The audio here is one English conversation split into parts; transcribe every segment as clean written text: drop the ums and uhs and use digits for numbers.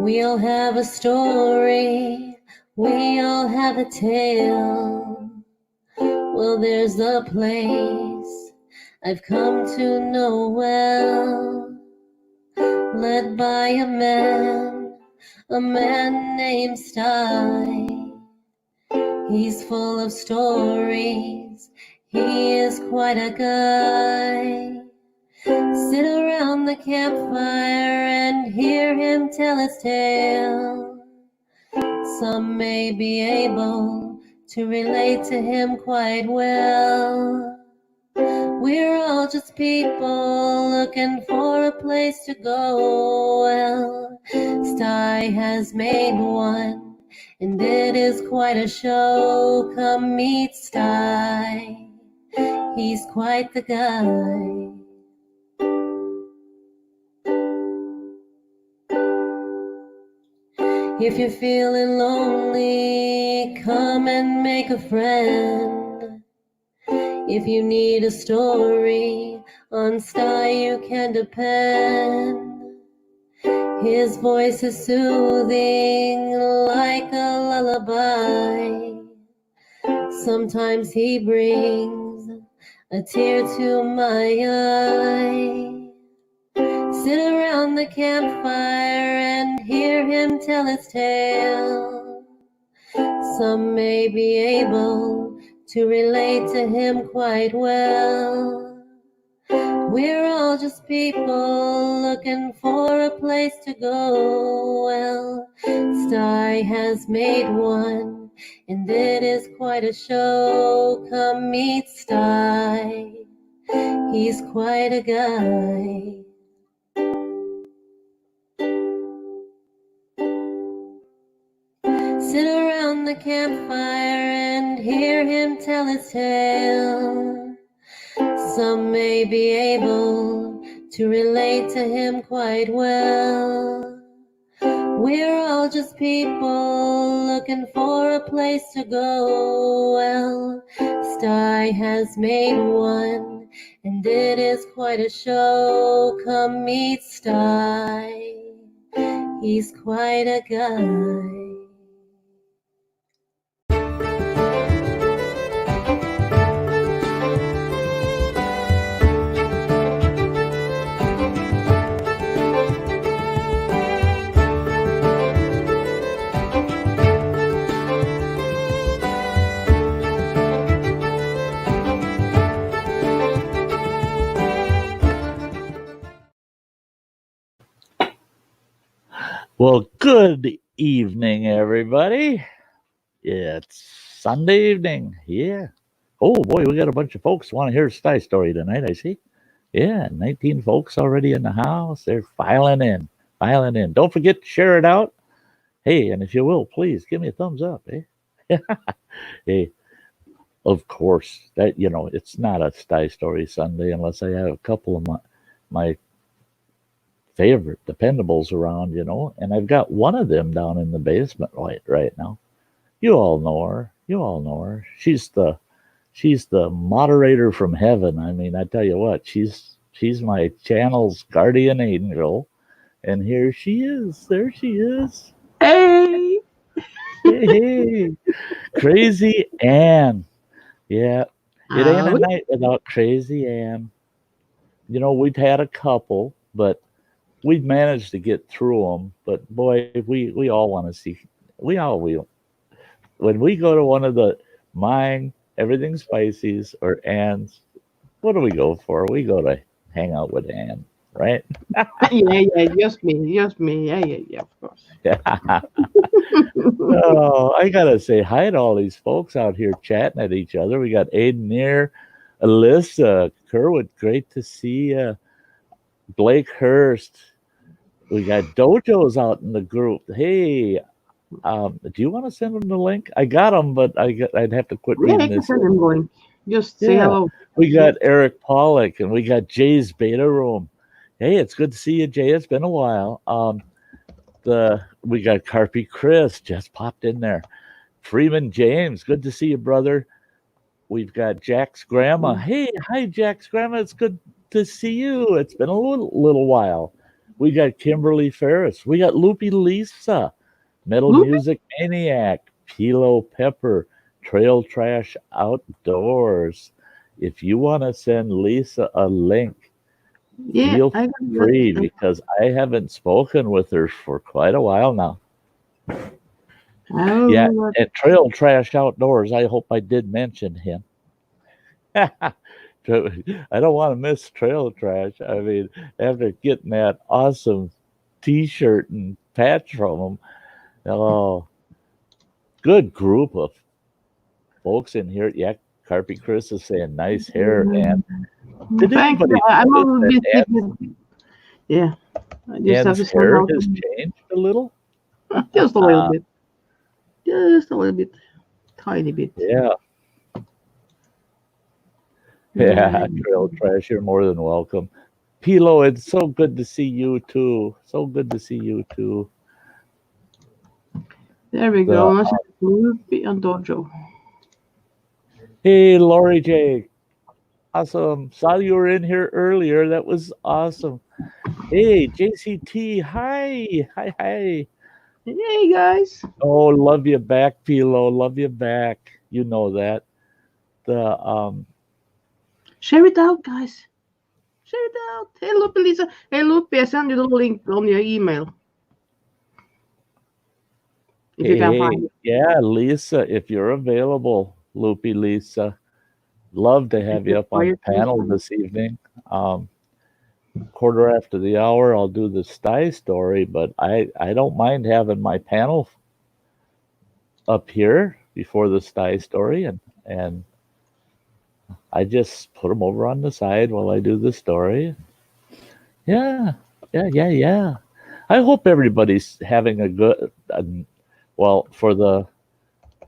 We all have a story, we all have a tale. Well, there's a place I've come to know well, led by a man named Sty. He's full of stories, he is quite a guy. Sit around the campfire and hear him tell his tale. Some may be able to relate to him quite well. We're all just people looking for a place to go. Well, Sty has made one, and it is quite a show. Come meet Sty, he's quite the guy. If you're feeling lonely, come and make a friend. If you need a story, on Sty you can depend. His voice is soothing like a lullaby. Sometimes he brings a tear to my eye. Sit around the campfire and hear him tell his tale. Some may be able to relate to him quite well. We're all just people looking for a place to go. Well, Sty has made one, and it is quite a show. Come meet Sty, he's quite a guy. Sit around the campfire and hear him tell his tale. Some may be able to relate to him quite well. We're all just people looking for a place to go. Well, Sty has made one, and it is quite a show. Come meet Sty, he's quite a guy. Well, good evening, everybody. It's Sunday evening. Yeah. Oh, boy, we got a bunch of folks want to hear Sty Story tonight, I see. Yeah, 19 folks already in the house. They're filing in. Don't forget to share it out. Hey, and if you will, please give me a thumbs up, eh? Hey, of course, that, it's not a Sty Story Sunday unless I have a couple of my favorite dependables around, and I've got one of them down in the basement right now. You all know her. She's the moderator from heaven. I mean, I tell you what, she's my channel's guardian angel, and here she is. There she is. Hey, Hey, Crazy Ann. Yeah, it ain't a night without Crazy Ann. We'd had a couple, but we've managed to get through them, but boy, we all want to see. When we go to one of the mine, everything spices or Ann's, what do we go for? We go to hang out with Ann, right? yeah, just me. Yeah, of course. Oh, I gotta say hi to all these folks out here chatting at each other. We got Aiden here, Alyssa, Kerwood, great to see you. Blake Hurst. We got Dojos out in the group. Hey, do you want to send them the link? I got them, but I'd have to quit reading this. Send them going. Just say hello. We got Eric Pollock, and we got Jay's Beta Room. Hey, it's good to see you, Jay. It's been a while. We got Carpy Chris just popped in there. Freeman James, good to see you, brother. We've got Jack's grandma. Hey, hi, Jack's grandma. It's good to see you. It's been a little while. We got Kimberly Ferris. We got Loopy Lisa, Metal Loopy? Music Maniac, Pilo Pepper, Trail Trash Outdoors. If you want to send Lisa a link, Yeah, feel I got free that. because I haven't spoken with her for quite a while now. Oh, Yeah, what- and Trail Trash Outdoors, I hope I did mention him. I don't want to miss Trail Trash. I mean, after getting that awesome T-shirt and patch from him, oh, good group of folks in here. Yeah, Carpy Chris is saying nice hair. And did Thank you. anybody I'm a notice little that bit sick. Yeah, I just have Ann's to send hair out has changed a little? just a little bit, just a little bit, tiny bit. Yeah. Yeah, Trail Trash, you're more than welcome. Pilo, it's so good to see you too. So good to see you too. There we The, go. Let's Loopy and Dojo. hey, Lori J. Awesome. Saw you were in here earlier. That was awesome. Hey, JCT. Hi. Hi, hi. Hey guys, Oh, love you back, Pilo. Love you back. You know that. The share it out, guys. Share it out. Hey Loopy, Lisa. Hey Loopy, I sent you the link on your email. If you can find it. yeah, Lisa, if you're available, Loopy Lisa, love to have you up on the panel this evening. Quarter after the hour, I'll do the Sty story, but I don't mind having my panel up here before the Sty story, and I just put them over on the side while I do the story. Yeah. I hope everybody's having a good, well, for the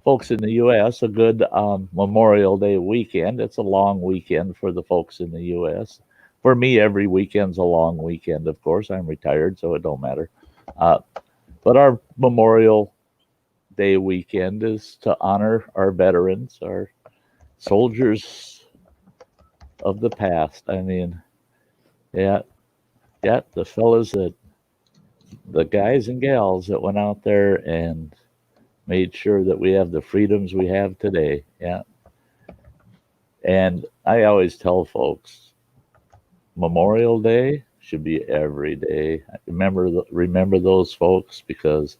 folks in the U.S., a good Memorial Day weekend. It's a long weekend for the folks in the U.S. For me, every weekend's a long weekend, of course. I'm retired, so it don't matter. But our Memorial Day weekend is to honor our veterans, our soldiers of the past. I mean, yeah, the fellas that, the guys and gals that went out there and made sure that we have the freedoms we have today. Yeah. And I always tell folks, Memorial Day should be every day. Remember those folks because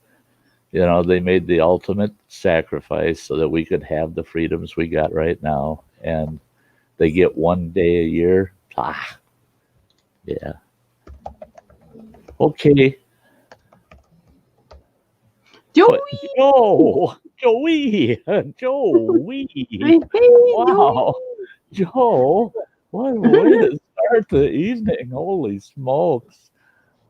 they made the ultimate sacrifice so that we could have the freedoms we got right now, and they get one day a year. Yeah. Okay. Joey. Joey. Hey, Wow. Joe, what a way to start the evening. Holy smokes.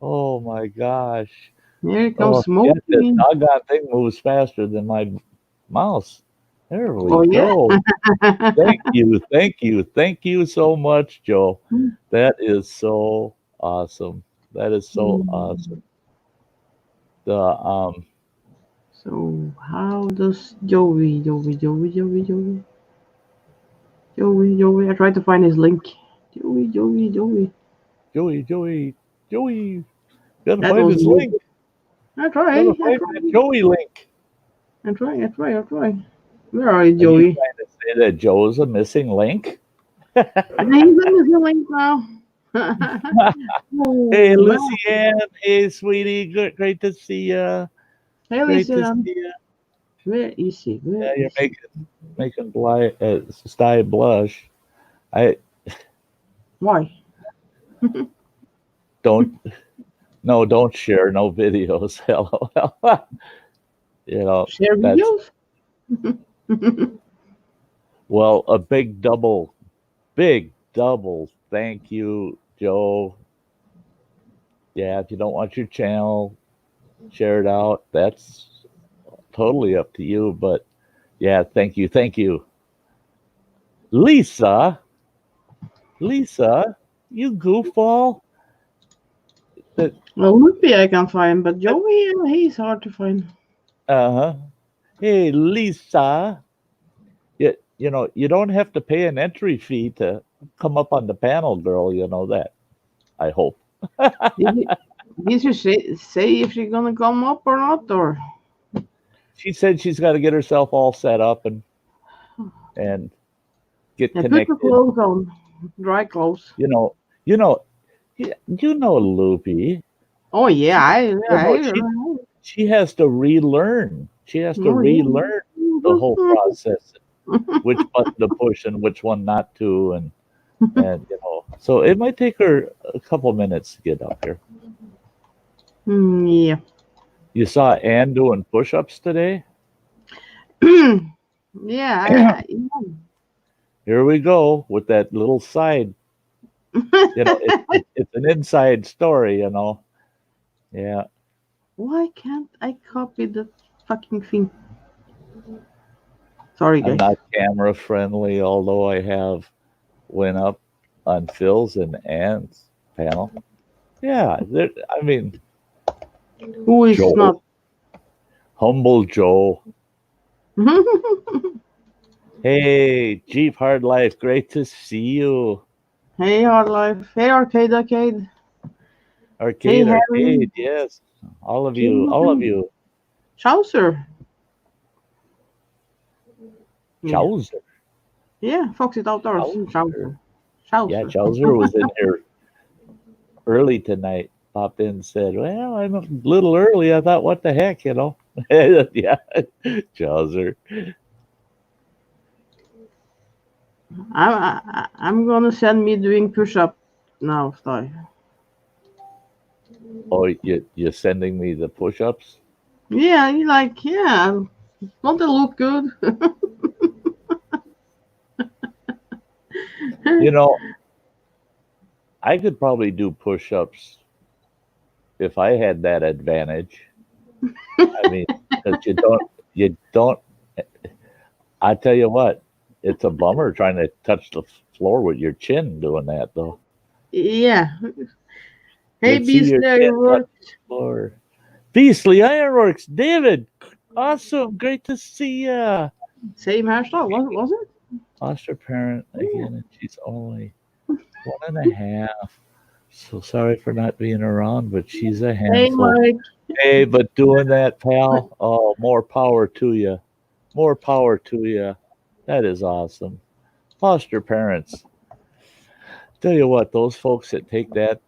Oh my gosh. Here comes Yeah, this smoking. doggone thing moves faster than my mouse. There we Oh yeah. go. Thank you so much, Joe. That is so awesome. That is so awesome. The So how does Joey? I tried to find his link. Joey. Joey, gotta That find was his me. link. I tried. Gotta find that Joey link. I try. Where are you, Are you Joey? trying to say that Joe's a missing link? He's in his link now. Oh, Hey, man. Lucy Ann. Hey, sweetie. Good, great to see you. Hey, Great to Lisa. see you. Where is he? Yeah, you're making Sty blush. I Why? don't. No, don't share no videos. LOL. Share That's videos? well, a big double thank you, Joe. Yeah, if you don't want your channel shared out, that's totally up to you. But yeah, thank you. Lisa, you goofball. Well, Loopy I can find, but Joey, he's hard to find. Uh-huh. Hey, Lisa. You don't have to pay an entry fee to come up on the panel, girl. You know that. I hope. Did you say if she's gonna come up or not, or? She said she's got to get herself all set up and get Yeah, put connected. your clothes on, dry clothes. You know, Loopy. Oh yeah, She has to relearn. She has to Oh, yeah. relearn the whole process, which button to push and which one not to, and so it might take her a couple minutes to get up here. Yeah. You saw Ann doing push-ups today? Yeah. Here we go with that little side. It's an inside story, Yeah. Why can't I copy the fucking thing? Sorry, guys. I'm not camera friendly, although I have went up on Phil's and Ann's panel. Yeah, I mean, Who is Joe. not? Humble Joe. Hey, Jeep Hard Life, great to see you. Hey, Hard Life. Hey, Arcade. Arcade, Hey, Arcade, yes. All of you. Chaucer. Chaucer. Yeah, Foxy Outdoors. Chaucer. Yeah, Chaucer was in here early tonight. Popped in and said, well, I'm a little early. I thought, what the heck, Yeah, Chaucer. I'm gonna send me doing push-up now, Sty. Oh, you're sending me the push-ups? Yeah, don't they look good? I could probably do push-ups if I had that advantage. I mean, because you don't. I tell you what, it's a bummer trying to touch the floor with your chin doing that, though. Yeah. Hey, Beastly Ironworks. Beastly Ironworks, David. Awesome, great to see ya. Same hashtag, was it? Foster parent again, and she's only 1.5. So sorry for not being around, but she's a handful. Hey, Mike. Hey, but doing that, pal. Oh, more power to you. More power to you. That is awesome. Foster parents. Tell you what, those folks that take that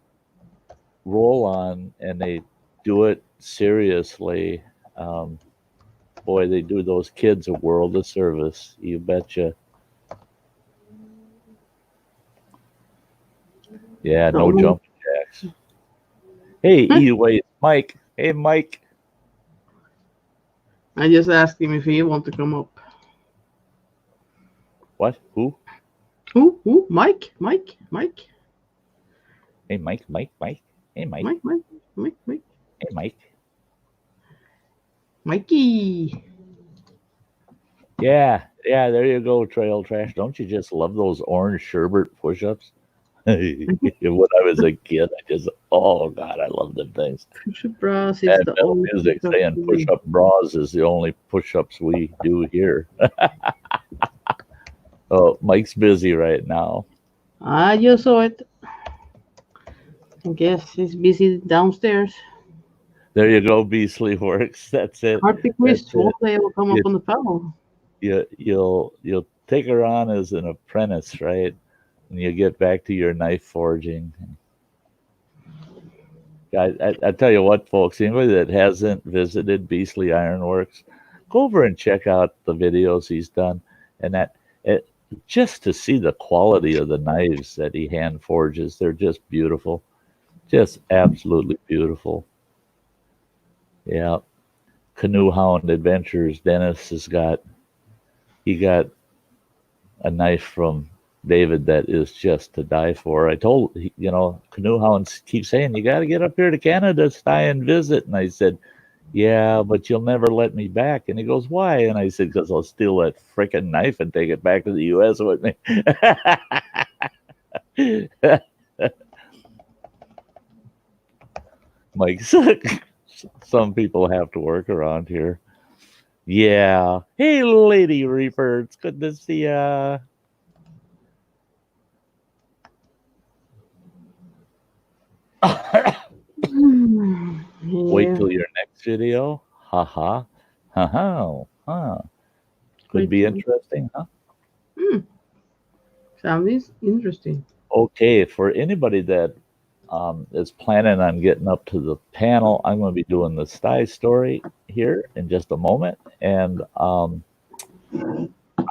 role on and they do it seriously, boy, they do those kids a world of service. You betcha. Yeah, no jumping jacks. Hey, wait, Mike. Hey, Mike. I just asked him if he want to come up. What? Who? Who? Mike? Hey, Mike. Hey, Mike. Mike. Hey, Mike. Mikey. Yeah, there you go, Trail Trash. Don't you just love those orange sherbet push-ups? When I was a kid, oh God, I love them things. Push-up bras is and the old music saying push-up bras is the only push-ups we do here. Oh, Mike's busy right now. I just saw it. I guess he's busy downstairs. There you go, Beastly Works. That's it. Arctic Mist, hopefully will come up on the panel. You'll take her on as an apprentice, right? And you get back to your knife forging. I tell you what, folks, anybody that hasn't visited Beastly Ironworks, go over and check out the videos he's done, and just to see the quality of the knives that he hand forges. They're just beautiful, just absolutely beautiful. Yeah, Canoe Hound Adventures. Dennis got a knife from David that is just to die for. I told Canoe Hounds keep saying you got to get up here to Canada, Sty, and visit. And I said, yeah, but you'll never let me back. And he goes, why? And I said, because I'll steal that freaking knife and take it back to the U.S. with me. Mike, some people have to work around here. Yeah. Hey, Lady Reaper, it's good to see ya. Yeah. till your next video. Ha ha. Ha ha. Huh. Could be Pretty. interesting, huh? Sounds interesting. Okay, for anybody that is planning on getting up to the panel, I'm going to be doing the Sty Story here in just a moment. And I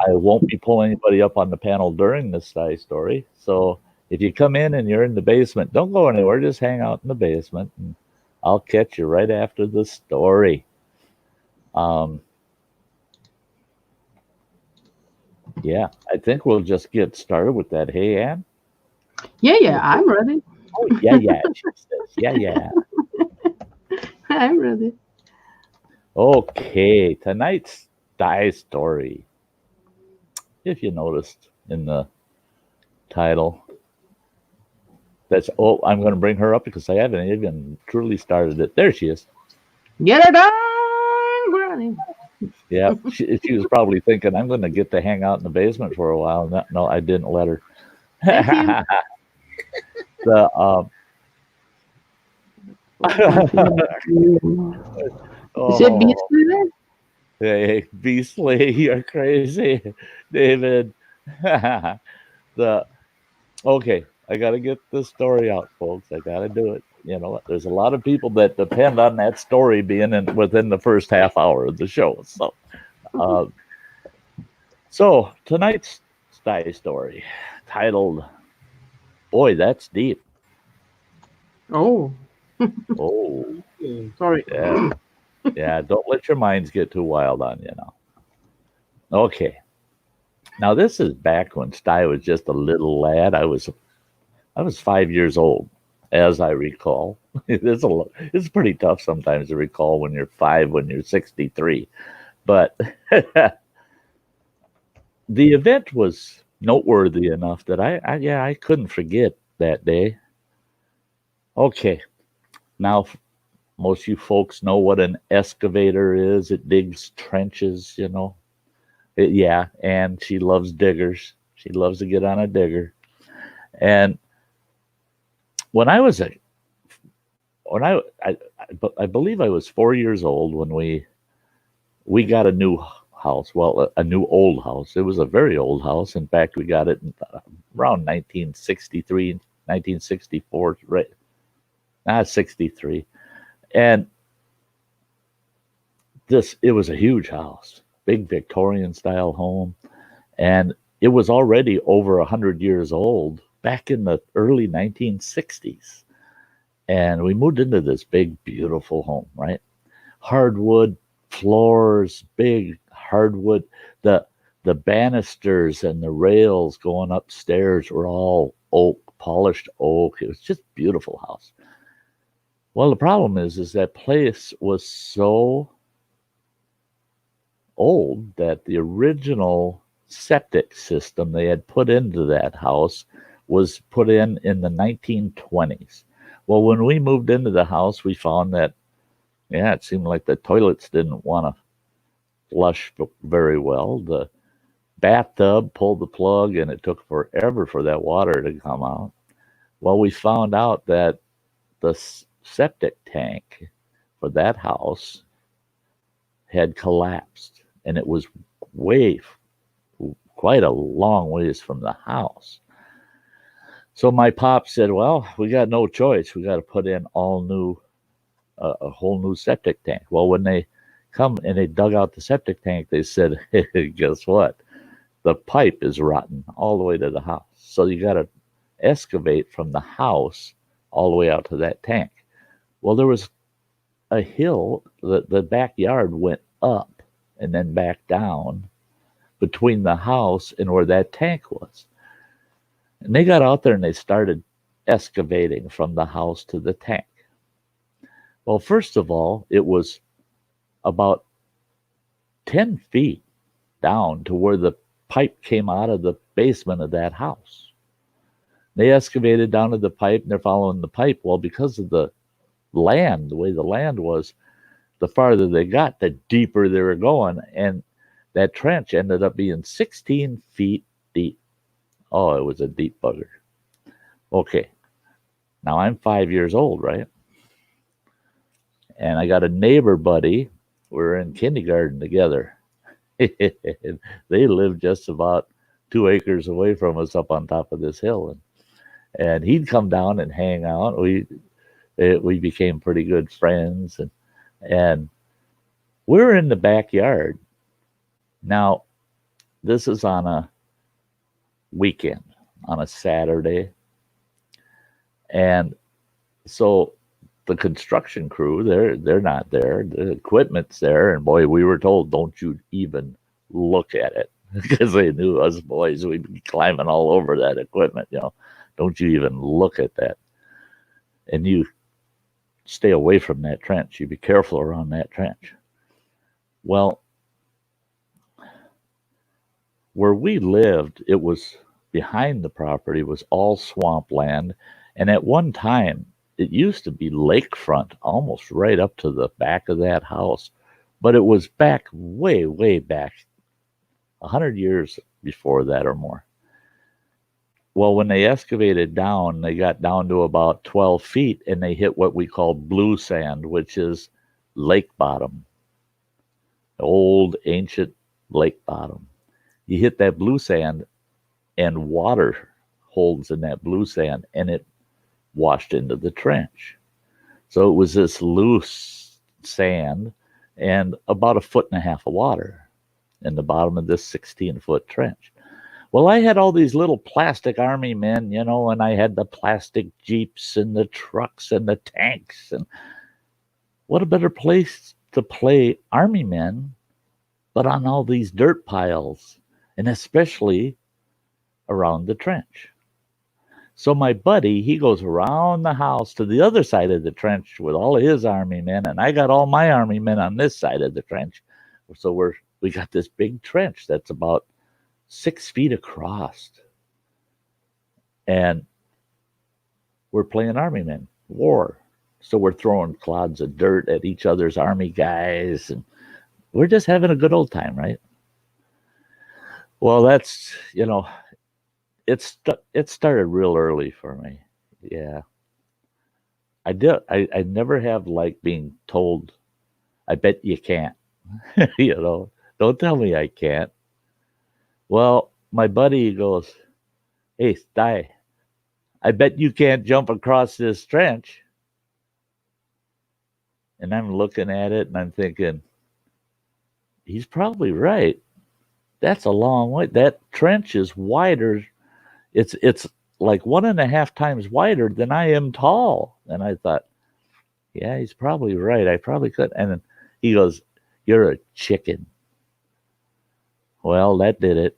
won't be pulling anybody up on the panel during the Sty Story. So if you come in and you're in the basement, don't go anywhere. Just hang out in the basement, and I'll catch you right after the story. Yeah, I think we'll just get started with that. Hey, Ann? Yeah, I'm ready. Oh, yeah, she says. Yeah. I'm ready. Okay, tonight's Sty Story. If you noticed in the title, I'm going to bring her up because I haven't even truly started it. There she is. Get it done, Granny. Yeah, she was probably thinking, I'm going to get to hang out in the basement for a while. No, I didn't let her. Thank you. Is it beastly there? Hey, Beastly, you're crazy, David. Okay, I got to get this story out, folks. I got to do it. You know, there's a lot of people that depend on that story being within the first half hour of the show. So tonight's Sty Story, titled "Boy, That's Deep." Oh, Oh, sorry. yeah. Don't let your minds get too wild on you now. Okay. Now this is back when Sty was just a little lad. I was 5 years old, as I recall. It's pretty tough sometimes to recall when you're 5, when you're 63. But the event was noteworthy enough that I couldn't forget that day. Okay, now most you folks know what an excavator is. It digs trenches, you know. Yeah, and she loves diggers. She loves to get on a digger. And when I was I believe I was 4 years old when we got a new house. Well, a new old house. It was a very old house. In fact, we got it in, around 1963, 1964, right? Not 63. And it was a huge house, big Victorian style home. And it was already over 100 years old back in the early 1960s. And we moved into this big, beautiful home, right? Hardwood floors, big hardwood. The banisters and the rails going upstairs were all oak, polished oak. It was just a beautiful house. Well, the problem is that place was so old that the original septic system they had put into that house was put in the 1920s. Well, when we moved into the house, we found that, yeah, it seemed like the toilets didn't want to flush very well. The bathtub pulled the plug and it took forever for that water to come out. Well, we found out that the septic tank for that house had collapsed, and it was quite a long ways from the house. So my pop said, well, we got no choice. We got to put in a whole new septic tank. Well, when they come and they dug out the septic tank, they said, hey, guess what? The pipe is rotten all the way to the house. So you got to excavate from the house all the way out to that tank. Well, there was a hill, the backyard went up and then back down between the house and where that tank was. And they got out there and they started excavating from the house to the tank. Well, first of all, it was about 10 feet down to where the pipe came out of the basement of that house. They excavated down to the pipe and they're following the pipe. Well, because of the land, the way the land was, the farther they got, the deeper they were going. And that trench ended up being 16 feet deep. Oh, it was a deep bugger. Okay. Now I'm 5 years old, right? And I got a neighbor buddy. We're in kindergarten together. They live just about 2 acres away from us up on top of this hill. And he'd come down and hang out. We became pretty good friends. And we were in the backyard. Now, this is on a weekend, on a Saturday. And so the construction crew, they're not there. The equipment's there. And boy, we were told, don't you even look at it. Because they knew us boys, we'd be climbing all over that equipment, you know. Don't you even look at that. And you stay away from that trench. You be careful around that trench. Well, where we lived, it was behind the property, was all swampland. And at one time, it used to be lakefront, almost right up to the back of that house. But it was back, way, way back, 100 years before that or more. Well, when they excavated down, they got down to about 12 feet, and they hit what we call blue sand, which is lake bottom, old ancient lake bottom. You hit that blue sand, and water holds in that blue sand, and it washed into the trench. So it was this loose sand and about 1.5 feet of water in the bottom of this 16-foot trench. Well, I had all these little plastic army men, you know, and I had the plastic Jeeps and the trucks and the tanks. And what a better place to play army men, but on all these dirt piles, and especially around the trench. So my buddy, he goes around the house to the other side of the trench with all of his army men, and I got all my army men on this side of the trench. So we got this big trench that's about 6 feet across. And we're playing army men, war. So we're throwing clods of dirt at each other's army guys, and we're just having a good old time, right? Well, that's, you know, it started real early for me. Yeah. I never have liked being told, I bet you can't. You know, don't tell me I can't. Well, my buddy goes, hey, Sty, I bet you can't jump across this trench. And I'm looking at it and I'm thinking, he's probably right. That's a long way. That trench is wider. It's like 1.5 times wider than I am tall. And I thought, yeah, he's probably right. I probably could. And then he goes, you're a chicken. Well, that did it.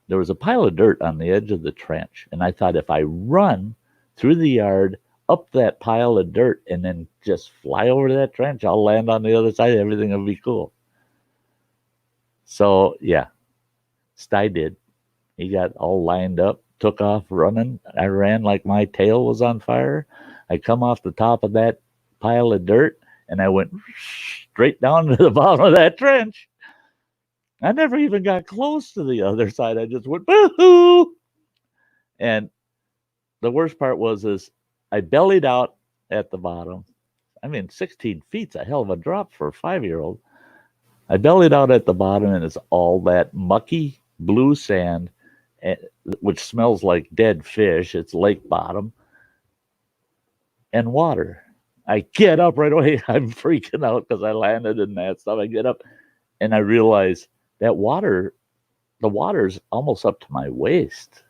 There was a pile of dirt on the edge of the trench. And I thought if I run through the yard, up that pile of dirt, and then just fly over that trench, I'll land on the other side. Everything will be cool. So, yeah, Sty did. He got all lined up, took off running. I ran like my tail was on fire. I come off the top of that pile of dirt, and I went straight down to the bottom of that trench. I never even got close to the other side. I just went, boo-hoo! And the worst part is I bellied out at the bottom. I mean, 16 feet's a hell of a drop for a 5-year-old. I bellied out at the bottom, and it's all that mucky blue sand, which smells like dead fish. It's lake bottom and water. I get up right away. I'm freaking out because I landed in that stuff. I get up and I realize that the water's almost up to my waist.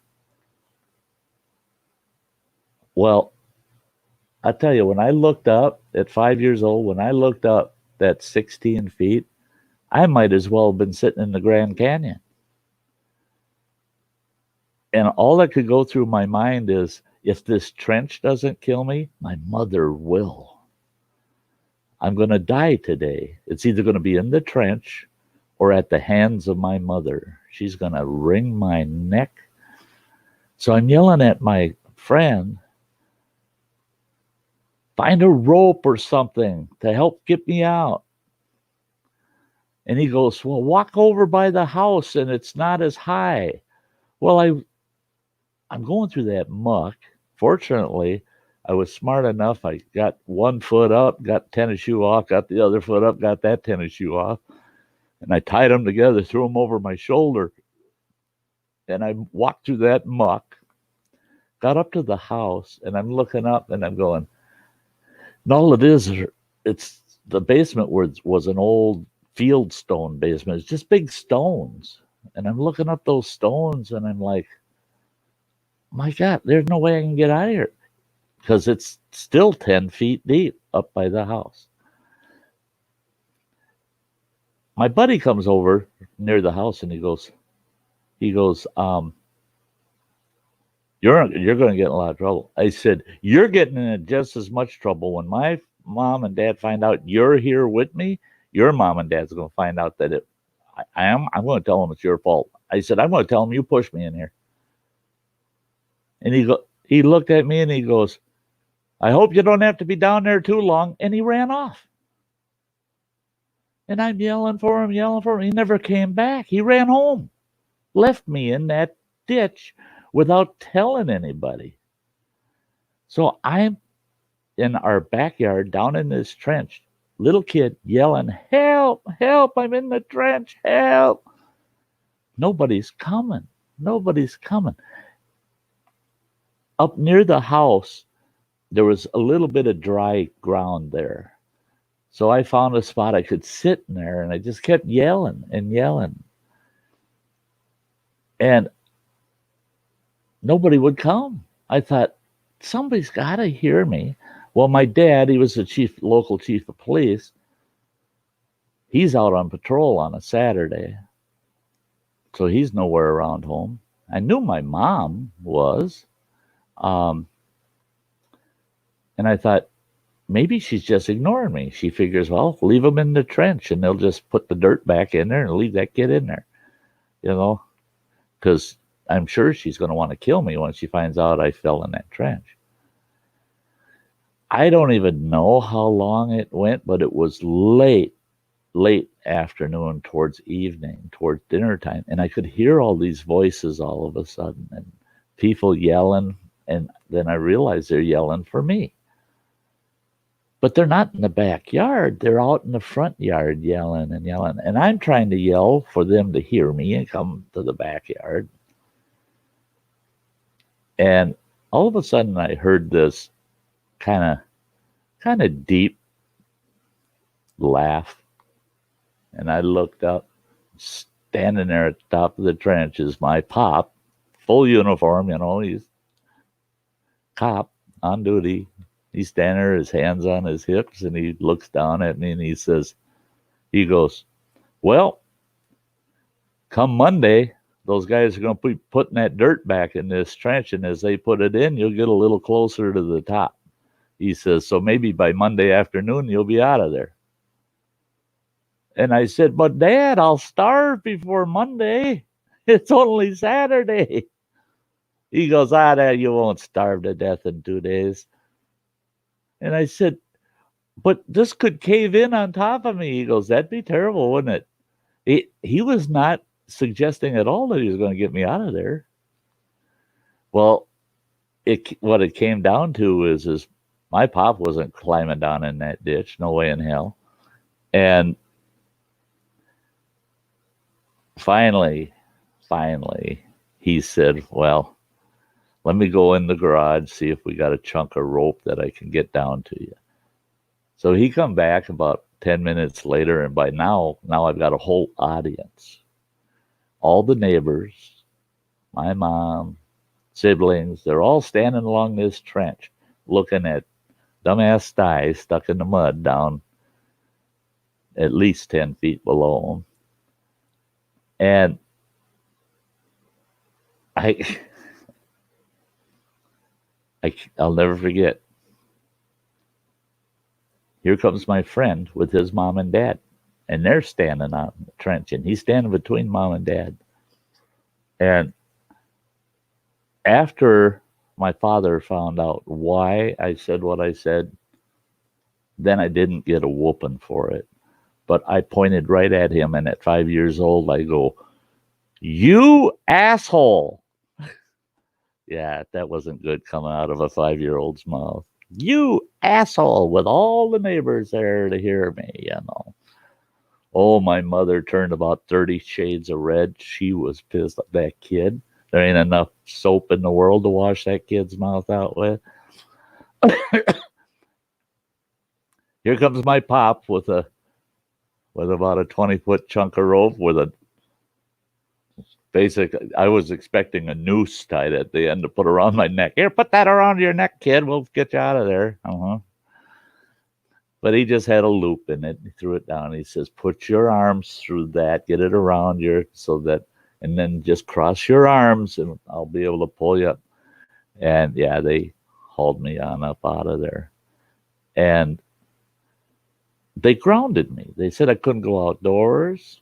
Well, I tell you, when I looked up at 5 years old, when I looked up that 16 feet, I might as well have been sitting in the Grand Canyon. And all that could go through my mind is, if this trench doesn't kill me, my mother will. I'm going to die today. It's either going to be in the trench or at the hands of my mother. She's going to wring my neck. So I'm yelling at my friend, find a rope or something to help get me out. And he goes, well, walk over by the house and it's not as high. Well, I'm going through that muck. Fortunately, I was smart enough. I got one foot up, got tennis shoe off, got the other foot up, got that tennis shoe off. And I tied them together, threw them over my shoulder. And I walked through that muck, got up to the house, and I'm looking up and I'm going, and all it is, it's the basement was an old fieldstone basement. It's just big stones. And I'm looking up those stones and I'm like, my God, there's no way I can get out of here. Because it's still 10 feet deep up by the house. My buddy comes over near the house and he goes, you're going to get in a lot of trouble. I said, you're getting in just as much trouble when my mom and dad find out you're here with me. Your mom and dad's going to find out that I'm going to tell them it's your fault. I said, I'm going to tell them you pushed me in here. And he looked at me and he goes, I hope you don't have to be down there too long. And he ran off. And I'm yelling for him. He never came back. He ran home, left me in that ditch without telling anybody. So I'm in our backyard down in this trench, little kid yelling, help, help, I'm in the trench, help. Nobody's coming. Up near the house, there was a little bit of dry ground there. So I found a spot I could sit in there, and I just kept yelling and yelling. And nobody would come. I thought, somebody's got to hear me. Well, my dad, he was the local chief of police. He's out on patrol on a Saturday. So he's nowhere around home. I knew my mom was. And I thought, maybe she's just ignoring me. She figures, well, leave them in the trench and they'll just put the dirt back in there and leave that kid in there, because I'm sure she's going to want to kill me when she finds out I fell in that trench. I don't even know how long it went, but it was late afternoon towards evening, towards dinner time. And I could hear all these voices all of a sudden and people yelling. And then I realized they're yelling for me. But they're not in the backyard. They're out in the front yard yelling and yelling. And I'm trying to yell for them to hear me and come to the backyard. And all of a sudden I heard this kind of deep laugh. And I looked up. Standing there at the top of the trench is my pop, full uniform, he's cop on duty. He's standing there, his hands on his hips, and he looks down at me and he goes, well, come Monday, those guys are going to be putting that dirt back in this trench, and as they put it in, you'll get a little closer to the top. He says, so maybe by Monday afternoon, you'll be out of there. And I said, but Dad, I'll starve before Monday. It's only Saturday. He goes, Dad, you won't starve to death in 2 days. And I said, but this could cave in on top of me. He goes, that'd be terrible, wouldn't it? He was not suggesting at all that he was going to get me out of there. Well, what it came down to is my pop wasn't climbing down in that ditch. No way in hell. And finally, he said, well, let me go in the garage, see if we got a chunk of rope that I can get down to you. So he come back about 10 minutes later, and by now I've got a whole audience. All the neighbors, my mom, siblings, they're all standing along this trench looking at dumbass Sty stuck in the mud down at least 10 feet below them. And I'll never forget. Here comes my friend with his mom and dad, and they're standing on the trench, and he's standing between mom and dad. And after my father found out why I said what I said, then I didn't get a whooping for it. But I pointed right at him, and at 5 years old, I go, you asshole. Yeah, that wasn't good coming out of a 5-year-old's mouth. You asshole, with all the neighbors there to hear me. Oh, my mother turned about 30 shades of red. She was pissed at that kid. There ain't enough soap in the world to wash that kid's mouth out with. Here comes my pop with about a 20-foot chunk of rope with a basic. I was expecting a noose tied at the end to put around my neck. Here, put that around your neck, kid. We'll get you out of there. But he just had a loop in it. He threw it down. He says, put your arms through that, get it around your, and then just cross your arms and I'll be able to pull you up. And yeah, they hauled me on up out of there. And they grounded me. They said I couldn't go outdoors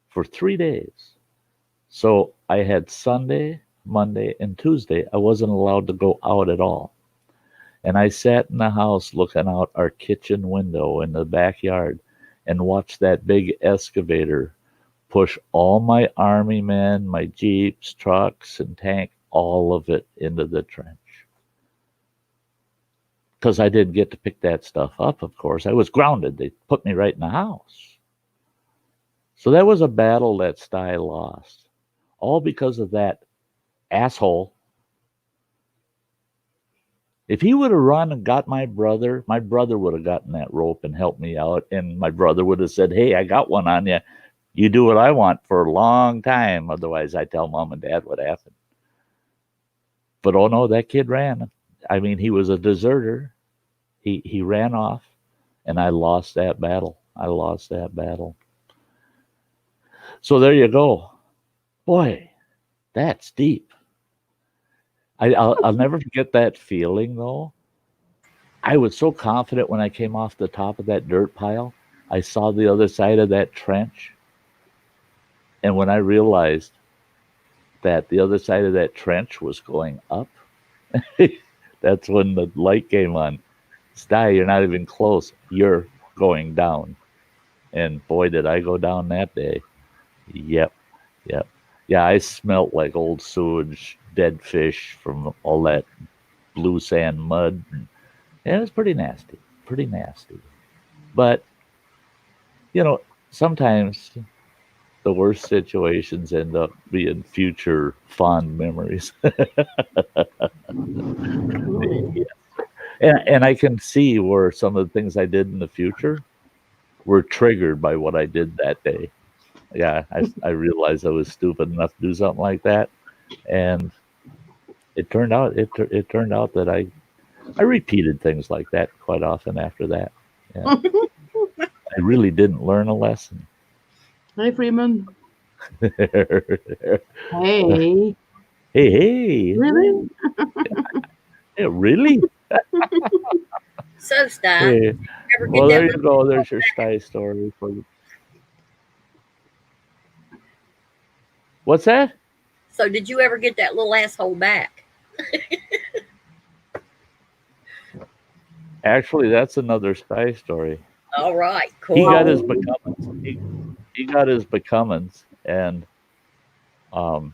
for 3 days. So I had Sunday, Monday, and Tuesday. I wasn't allowed to go out at all. And I sat in the house looking out our kitchen window in the backyard and watched that big excavator push all my army men, my Jeeps, trucks, and tank, all of it into the trench. Because I didn't get to pick that stuff up, of course. I was grounded. They put me right in the house. So that was a battle that Sty lost. All because of that asshole. If he would have run and got my brother would have gotten that rope and helped me out. And my brother would have said, hey, I got one on you. You do what I want for a long time. Otherwise, I tell mom and dad what happened. But oh no, that kid ran. I mean, he was a deserter. He ran off, and I lost that battle. So there you go. Boy, that's deep. I'll never forget that feeling, though. I was so confident when I came off the top of that dirt pile. I saw the other side of that trench. And when I realized that the other side of that trench was going up, that's when the light came on. Sty, you're not even close. You're going down. And boy, did I go down that day. Yep. Yeah, I smelt like old sewage, dead fish from all that blue sand mud. And it was pretty nasty. But, sometimes the worst situations end up being future fond memories. And I can see where some of the things I did in the future were triggered by what I did that day. Yeah, I realized I was stupid enough to do something like that, and it turned out that I repeated things like that quite often after that. Yeah. I really didn't learn a lesson. Hey, Freeman. Hey. Hey. Really? Yeah, really? So, Sty, Hey. Well, there you go. There's your Sty story for you. What's that? So did you ever get that little asshole back? Actually, that's another Sty story. All right, cool. He got his becomings. He got his becomings, and that'll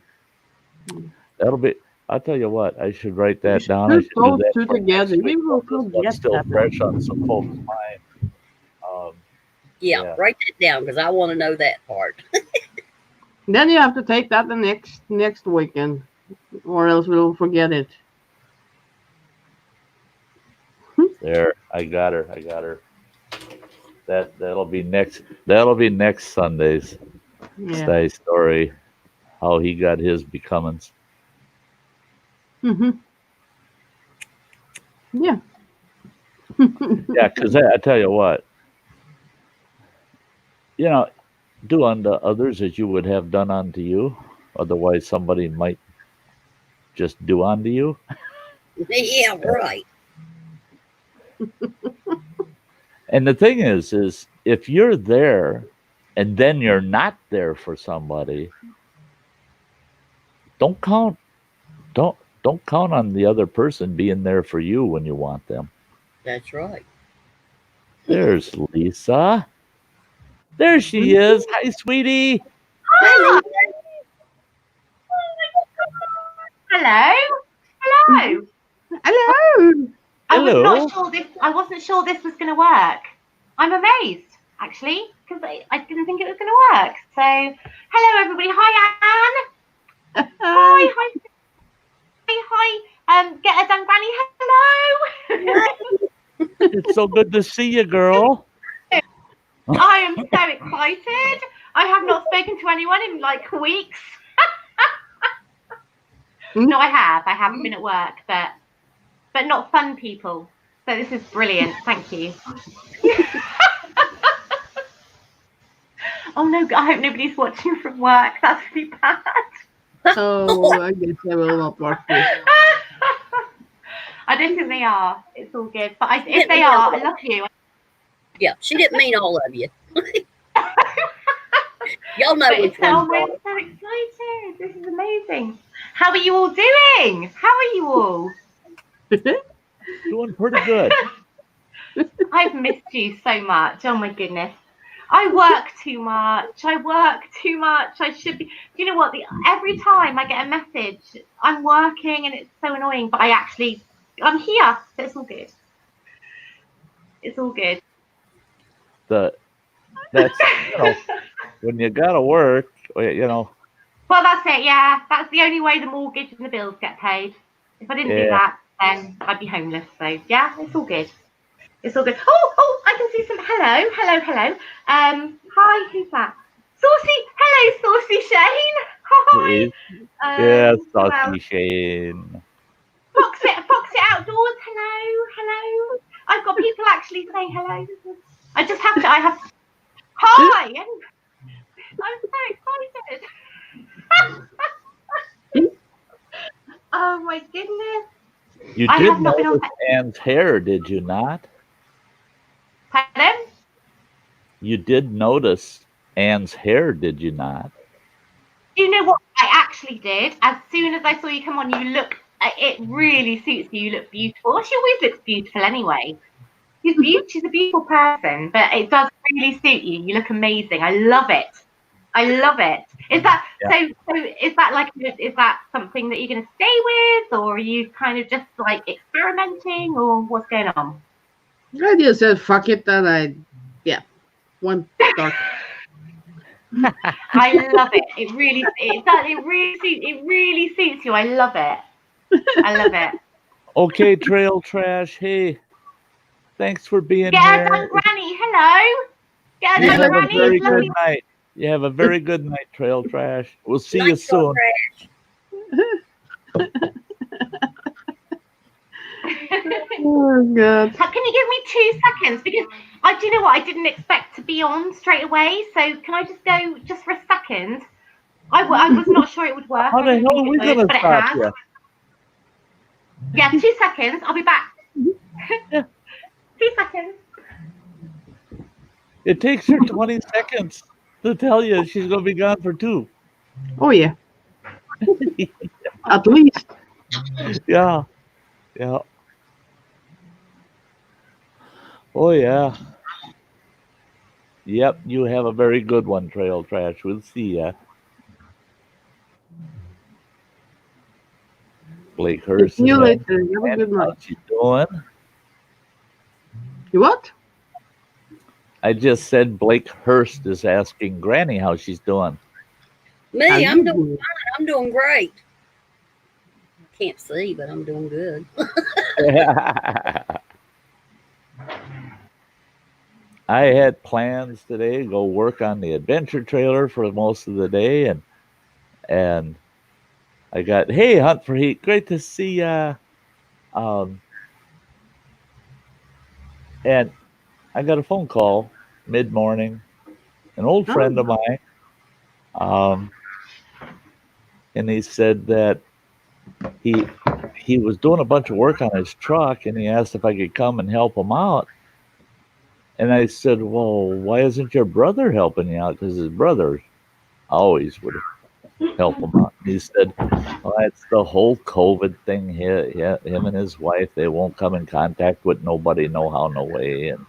be. I'll tell you what. I should write that down. I should do that for together. We will get still fresh on some folks' mind. Yeah, write that down because I want to know that part. Then you have to take that the next weekend, or else we'll forget it. There, I got her. That'll be next Sunday's Sty story, how he got his becomings. Mm-hmm. Yeah. Yeah, because I tell you what, do unto others as you would have done unto you. Otherwise, somebody might just do unto you. Yeah, right. And the thing is if you're there and then you're not there for somebody, don't count on the other person being there for you when you want them. That's right. There's Lisa. There she is. Hi, sweetie. Hi. Hello. Hello. Hello. I wasn't sure this was going to work. I'm amazed, actually, because I didn't think it was going to work. So, hello everybody. Hi, Anne. Hi. Get her done, Granny. Hello. It's so good to see you, girl. I am so excited. I have not spoken to anyone in like weeks. No, I have. I haven't been at work, but not fun people. So this is brilliant. Thank you. Oh no, I hope nobody's watching from work. That's really bad. Oh, I guess I will not watch this. I don't think they are. It's all good. But if they are, I love you. Yeah, she didn't mean all of you. Y'all know which one. I'm so excited. This is amazing. How are you all doing? How are you all? Doing pretty good. I've missed you so much. Oh my goodness. I work too much. I should be. Do you know what? Every time I get a message, I'm working and it's so annoying, but I'm here. So it's all good. It's all good. That's, when you gotta work, Well, that's it. Yeah, that's the only way the mortgage and the bills get paid. If I didn't do that, then I'd be homeless. So yeah, it's all good. It's all good. Oh, I can see some. Hello. Hi, who's that? Saucy. Hello, Saucy Shane. Hi. Yeah, Saucy Shane. Foxit Outdoors. Hello. I've got people actually saying hello. I have. Hi. I'm so excited. Oh my goodness. You did notice Anne's hair, did you not? Pardon? You did notice Anne's hair, did you not? You know what I actually did? As soon as I saw you come on, it really suits you. You look beautiful. She always looks beautiful anyway. She's a beautiful person, but it does really suit you. You look amazing. I love it. Is that so? Is that something that you're going to stay with, or are you kind of just like experimenting, or what's going on? I just said fuck it, and one dark. I love it. It really suits you. I love it. Okay, Trail Trash. Hey, thanks for being here. here. Granny. Hello. Have a very good night. You have a very good night, Trail Trash. We'll see you soon. Oh God. Can you give me 2 seconds? Because do you know what? I didn't expect to be on straight away. So can I just go just for a second? I was not sure it would work. How the hell are we going to stop you? Yeah, 2 seconds. I'll be back. 2 seconds. It takes her 20 seconds to tell you she's going to be gone for 2. Oh, yeah. At least. Yeah. Oh, yeah. Yep, you have a very good one, Trail Trash. We'll see ya. Blake Hurst. See you later. Have a good night. How's she doing? You what? I just said Blake Hurst is asking Granny how she's doing. Me, I'm doing fine. I'm doing great. Can't see, but I'm doing good. I had plans today to go work on the adventure trailer for most of the day, and I got, hey, Hunt for Heat, great to see ya. And I got a phone call mid-morning, an old friend of mine, and he said that he was doing a bunch of work on his truck, and he asked if I could come and help him out. And I said, well, why isn't your brother helping you out? Because his brother always would help him out. And he said, well, it's the whole COVID thing here. Yeah, him and his wife, they won't come in contact with nobody, no how, no way. And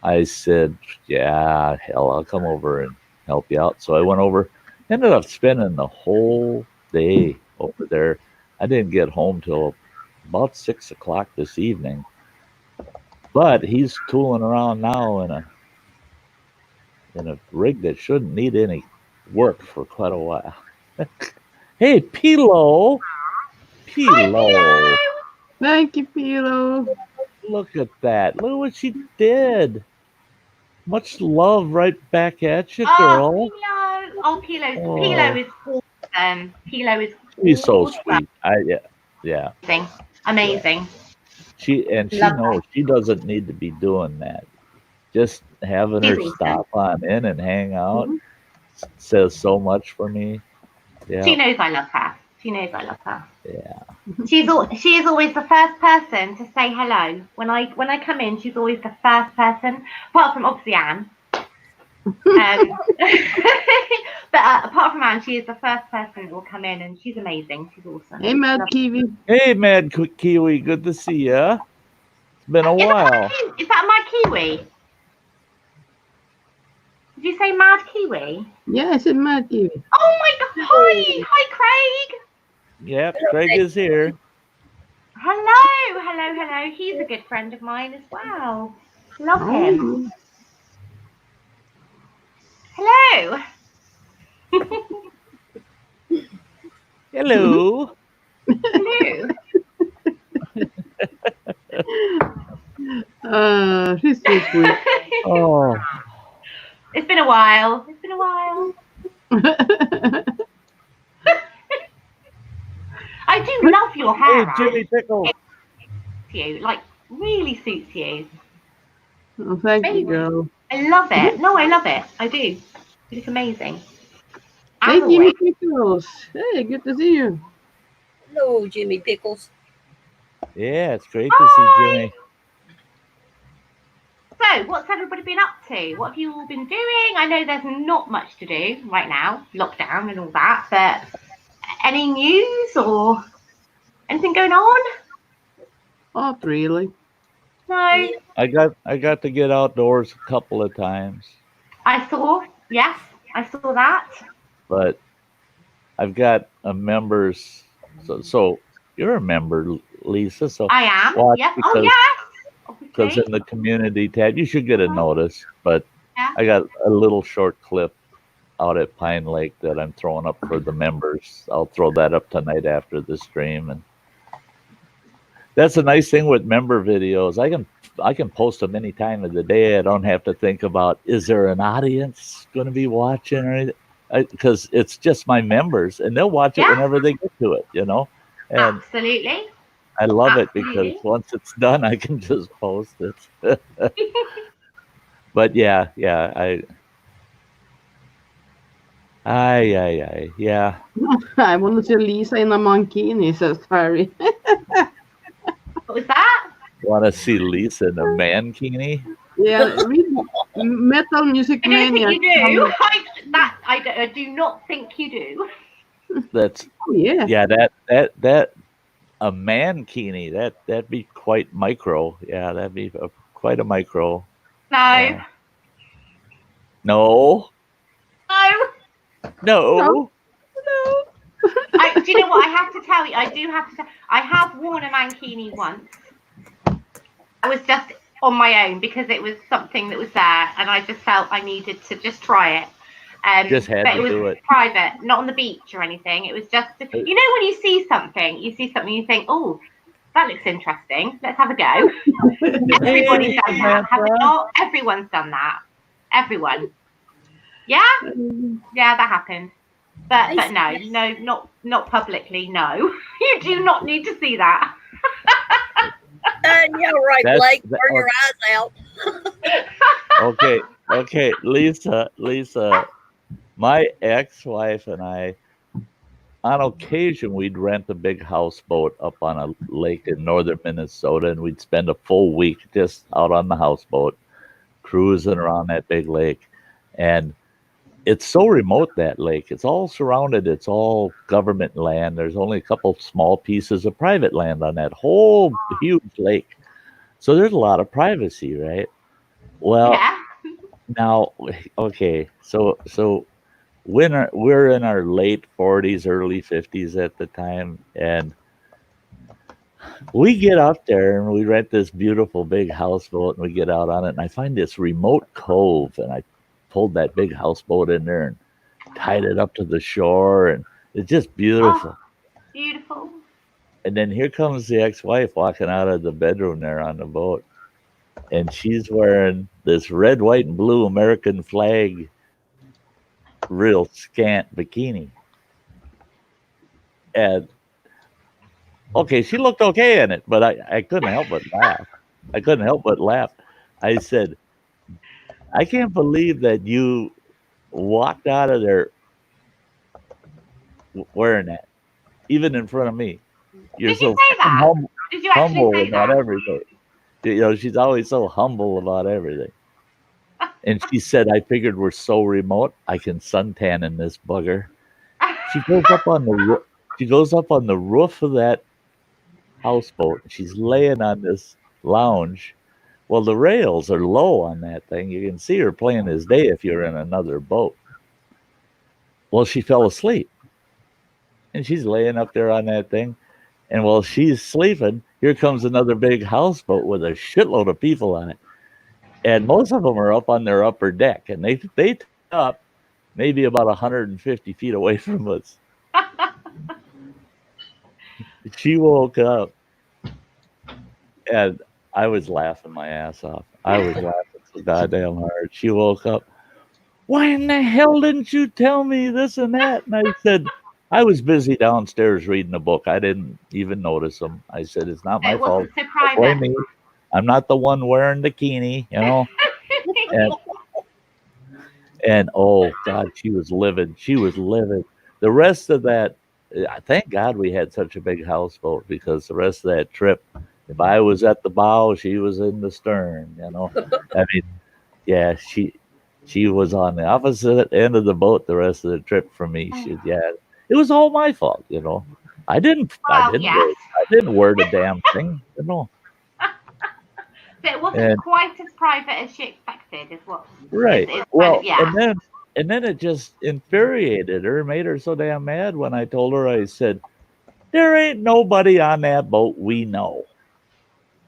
I said, yeah, hell, I'll come over and help you out. So I went over, ended up spending the whole day over there. I didn't get home till about 6 o'clock this evening. But he's tooling around now in a rig that shouldn't need any work for quite a while. Hey, Pilo. Pilo. Thank you, Pilo. Look at that. Look what she did. Much love right back at you, girl. Pilo. Oh, Pilo Oh. Pilo is awesome. Pilo is She's so awesome. sweet. Yeah. Amazing. She Love knows she doesn't need to be doing that. Just having her She's stop on in and hang out says so much for me. Yeah. She knows I love her. She knows I love her. Yeah. She is always the first person to say hello. When I come in, she's always the first person, apart from obviously Anne. But apart from Anne, she is the first person who will come in, and she's amazing. She's awesome. Hey, Mad Kiwi. Hey, Mad Kiwi. Good to see ya. It's been a while. Is that Mad Kiwi? Did you say Mad Kiwi? Yeah, I said Mad Kiwi. Oh my God! Hi, Craig. Yep, Craig is here. Hello. He's a good friend of mine as well. Love him. Hello. Hello. Hello. She's so sweet. Oh. It's been a while. I do love your hair. Hey, Jimmy Pickle. It suits you, like really suits you. Oh, thank you, girl. I love it. No, I love it. I do. It's amazing. Hey, Jimmy Pickles. Hey, good to see you. Hello, Jimmy Pickles. Yeah, it's great to see Jimmy. So, what's everybody been up to? What have you all been doing? I know there's not much to do right now, lockdown and all that, but any news or anything going on? Not really. No. I got to get outdoors a couple of times. I saw that. But I've got a members. So you're a member, Lisa. So I am. Yes. Because, yes. Because in the community tab, you should get a notice. But Yeah. I got a little short clip out at Pine Lake that I'm throwing up for the members. I'll throw that up tonight after the stream, and that's a nice thing with member videos. I can post them any time of the day. I don't have to think about, is there an audience going to be watching or anything? Because it's just my members, and they'll watch it whenever they get to it, And absolutely. I love it because once it's done, I can just post it. But yeah. Yeah. I want to see Lisa in a mankini, says Harry. What was that? Want to see Lisa in a mankini? Yeah, Metal Music I don't Mania. think you do. I do not think you do. That's that a mankini. That'd be quite micro. Yeah, that'd be quite a micro. No. Yeah. No. No. Do you know what I have to tell you? I have worn a mankini once. I was just on my own because it was something that was there, and I just felt I needed to just try it. Just had to do it. Private, not on the beach or anything. It was just, when you see something, you think, oh, that looks interesting. Let's have a go. Everybody's done that, have they not? Everyone's done that. Everyone. Yeah, that happened. But no, not publicly. No, you do not need to see that. Yeah, right, Blake. Burn your eyes out. Okay, Lisa. My ex-wife and I, on occasion, we'd rent a big houseboat up on a lake in northern Minnesota, and we'd spend a full week just out on the houseboat, cruising around that big lake. And it's so remote, that lake. It's all surrounded. It's all government land. There's only a couple small pieces of private land on that whole huge lake. So there's a lot of privacy, right? Well, now, okay, so we're in our late 40s, early 50s at the time, and we get up there and we rent this beautiful big houseboat and we get out on it. And I find this remote cove and I pulled that big houseboat in there and tied it up to the shore. And it's just beautiful. Oh, beautiful. And then here comes the ex-wife walking out of the bedroom there on the boat. And she's wearing this red, white, and blue American flag, real scant bikini. And, okay, she looked okay in it, but I couldn't help but laugh. I said, I can't believe that you walked out of there wearing that, even in front of me. You're Did you so say that? humble, Did you actually humble say about that? everything. You know, she's always so humble about everything. And she said, I figured we're so remote, I can suntan in this bugger. She goes up on the roof of that houseboat. She's laying on this lounge. Well, the rails are low on that thing. You can see her plain as day if you're in another boat. Well, she fell asleep. And she's laying up there on that thing. And while she's sleeping, here comes another big houseboat with a shitload of people on it. And most of them are up on their upper deck. And they up maybe about 150 feet away from us. She woke up. And I was laughing my ass off. I was laughing so goddamn hard. She woke up. Why in the hell didn't you tell me this and that? And I said, I was busy downstairs reading a book. I didn't even notice them. I said, it's not my It fault. wasn't so Don't blame private. me. I'm not the one wearing the bikini, you know. And oh God, she was livid. She was livid. The rest of that, thank God we had such a big houseboat, because the rest of that trip, if I was at the bow, she was in the stern, you know. I mean, yeah, she was on the opposite end of the boat the rest of the trip from me. It was all my fault, you know. I didn't yes. I didn't wear the damn thing, you know. But it wasn't quite as private as she expected, is what. Right. Is Well, yeah. and then it just infuriated her, made her so damn mad when I told her, I said, there ain't nobody on that boat we know.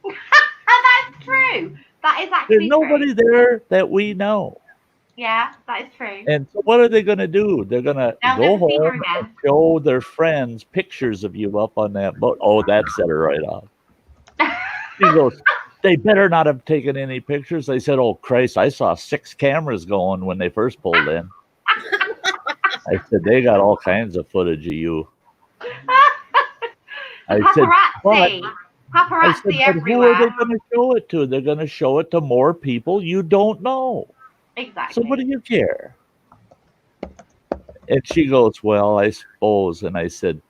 That's true. That is actually There's nobody there that we know. Yeah, that is true. And so what are they going to do? They're going to go home and show their friends pictures of you up on that boat. Oh, that set her right off. She goes, they better not have taken any pictures. They said, oh, Christ, I saw 6 cameras going when they first pulled in. I said, they got all kinds of footage of you. Paparazzi. Paparazzi everywhere. Who are they going to show it to? They're going to show it to more people you don't know. Exactly. So what do you care? And she goes, well, I suppose. And I said,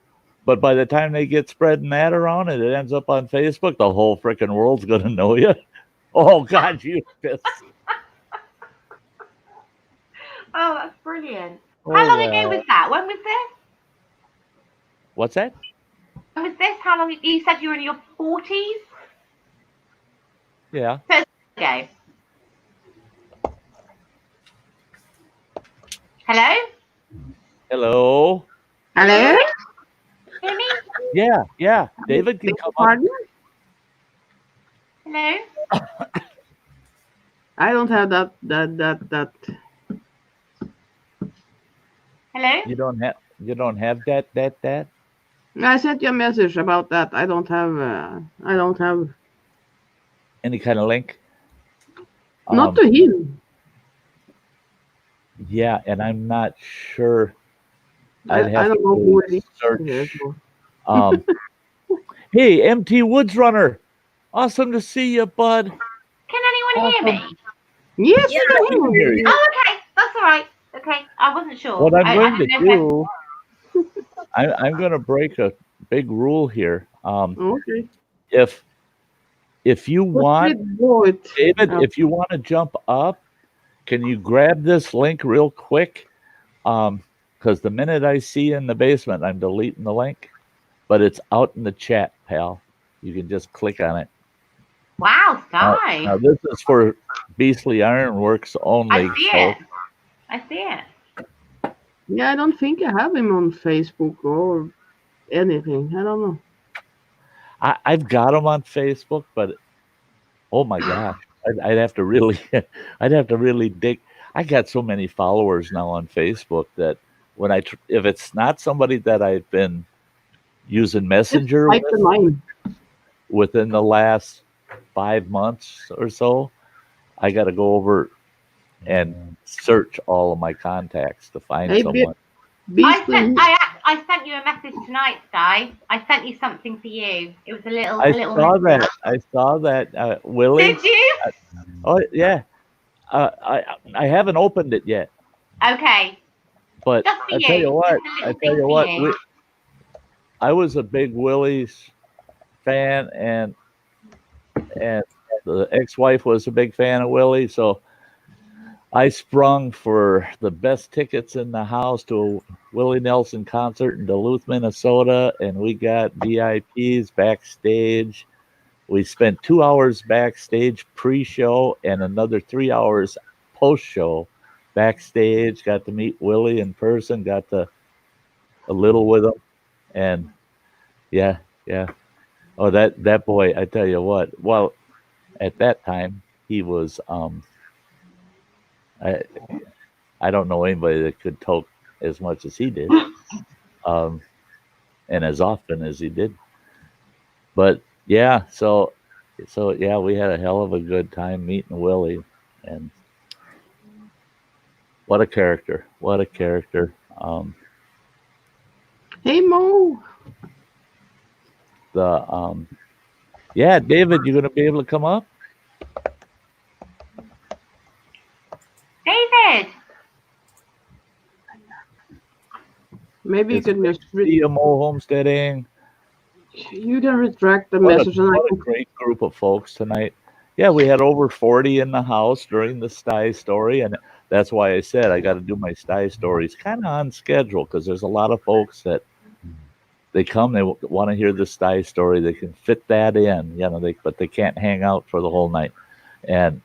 but by the time they get spreading that around and it ends up on Facebook, the whole freaking world's going to know you. Oh, God, you pissed. Oh, that's brilliant. How long ago was that? When was this? What's that? When was this? How long? You said you were in your 40s? Yeah. First ago. Hello? Hello? Hello? Hear me? Yeah. David can come up. Hello? I don't have that. Hello? You don't have that? I sent you a message about that. I don't have Any kind of link? not to him. Yeah, and I'm not sure. I don't know who it is. Search. Hey, MT Woods Runner. Awesome to see you, bud. Can anyone hear me? Yes, Yeah, I can hear you. Oh, okay. That's all right. Okay. I wasn't sure. What I'm going to didn't know do, I'm going to break a big rule here. Okay. If you want, David, Oh. if you want to jump up, can you grab this link real quick? Because the minute I see you in the basement, I'm deleting the link. But it's out in the chat, pal. You can just click on it. Wow, Sty. Now this is for Beastly Ironworks only. I see it. I see it. Yeah, I don't think I have him on Facebook or anything. I don't know. I've got them on Facebook, but oh my gosh, I'd have to really, I'd have to really dig. I got so many followers now on Facebook that when if it's not somebody that I've been using Messenger Type the name. within the last 5 months or so, I got to go over and search all of my contacts to find Hey, someone. I sent you a message tonight, Sty. I sent you something for you. It was a little. I saw that, Willie. Did you? Oh yeah. I haven't opened it yet, Okay. but Just for I tell you what. Just a I little tell thing you for what. you. I was a big Willie's fan, and the ex-wife was a big fan of Willie, so I sprung for the best tickets in the house to a Willie Nelson concert in Duluth, Minnesota, and we got VIPs backstage. We spent 2 hours backstage pre-show and another 3 hours post-show backstage. Got to meet Willie in person, got to a little with him, and yeah. Oh, that boy, I tell you what. Well, at that time he was I don't know anybody that could talk as much as he did, and as often as he did. But yeah, so yeah, we had a hell of a good time meeting Willie, and what a character! What a character! Hey, Mo. Yeah, David, you gonna be able to come up? David. Maybe you can just CMO homesteading. you can retract the What message a, and I what a can. great group of folks tonight. Yeah, we had over 40 in the house during the Sty Story, and that's why I said I got to do my Sty Stories kind of on schedule, because there's a lot of folks that they come, they want to hear the Sty Story, they can fit that in, but they can't hang out for the whole night, and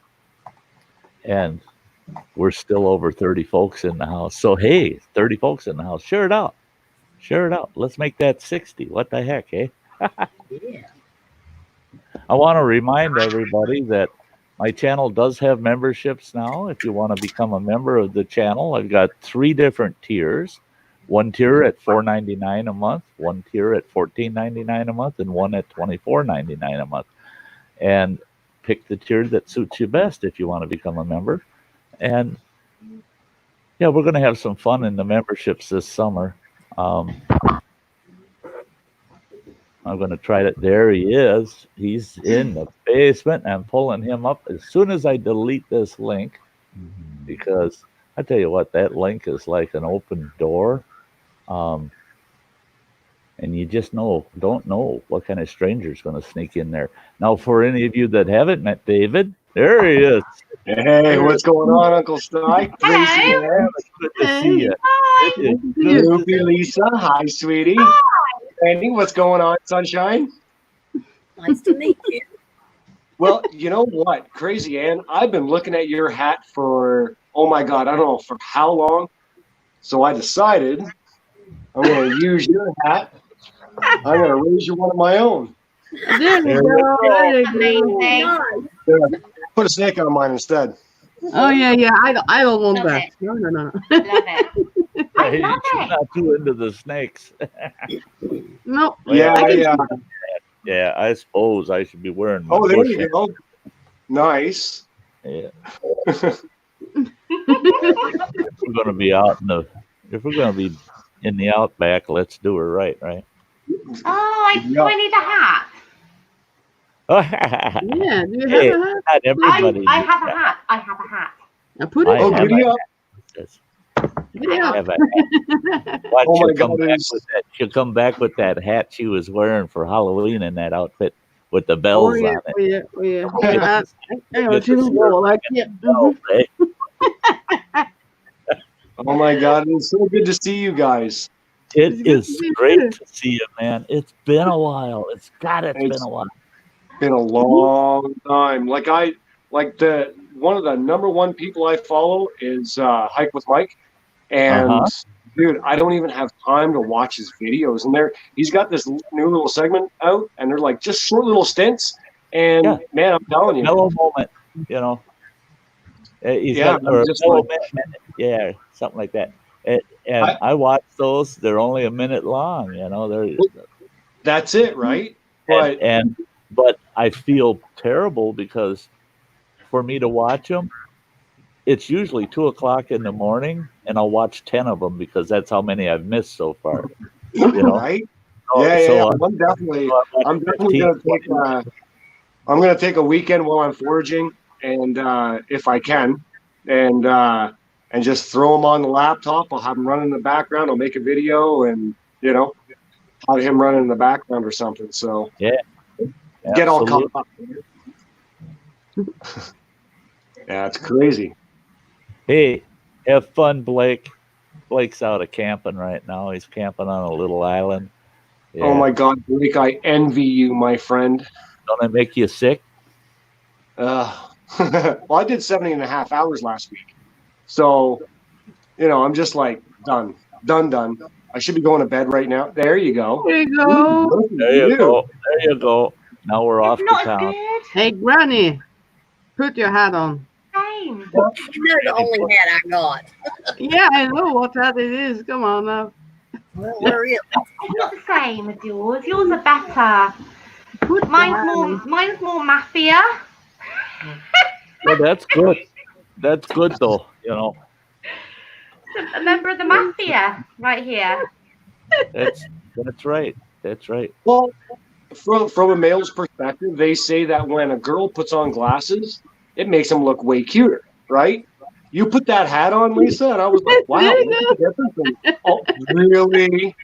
we're still over 30 folks in the house. So hey, 30 folks in the house, share it out. Let's make that 60. What the heck, eh? Yeah. I want to remind everybody that my channel does have memberships now. If you want to become a member of the channel, I've got 3 different tiers. One tier at $4.99 a month, one tier at $14.99 a month, and one at $24.99 a month. And pick the tier that suits you best if you want to become a member. And yeah, we're going to have some fun in the memberships this summer. I'm going to try it. There he is. He's in the basement. I'm pulling him up as soon as I delete this link, because I tell you what, that link is like an open door. And you just don't know what kind of stranger is going to sneak in there. Now, for any of you that haven't met David, there he is. Hey, what's going on, Uncle Sty? Hello. Good to see you. Hi. It is good to Ruby, Lisa, hi, sweetie. Andy, what's going on, sunshine? Nice to meet you. Well, you know what, Crazy Ann, I've been looking at your hat for, oh my God, I don't know for how long. So I decided I'm going to use your hat. I'm going to raise you one of my own. There you go. There you go. Amazing. Yeah, put a snake on mine instead. Oh yeah. I don't want Love that. it. No. Love it. I Hey, love she's it. not too into the snakes. No. Yeah. Yeah, I suppose I should be wearing my Oh, there bush you hat. go. Nice. Yeah. If we're going to be in the outback, let's do her right? Oh, I need a hat. Yeah. Do you Hey, have a hat? not everybody. I have a hat. I have a hat. Now put it I Oh, on. have giddy a up. hat. Get I out. have a hat. Watch, Oh my she'll come God, back it's- with that. She'll come back with that hat she was wearing for Halloween in that outfit with the Oh bells yeah. on it. Oh yeah. Oh, yeah. Hang on, Good she to will see go her. like yeah. Bells, eh? Oh my God, it's so good to see you guys. It's It good is to see you great too. to see you, man. It's been a while. It's been a while. Been a long time. Like one of the number one people I follow is Hike with Mike. And dude, I don't even have time to watch his videos. And he's got this new little segment out, and they're like just short little stints. And man, I'm telling you, mellow moment, you know. He's got something like that. And I watch those. They're only a minute long, you know. That's it, right? But I feel terrible because for me to watch them, it's usually 2:00 in the morning, and I'll watch 10 of them because that's how many I've missed so far. You know? Right? I'm definitely gonna take a weekend while I'm foraging, and if I can, and just throw them on the laptop. I'll have them run in the background. I'll make a video, and you know, have him run in the background or something. So get all caught up. Yeah, it's crazy. Hey, have fun, Blake. Blake's out of camping right now. He's camping on a little island. Yeah. Oh my God, Blake, I envy you, my friend. Don't it make you sick? Well, I did 70.5 hours last week. So, you know, I'm just like, done. I should be going to bed right now. There you go. There you go. Now we're off to town. Hey, Granny, put your hat on. You're the only hat I got. Yeah, I know what hat it is. Come on now. Well, where is it? It's not the same as yours. Yours are better. Mine's more mafia. Well, that's good. That's good, though. You know. A member of the mafia, right here. That's right. That's right. Well, from a male's perspective, they say that when a girl puts on glasses, it makes them look way cuter, right? You put that hat on, Lisa, and I was like, wow, what's the difference? Oh, really?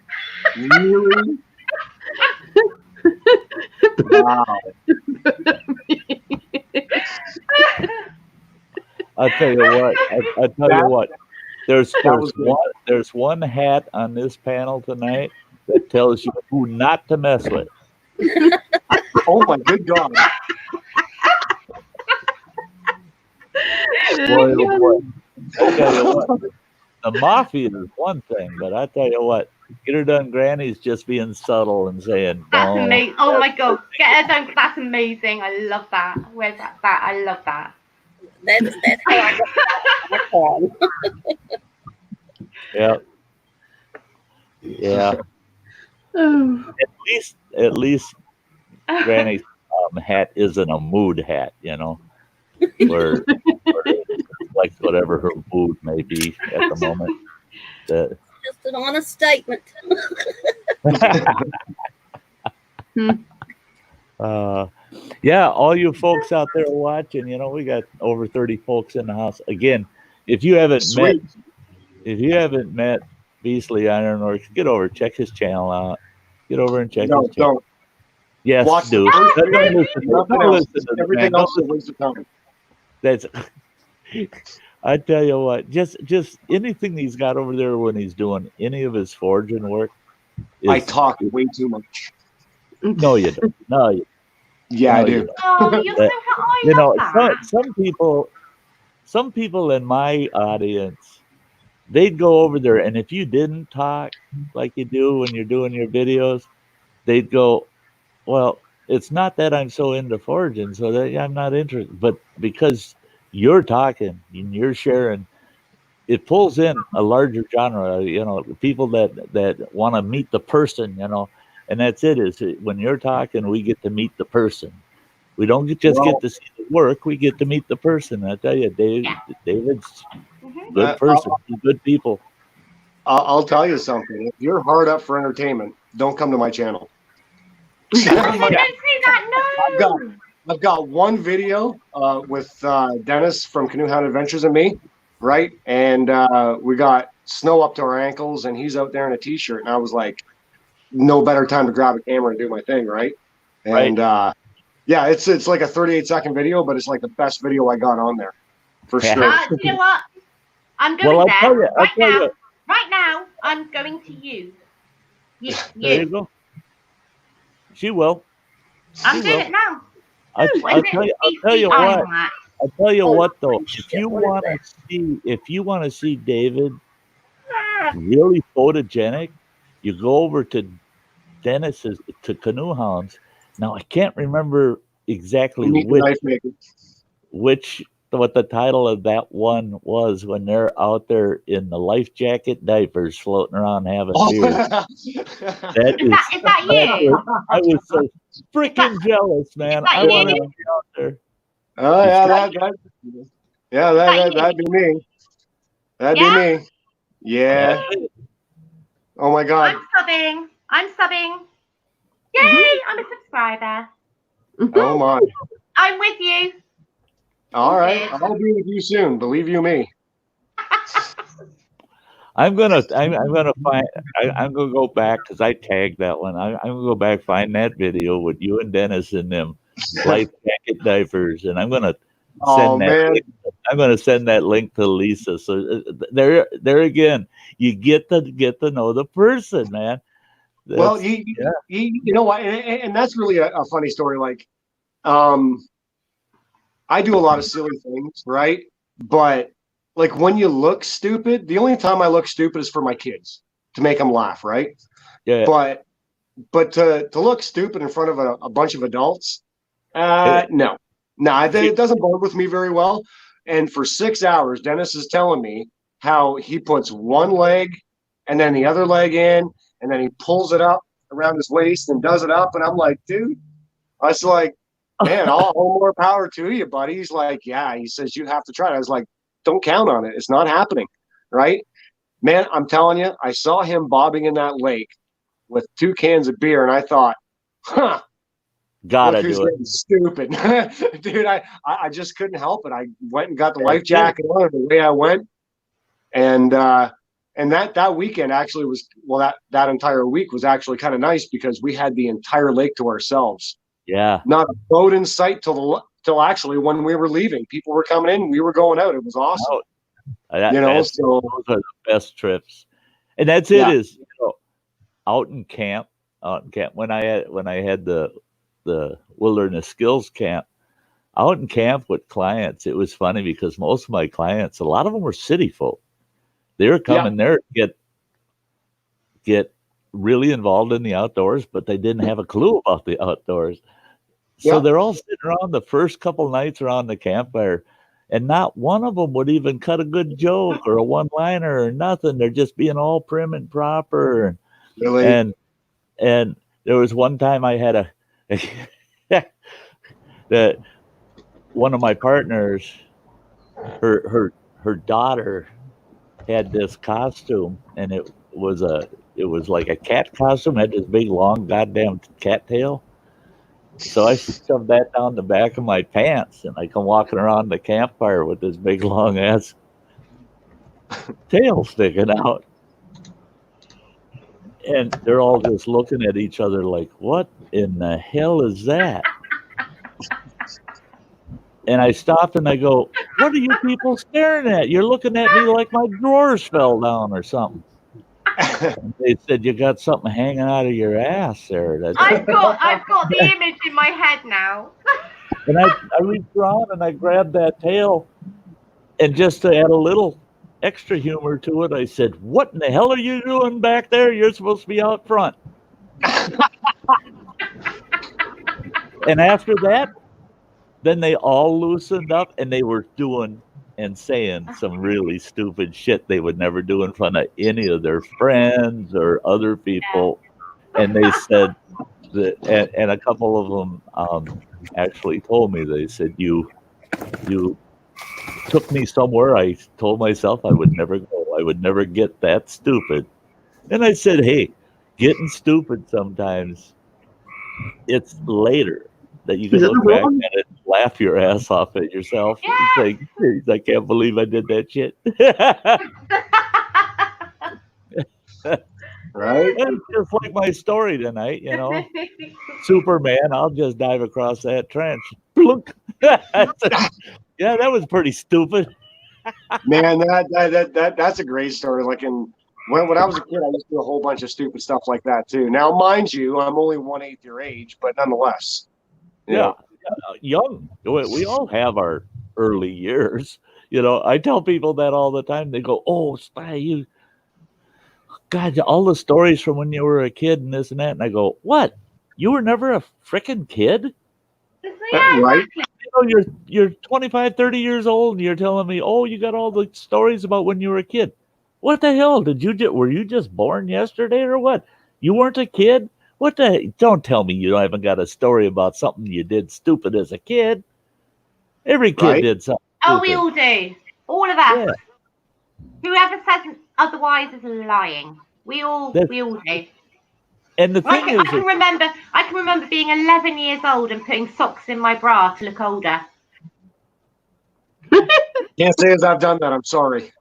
Really? Wow. I'll tell you what. There's one hat on this panel tonight that tells you who not to mess with. Oh my good God. Boy, oh boy. I tell you what, the mafia is one thing, but I tell you what, get her done, Granny's just being subtle and saying, that's amazing. Oh my God, get her done. That's amazing. I love that. Where's that? I love that. That's how I got that. Yeah. At least Granny's hat isn't a mood hat, you know, where like whatever her mood may be at the moment. just an honest statement. Yeah, all you folks out there watching, you know, we got over 30 folks in the house. Again, if you haven't met Beastly Ironworks, get over, check his channel out. Get over and check his channel. Don't. Yes, watch do. Everything else is a waste of time. That's. I tell you what, just anything he's got over there when he's doing any of his forging work. I talk way too much. No, you don't. No, yeah, I do. Oh, you're so you know, some people in my audience, they'd go over there, and if you didn't talk like you do when you're doing your videos, they'd go, well, it's not that I'm so into forging, so that I'm not interested, but because you're talking and you're sharing, it pulls in a larger genre, you know, people that want to meet the person, you know, and that's it, is when you're talking, we get to meet the person. We don't get to see the work, we get to meet the person. I tell you, David's good person, good people. I'll tell you something. If you're hard up for entertainment, don't come to my channel. Don't say that, no. I've got one video with Dennis from Canoe Hound Adventures and me, right? And we got snow up to our ankles, and he's out there in a t-shirt, and I was like, no better time to grab a camera and do my thing, right? And yeah, it's like a 38-second video, but it's like the best video I got on there, for sure. You know what? I'm going there right now. I'm going to you. There you go. She will. I'm doing it now. I'll tell you what though. If you want to see David really photogenic, you go over to Dennis's to Canoe Hounds. Now I can't remember exactly Meet the knife maker. what the title of that one was when they're out there in the life jacket diapers floating around having beers. That Is that you? I was so freaking jealous, man. that I wanted you? to be out there. Oh yeah, that'd be me. That'd be me. Yeah. Oh my God. I'm subbing. Yay! I'm a subscriber. Oh my. I'm with you. All right, I'll be with you soon. Believe you me. I'm gonna go back because I tagged that one. I'm gonna go back, find that video with you and Dennis in them life jacket diapers, and I'm gonna send that link to Lisa. So there again, you get to know the person, man. Well, you know what, and that's really a funny story. Like, I do a lot of silly things, right? But like when you look stupid, the only time I look stupid is for my kids to make them laugh, right? Yeah. But to look stupid in front of a bunch of adults, no, it doesn't bode with me very well. And for 6 hours, Dennis is telling me how he puts one leg and then the other leg in, and then he pulls it up around his waist and does it up. And I'm like, dude, I was like, man, all more power to you, buddy. He's like, yeah. He says, you have to try it. I was like, don't count on it. It's not happening, right? Man, I'm telling you, I saw him bobbing in that lake with 2 cans of beer, and I thought, gotta look who's do it. getting stupid. Dude, I just couldn't help it. I went and got the life jacket on the way I went. And that weekend actually was, well, that entire week was actually kind of nice because we had the entire lake to ourselves. Yeah. Not a boat in sight till actually when we were leaving. People were coming in, we were going out. It was awesome. So those are the best trips. And that's it is, out in camp when I had the wilderness skills camp, out in camp with clients, it was funny because most of my clients, a lot of them were city folk. They were coming there to get really involved in the outdoors, but they didn't have a clue about the outdoors. So they're all sitting around the first couple nights around the campfire, and not one of them would even cut a good joke or a one-liner or nothing. They're just being all prim and proper. Really? And there was one time I had that one of my partners, her daughter had this costume, and it was like a cat costume, had this big long goddamn cat tail. So I shoved that down the back of my pants, and I come walking around the campfire with this big long ass tail sticking out. And they're all just looking at each other like, what in the hell is that? And I stopped and I go, what are you people staring at? You're looking at me like my drawers fell down or something. And they said, you got something hanging out of your ass there. I've got the image in my head now. And I reached around and I grabbed that tail, and just to add a little extra humor to it, I said, what in the hell are you doing back there? You're supposed to be out front. And after that, then they all loosened up, and they were doing and saying some really stupid shit they would never do in front of any of their friends or other people. And they said that, and a couple of them actually told me, they said, you took me somewhere I told myself I would never go. I would never get that stupid. And I said, hey, getting stupid sometimes, it's later that you can look back at it and laugh your ass off at yourself. Yeah. It's like, I can't believe I did that shit. Right? It's just like my story tonight, Superman, I'll just dive across that trench. Plunk. Yeah, that was pretty stupid. Man, that's a great story. Like when I was a kid, I used to do a whole bunch of stupid stuff like that too. Now, mind you, I'm only 1/8 your age, but nonetheless. Yeah. Young. We all have our early years. I tell people that all the time. They go, oh, Sty, God, all the stories from when you were a kid and this and that. And I go, what? You were never a freaking kid? Yeah, Right? exactly. You know, you're 25, 30 years old and you're telling me, oh, you got all the stories about when you were a kid. What the hell? Were you just born yesterday or what? You weren't a kid? What the? Don't tell me you haven't got a story about something you did stupid as a kid. Every kid Right. did something Oh, stupid. we all do. All of us. Yeah. Whoever says otherwise is lying. We all do. And the thing I can remember being 11 years old and putting socks in my bra to look older. Can't say as I've done that. I'm sorry.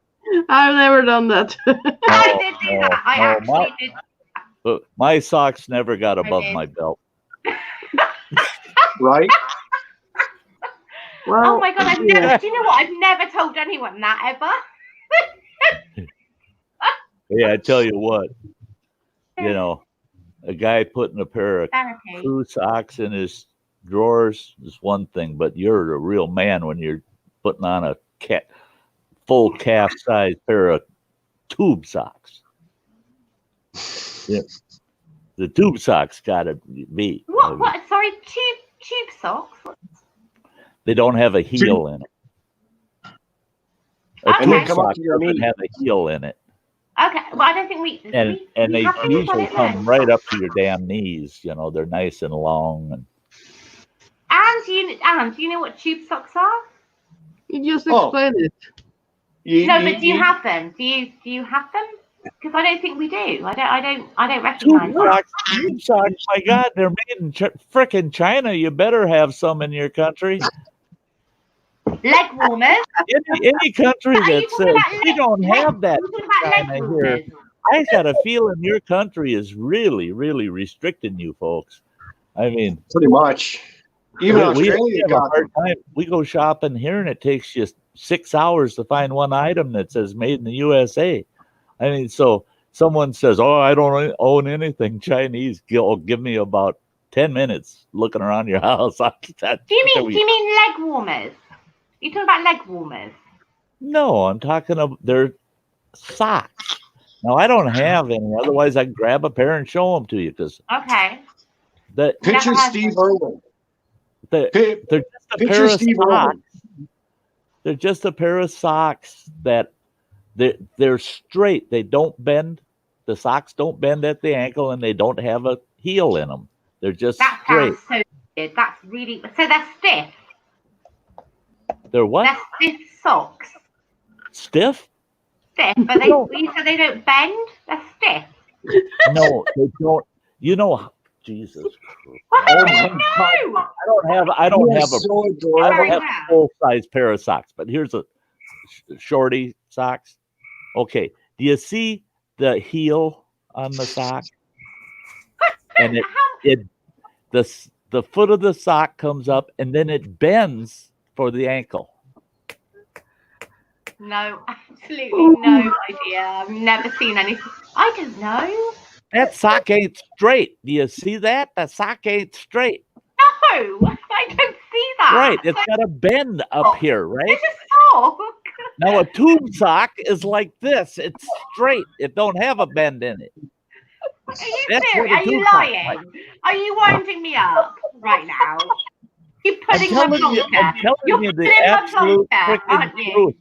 I've never done that. I did do that. I actually did. But my socks never got above did. my belt. Right? Well, Oh my god! Do you know what? I've never told anyone that ever. Yeah, I tell you what, you know, a guy putting a pair of Therapy. crew socks in his drawers is one thing, but you're a real man when you're putting on a full calf-sized pair of tube socks. Yeah. The tube socks gotta be. What? Sorry, tube socks. They don't have a heel in it. A Okay. tube Come up sock to your doesn't knee. have a heel in it, Okay. Well, I don't think and they have to usually put it come then. right up to your damn knees. You know, they're nice and long. And Anne, do you know what tube socks are? you just Oh. explained it. But do you have them? Do you have them? Because I don't think we do. I don't recognise them. Tube socks, my God, they're made in frickin' China. You better have some in your country. Leg warmers. Any country Are you that talking says about we don't have that You're talking about China leg here, warmers. I got a feeling your country is really, really restricting you folks. I mean, Pretty much. Even we Australia have a got hard time. We go shopping here, and it takes you 6 hours to find one item that says "Made in the USA." I mean, so someone says, "Oh, I don't own anything Chinese." Give me about 10 minutes looking around your house. Do you mean leg warmers? You talking about leg warmers? No, I'm talking about their socks. Now, I don't have any. Otherwise, I'd grab a pair and show them to you. Because Okay. Picture Steve Irwin. they're just a Picture pair of Steve socks. Irwin. They're just a pair of socks that they're straight. They don't bend. The socks don't bend at the ankle, and they don't have a heel in them. They're just That straight. sounds so good. That's really so. They're stiff. They're what? They're stiff socks. Stiff? Stiff, but you said they don't bend. They're stiff. No, they don't. You know, Jesus Christ. What Oh do my you know? I don't You are have so I adorable. don't have a full size pair of socks, but here's a shorty socks. Okay, do you see the heel on the sock? And the foot of the sock comes up, and then it bends for the ankle. No, absolutely no idea. I've never seen anything. I don't know. That sock ain't straight. Do you see that? The sock ain't straight. No, I don't see that. Right, it's got a bend up here, right? It's a sock. Now a tube sock is like this. It's straight. It don't have a bend in it. Are you That's serious? what Are a you tube sock's lying? like. Are you winding me up right now? You're I'm putting my telling you plonker. You're the putting my absolute plonker, aren't freaking you? truth.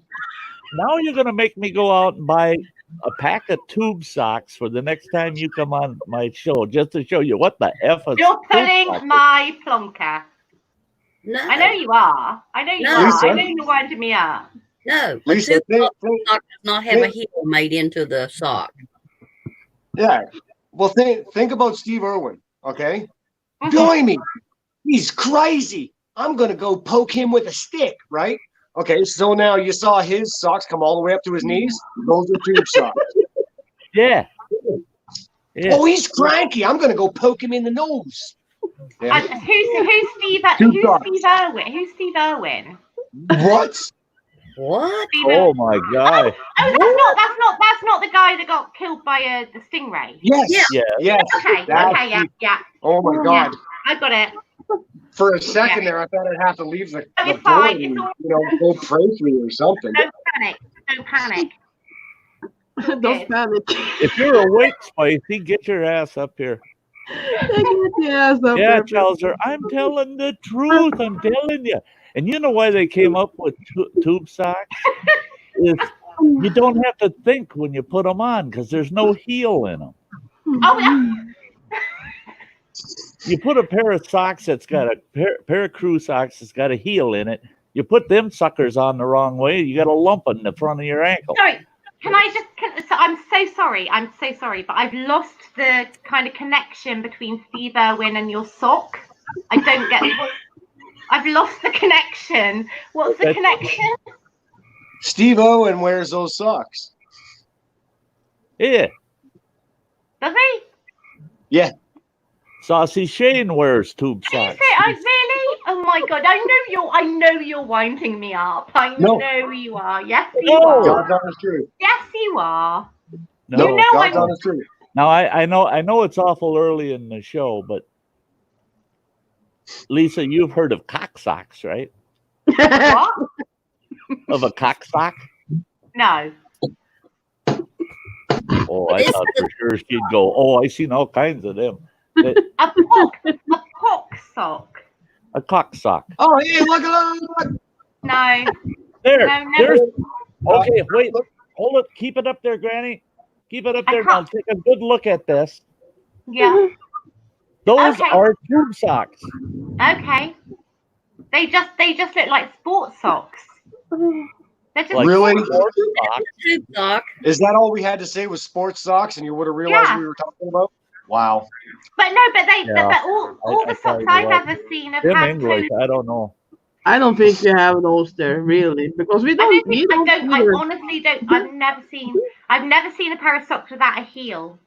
Now you're gonna make me go out and buy a pack of tube socks for the next time you come on my show, just to show you what the F is. You're pulling my plonker. No. I know you are. I know you No. are. Lisa. I know you're winding me up. No. A Lisa, tube sock does not have a heel made into the sock. yeah. Well, think about Steve Irwin, okay? Mhm. Blimey, he's crazy. I'm going to go poke him with a stick, right? Okay, so now you saw his socks come all the way up to his knees. Those are tube socks. Yeah. Yeah. Oh, he's cranky. I'm going to go poke him in the nose. Yeah. Who's Steve? Two Who's socks. Steve Irwin? Who's Steve Irwin? What? What? Steve Oh Irwin. my God. Oh, that's not the guy that got killed by the stingray. Yes. Yeah. Yeah. Yes. Okay, That's yeah. Oh my God. I got it. For a second there, I thought I'd have to leave the It's door fine, and, it's all- go pray for you or something. Don't panic. Don't panic. Don't Good. panic. If you're awake, Spicy, get your ass up here. Yeah, Yeah, Chowser, I'm telling the truth. I'm telling you. And you know why they came up with tube socks? Is you don't have to think when you put them on because there's no heel in them. Oh, yeah. You put a pair of socks that's got a pair of crew socks that's got a heel in it. You put them suckers on the wrong way, you got a lump in the front of your ankle. Sorry, so I'm so sorry. I'm so sorry, but I've lost the kind of connection between Steve Irwin and your sock. I don't get it. I've lost the connection. What's the connection? Steve Owen wears those socks. Yeah. Does he? Yeah. Saucy Shane wears tube Did you socks. say I really? Oh my god! I know you're winding me up. I No. know you are. Yes, you No. are. God's honest truth. Yes, you are. No, You know God's I'm. honest truth. now I know it's awful early in the show, but Lisa, you've heard of cock socks, right? What? Of a cock sock? No. Oh, I thought for sure she'd go, oh, I've seen all kinds of them. A pock sock. A cock sock. Oh, hey, look. No. There. No, There's, okay, wait. Hold it. Keep it up there, Granny. Keep it up there. Now take a good look at this. Yeah. Those Okay. are tube socks. Okay. They just look like sports socks. They're just Like Really? sports socks. Tube sock. Is that all we had to say was sports socks and you would have realized Yeah. what we were talking about? Wow. But no, but they Yeah. but all I the socks tell you I've what. ever seen have Them had English, toes. I don't know. I don't think we have those there really because we I don't. don't We think I don't. don't. I either. honestly don't. I've never seen a pair of socks without a heel.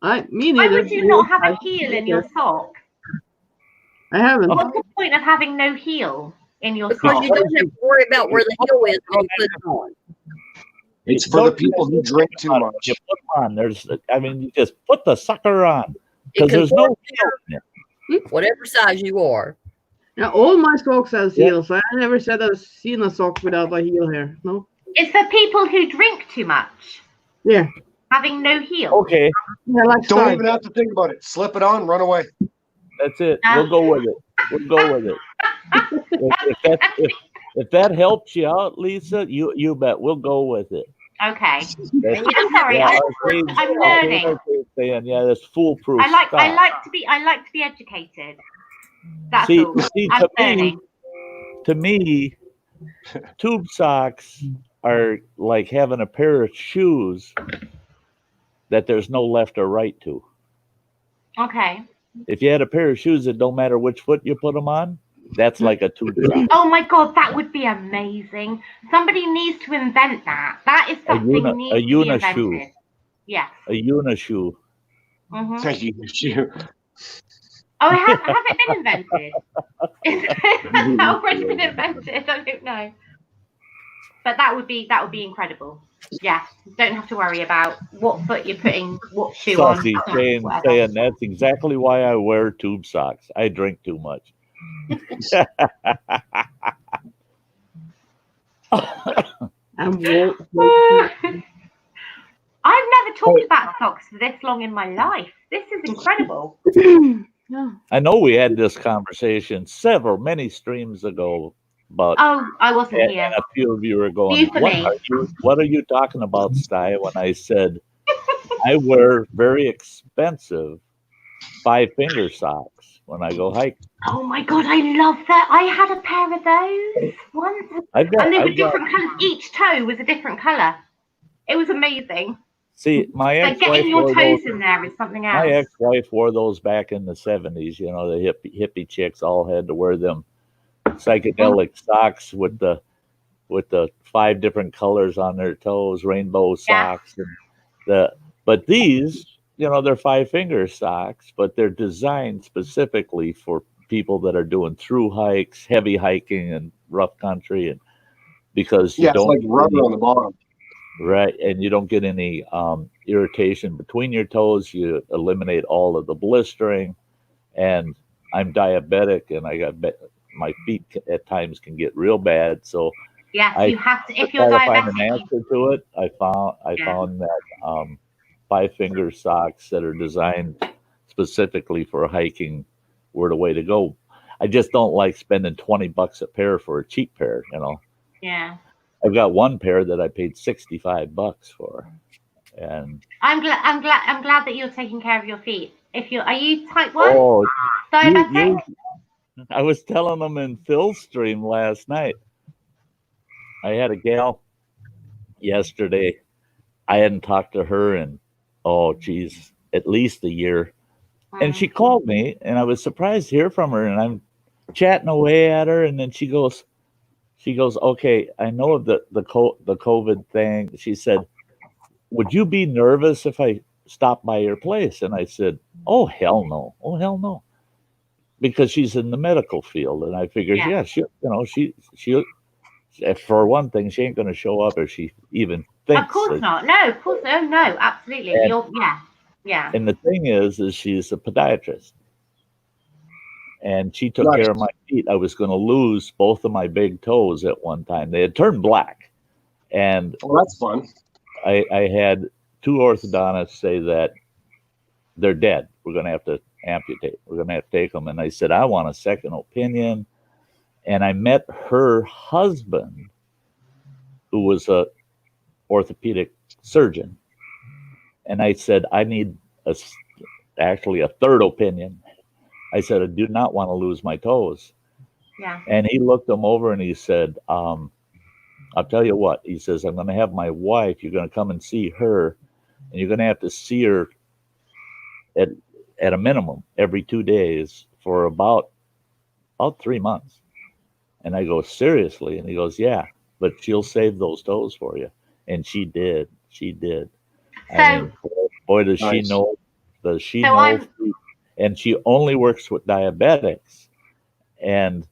Me Why neither. would you not have a heel in your sock? I haven't. What's the point of having no heel in your Because sock? you don't have to worry about where the heel is when you put it on. It's for the people who drink too much. You put them on. You just put the sucker on It because can there's no heel in it. whatever size you are. Yeah, all my socks has Yeah. heels. I never said I've seen a sock without a heel here. No. It's for people who drink too much, Yeah. having no heel. Okay, Yeah, like Don't Sty. even have to think about it. Slip it on, run away. that's it. We'll go with it. We'll go with it. If that helps you out, Lisa, you bet we'll go with it. Okay. That's- I'm sorry. yeah, I'm learning. Saying, yeah, that's foolproof. I like stuff. to be educated. That's See, all. see, I'm learning. to me, tube socks are like having a pair of shoes that there's no left or right to. Okay. If you had a pair of shoes that don't matter which foot you put them on, that's like a tube sock. Oh my god, that would be amazing. Somebody needs to invent that. That is something needs to be unishoe. invented. Yes. A unishoe. Mm-hmm. Thank you. Oh, has it been invented? Has that already been invented? I don't know. But that would be incredible. Yeah, don't have to worry about what foot you're putting what shoe Saucy on. saying that's exactly why I wear tube socks. I drink too much. And I've never talked about socks for this long in my life. This is incredible. yeah. I know we had this conversation many streams ago, but Oh, I wasn't and here. a few of you were going, New for me. what are you talking about, Sty? When I said I wear very expensive 5-finger socks when I go hiking. Oh my god, I love that. I had a pair of those once. And they were different colours. Each toe was a different colour. It was amazing. See, my Like ex-wife getting your wore toes those. in there is something My else. ex-wife wore those back in the 70s. You know, the hippie chicks all had to wear them psychedelic socks with the 5 different colors on their toes, rainbow socks, and but these, you know, they're 5-finger socks, but they're designed specifically for people that are doing through hikes, heavy hiking, and rough country, and because you Yeah, it's don't like rubber on the bottom. right, and you don't get any irritation between your toes. You eliminate all of the blistering, and I'm diabetic, and I got my feet at times can get real bad. So Yes, you have to. If try you're to find an diabetic, answer to it. I Yeah. found that 5-finger socks that are designed specifically for hiking were the way to go. I just don't like spending $20 a pair for a cheap pair. yeah. I've got one pair that I paid $65 for, and I'm glad that you're taking care of your feet. Are you type 1 oh, diabetic? I was telling them in Phil's stream last night. I had a gal yesterday. I hadn't talked to her in, at least a year. And she called me, and I was surprised to hear from her. And I'm chatting away at her, and then she goes, okay, I know of the COVID thing. She said, would you be nervous if I stopped by your place? And I said, oh, hell no. Oh, hell no. Because she's in the medical field. And I figured, Yeah. she for one thing, she ain't going to show up if she even thinks. Of course not. No, of course. Oh, no, absolutely. Yeah. And the thing is she's a podiatrist. And she took care of my feet. I was going to lose both of my big toes at one time. They had turned black. And that's fun. I had 2 orthodontists say that they're dead. We're going to have to amputate. We're going to have to take them. And I said, I want a second opinion. And I met her husband, who was a orthopedic surgeon. And I said, I need actually a third opinion. I said, I do not want to lose my toes. Yeah. And he looked them over and he said, I'll tell you what. He says, I'm going to have my wife. You're going to come and see her. And you're going to have to see her at a minimum every 2 days for about 3 months. And I go, seriously? And he goes, yeah, but she'll save those toes for you. And she did. She did. So, boy, does she know. Does she know? And she only works with diabetics. And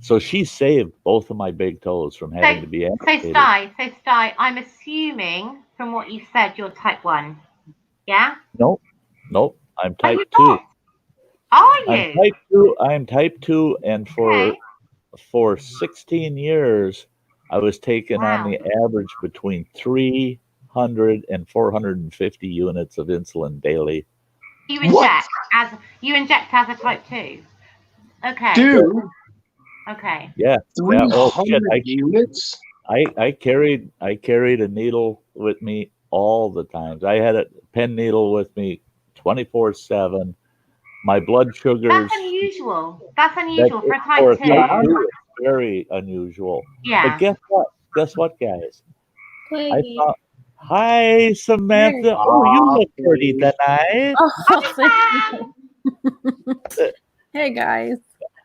so she saved both of my big toes from having to be amputated. So Sty, I'm assuming from what you said, you're type 1. Yeah? Nope. I'm type 2. Not? Are you? I'm type 2, and for 16 years, I was taking on the average between 300 and 450 units of insulin daily. You inject as a type 2. Okay. Dude. Okay. Yeah. 300 units? I carried a needle with me all the time. I had a pen needle with me 24/7. My blood sugars. That's unusual. For a type 2. It's very unusual. Yeah. But guess what, guys? Hey. Hi, Samantha. You look pretty tonight. Hey, guys.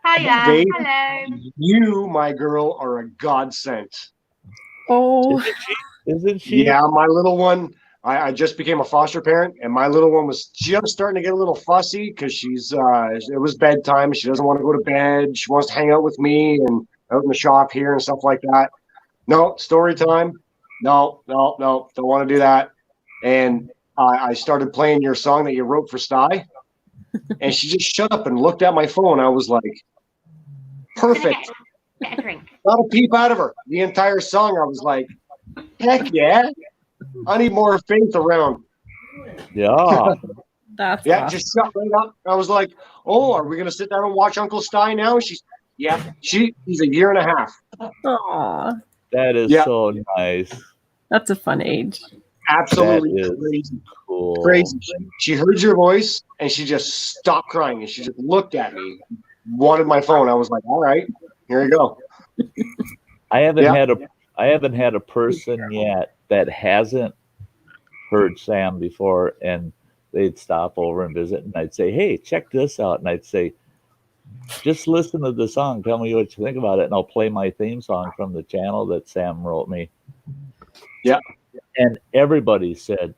Hiya. Dave, Hello. You, my girl, are a godsend. Oh. Isn't she? Yeah, my little one. I just became a foster parent, and my little one was just starting to get a little fussy because it was bedtime. She doesn't want to go to bed. She wants to hang out with me and out in the shop here and stuff like that. No, story time. No, don't want to do that. And I started playing your song that you wrote for Sty, and she just shut up and looked at my phone. I was like, perfect. Get a drink. Not a peep out of her. The entire song, I was like, heck yeah. I need more faith around. Yeah. That's yeah, awesome. just shut right up. I was like, oh, are we going to sit down and watch Uncle Sty now? She's a year and a half. Aw, That is so nice. that's a fun age. Absolutely That is crazy. Cool. Crazy. She heard your voice and she just stopped crying and she just looked at me, wanted my phone. I was like, all right, here you go. I haven't had a person yet that hasn't heard Sam before, and they'd stop over and visit, and I'd say, hey, check this out. And I'd say, just listen to the song. Tell me what you think about it. And I'll play my theme song from the channel that Sam wrote me. Yeah. And everybody said,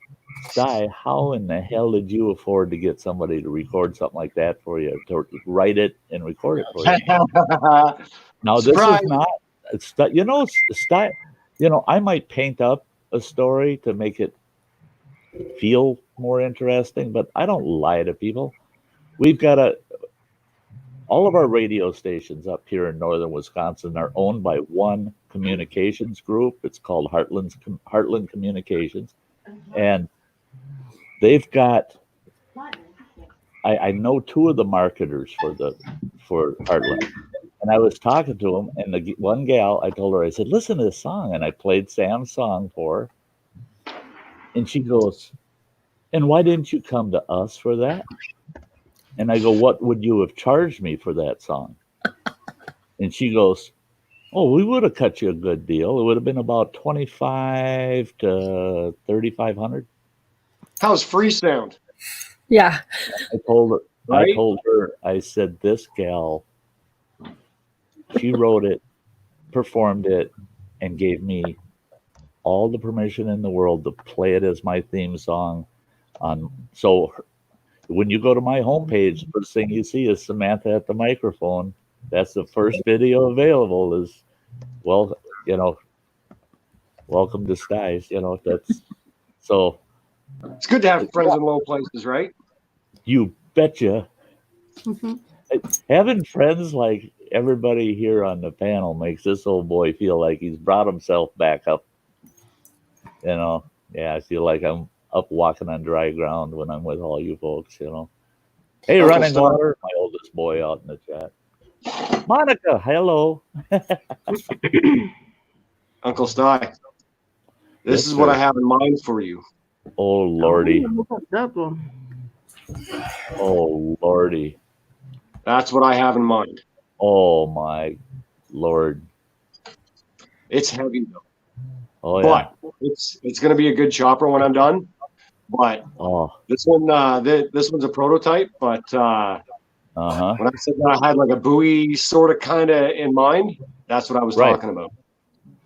Sty, how in the hell did you afford to get somebody to record something like that for you, to write it and record it for you? Now, this is not, Sty, I might paint up a story to make it feel more interesting, but I don't lie to people. We've got all of our radio stations up here in northern Wisconsin are owned by one communications group. It's called Heartland Communications, and they've got. I know two of the marketers for Heartland, and I was talking to them, and the one gal, I told her, I said, listen to this song, and I played Sam's song for her, and she goes, and why didn't you come to us for that? And I go, what would you have charged me for that song? And she goes, oh, we would have cut you a good deal. It would have been about $2,500 to $3,500. How's free sound? Yeah. I told her, Right? I said, this gal, she wrote it, performed it, and gave me all the permission in the world to play it as my theme song. So when you go to my homepage, the first thing you see is Samantha at the microphone. That's the first video available. Is well, welcome to Sty's. That's so. It's good to have friends in low places, right? You betcha. Having friends like everybody here on the panel makes this old boy feel like he's brought himself back up. Yeah, I feel like I'm up walking on dry ground when I'm with all you folks. Hey, Uncle Running Sty. Water, my oldest boy out in the chat. Monica, hello. Uncle Sty. This Yes, is what sir. I have in mind for you. Oh lordy, Look at that one. oh lordy, That's what I have in mind. oh my lord. It's heavy though. Oh yeah. But it's going to be a good chopper when I'm done. But Oh, this one's a prototype. But uh-huh. when I said that I had like a buoy sort of kind of in mind, that's what I was Right. talking about.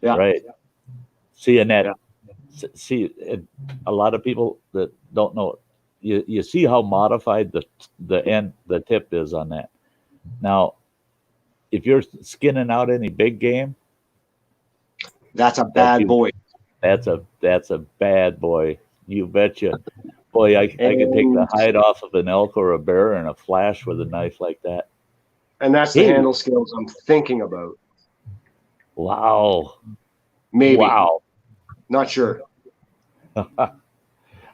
Yeah. Right. See, Annette, Yeah. a lot of people that don't know, you see how modified the tip is on that. Now, if you're skinning out any big game, That's a bad boy. that's a bad boy. You betcha. Boy, I could take the hide off of an elk or a bear in a flash with a knife like that. And that's the Hey. handle skills I'm thinking about. Wow. Maybe. Wow. Not sure.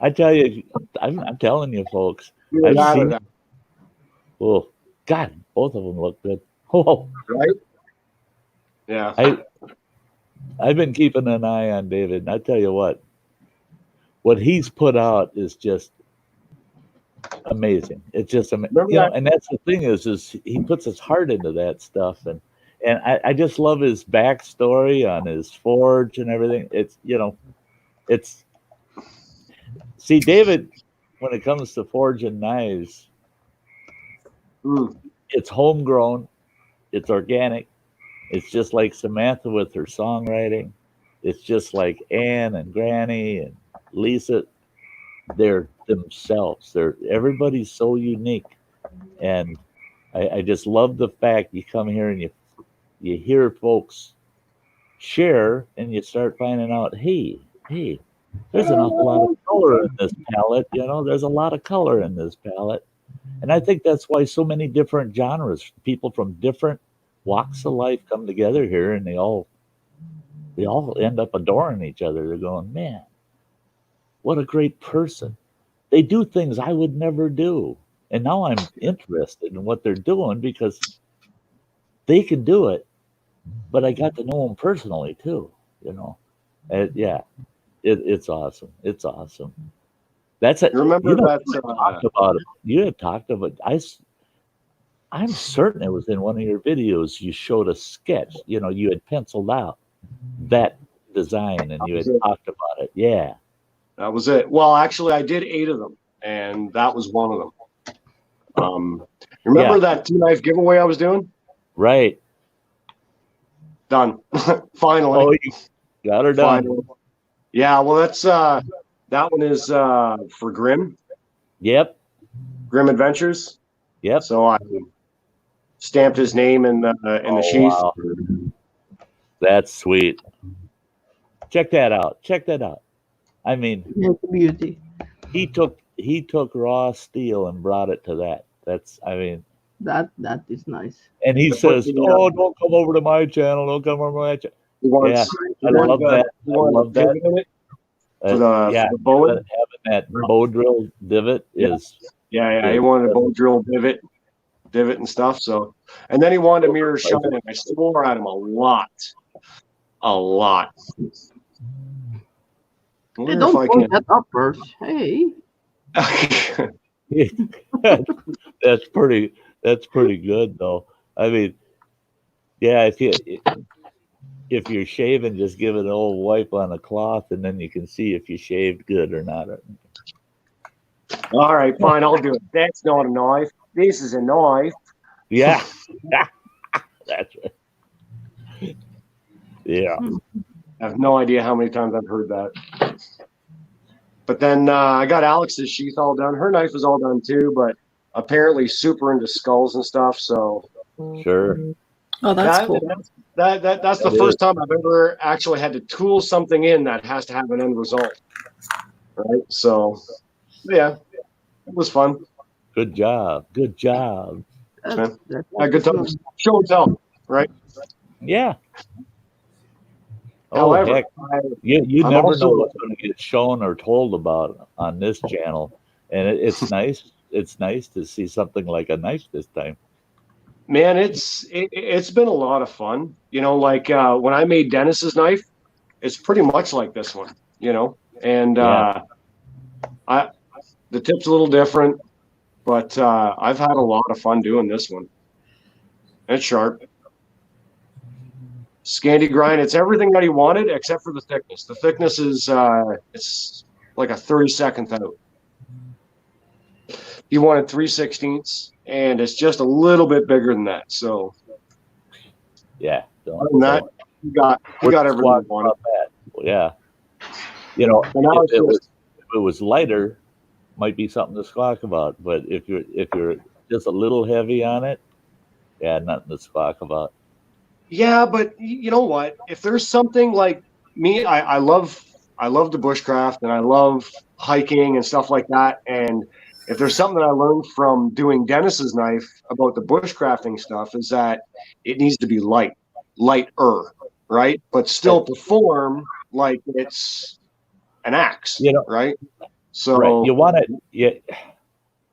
I tell you, I'm telling you, folks. Either I've that or seen. that, Oh God, both of them look good. Oh, right? Yeah. I've been keeping an eye on David, and I tell you what he's put out is just amazing. It's just amazing. Remember that- And that's the thing is he puts his heart into that stuff, and I just love his backstory on his forge and everything. It's see, David, when it comes to forging knives, it's homegrown, it's organic. It's just like Samantha with her songwriting. It's just like Ann and Granny and Lisa. They're themselves. Everybody's so unique, and I just love the fact you come here and you hear folks share, and you start finding out, hey, there's an awful lot of color in this palette. There's a lot of color in this palette, and I think that's why so many different genres, people from different walks of life come together here, and they all end up adoring each other. They're going, man, what a great person. They do things I would never do. And now I'm interested in what they're doing because they can do it, but I got to know them personally too, yeah, it's awesome. It's awesome. That's it. Remember that You had talked about I'm certain it was in one of your videos. You showed a sketch. You had penciled out that design, and you had talked about it. Yeah, that was it. Well, actually, I did 8 of them, and that was one of them. Remember that 2-knife giveaway I was doing? Right. Done. Finally. Oh, you got her done. Finally. Yeah. Well, that's that one is for Grim. Yep. Grim Adventures. Yep. So I stamped his name in the sheath. Wow. That's sweet. Check that out. I mean, It's a beauty. he took raw steel and brought it to that. That That is nice. and he The says, fucking, "Oh, don't come over to my channel. Don't come over to my channel." He wants, I love that. I love that. In it for yeah, for the bowing. having that bow drill divot is He wanted a bow drill divot and stuff. So, and then he wanted a mirror shine, and I swore at him a lot. Hey, don't point that uppers. Hey. That's pretty good though. I mean, yeah, if you're shaving, just give it an old wipe on a cloth, and then you can see if you shaved good or not. All right, fine, I'll do it. That's not a knife. This is a knife. Yeah, that's right. Yeah, I have no idea how many times I've heard that. But then I got Alex's sheath all done. Her knife is all done too, but apparently super into skulls and stuff. So sure. Oh, that's cool. That's the first time I've ever actually had to tool something in that has to have an end result. Right. So yeah, it was fun. Good job. Good time. Show and tell, right? Yeah. However, heck, you never know what's going to get shown or told about on this channel, and it's nice. It's nice to see something like a knife this time. Man, it's been a lot of fun. You know, like when I made Dennis's knife, it's pretty much like this one. You know, and the tip's a little different, but I've had a lot of fun doing this one. It's sharp. Scandy grind. It's everything that he wanted except for the thickness. The thickness is it's like a 32nd out. He wanted 3/16, and it's just a little bit bigger than that. So yeah, other than that, he got everything he wanted. Yeah, you know, if it was lighter, might be something to squawk about. But if you're just a little heavy on it, yeah, nothing to squawk about. Yeah, but you know what? If there's something like me, I love the bushcraft and I love hiking and stuff like that. And if there's something that I learned from doing Dennis's knife about the bushcrafting stuff is that it needs to be lighter, right? But still perform like it's an axe, right? So you want it, yeah.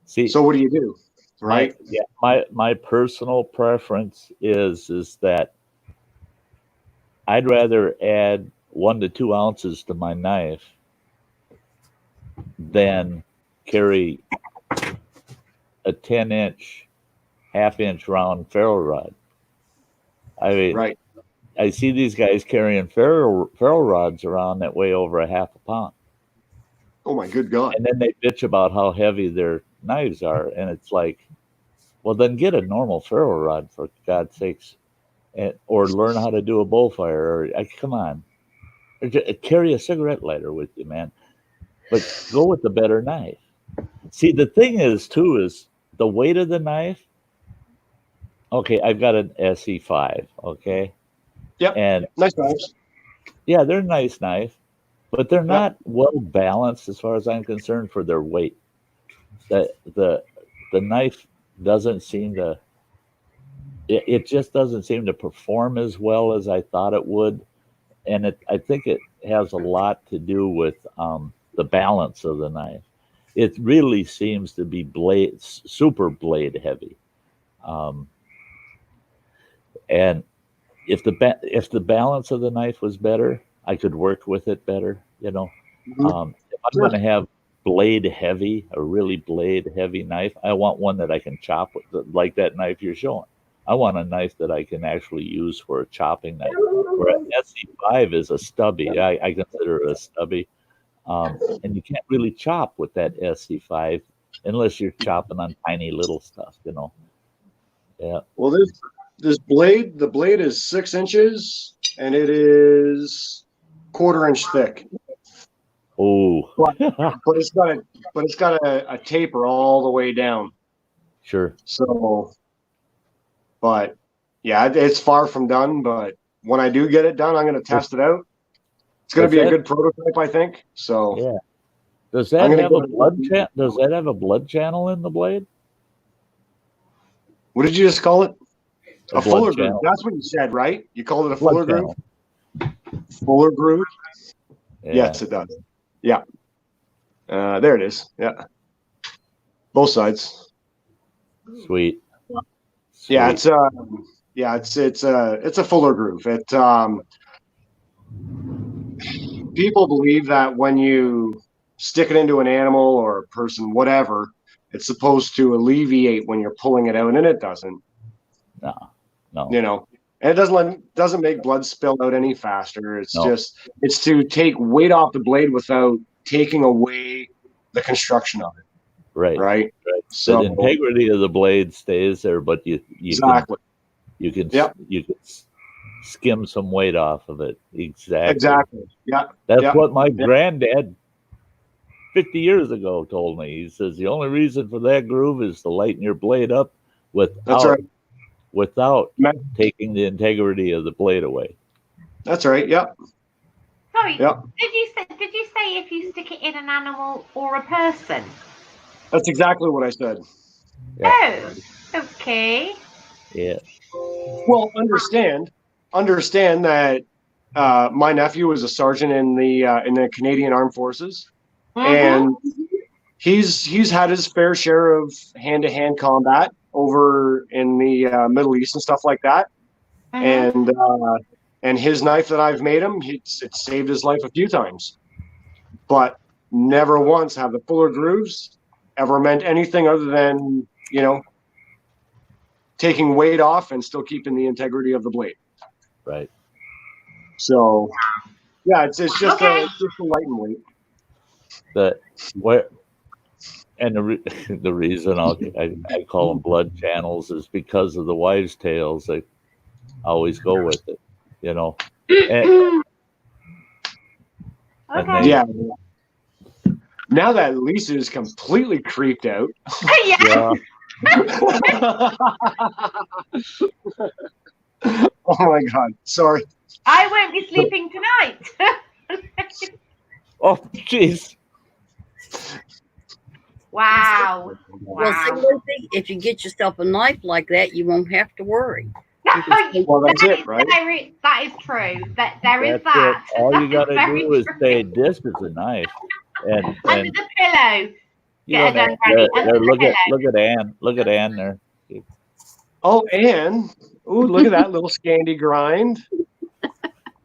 See, so what do you do, right? My personal preference is that I'd rather add 1 to 2 ounces to my knife than carry a 10-inch, half-inch round ferro rod. I mean, I see these guys carrying ferro rods around that weigh over a half a pound. Oh my good God! And then they bitch about how heavy their knives are, and it's like, well, then get a normal ferro rod for God's sakes. Or learn how to do a bullfire, or come on, or carry a cigarette lighter with you, man. But go with the better knife. See, the thing is the weight of the knife. Okay, I've got an SE5. Okay, yeah, and nice knives. Yeah, they're a nice knife, but they're not well balanced as far as I'm concerned for their weight. The knife doesn't seem to. It just doesn't seem to perform as well as I thought it would, and I think it has a lot to do with the balance of the knife. It really seems to be super blade heavy, and if the balance of the knife was better, I could work with it better. You know, if I'm going to have a really blade heavy knife, I want one that I can chop with, like that knife you're showing. I want a knife that I can actually use for a chopping knife. Where an SE5 is a stubby. I consider it a stubby. And you can't really chop with that SE5 unless you're chopping on tiny little stuff, you know. Yeah. Well, this blade, the blade is 6 inches and it is 1/4 inch thick. Oh. but it's got a taper all the way down. Sure. So. But yeah, it's far from done. But when I do get it done, I'm going to test it out. It's going to be a good prototype, I think. So yeah. Does that have a blood channel? Does that have a blood channel in the blade? What did you just call it? A fuller groove. That's what you said, right? You called it a fuller groove? Fuller groove. Yeah. Yes, it does. Yeah. There it is. Yeah. Both sides. Sweet. Yeah, Sweet. it's a fuller groove. People believe that when you stick it into an animal or a person, whatever, it's supposed to alleviate when you're pulling it out, and it doesn't. No. You know, and it doesn't make blood spill out any faster. It's it's to take weight off the blade without taking away the construction of it. Right. Right. So the integrity of the blade stays there, but you exactly. You can skim some weight off of it. Exactly. Yeah. That's what my granddad 50 years ago told me. He says the only reason for that groove is to lighten your blade up without taking the integrity of the blade away. That's right. Yep. Sorry. Yep. Did you say if you stick it in an animal or a person? That's exactly what I said. Yeah. Oh, okay. Yeah. Well, understand that my nephew was a sergeant in the Canadian Armed Forces, and he's had his fair share of hand-to-hand combat over in the Middle East and stuff like that. And his knife that I've made him, it's saved his life a few times, but never once have the fuller grooves ever meant anything other than, you know, taking weight off and still keeping the integrity of the blade. Right. So, yeah, it's just a light and weight. The reason I call them blood channels is because of the wives' tales. They always go with it, you know. Yeah. Now that Lisa is completely creeped out. Yeah. Oh my God! Sorry. I won't be sleeping tonight. Oh, jeez. Wow. Well, see, Lucy, if you get yourself a knife like that, you won't have to worry. Well, that's it, right? That is true. There is that. All you got to do is say, "This is a knife," and under the pillow. Look at Ann. Look at Ann there. Oh, Ann. Ooh, look at that little Scandi grind.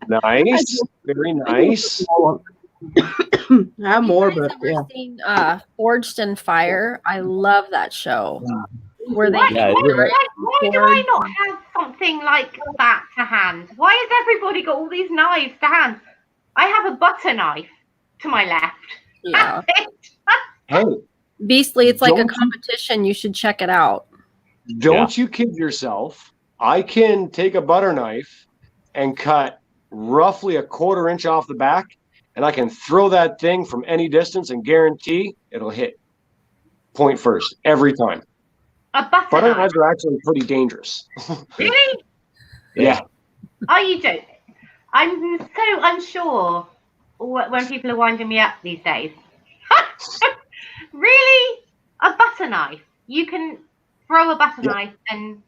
Nice. Very nice. I have more, but yeah. Seen Forged in Fire. I love that show. Where they why do I not have something like that to hand? Why has everybody got all these knives to hand? I have a butter knife to my left. Yeah. Hey, Beastly, it's like a competition. You should check it out. Don't you kid yourself. I can take a butter knife and cut roughly a 1/4 inch off the back, and I can throw that thing from any distance and guarantee it'll hit point first every time. Butter knives are actually pretty dangerous. Really? Yeah. Are you joking? I'm so unsure when people are winding me up these days. Really? A butter knife? You can throw a butter knife and...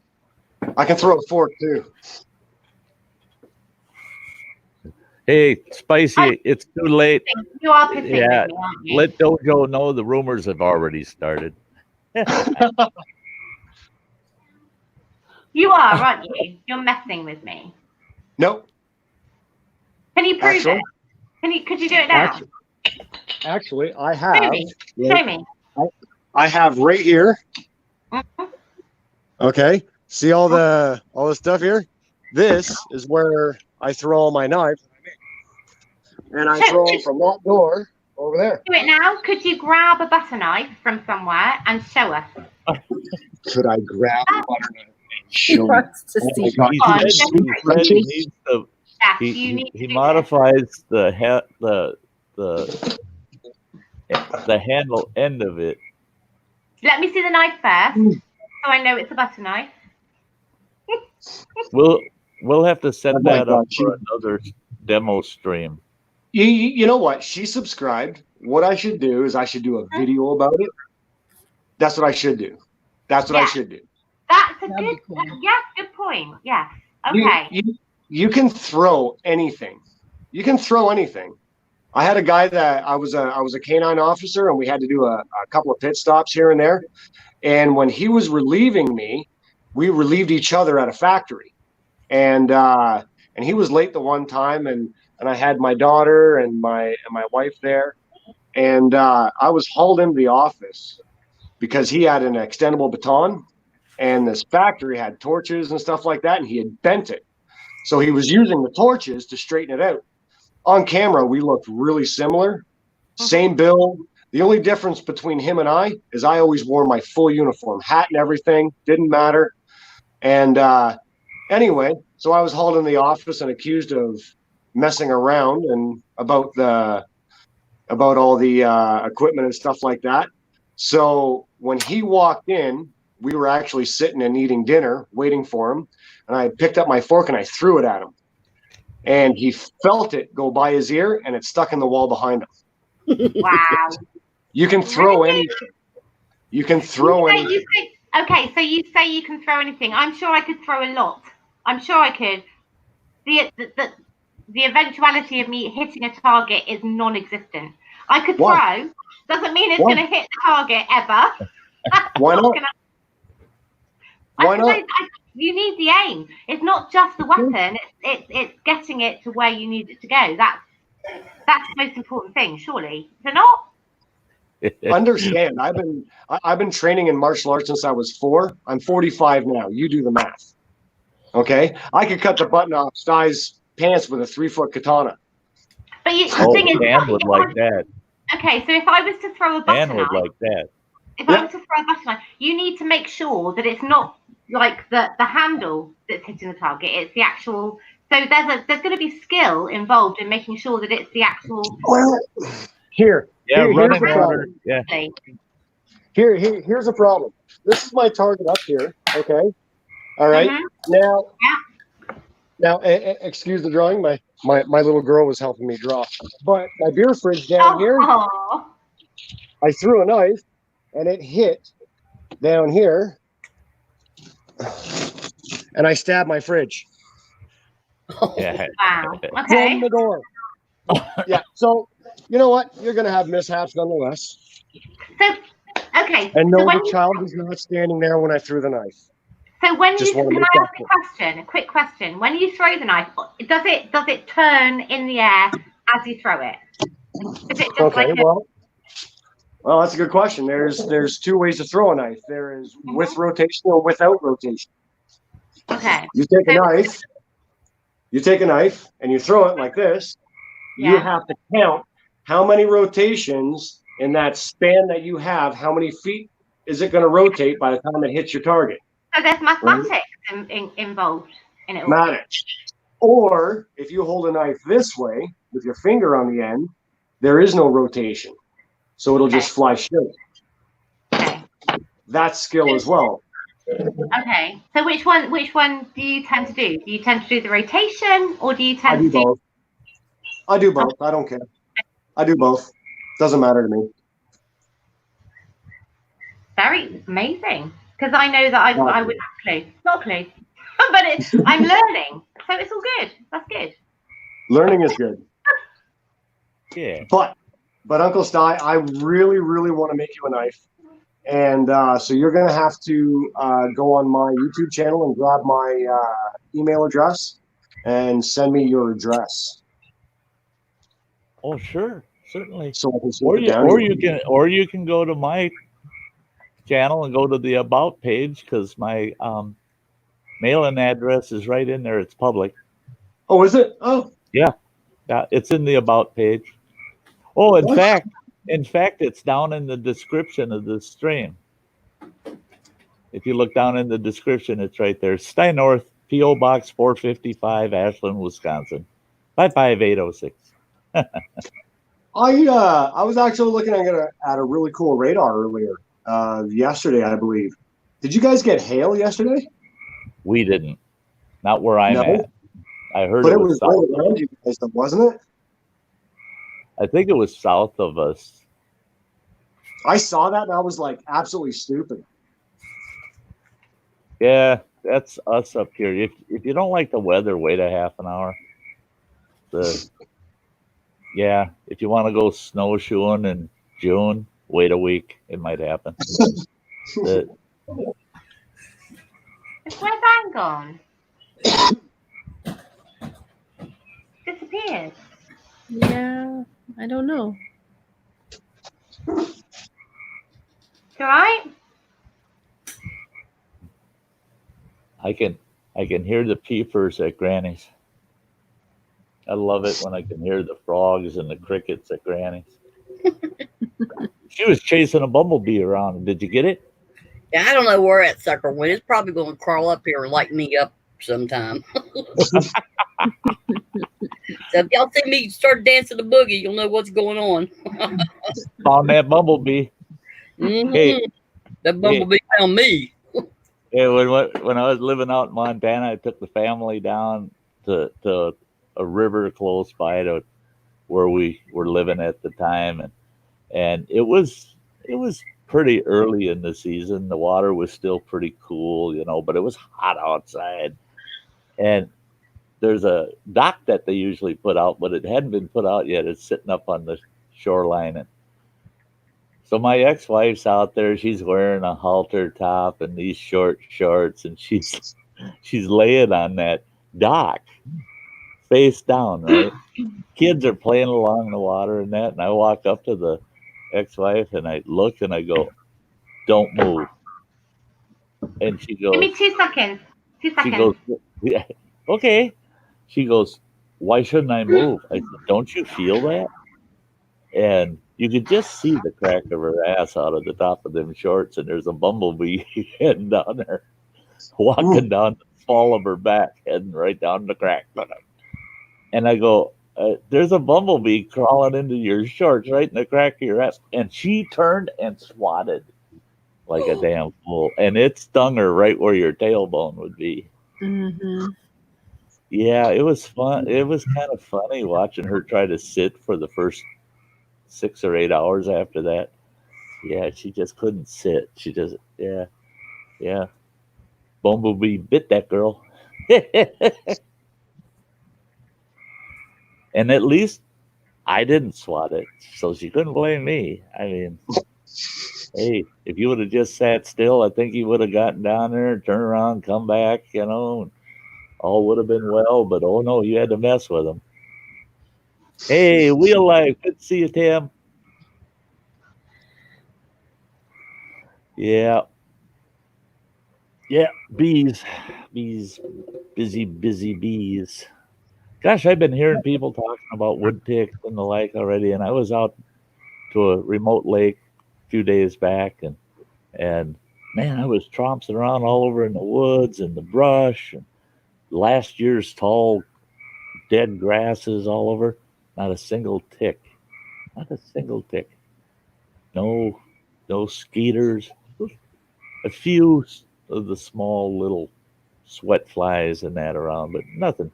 I can throw a fork too. Hey, Spicy, it's too late. You are pissing with me, aren't you? Let Dojo know the rumors have already started. You are, aren't you? You're messing with me. Nope. Can you prove it? Could you do it now? Actually, I have. Show me. Show me. I have right here. Mm-hmm. Okay. See all the stuff here? This is where I throw all my knives. And I throw them from that door over there. Do it now. Could you grab a butter knife from somewhere and show us? Could I grab a butter knife and show you? He modifies the handle end of it. Let me see the knife first, so I know it's a butter knife. We'll have to set that up for another demo stream. You know what? She subscribed. What I should do is I should do a video about it. That's what I should do. That's what I should do. That's a good point. Yes. Okay. you can throw anything. You can throw anything. I had a guy that I was a canine officer, and we had to do a couple of pit stops here and there. And when he was relieving me, we relieved each other at a factory. And he was late the one time, and I had my daughter and my wife there, and I was hauled into the office because he had an extendable baton, and this factory had torches and stuff like that, and he had bent it. So he was using the torches to straighten it out. On camera, we looked really similar, same build. The only difference between him and I is I always wore my full uniform, hat and everything, didn't matter. And anyway, so I was hauled in the office and accused of messing around and about all the equipment and stuff like that. So when he walked in, we were actually sitting and eating dinner, waiting for him. And I picked up my fork and I threw it at him. And he felt it go by his ear, and it stuck in the wall behind him. Wow. You can throw anything. You can throw anything. Okay, so you say you can throw anything. I'm sure I could throw a lot. I'm sure I could. The eventuality of me hitting a target is non-existent. I could throw. Doesn't mean it's going to hit the target ever. Why not? Why not? You need the aim. It's not just the weapon. It's getting it to where you need it to go. That's the most important thing, surely. Is it not? Understand. I've been training in martial arts since I was 4. I'm 45 now. You do the math. Okay, I could cut the button off Sty's pants with a 3-foot katana. But the thing is, Dan would like that. Okay, so if I was to throw a butter Dan would like that. If I was to throw a butter knife, you need to make sure that it's not like the handle that's hitting the target. It's the actual. So there's going to be skill involved in making sure that it's the actual. Well, here's the problem. Yeah. Here's a problem. This is my target up here. Okay. All right. Now, excuse the drawing. My little girl was helping me draw. But my beer fridge down here, I threw a knife, and it hit down here, and I stabbed my fridge. Yeah. Wow. Okay. From the door. Yeah. So you know what? You're going to have mishaps nonetheless. So, okay. And no, so the child was not standing there when I threw the knife. So when can I ask a quick question? When you throw the knife, does it turn in the air as you throw it? Is it just well, that's a good question. There's 2 ways to throw a knife. There is with rotation or without rotation. Okay. You take a knife and you throw it like this. Yeah. You have to count how many rotations in that span that you have. How many feet is it going to rotate by the time it hits your target? So there's mathematics involved in it all. Mathematics. Or if you hold a knife this way with your finger on the end, there is no rotation. So it'll just fly straight. Okay. That's skill as well. Okay. So which one do you tend to do? Do you tend to do the rotation, or do you tend to do both? I do both. I don't care. I do both. Doesn't matter to me. Very amazing. Because I know that I would have a clue. Not a clue. But I'm learning. So it's all good. That's good. Learning is good. Yeah. But Uncle Sty, I really, really want to make you a knife. And so you're going to have to go on my YouTube channel and grab my email address and send me your address. Oh, sure. Certainly. So I can or you can go to my channel and go to the About page, because my mailing address is right in there. It's public. Oh, is it? Oh. Yeah. It's in the About page. Oh, in fact, it's down in the description of the stream. If you look down in the description, it's right there. Sty North, P.O. Box 455, Ashland, Wisconsin, 55806. I was actually looking at a really cool radar earlier, yesterday, I believe. Did you guys get hail yesterday? We didn't. Not where I'm at. I heard but it was right around you guys, wasn't it? I think it was south of us. I saw that and I was like, absolutely stupid. Yeah, that's us up here. If you don't like the weather, wait a half an hour. If you want to go snowshoeing in June, wait a week. It might happen. Where's Anne gone? Disappeared. Yeah, I don't know. You alright? I can hear the peepers at Granny's. I love it when I can hear the frogs and the crickets at Granny's. She was chasing a bumblebee around. Did you get it? Yeah, I don't know where that sucker went. It's probably going to crawl up here and light me up sometime. So if y'all see me start dancing the boogie, you'll know what's going on. Found that bumblebee. Mm-hmm. Hey, that bumblebee found me. Yeah, when I was living out in Montana, I took the family down to a river close by to where we were living at the time, and it was pretty early in the season. The water was still pretty cool, but it was hot outside. And there's a dock that they usually put out, but it hadn't been put out yet. It's sitting up on the shoreline. And so my ex-wife's out there. She's wearing a halter top and these short shorts, and she's laying on that dock, face down, right? Kids are playing along the water and that, and I walk up to the ex-wife and I look and I go, "Don't move." And she goes, Give me 2 seconds. 2 seconds. She goes, "Yeah, okay." She goes, "Why shouldn't I move?" I said, "Don't you feel that?" And you could just see the crack of her ass out of the top of them shorts, and there's a bumblebee heading down there, walking down the small of her back, heading right down the crack. And I go, "There's a bumblebee crawling into your shorts right in the crack of your ass." And she turned and swatted like a damn fool, and it stung her right where your tailbone would be. Mm-hmm. Yeah, it was fun. It was kind of funny watching her try to sit for the first 6 or 8 hours after that. Yeah, she just couldn't sit. She just, yeah. Bumblebee bit that girl. And at least I didn't swat it, so she couldn't blame me. I mean, hey, if you would have just sat still, I think he would have gotten down there, turned around, come back, all would have been well, but oh no, you had to mess with him. Hey, Wheel Life, good to see you, Tim. Yeah, bees, busy bees. Gosh, I've been hearing people talking about wood ticks and the like already, and I was out to a remote lake a few days back, and man, I was tromping around all over in the woods and the brush, and last year's tall dead grasses all over. Not a single tick. Not a single tick. No skeeters. A few of the small little sweat flies and that around, but nothing.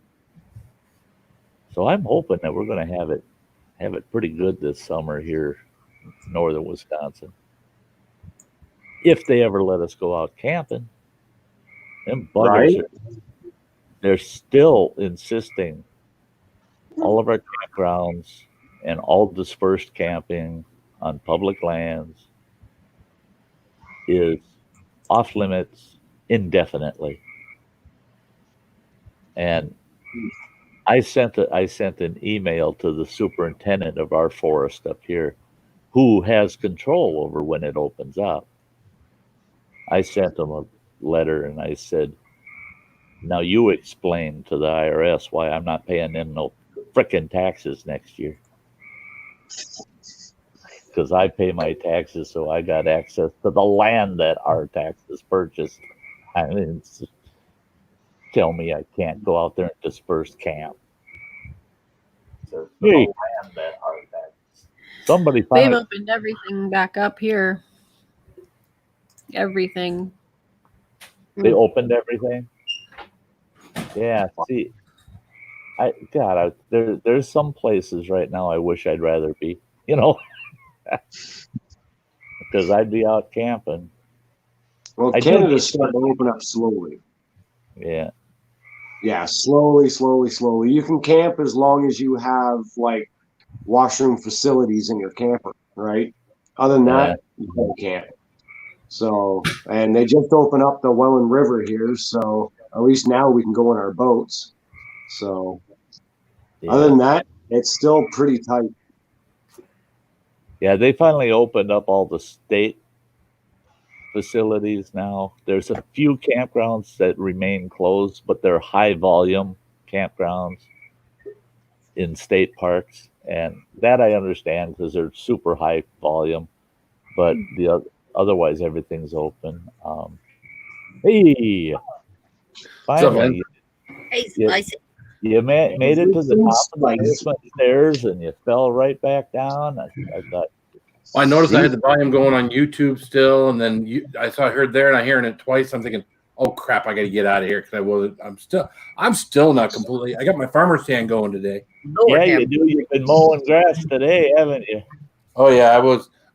So I'm hoping that we're going to have it pretty good this summer here in northern Wisconsin. If they ever let us go out camping. Them buggers, Right. They're still insisting all of our campgrounds and all dispersed camping on public lands is off limits indefinitely. And I sent an email to the superintendent of our forest up here, who has control over when it opens up. I sent him a letter and I said, "Now you explain to the IRS why I'm not paying them no frickin' taxes next year. Because I pay my taxes, so I got access to the land that our taxes purchased. I mean, tell me I can't go out there and disperse camp. Hey, somebody They've finally, opened everything back up here. Everything. they opened everything. Yeah, see, there's some places right now I wish I'd rather be, because I'd be out camping. Well, Canada's starting to open up slowly. Yeah. Yeah, slowly. You can camp as long as you have like washroom facilities in your camper, right? Other than Yeah. that, you can't. So, and they just opened up the Welland River here, so at least now we can go in our boats. So, other Yeah. than that, it's still pretty tight. Yeah. They finally opened up all the state facilities now. There's a few campgrounds that remain closed, but they're high volume campgrounds in state parks. And that I understand because they're super high volume, but otherwise everything's open. Hey, What's up, man? finally, Hey, you, Spicy. you made it to the top of the Spice. basement stairs and you fell right back down. I thought, Well, I noticed I had the volume going on YouTube still, and then I heard there, and I'm hearing it twice. I'm thinking, oh crap, I got to get out of here because I'm still not completely. I got my farmer stand going today. Lord yeah, have you do. You've been mowing grass today, haven't you? Oh yeah,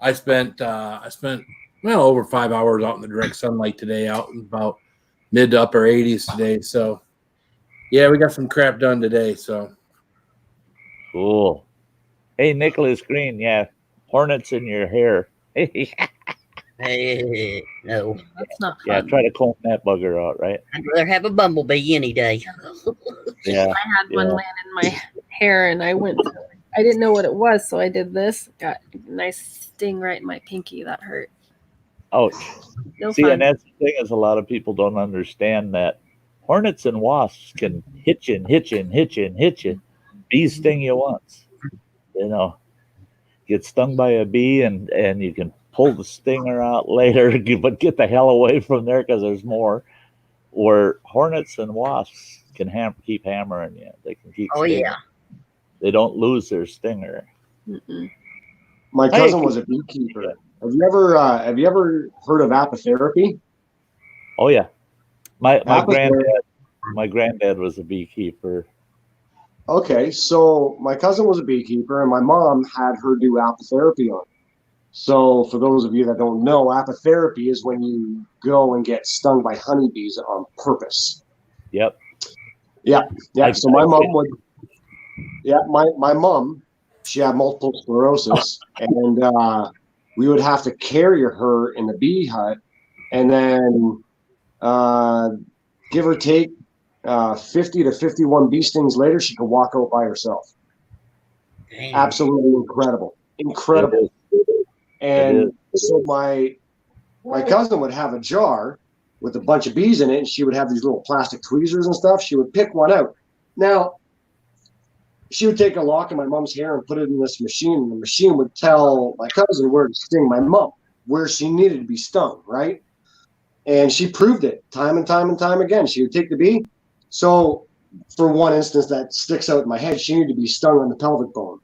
I spent well over 5 hours out in the direct sunlight today, out in about mid to upper 80s today. So yeah, we got some crap done today. So Cool. Hey, Nicholas Green, yeah, hornets in your hair. Hey, no. That's not Yeah, fun. try to comb that bugger out, right? I'd rather have a bumblebee any day. Yeah. I had one land in my hair, and I didn't know what it was, so I did this. Got a nice sting right in my pinky. That hurt. Ouch. No See, fun. and that's the thing is a lot of people don't understand that hornets and wasps can hit you. Bees sting you once. You know, get stung by a bee and you can pull the stinger out later, but get the hell away from there because there's more. Or hornets and wasps can keep hammering you. They can keep Oh, stinging. yeah. They don't lose their stinger. Mm-mm. My cousin was a beekeeper. Have you ever heard of apitherapy? Oh yeah, my Apitherapy. granddad was a beekeeper. Okay, so my cousin was a beekeeper, and my mom had her do apitherapy on. So for those of you that don't know, apitherapy is when you go and get stung by honeybees on purpose. Yep. Yeah. So my mom would. Yeah, my mom, she had multiple sclerosis, and we would have to carry her in the bee hut, and then give or take 50 to 51 bee stings later, she could walk out by herself. Dang. Absolutely incredible. And so my cousin would have a jar with a bunch of bees in it, and she would have these little plastic tweezers and stuff. She would pick one out. Now, she would take a lock of my mom's hair and put it in this machine, and the machine would tell my cousin where to sting my mom, where she needed to be stung, right? And she proved it time and time again. She would take the bee. So for one instance that sticks out in my head, she needed to be stung on the pelvic bone.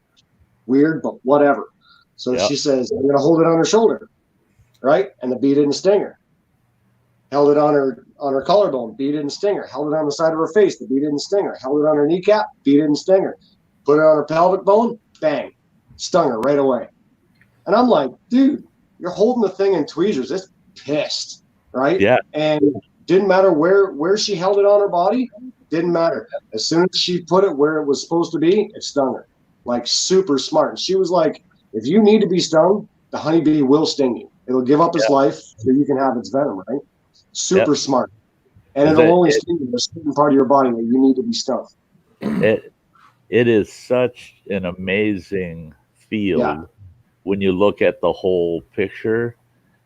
Weird, but whatever. So she says, I'm going to hold it on her shoulder, right? And the bee didn't sting her. Held it on her collarbone, bee didn't sting her. Held it on the side of her face, the bee didn't sting her. Held it on her kneecap, bee didn't sting her. Put it on her pelvic bone, bang, stung her right away. And I'm like, dude, you're holding the thing in tweezers. It's pissed, right? Yeah. And didn't matter where she held it on her body, didn't matter. As soon as she put it where it was supposed to be, it stung her. Like super smart. And she was like, if you need to be stung, the honeybee will sting you. It'll give up its life so you can have its venom, right? Super smart. And it'll only sting you in a certain part of your body that you need to be stung. It is such an amazing field when you look at the whole picture.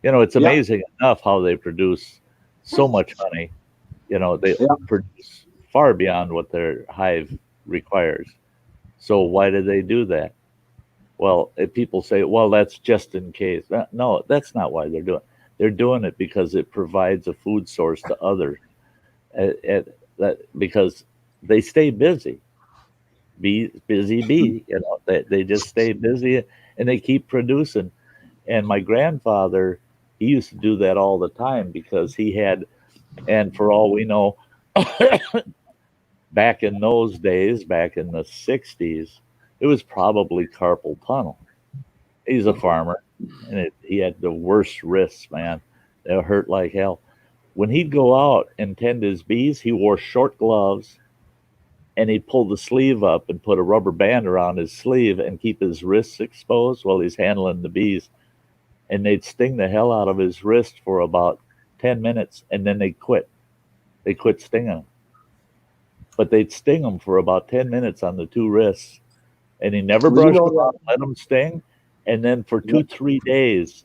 You know, it's amazing enough how they produce so much honey. You know, they produce far beyond what their hive requires. So why do they do that? Well, if people say, well, that's just in case. No, that's not why they're doing it. They're doing it because it provides a food source to others. Because they stay busy. Busy bee, you know, they just stay busy and they keep producing. And my grandfather, he used to do that all the time because he had, and for all we know, back in those days, back in the 60s, it was probably carpal tunnel. He's a farmer, and he had the worst wrists, man. They hurt like hell. when he'd go out and tend his bees, he wore short gloves and he'd pull the sleeve up and put a rubber band around his sleeve and keep his wrists exposed while he's handling the bees. And they'd sting the hell out of his wrist for about 10 minutes and then they'd quit. They quit stinging him. But they'd sting him for about 10 minutes on the two wrists. And he never brushed them out, let them sting. And then for 2-3 days,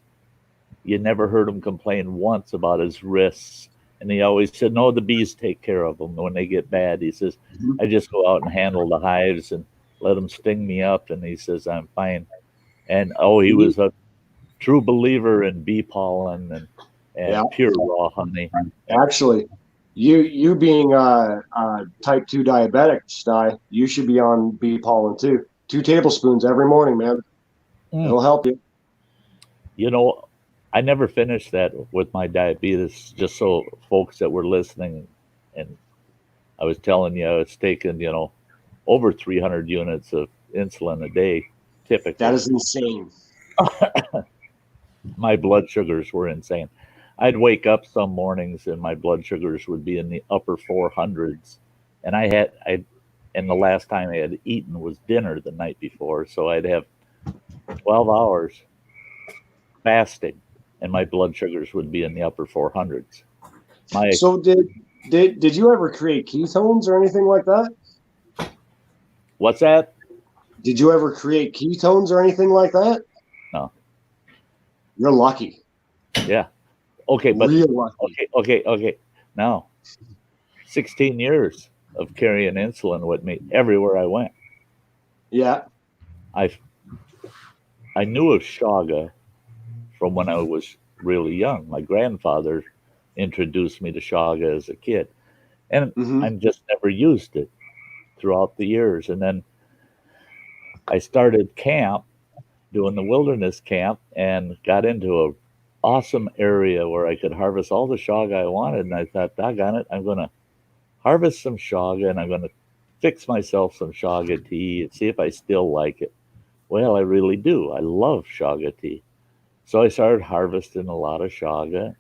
you never heard him complain once about his wrists. And he always said, no, the bees take care of them when they get bad. He says, I just go out and handle the hives and let them sting me up. And he says, I'm fine. And, he was a true believer in bee pollen and pure raw honey. Actually, you being type 2 diabetic, Sty, you should be on bee pollen too. 2 tablespoons every morning, man. It'll help you. You know, I never finished that with my diabetes, just so folks that were listening, and I was telling you I was taking, over 300 units of insulin a day, typically. That is insane. My blood sugars were insane. I'd wake up some mornings and my blood sugars would be in the upper 400s. And the last time I had eaten was dinner the night before. So I'd have 12 hours fasting and my blood sugars would be in the upper 400s. So did you ever create ketones or anything like that? What's that? Did you ever create ketones or anything like that? No. You're lucky. Yeah. Okay, but real lucky. Okay. Now, 16 years of carrying insulin with me everywhere I went. Yeah. I knew of Shaga from when I was really young. My grandfather introduced me to Shaga as a kid, and I just never used it throughout the years. And then I started camp, doing the wilderness camp, and got into a awesome area where I could harvest all the Shaga I wanted. And I thought, doggone it, I'm going to harvest some Shaga and I'm going to fix myself some Shaga tea and see if I still like it. Well, I really do. I love Shaga tea. So I started harvesting a lot of Shaga,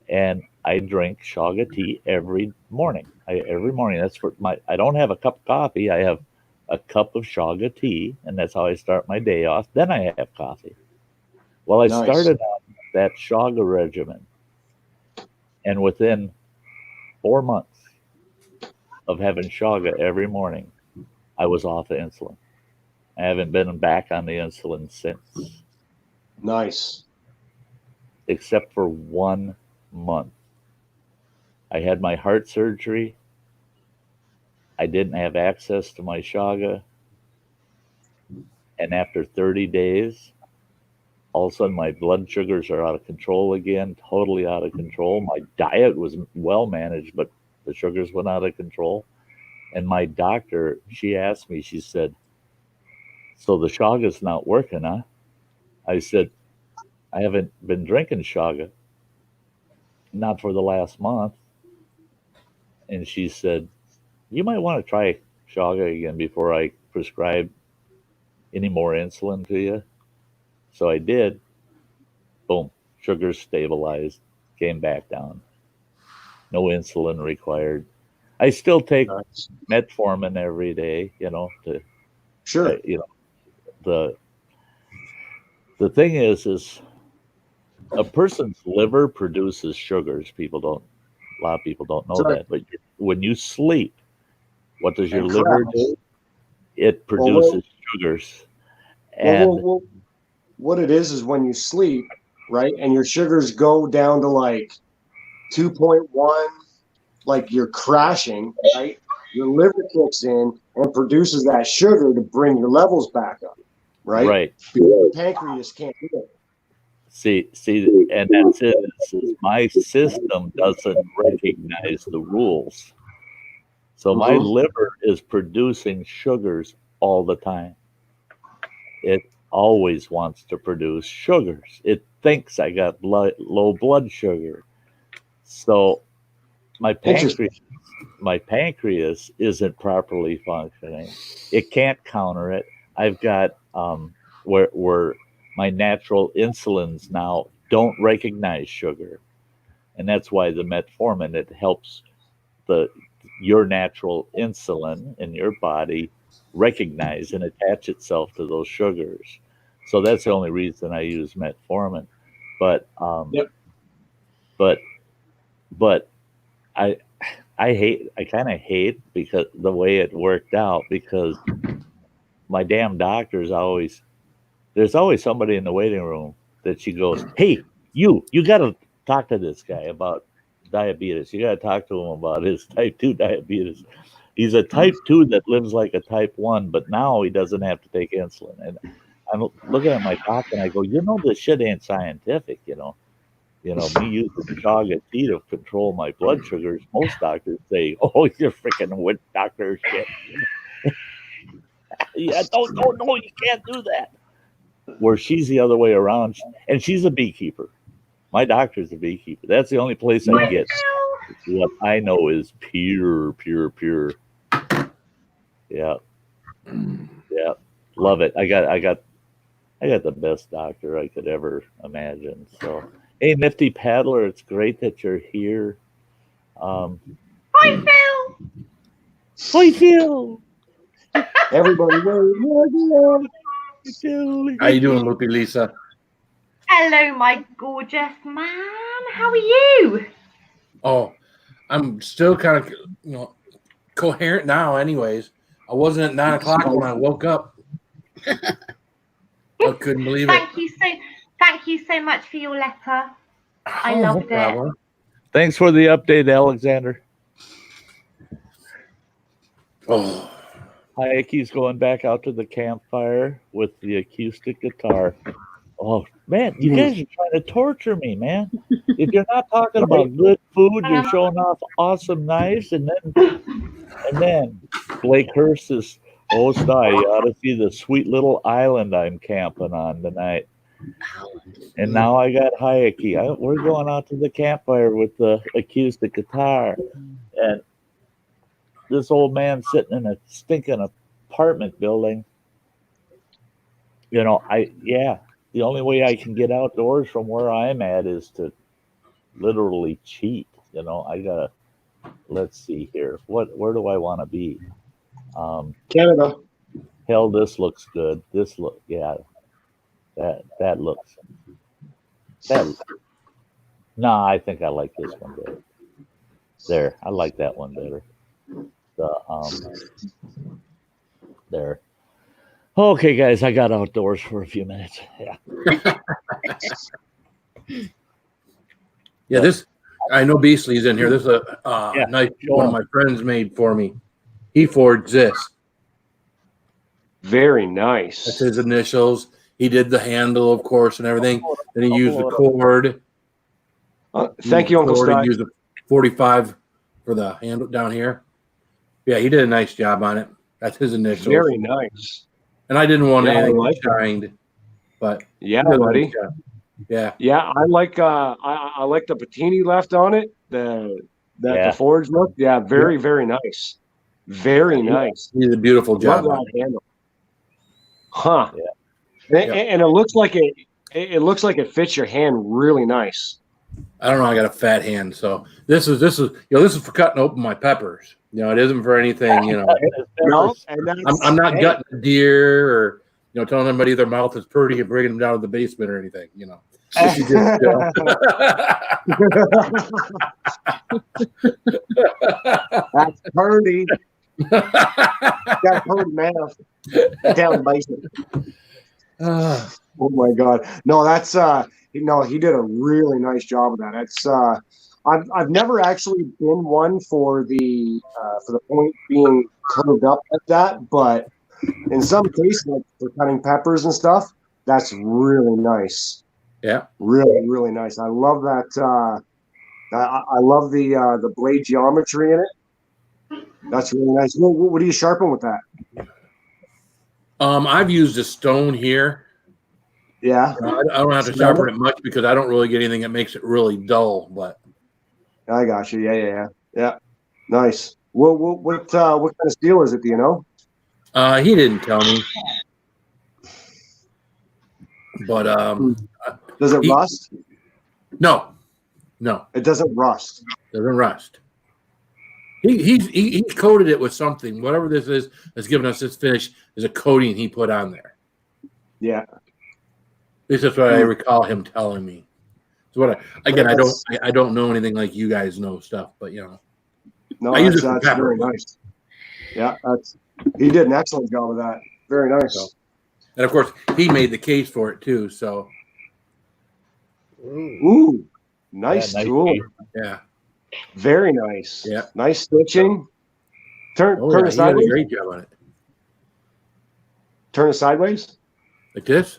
and I drink Shaga tea every morning. Every morning. That's for I don't have a cup of coffee. I have a cup of Shaga tea, and that's how I start my day off. Then I have coffee. Well, I started on that Shaga regimen, and within 4 months of having Shaga every morning, I was off of insulin. I haven't been back on the insulin since. Nice. Except for 1 month. I had my heart surgery. I didn't have access to my Shaga. And after 30 days, all of a sudden my blood sugars are out of control again, totally out of control. My diet was well managed, but the sugars went out of control. And my doctor, she asked me, she said, so the Shaga's not working, huh? I said, I haven't been drinking Shaga, not for the last month. And she said, you might want to try Shaga again before I prescribe any more insulin to you. So I did. Boom, sugars stabilized, came back down. No insulin required. I still take metformin every day, to sure. The thing is a person's liver produces sugars. A lot of people don't know that, but when you sleep, what does your liver do? It produces sugars. And what it is when you sleep, right, and your sugars go down to like 2.1, like you're crashing, right? Your liver kicks in and produces that sugar to bring your levels back up, right? Right. Because the pancreas can't do it. See, and that's it. My system doesn't recognize the rules. So my liver is producing sugars all the time. It always wants to produce sugars. It thinks I got low blood sugar. So my pancreas isn't properly functioning. It can't counter it. I've got where my natural insulins now don't recognize sugar. and that's why the metformin, it helps your natural insulin in your body recognize and attach itself to those sugars. So that's the only reason I use metformin. But Yep. but I kind of hate because the way it worked out, because my damn doctor's there's always somebody in the waiting room that she goes, hey, you got to talk to this guy about diabetes. You got to talk to him about his type 2 diabetes. He's a type 2 that lives like a type 1, but now he doesn't have to take insulin. And I'm looking at my doc and I go, this shit ain't scientific, me using chaga tea to control my blood sugars. Most doctors say, oh, you're freaking witch doctor shit. Yeah, no, you can't do that. Where she's the other way around, and she's a beekeeper. My doctor's a beekeeper. That's the only place I get what I know is pure. Yeah. Love it. I got the best doctor I could ever imagine. So, hey, Nifty Paddler, it's great that you're here. Hi, Phil. Hi, Phil. Everybody, How you doing, Loopy Lisa? Hello, my gorgeous man. How are you? Oh, I'm still kind of, coherent now. Anyways, I wasn't at 9 o'clock when I woke up. I couldn't believe it. Thank you so much for your letter. I loved it. Thanks for the update, Alexander. Oh, Hayaki's going back out to the campfire with the acoustic guitar. Oh, man, you guys are trying to torture me, man. If you're not talking about good food, you're showing off awesome knives, and then Blake Hurst is, oh, Sty, you ought to see the sweet little island I'm camping on tonight. And now I got Hayaki. We're going out to the campfire with the acoustic guitar. And this old man sitting in a stinking apartment building. The only way I can get outdoors from where I'm at is to literally cheat. Let's see here. Where do I want to be? Canada. Hell, this looks good. That looks. I think I like this one better. There, I like that one better. There. Okay, guys, I got outdoors for a few minutes. Yeah. Yeah, I know Beasley's in here. This is a nice one of my friends made for me. He forged this. Very nice. That's his initials. He did the handle, of course, and everything. Then he used the cord. Thank you, Uncle Sty. He used a 45 for the handle down here. Yeah, he did a nice job on it. That's his initials. Very nice. And I didn't want anything shined, but yeah, buddy. Yeah. I like I like the patini left on it. The forged look. Yeah, very nice. Very nice. He did a beautiful job. Love that handle. Huh. Yeah. And it looks like it fits your hand really nice. I don't know. I got a fat hand, so this is for cutting open my peppers. It isn't for anything. No, I'm not gutting a deer or telling everybody their mouth is pretty and bringing them down to the basement or anything. That's pretty. Got pretty mouth down the basement. Oh my God! No, that's he did a really nice job of that. It's I've never actually been one for the point being curved up like that, but in some cases, like for cutting peppers and stuff, that's really nice. Yeah, really nice. I love that. I love the blade geometry in it. That's really nice. What do you sharpen with that? I've used a stone here. Yeah, I don't have to sharpen it much because I don't really get anything that makes it really dull. But I got you. Yeah. Nice. What kind of steel is it? Do you know? He didn't tell me. But does it rust? No. No, It doesn't rust. doesn't rust. He coated it with something. Whatever this is that's giving us this finish is a coating he put on there. Yeah. This is what I recall him telling me. So what I don't know anything like you guys know stuff, but you know. No, I use it that's for pepper. very nice. Yeah, he did an excellent job of that. Very nice. So, and of course, he made the case for it too. So, Ooh, nice Yeah, nice tool. piece. yeah. Very nice. Yeah. Nice stitching. Turn Oh, it yeah, he did a sideways. great job on it. Turn it sideways. Like this?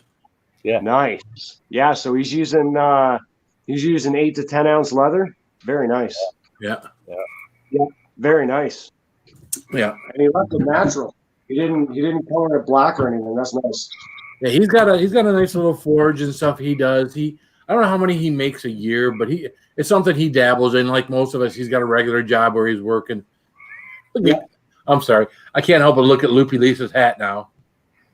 Yeah. Nice. Yeah. So he's using 8 to 10 ounce leather. Very nice. Yeah. Very nice. Yeah. And he left it natural. He didn't color it black or anything. That's nice. Yeah, he's got a nice little forge and stuff he does. I don't know how many he makes a year, but it's something he dabbles in. Like most of us, he's got a regular job where he's working. Yeah. I'm sorry. I can't help but look at Loopy Lisa's hat now.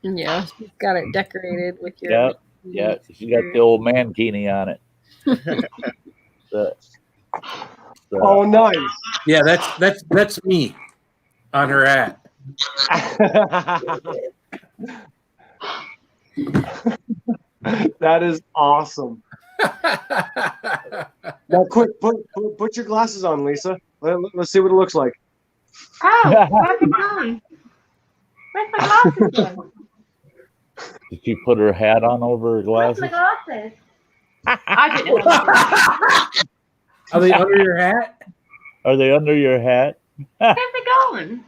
Yeah, she's got it decorated with your. Yeah. Yeah, she got the old mankini on it. Oh, nice. Yeah, that's me on her hat. That is awesome. Now, quick, put your glasses on, Lisa. Let's see what it looks like. Oh, where's it gone? Where's my glasses gone? Did she put her hat on over her Where's glasses? my glasses? I didn't know. Are they under your hat? Are they under your hat? Where's it gone?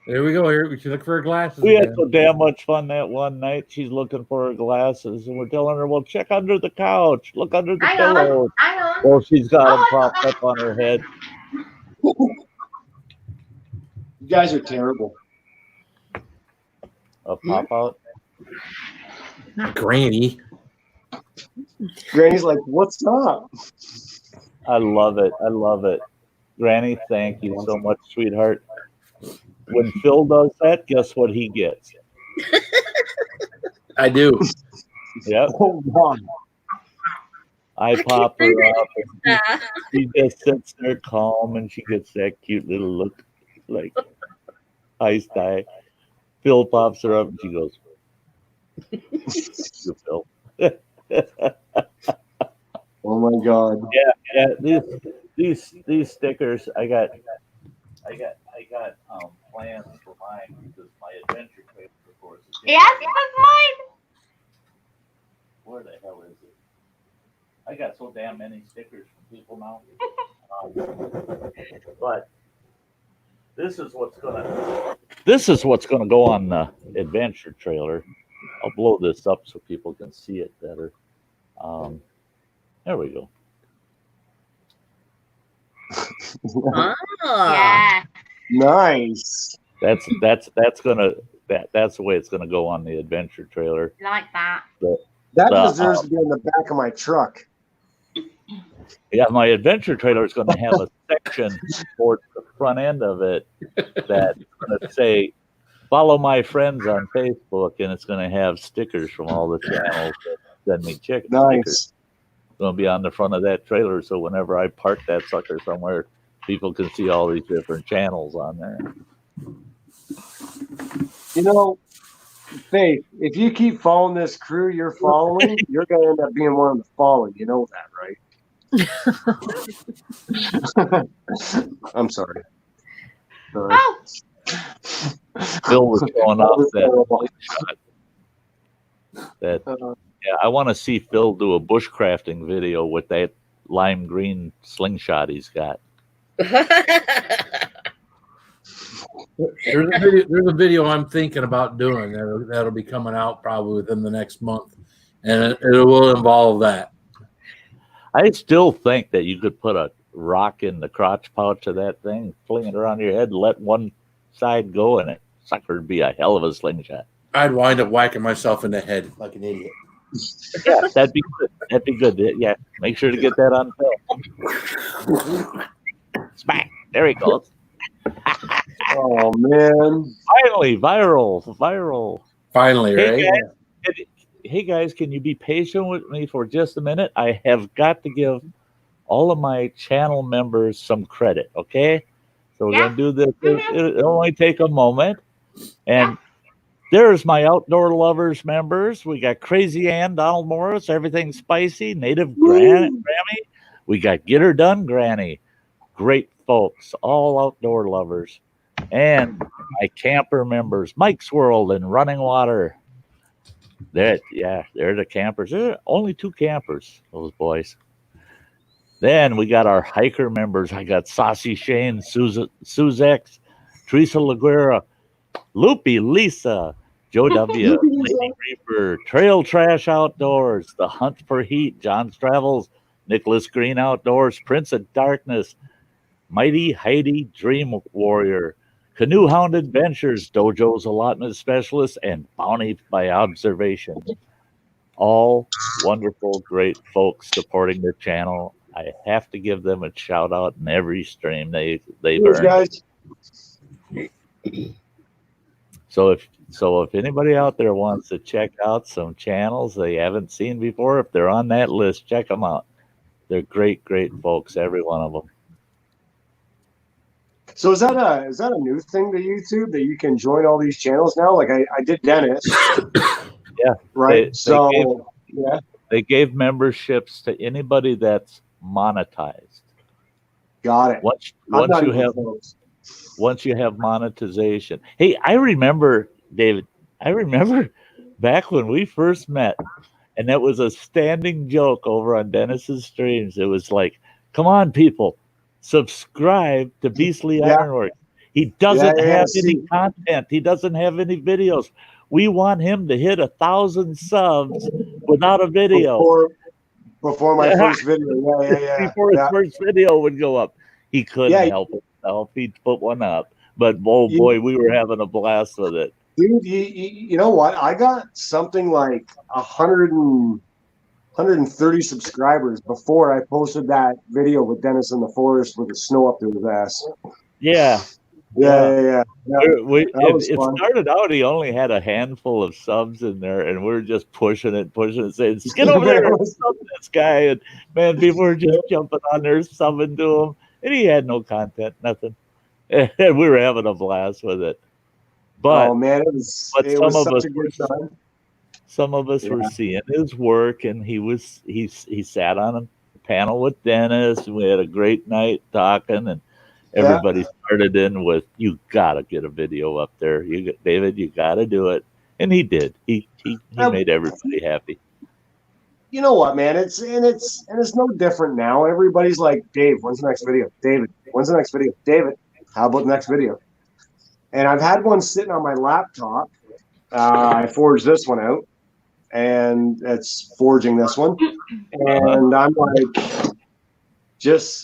There we go. Here we should look for her glasses. We had again. so damn much fun that one night. She's looking for her glasses, and we're telling her, "Well, check under the couch. Look under the Hang on. pillow." Hang on. Well, she's got them Oh, propped up on her head. You guys are terrible. A pop out. Granny. Granny's like, "What's up?" I love it. I love it. Granny, thank you so much, sweetheart. When Phil does that, guess what he gets? I do. Yep. Oh, God. I pop her up. And Sty. she just sits there calm, and she gets that cute little look, like, "Hi, Sty." Phil pops her up, and she goes, "You, Phil." Oh my God. Yeah. These stickers, I got plans for mine because my adventure trailer, of course. Yes, that's mine. Where the hell is it? I got so damn many stickers from people now. But this is what's gonna go on the adventure trailer. I'll blow this up so people can see it better. There we go. Ah. Yeah. Nice. That's the way it's gonna go on the adventure trailer. Like that. That deserves to be in the back of my truck. Yeah, my adventure trailer is going to have a section towards the front end of it that's going to say, "Follow my friends on Facebook," and it's going to have stickers from all the channels that send me chicken stickers. Nice. It's going to be on the front of that trailer, so whenever I park that sucker somewhere, people can see all these different channels on there. You know, Faith, if you keep following this crew you're following, you're going to end up being one of the following. You know that, right? I'm sorry. Oh, Phil was showing off that terrible. shot. Yeah, I want to see Phil do a bushcrafting video with that lime green slingshot he's got. There's a video I'm thinking about doing that'll be coming out probably within the next month, and it will involve that. I still think that you could put a rock in the crotch pouch of that thing, fling it around your head, and let one side go, and it sucker would be a hell of a slingshot. I'd wind up whacking myself in the head like an idiot. Yeah, that'd be good. That'd be good. Yeah, make sure to get that on film. Smack. There he goes. Oh, man. Finally, viral. Finally, right? Hey guys, can you be patient with me for just a minute? I have got to give all of my channel members some credit, okay? So we're going to do this. It'll only take a moment. And there's my Outdoor Lovers members. We got Crazy Ann, Donald Morris, Everything Spicy, Native Grammy. We got Get Her Done Granny. Great folks, all outdoor lovers. And my camper members, Mike's World and Running Water. They're the campers. There are only 2 campers, those boys. Then we got our hiker members. I got Saucy Shane, Suzex, Teresa Laguera, Loopy Lisa, Joe W, Lady Reaper, Trail Trash Outdoors, The Hunt for Heat, John's Travels, Nicholas Green Outdoors, Prince of Darkness, Mighty Heidi Dream Warrior, Canoe Hound Adventures, Dojo's Allotment Specialist, and Bounty by Observation. All wonderful, great folks supporting the channel. I have to give them a shout out in every stream they've earned. Guys. So if anybody out there wants to check out some channels they haven't seen before, if they're on that list, check them out. They're great, great folks, every one of them. So is that a new thing to YouTube that you can join all these channels now? Like I did Dennis. Yeah. Right. They gave memberships to anybody that's monetized. Got it. Once you have monetization. Hey, I remember, David, back when we first met, and that was a standing joke over on Dennis's streams. It was like, come on, people, subscribe to Beastly Ironworks. He doesn't have any content. He doesn't have any videos. We want him to hit 1,000 subs without a video. Before my first video. Before his first video would go up. He couldn't help himself. He'd put one up. But, oh boy, we were having a blast with it. Dude, you know what? I got something like 130 subscribers before I posted that video with Dennis in the forest with the snow up to his ass. Yeah. Yeah. It started out, he only had a handful of subs in there, and we were just pushing it, saying, get over there and sub this guy. And man, people were just jumping on there, subbing to him. And he had no content, nothing. And we were having a blast with it. But, some of us were seeing his work, and he sat on a panel with Dennis, and we had a great night talking, and everybody started in with, you gotta get a video up there. David, you gotta do it. And he did. He made everybody happy. You know what, man? It's no different now. Everybody's like, Dave, when's the next video? David, when's the next video? David, how about the next video? And I've had one sitting on my laptop. I forged this one out, and it's forging this one. And I'm like,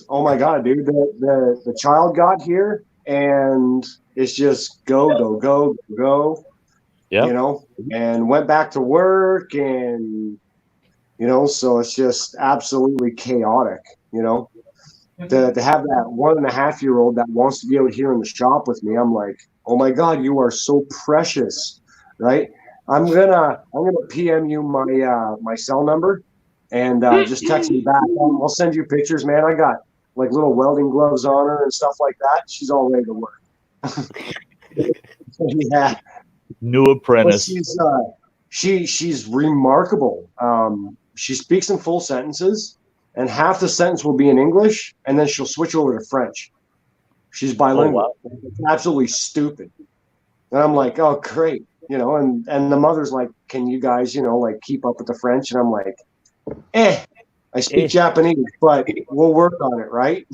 oh my God, dude, the child got here, and it's just go. Yeah. You know, and went back to work, and so it's just absolutely chaotic, to have that 1.5-year-old that wants to be out here in the shop with me. I'm like, oh my God, you are so precious, right? I'm gonna PM you my cell number, and just text me back. I'll send you pictures, man. I got like little welding gloves on her and stuff like that. She's all ready to work. Yeah. New apprentice. She's remarkable. She speaks in full sentences, and half the sentence will be in English, and then she'll switch over to French. She's bilingual. Oh, wow. It's absolutely stupid. And I'm like, oh, great. And the mother's like, can you guys, like keep up with the French? And I'm like, I speak Japanese, but we'll work on it, right?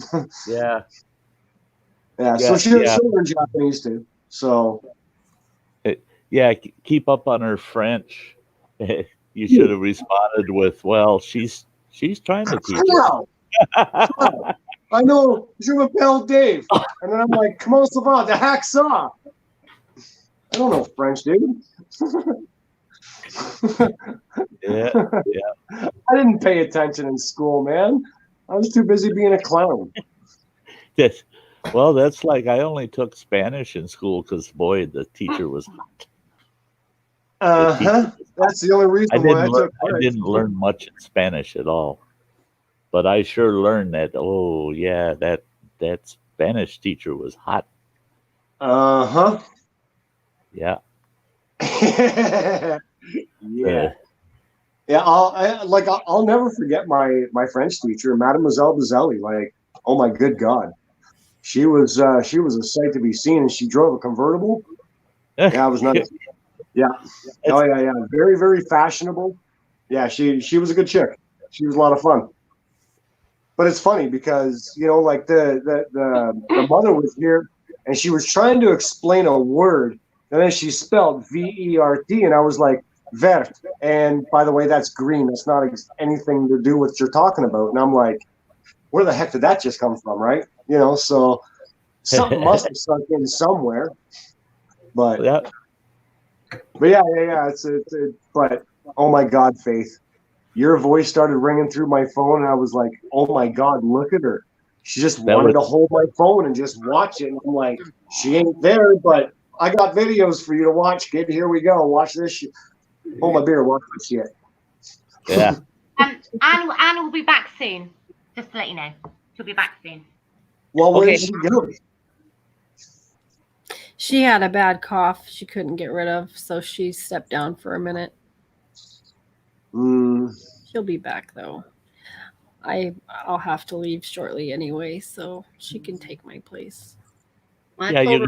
Yeah. So she'll learn Japanese too. So. Yeah, keep up on her French. You should have responded with, well, she's trying to teach you. I know, je m'appelle Dave. And then I'm like, comment ça va, the hacksaw. I don't know French, dude. Yeah. I didn't pay attention in school, man. I was too busy being a clown. Yes. Well, that's like, I only took Spanish in school because, boy, the teacher was hot. That's the only reason why I didn't learn much in Spanish at all. But I sure learned that. Oh yeah, that Spanish teacher was hot. Uh-huh. Yeah. Yeah. Yeah, I'll never forget my French teacher, Mademoiselle Bazzelli. Like, oh my good God, she was a sight to be seen, and she drove a convertible. Yeah, it was nice. Yeah, oh yeah, very very fashionable. Yeah, she was a good chick. She was a lot of fun. But it's funny because like the mother was here, and she was trying to explain a word, and then she spelled VERT, and I was like, vert. And by the way, that's green. That's not anything to do with what you're talking about. And I'm like, where the heck did that just come from, right? So something must have sunk in somewhere. But Yeah. yeah. But oh my God, Faith, your voice started ringing through my phone, and I was like, oh my God, look at her. She just wanted to hold my phone and just watch it. And I'm like, she ain't there, but I got videos for you to watch, kid. Here we go. Watch this shit. Hold my beer. Watch this shit. Yeah. Anne will be back soon. Just to let you know, she'll be back soon. Well, where did she go? She had a bad cough she couldn't get rid of, so she stepped down for a minute. She'll be back though. I'll have to leave shortly anyway, so she can take my place. Yeah, you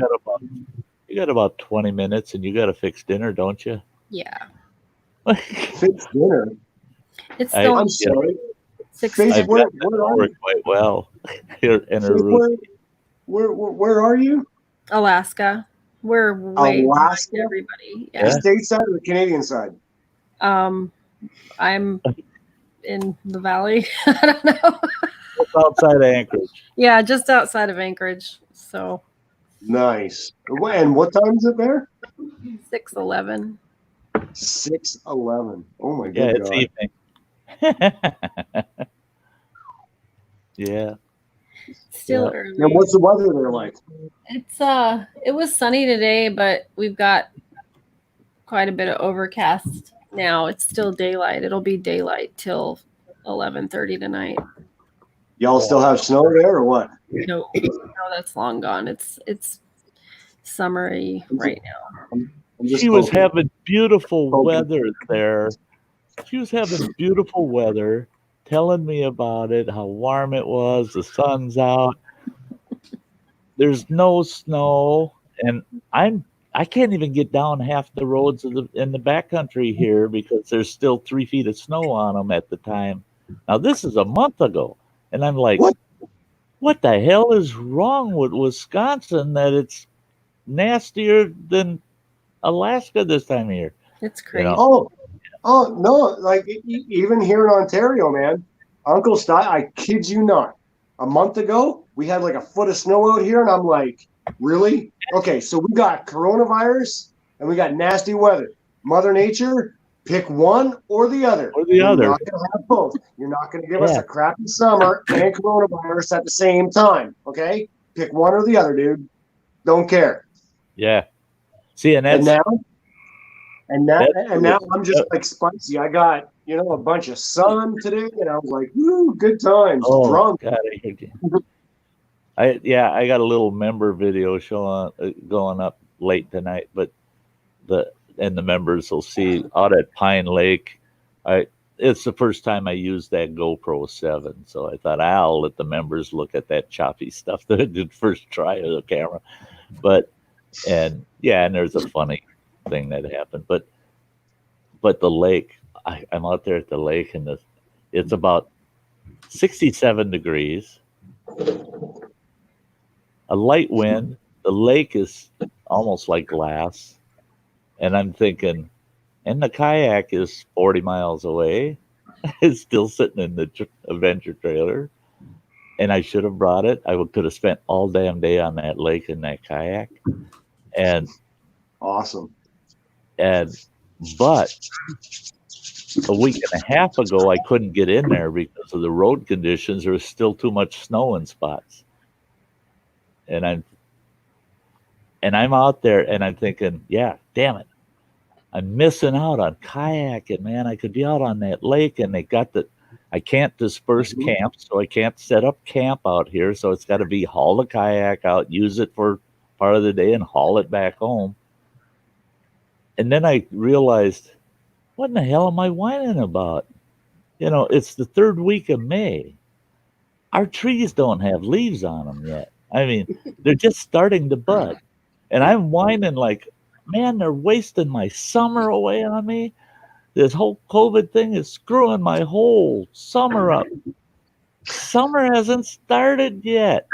got about 20 minutes, and you got to fix dinner, don't you? Yeah. Fix dinner. It's still. I'm sorry. I where that work quite well here in her room. Where are you? Alaska. We're way Alaska. behind everybody. Yeah. The state side or the Canadian side? I'm in the valley. I don't know. Just outside of Anchorage. Yeah, just outside of Anchorage. So nice. And what time is it there? 6:11. 6:11. Oh my God. Yeah, it's evening. Yeah. Still early. And what's the weather there like? It was sunny today, but we've got quite a bit of overcast now. It's still daylight. It'll be daylight till 11:30 tonight. Y'all still have snow there or what? No, that's long gone. It's summery right now. She was having beautiful weather there. She was having beautiful weather, telling me about it, how warm it was, the sun's out. There's no snow, and I can't even get down half the roads in the backcountry here because there's still 3 feet of snow on them at the time. Now this is a month ago, and I'm like, what the hell is wrong with Wisconsin that it's nastier than Alaska this time of year? It's crazy. Oh no! Like even here in Ontario, man, Uncle Sty, I kid you not. A month ago, we had like a foot of snow out here, and I'm like, really? Okay, so we got coronavirus and we got nasty weather. Mother Nature, pick one or the other. You're not going to have both. You're not going to give us a crappy summer and coronavirus at the same time. Okay, pick one or the other, dude. Don't care. Yeah. See, and now I'm just like spicy. I got a bunch of sun today, and I was like, "Woo, good times." Drunk. God, I got a little member video going up late tonight, but the members will see out at Pine Lake. It's the first time I used that GoPro 7, so I thought I'll let the members look at that choppy stuff that I did first try of the camera. And there's a funny thing that happened, but the lake, I'm out there at the lake, and it's about 67 degrees, a light wind. The lake is almost like glass, and I'm thinking, and the kayak is 40 miles away. It's still sitting in the adventure trailer, and I should have brought it. I could have spent all damn day on that lake in that kayak. And awesome. But a week and a half ago, I couldn't get in there because of the road conditions. There was still too much snow in spots. And I'm out there, and I'm thinking, yeah, damn it, I'm missing out on kayaking, man. I could be out on that lake, and I I can't disperse camp, so I can't set up camp out here. So it's got to be haul the kayak out, use it for part of the day, and haul it back home. And then I realized, what in the hell am I whining about? You know, it's the 3rd week of May. Our trees don't have leaves on them yet. I mean, they're just starting to bud. And I'm whining like, man, they're wasting my summer away on me. This whole COVID thing is screwing my whole summer up. Summer hasn't started yet.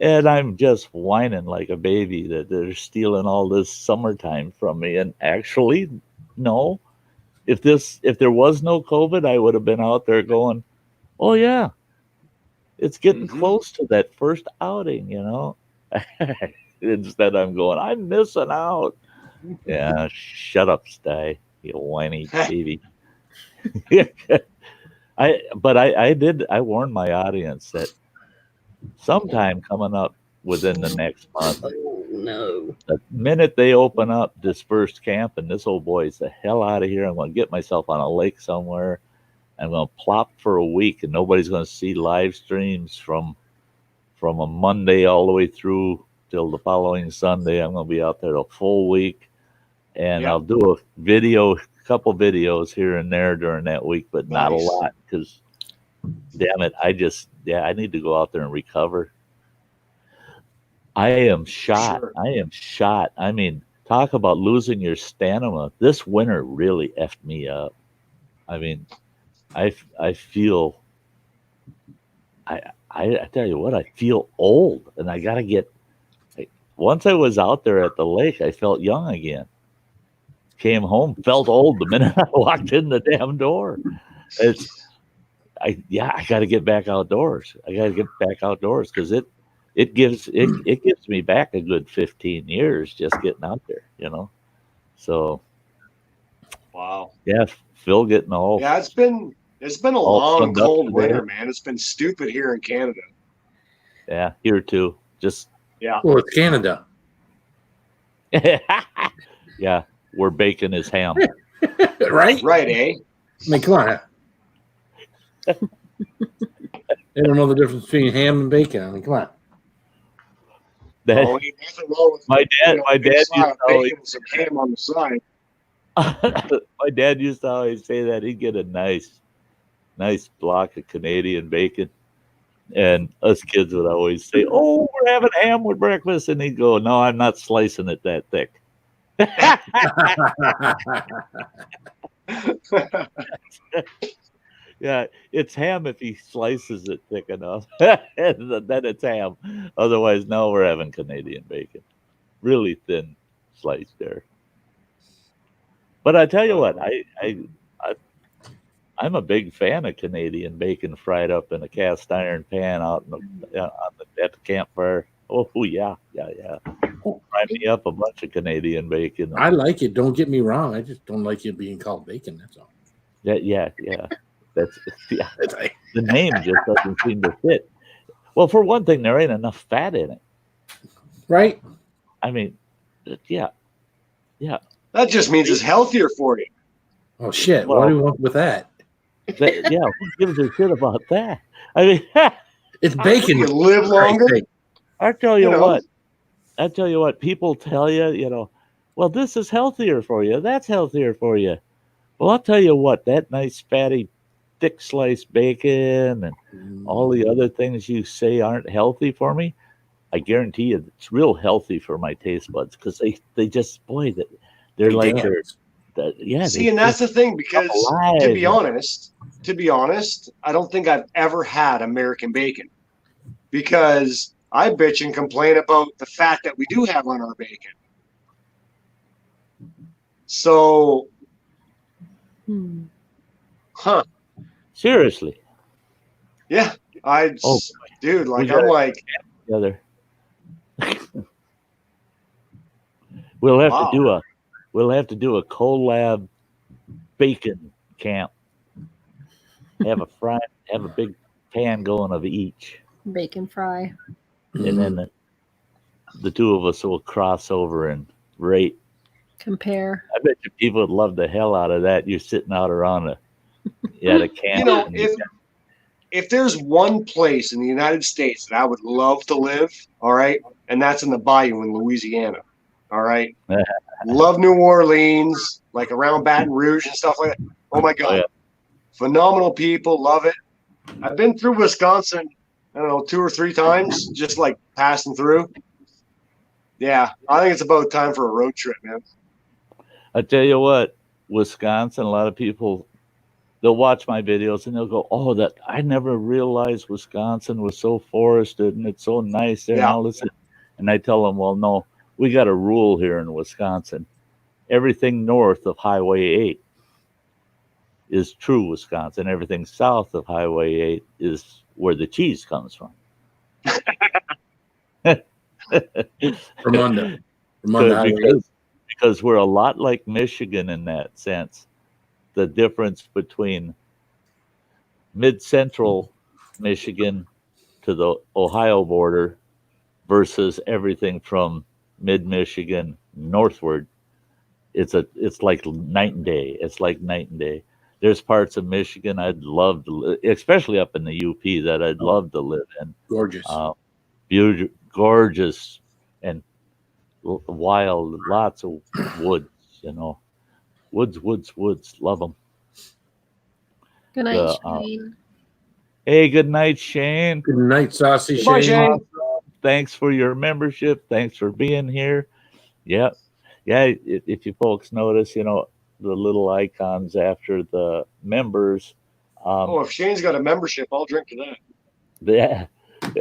And I'm just whining like a baby that they're stealing all this summertime from me. And actually, no. If there was no COVID, I would have been out there going, oh yeah, it's getting close to that first outing, you know. Instead, I'm going, I'm missing out. Yeah, shut up, Sty, you whiny baby. I warned my audience that sometime coming up within the next month, Oh no. the minute they open up dispersed camp and this old boy's the hell out of here, I'm going to get myself on a lake somewhere. I'm going to plop for a week, and nobody's going to see live streams from a Monday all the way through till the following Sunday. I'm going to be out there a full week, and I'll do a couple videos here and there during that week, but not a lot because, damn it, I need to go out there and recover. I am shot. Sure. I am shot. I mean, talk about losing your stamina. This winter really effed me up. I mean, I feel, I tell you what, I feel old, and I got to get, once I was out there at the lake, I felt young again. Came home, felt old the minute I walked in the damn door. I got to get back outdoors. I got to get back outdoors because it gives me back a good 15 years just getting out there, you know. So, wow. Yeah, Phil getting old. Yeah, it's been a long, cold winter, man. It's been stupid here in Canada. Yeah, here too. Just Well, it's Canada. yeah, we're baking his ham. Right? Right, eh? I mean, come on. They don't know the difference between ham and bacon. I mean, come on. That, ain't nothing wrong with my dad used to always, bacon and some ham on the side. my dad used to always say that he'd get a nice block of Canadian bacon, and us kids would always say, "Oh, we're having ham with breakfast," and he'd go, "No, I'm not slicing it that thick." Yeah, it's ham if he slices it thick enough, and then it's ham. Otherwise, no, we're having Canadian bacon, really thin sliced there. But I tell you what, I'm a big fan of Canadian bacon fried up in a cast iron pan out at the campfire. Oh yeah. Fry me up a bunch of Canadian bacon. I like it. Don't get me wrong. I just don't like it being called bacon. That's all. Yeah. That's the name just doesn't seem to fit. Well, for one thing, there ain't enough fat in it. Right? I mean, yeah. That just means it's healthier for you. Oh shit! Well, what do we want with that? Who gives a shit about that? I mean, It's bacon. You live longer. I tell you what, people tell you, well, this is healthier for you. That's healthier for you. Well, I'll tell you what, that nice fatty, thick sliced bacon and all the other things you say aren't healthy for me, I guarantee you it's real healthy for my taste buds because they just, boy, they're like, See, and that's the thing, because to be honest, I don't think I've ever had American bacon because I bitch and complain about the fat that we do have on our bacon. So, seriously. Yeah, dude, like I'm like together. We'll have to do a collab bacon camp. Have a big pan going of each. Bacon fry. And then the two of us will cross over and rate. Compare. I bet you people would love the hell out of that. You're sitting out around Yeah, the camp. You know, if there's one place in the United States that I would love to live, all right, and that's in the bayou in Louisiana, all right. Love New Orleans, like around Baton Rouge and stuff like that. Oh my God, phenomenal people, love it. I've been through Wisconsin, I don't know, 2 or 3 times, just like passing through. Yeah, I think it's about time for a road trip, man. I tell you what, Wisconsin, a lot of people, they'll watch my videos and they'll go, "Oh, that I never realized Wisconsin was so forested and it's so nice there." Yeah. And all this. And I tell them, "Well, no, we got a rule here in Wisconsin. Everything north of Highway 8 is true Wisconsin. Everything south of Highway 8 is where the cheese comes from." Ramunda. Because we're a lot like Michigan in that sense. The difference between mid-central Michigan to the Ohio border versus everything from mid-Michigan northward, it's like night and day. It's like night and day. There's parts of Michigan I'd love to live, especially up in the UP, that I'd love to live in. Gorgeous. Beautiful, gorgeous, and wild, lots of woods, you know. Woods. Love them. Good night, Shane. Hey, good night, Shane. Good night, Saucy Bye, Shane. Shane. Thanks for your membership. Thanks for being here. Yeah. If you folks notice, you know, the little icons after the members. If Shane's got a membership, I'll drink to that. Yeah.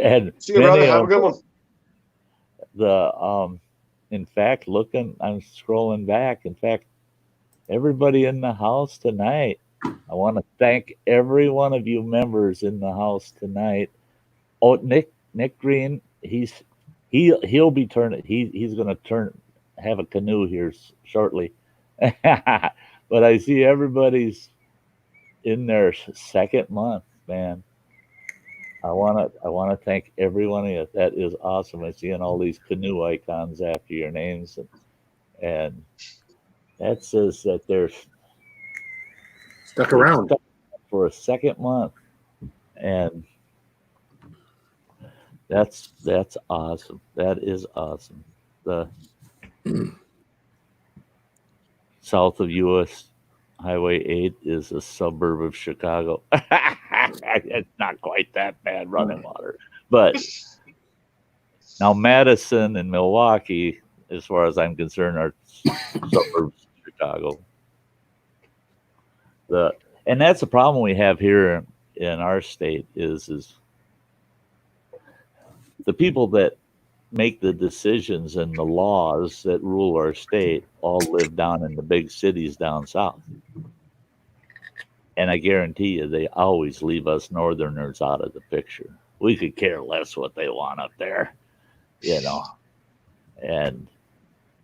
And see you, brother. Have a good one. In fact, I'm scrolling back. In fact, everybody in the house tonight, I want to thank every one of you members in the house tonight. Oh, Nick Green, he'll be turning. He's going to have a canoe here shortly. But I see everybody's in their second month, man. I want to thank every one of you. That is awesome. I'm seeing all these canoe icons after your names, and that says that they're stuck around for a second month, and that's awesome. That is awesome. The south of US Highway 8 is a suburb of Chicago. It's not quite that bad running water, but now Madison and Milwaukee, as far as I'm concerned, are suburbs of Chicago. And that's the problem we have here in our state is the people that make the decisions and the laws that rule our state all live down in the big cities down south. And I guarantee you, they always leave us northerners out of the picture. We could care less what they want up there, you know. And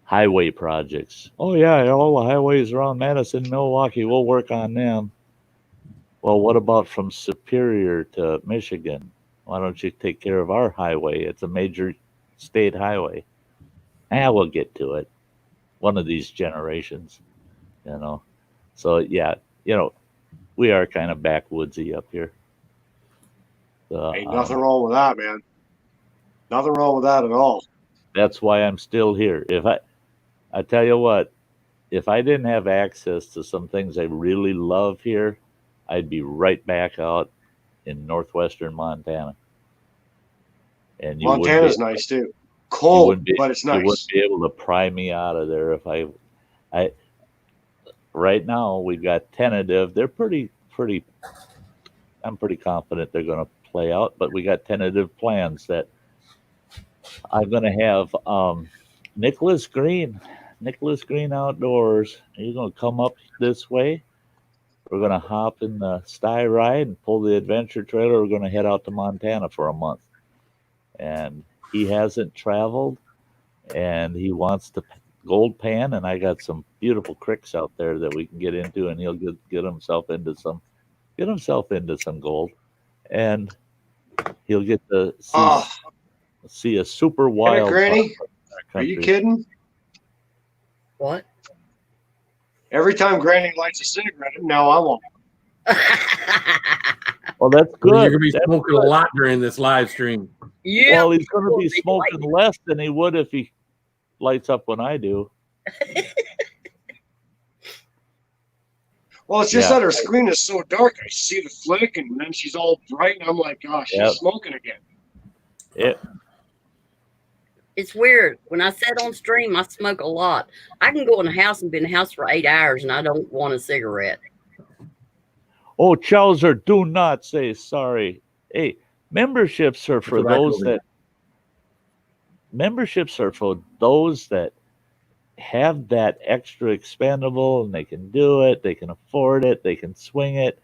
highway projects. Oh, yeah, all the highways around Madison, Milwaukee, we'll work on them. Well, what about from Superior to Michigan? Why don't you take care of our highway? It's a major state highway. We'll get to it one of these generations, you know. So, yeah, you know, we are kind of backwoodsy up here. Ain't nothing wrong with that, man. Nothing wrong with that at all. That's why I'm still here. I tell you what, if I didn't have access to some things I really love here, I'd be right back out in northwestern Montana. And Montana's nice too. Cold, but it's nice. You wouldn't be able to pry me out of there if I right now we've got tentative. They're pretty. I'm pretty confident they're going to play out, but we got tentative plans that I'm going to have Nicholas Green Outdoors. He's going to come up this way. We're going to hop in the Sty ride and pull the adventure trailer. We're going to head out to Montana for a month. And he hasn't traveled, and he wants to gold pan, and I got some beautiful creeks out there that we can get into, and he'll get himself into some gold, and he'll get to see a super wild. Granny, are you kidding? What? Every time Granny lights a cigarette, now I want. Well, that's Well, good. you're gonna be That's smoking good. a lot during this live stream. Yeah. Well, he's going to will be be smoking less than he would if he lights up when I do. Well, it's just Yeah. that her screen is so dark. I see the flick, and then she's all bright, and I'm like, gosh, she's Yep. smoking again. It's weird. When I sit on stream, I smoke a lot. I can go in the house and be in the house for 8 hours, and I don't want a cigarette. Oh, Chowser, do not say sorry. Hey, memberships are for Tobacco those leaf. that have that extra expendable and they can do it, they can afford it, they can swing it.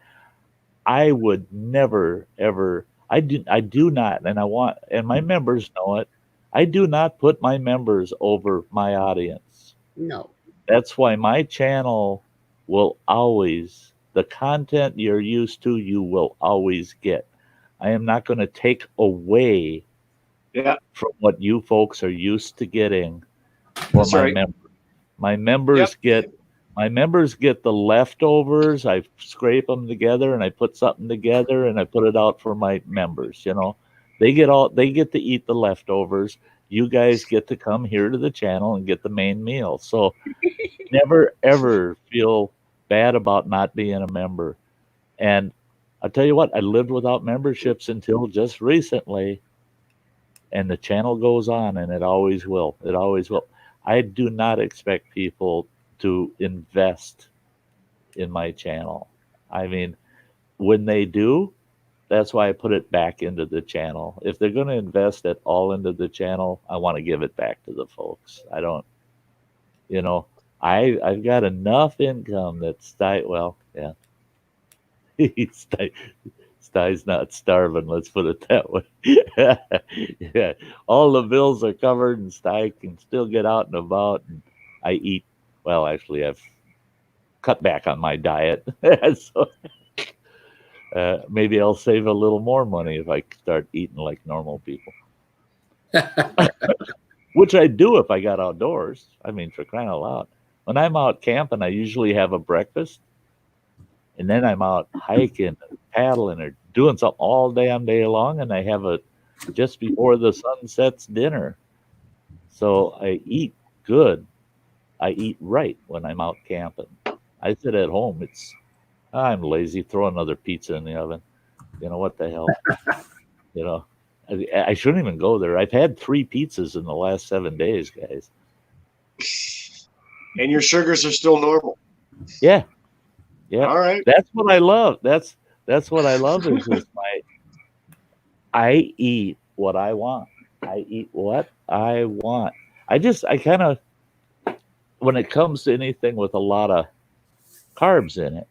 I would never ever I do not, and my members know it. I do not put my members over my audience. No. That's why my channel will always, the content you're used to, you will always get. I am not going to take away from what you folks are used to getting for That's my right. members. My members get the leftovers. I scrape them together and I put something together and I put it out for my members. You know, they get to eat the leftovers. You guys get to come here to the channel and get the main meal. So never ever feel bad about not being a member. And I'll tell you what, I lived without memberships until just recently, and the channel goes on, and it always will. It always will. I do not expect people to invest in my channel. I mean, when they do, that's why I put it back into the channel. If they're going to invest it all into the channel, I want to give it back to the folks. I don't, you know, I've got enough income that Sty's not starving, let's put it that way. Yeah, all the bills are covered and Sty can still get out and about, and I eat. Well, actually, I've cut back on my diet. So maybe I'll save a little more money if I start eating like normal people. Which I do if I got outdoors. I mean, for crying out loud. When I'm out camping, I usually have a breakfast, and then I'm out hiking, or paddling, or doing something all damn day long, and I have a just before the sun sets dinner. So I eat good. I eat right when I'm out camping. I sit at home. I'm lazy. Throw another pizza in the oven. You know, what the hell? You know, I shouldn't even go there. I've had 3 pizzas in the last 7 days, guys. And your sugars are still normal. Yeah. Yeah. All right. That's what I love. That's what I love is I eat what I want. I eat what I want. I kind of, when it comes to anything with a lot of carbs in it,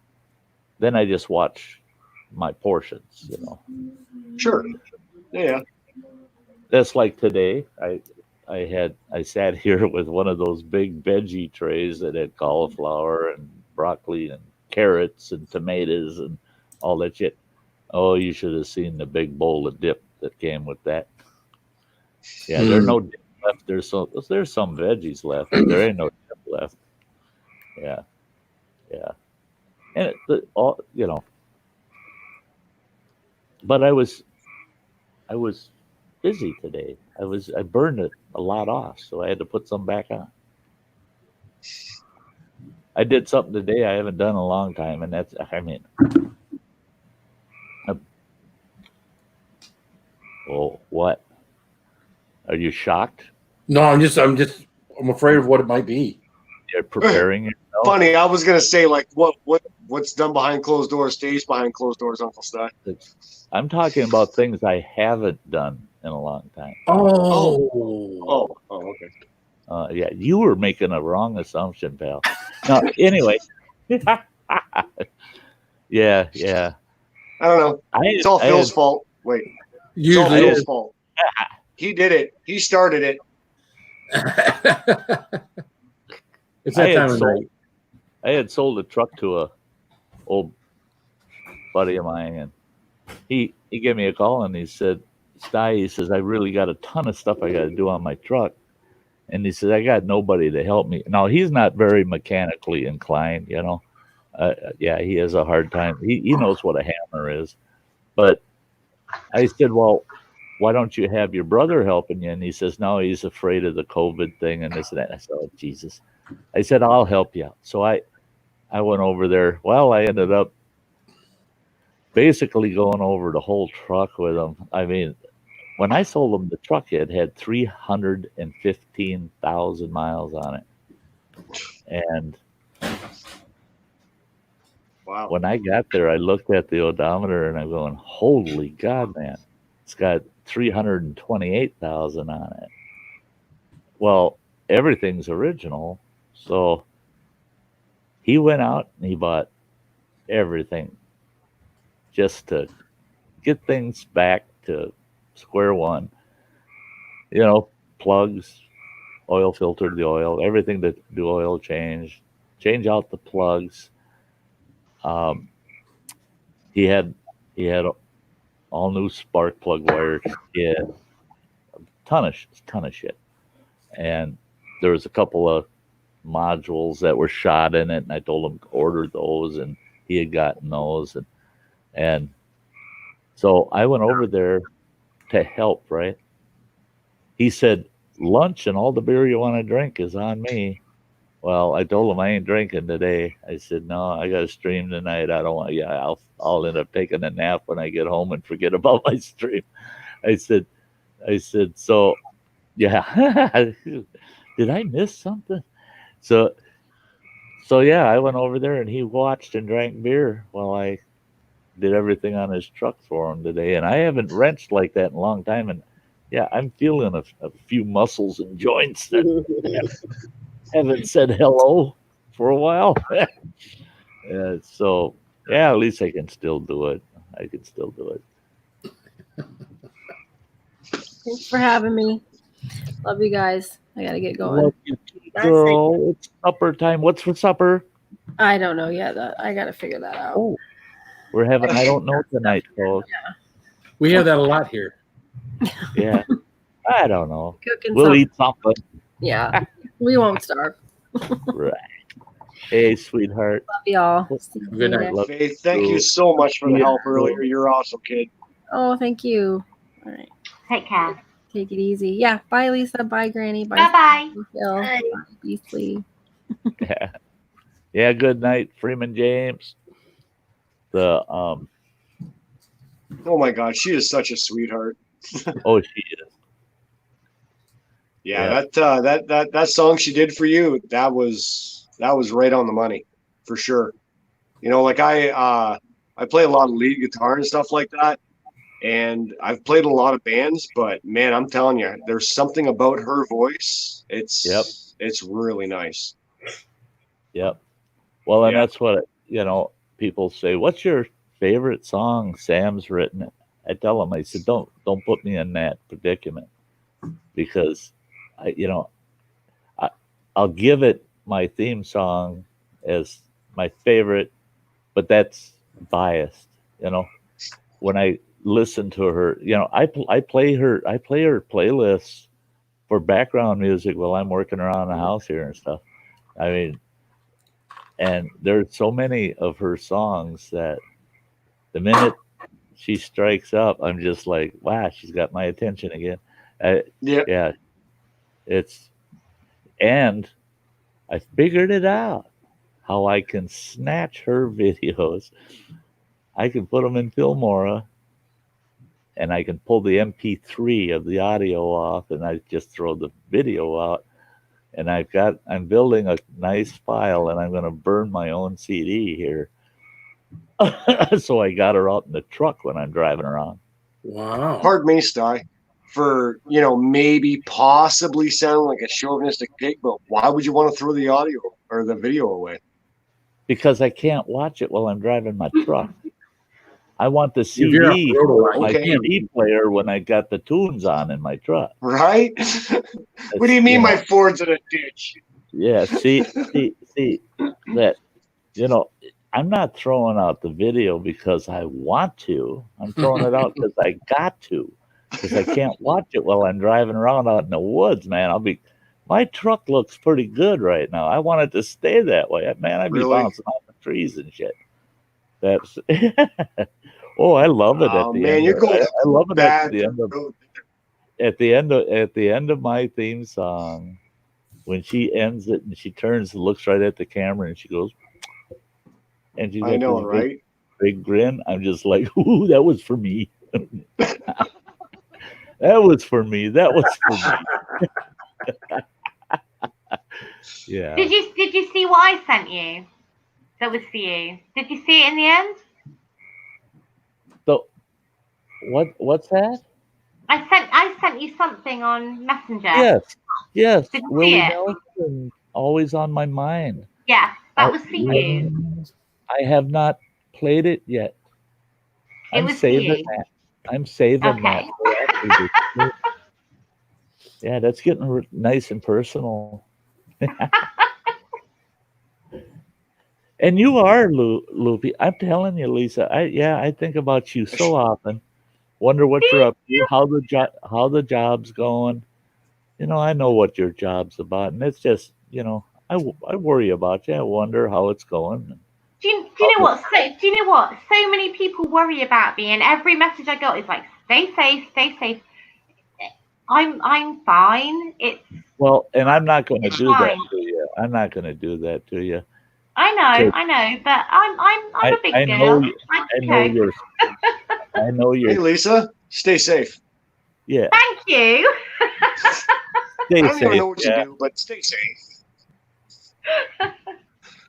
then I just watch my portions, you know. Sure. Yeah. That's like today. I sat here with one of those big veggie trays that had cauliflower and broccoli and carrots and tomatoes and all that shit. Oh, you should have seen the big bowl of dip that came with that. Yeah, there's no dip left. There's some veggies left, but there ain't no dip left. Yeah, yeah, and all you know. But I was busy today. I burned it a lot off, so I had to put some back on. I did something today I haven't done in a long time, and that's, I mean, oh, what? Are you shocked? No, I'm afraid of what it might be. You're preparing yourself? Funny, I was gonna say, like, what's done behind closed doors stays behind closed doors, Uncle Sty. I'm talking about things I haven't done in a long time. Oh, okay. Yeah, you were making a wrong assumption, pal. No, anyway. Yeah. I don't know. It's all Phil's fault. Wait. It's all Phil's fault. He did it. He started it. It's that time of night. I had sold a truck to a old buddy of mine, and he gave me a call and he said, Sty, he says, I really got a ton of stuff I got to do on my truck. And he says, I got nobody to help me. Now, he's not very mechanically inclined, you know. Yeah, he has a hard time. He knows what a hammer is. But I said, well, why don't you have your brother helping you? And he says, no, he's afraid of the COVID thing and this and that. I said, oh, Jesus. I said, I'll help you. So I went over there. Well, I ended up basically going over the whole truck with him. I mean, when I sold him the truck, it had 315,000 miles on it. And Wow. when I got there, I looked at the odometer and I'm going, holy God, man, it's got 328,000 on it. Well, everything's original. So he went out and he bought everything just to get things back to square one. You know, plugs, oil filter, the oil, everything to do oil change out the plugs. He had all new spark plug wires. He had a ton of shit, and there was a couple of modules that were shot in it, and I told him to order those, and he had gotten those, and so I went over there to help. Right? He said, lunch and all the beer you want to drink is on me. Well, I told him I ain't drinking today. I said, no, I got to stream tonight. I don't want, I'll end up taking a nap when I get home and forget about my stream. I said, so, yeah, did I miss something? So yeah, I went over there and he watched and drank beer while I did everything on his truck for him today. And I haven't wrenched like that in a long time. And yeah, I'm feeling a few muscles and joints that haven't said hello for a while. So yeah, at least I can still do it. Thanks for having me. Love you guys. I gotta get going. Love you too, girl. It's supper time. What's for supper? I don't know yet. I gotta figure that out. Oh, we're having, I don't know tonight, folks. Yeah. We have that a lot here. Yeah. I don't know. We'll eat something. Yeah. We won't starve. Right. Hey, sweetheart. Love y'all. Good night. Love Faith, thank you so much for the help earlier. You're awesome, kid. Oh, thank you. All right. Take care. Take it easy. Yeah. Bye, Lisa. Bye, Granny. Bye. Bye-bye. Phil. Bye. Bye, Beasley. Yeah. Yeah, good night, Freeman James. Oh my God, she is such a sweetheart. Oh, she is. Yeah, that song she did for you, that was right on the money, for sure. You know, like I play a lot of lead guitar and stuff like that, and I've played a lot of bands, but man, I'm telling you, there's something about her voice. It's really nice. Yep. Well, and that's what, people say, what's your favorite song Sam's written? I tell them, I said, don't put me in that predicament, because I'll give it my theme song as my favorite, but that's biased. When I listen to her, I play her playlists for background music while I'm working around the house here and stuff. I mean, and there's so many of her songs that the minute she strikes up, I'm just like, wow, she's got my attention again. Yeah. And I figured it out, how I can snatch her videos. I can put them in Filmora, and I can pull the MP3 of the audio off, and I just throw the video out. And I'm building a nice file, and I'm going to burn my own CD here. So I got her out in the truck when I'm driving around. Wow. Pardon me, Sty, for, maybe possibly sounding like a chauvinistic pig, but why would you want to throw the audio or the video away? Because I can't watch it while I'm driving my truck. I want the CD, my CD player, when I got the tunes on in my truck. Right? What do you mean my Ford's in a ditch? Yeah, see that, I'm not throwing out the video because I want to. I'm throwing it out because I got to. Because I can't watch it while I'm driving around out in the woods, man. My truck looks pretty good right now. I want it to stay that way. Man, I'd be bouncing off the trees and shit. That's oh, I love it at Oh the man, end. you're going I love it at bad. the end of the end of my theme song when she ends it and she turns and looks right at the camera and she goes, and she's I got know, this right? big grin. I'm just like, ooh, that was for me. That was for me. That was for me. Yeah. Did you see what I sent you? That was for you. Did you see it in the end? So what's that? I sent you something on Messenger. Yes. Did you Willie see it? Nelson, always on my mind. Yeah, that was for you. I have not played it yet. It I'm was for saving you. that. I'm saving that. Okay. for after this. Yeah, that's getting nice and personal. And you are, Loopy. I'm telling you, Lisa. I think about you so often. Wonder what you're up to, how the job's going. You know, I know what your job's about, and it's just, you know, I worry about you. I wonder how it's going. Do you know what? Do you know what? So many people worry about me, and every message I got is like, "Stay safe, stay safe." I'm fine. Well, and I'm not going to do that fine. to you. I'm not going to do that to you. I know, but I'm a big I girl. know, I know you're. Hey, Lisa, stay safe. Yeah. Thank you. Stay I don't safe. even know what yeah. you do, but stay safe.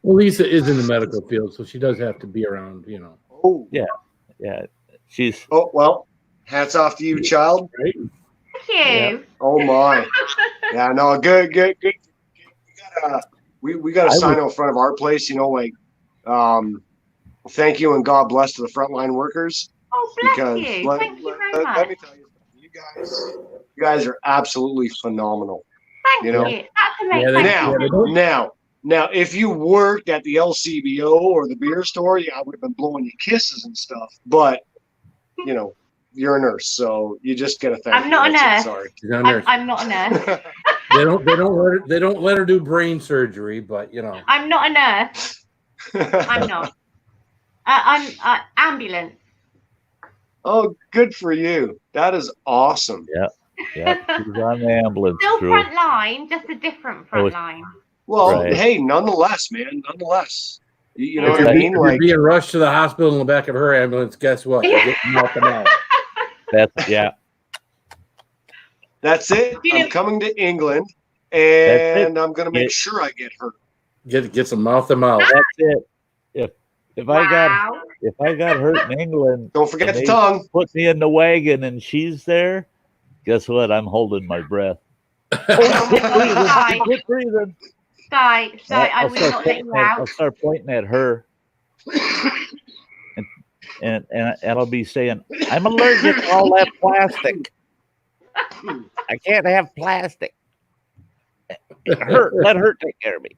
Well, Lisa is in the medical field, so she does have to be around, you know. Oh, Yeah. She's. oh well. Hats off to you, child. Right? Thank you. Oh my. Yeah, no, good. We got a sign out front of our place, you know, like thank you and God bless to the frontline workers. Oh, bless Because you. Thank you very much. let me tell you, you guys are absolutely phenomenal. Thank you know? you. That's amazing. Yeah, Now, if you worked at the LCBO or the beer store, yeah, I would have been blowing you kisses and stuff. But you know, you're a nurse, so you just get a thank I'm not a nurse. Sorry, She's not a nurse. I'm not a nurse. They don't let her do brain surgery, but you know. I'm not a nurse. I'm not. I'm ambulance. Oh, good for you. That is awesome. Yeah. She's on the ambulance Still crew. front line, just a different front line. Well, Right. hey, nonetheless, man, nonetheless. You know If what I mean? you're Like, being rushed to the hospital in the back of her ambulance, guess what? You're getting out the mouth. that's it. You know- I'm coming to England, and I'm going to make Yeah. sure I get hurt. Get some mouth to mouth. That's it. If I got hurt in England, Don't forget and the they tongue. put me in the wagon and she's there, guess what? I'm holding my breath. Oh my God, Quit breathing. Sty, I will not let you I'll out. start pointing at her, and I'll be saying, "I'm allergic to all that plastic. I can't have plastic. Let her take care of me."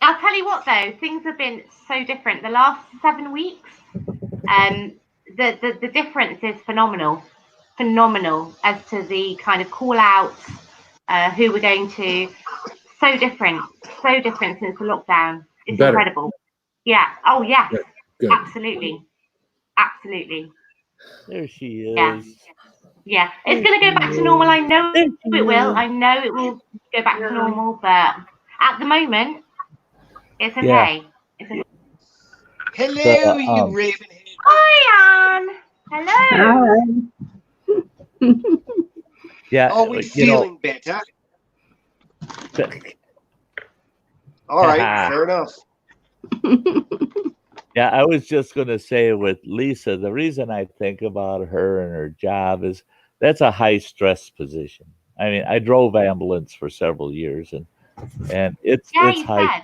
I'll tell you what, though, things have been so different. The last 7 weeks, the difference is phenomenal as to the kind of call outs, who we're going to. So different since the lockdown. It's Better. incredible. Yeah. Oh, yes. Good. Absolutely. There she is. Yeah. Yeah. It's going to go back to normal. I know it will. I know it will go back to normal, but at the moment, it's okay. Hello, So, you raven. Hi, Anne. Hello. Yeah. Are we feeling better? All right, fair enough. Yeah, I was just going to say with Lisa, the reason I think about her and her job is that's a high stress position. I mean, I drove ambulance for several years, and it's high.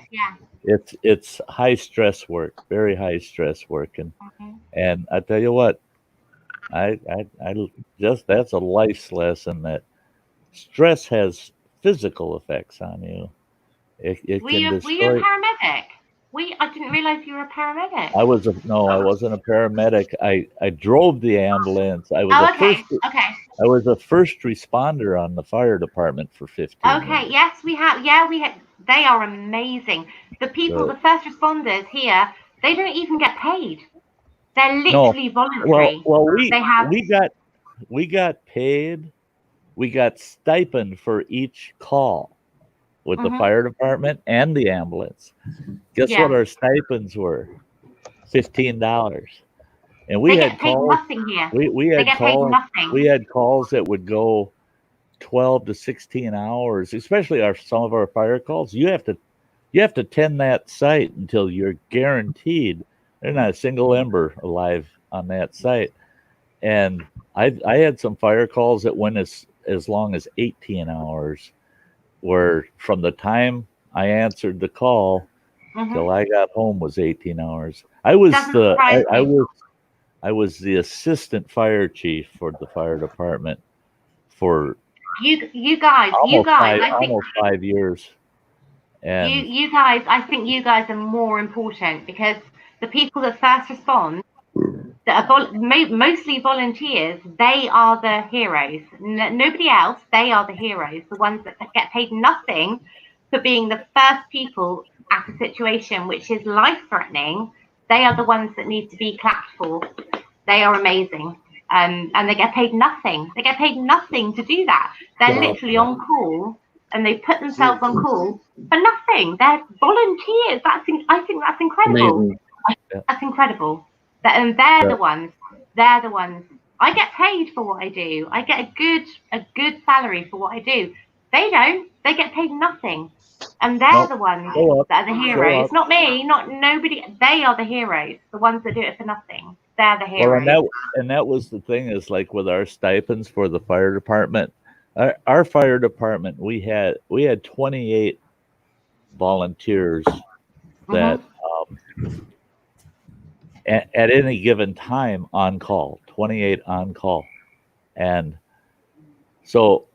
It's high stress work, very high stress work, and I tell you what, I just that's a life lesson that stress has physical effects on you. It Were can you destroy. a paramedic? I didn't realize you were a paramedic. I wasn't a paramedic. I drove the ambulance. I was a first responder on the fire department for 15 years. Yes, we had They are amazing. The people, the first responders here, they don't even get paid. They're literally voluntary. Well, we got paid. We got stipend for each call with the fire department and the ambulance. Guess what our stipends were? $15. And we had calls. Nothing here. We had calls. We had calls that would go 12 to 16 hours, especially some of our fire calls. You have to tend that site until you're guaranteed there's not a single ember alive on that site. And I had some fire calls that went as long as 18 hours, where from the time I answered the call till I got home was 18 hours. I was the assistant fire chief for the fire department for you guys, almost 5 years. And you guys, I think you guys are more important, because the people that first respond, that are mostly volunteers, they are the heroes. Nobody else. They are the heroes, the ones that get paid nothing for being the first people at a situation which is life-threatening. They are the ones that need to be clapped for. They are amazing. And they get paid nothing. They get paid nothing to do that. They're literally on call, and they put themselves on call for nothing. They're volunteers. I think that's incredible. Amazing. That's incredible. And they're the ones. They're the ones. I get paid for what I do. I get a good salary for what I do. They don't. They get paid nothing. And they're the ones that are the heroes. Not me, not nobody. They are the heroes. The ones that do it for nothing. They're the heroes. Well, and that was the thing, is like with our stipends for the fire department. Our fire department, we had 28 volunteers that at any given time on call, 28 on call. And so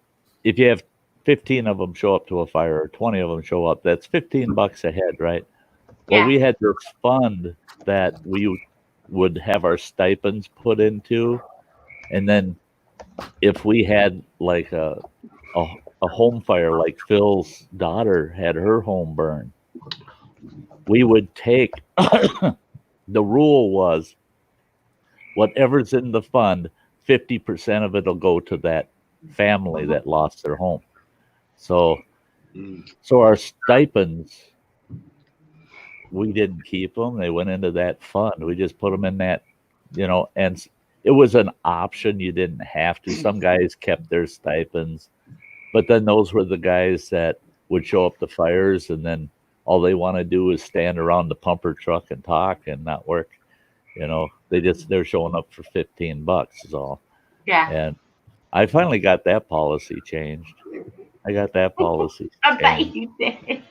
if you have 15 of them show up to a fire, or 20 of them show up, that's $15 a head, right? Well, we had this fund that we would have our stipends put into, and then if we had like a home fire, like Phil's daughter had her home burned, we would take the rule was whatever's in the fund, 50% of it will go to that family that lost their home. So our stipends, we didn't keep them. They went into that fund. We just put them in that, and it was an option. You didn't have to. Some guys kept their stipends, but then those were the guys that would show up to fires, and then all they want to do is stand around the pumper truck and talk and not work. They're showing up for $15 is all. Yeah. And I finally got that policy changed. I got that policy. I bet you did.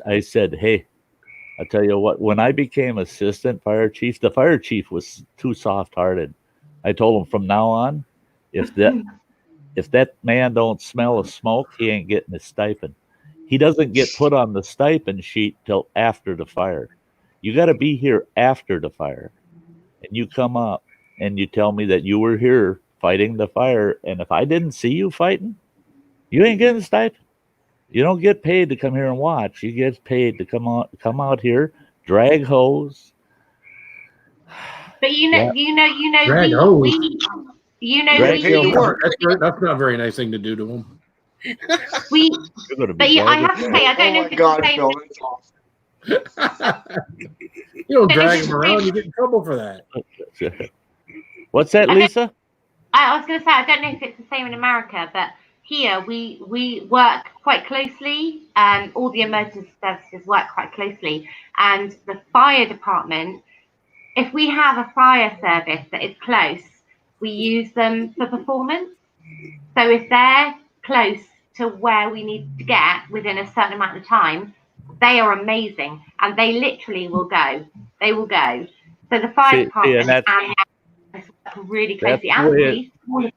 I said, hey, I tell you what, when I became assistant fire chief, the fire chief was too soft-hearted. I told him from now on, if that man don't smell of smoke, he ain't getting his stipend. He doesn't get put on the stipend sheet till after the fire. You got to be here after the fire. And you come up and you tell me that you were here fighting the fire, and if I didn't see you fighting, you ain't getting a stipend. You don't get paid to come here and watch. You get paid to come out here, drag hose. But drag hose. That's not a very nice thing to do to them. I have to say, I don't know if it's the same. You don't drag them around, you get in trouble for that. What's that, Lisa? I was going to say, I don't know if it's the same in America, but here we work quite closely, and all the emergency services work quite closely. And the fire department, if we have a fire service that is close, we use them for performance. So if they're close to where we need to get within a certain amount of time, they are amazing, and they literally will go. They will go. So the fire department and really closely, and police,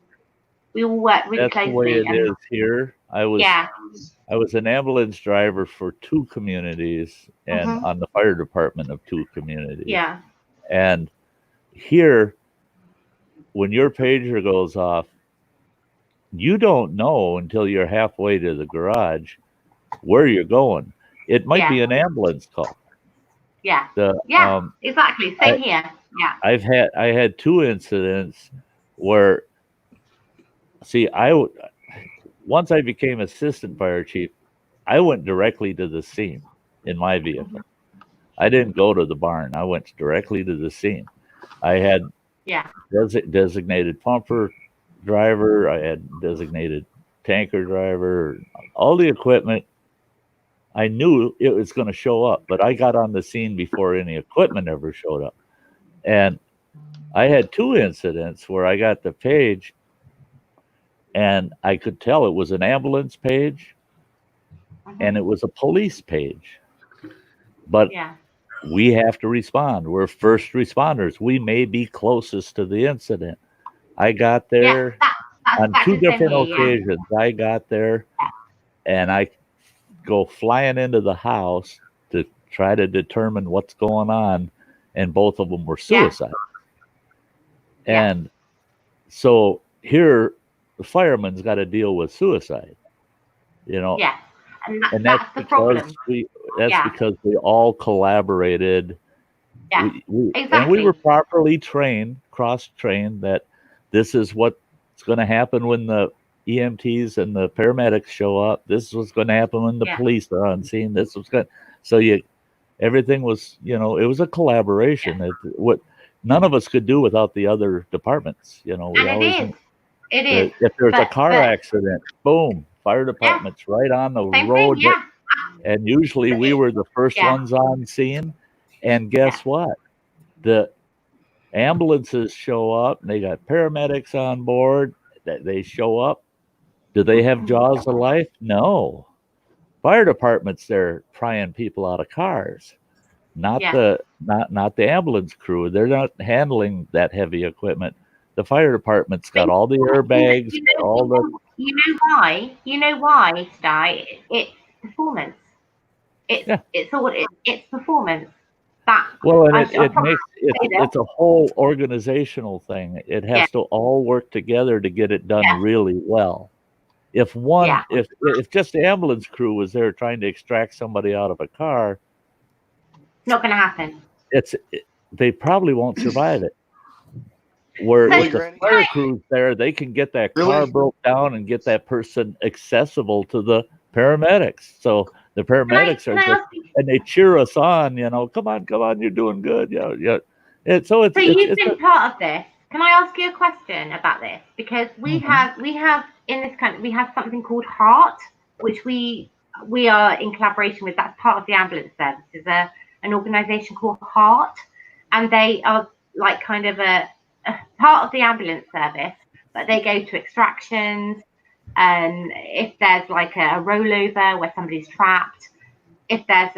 we all work really closely. That's the way it is here. I was an ambulance driver for 2 communities, and on the fire department of 2 communities. Yeah. And here, when your pager goes off, you don't know until you're halfway to the garage where you're going. It might Yeah. be an ambulance call. Yeah. The, Yeah. Exactly. Same here. Yeah. I had 2 incidents where, see, once I became assistant fire chief, I went directly to the scene in my vehicle. I didn't go to the barn. I went directly to the scene. I had Yeah. designated pumper driver. I had designated tanker driver. All the equipment. I knew it was going to show up, but I got on the scene before any equipment ever showed up. And I had 2 incidents where I got the page and I could tell it was an ambulance page and it was a police page. But Yeah. we have to respond. We're first responders. We may be closest to the incident. I got there on 2 different occasions. I got there and I go flying into the house to try to determine what's going on, and both of them were suicide. Yeah. And so here the fireman's got to deal with suicide, you know. Yeah. And that's the because problem. because we all collaborated. Yeah. And we were properly trained, cross-trained, that this is what's going to happen when the EMTs and the paramedics show up. This is what's going to happen when the police are on scene. This was good. So everything was, you know, it was a collaboration. What none of us could do without the other departments. You know, It is. If there's a car accident, boom, fire department's right on the road. Thing, and usually we were the first ones on scene. And guess what? The ambulances show up and they got paramedics on board. They show up. Do they have jaws of life? No. Fire department's there prying people out of cars, not the ambulance crew. They're not handling that heavy equipment. The fire department's got all the airbags, all the. You know why, Sty? It's performance. It's performance. It's a whole organizational thing. It has to all work together to get it done really well. If if just the ambulance crew was there trying to extract somebody out of a car, not going to happen. They probably won't survive it. Where if the fire crew's there, they can get that car broke down and get that person accessible to the paramedics. So the paramedics are there, and they cheer us on. You know, come on, you're doing good. Yeah. So you've been part of this. Can I ask you a question about this? Because we have in this country, we have something called HEART, which we are in collaboration with. That's part of the ambulance service. Is an organisation called HEART, and they are like kind of a part of the ambulance service, but they go to extractions, and if there's like a rollover where somebody's trapped, if there's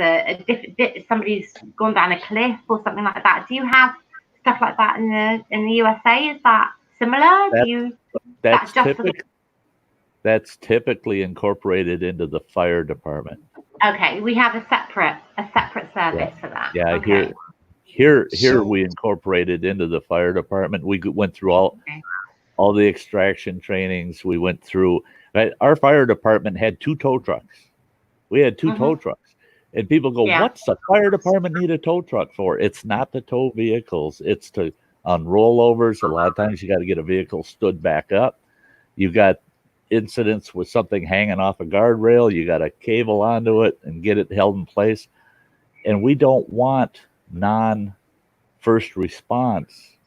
somebody's gone down a cliff or something like that. Do you have stuff like that in the USA? Is that similar? That's typically incorporated into the fire department. Okay, we have a separate service for that. Yeah, okay. Here we incorporated into the fire department. We went through all the extraction trainings. We went through. Our fire department had 2 tow trucks. We had 2 tow trucks, and people go, "What's the fire department need a tow truck for?" It's not to tow vehicles. It's to on rollovers. A lot of times you got to get a vehicle stood back up. You got incidents with something hanging off a guardrail. You got to cable onto it and get it held in place. And we don't want non-first response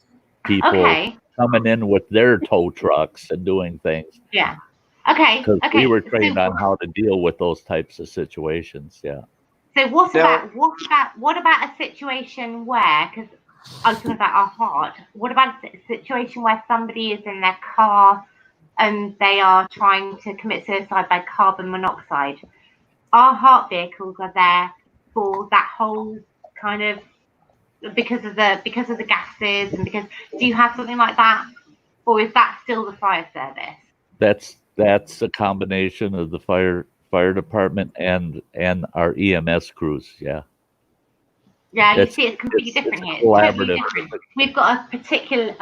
people coming in with their tow trucks and doing things. Yeah. Okay. Because we were trained on how to deal with those types of situations. Yeah. So what about a situation where, because I was talking about our heart, what about a situation where somebody is in their car and they are trying to commit suicide by carbon monoxide? Our heart vehicles are there for that whole kind of because of the gases and because. Do you have something like that, or is that still the fire service? That's a combination of the fire department and our EMS crews. Yeah. Yeah, you see, it's completely different here. It's totally different. We've got a particular.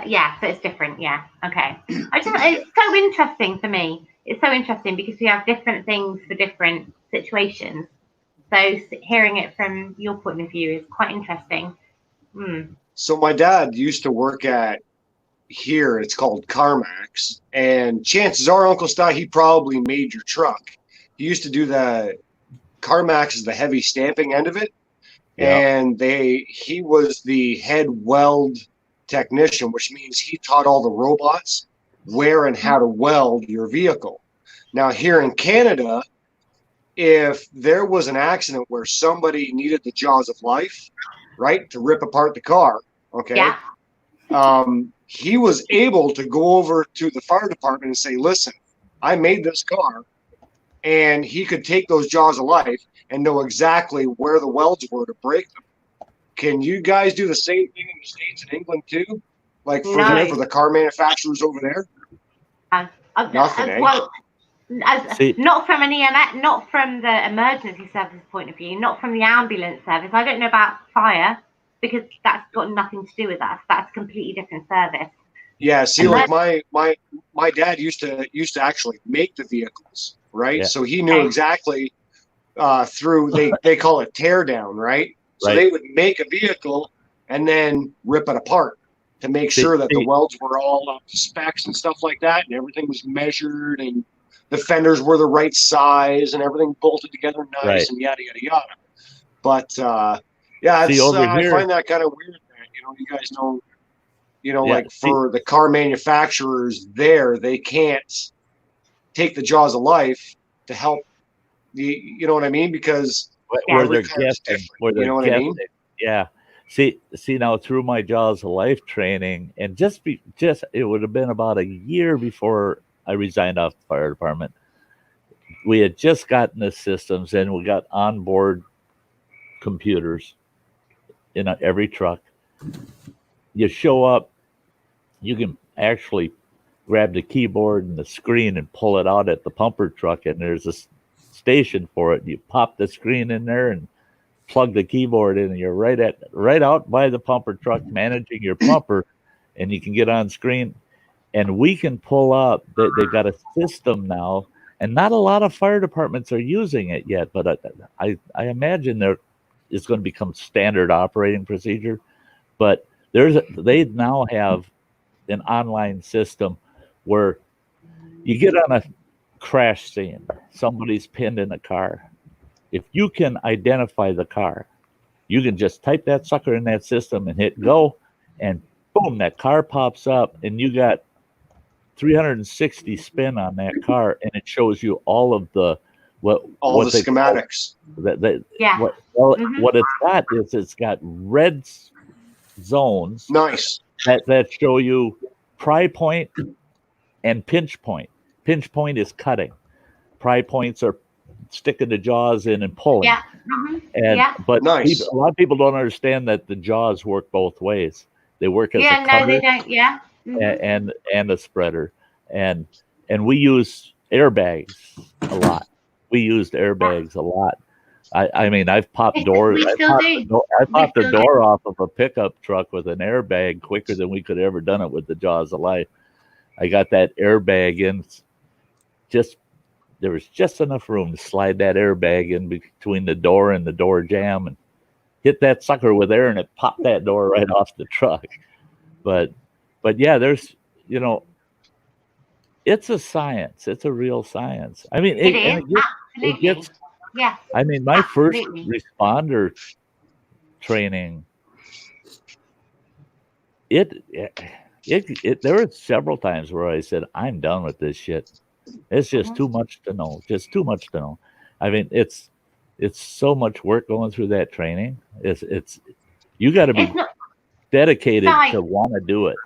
Yeah, so it's different. Yeah. Okay. It's so interesting for me. it's so interesting because we have different things for different situations. So hearing it from your point of view is quite interesting. So my dad used to work at here, it's called CarMax, and chances are Uncle Sty, he probably made your truck. He used to do the CarMax is the heavy stamping end of it. Yeah. And he was the head weld technician, which means he taught all the robots where and how to weld your vehicle. Now here in Canada, if there was an accident where somebody needed the jaws of life, right, to rip apart the car, okay, he was able to go over to the fire department and say, listen, I made this car, and he could take those jaws of life and know exactly where the welds were to break them. Can you guys do the same thing in the States and England too? Like for the car manufacturers over there? Nothing, eh? Well, not from an EMS, not from the emergency service point of view, not from the ambulance service. I don't know about fire because that's got nothing to do with us. That's a completely different service. Yeah, see, like my dad used to actually make the vehicles, right? Yeah. So he knew exactly through they call it tear down, right? So they would make a vehicle and then rip it apart to make sure that the welds were all up to specs and stuff like that, and everything was measured and the fenders were the right size and everything bolted together nice and yada yada yada. But yeah, it's, I find that kind of weird that you guys know. Like for the car manufacturers there, they can't take the jaws of life to help you know what I mean? Because where they're guessing, you know what I mean? Yeah. See now through my jaws of life training, and it would have been about a year before I resigned off the fire department. We had just gotten the systems, and we got onboard computers in every truck. You show up, you can actually grab the keyboard and the screen and pull it out at the pumper truck, and there's a station for it. You pop the screen in there and plug the keyboard in, and you're right out by the pumper truck managing your pumper, and you can get on screen. And we can pull up. They've got a system now, and not a lot of fire departments are using it yet, but I imagine it's going to become standard operating procedure. But they now have an online system where you get on a crash scene, somebody's pinned in a car. If you can identify the car, you can just type that sucker in that system and hit go, and boom, that car pops up, and you got 360 spin on that car, and it shows you all of the schematics. What it's got is it's got red zones. Nice. That show you pry point and pinch point. Pinch point is cutting. Pry points are sticking the jaws in and pulling. Yeah. Mm-hmm. But a lot of people don't understand that the jaws work both ways. They work as a cutter. They don't. Yeah. Mm-hmm. And a spreader. And we use airbags a lot. We used airbags a lot. I mean, I've popped doors. I popped the door off of a pickup truck with an airbag quicker than we could have ever done it with the jaws of life. I got that airbag in. There was just enough room to slide that airbag in between the door and the door jamb and hit that sucker with air, and it popped that door right off the truck. But yeah, there's it's a science. It's a real science. I mean, it gets. Yeah. I mean, my first responder training, there were several times where I said, I'm done with this shit. It's just too much to know. Just too much to know. I mean, it's so much work going through that training. It's you got to be dedicated to want to do it.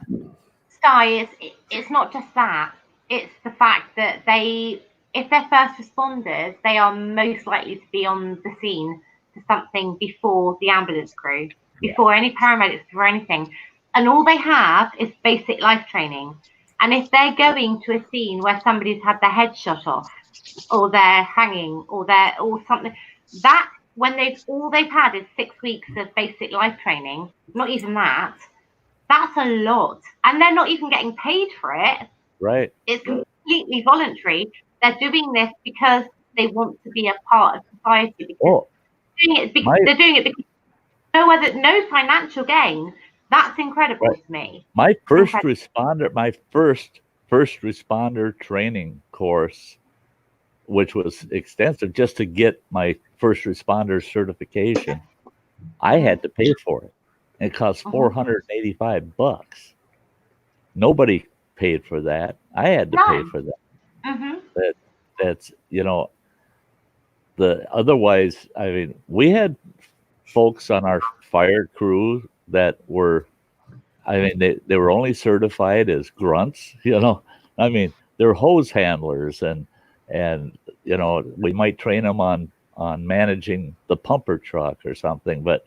Sty, it's not just that. It's the fact that if they're first responders, they are most likely to be on the scene for something before the ambulance crew, before any paramedics, before anything. And all they have is basic life training. And if they're going to a scene where somebody's had their head shot off, or they're hanging, or something, that when all they've had is 6 weeks of basic life training, not even that's a lot. And they're not even getting paid for it. Right. It's completely voluntary. they're doing this because they want to be a part of society. Because Oh, they're doing it because no financial gain. That's incredible to me. my first responder training course, which was extensive just to get my first responder certification, I had to pay for it. It cost $485. Nobody paid for that. I had to pay for that. That's otherwise, I mean, we had folks on our fire crew that were, I mean, they were only certified as grunts, I mean, they're hose handlers and we might train them on managing the pumper truck or something, but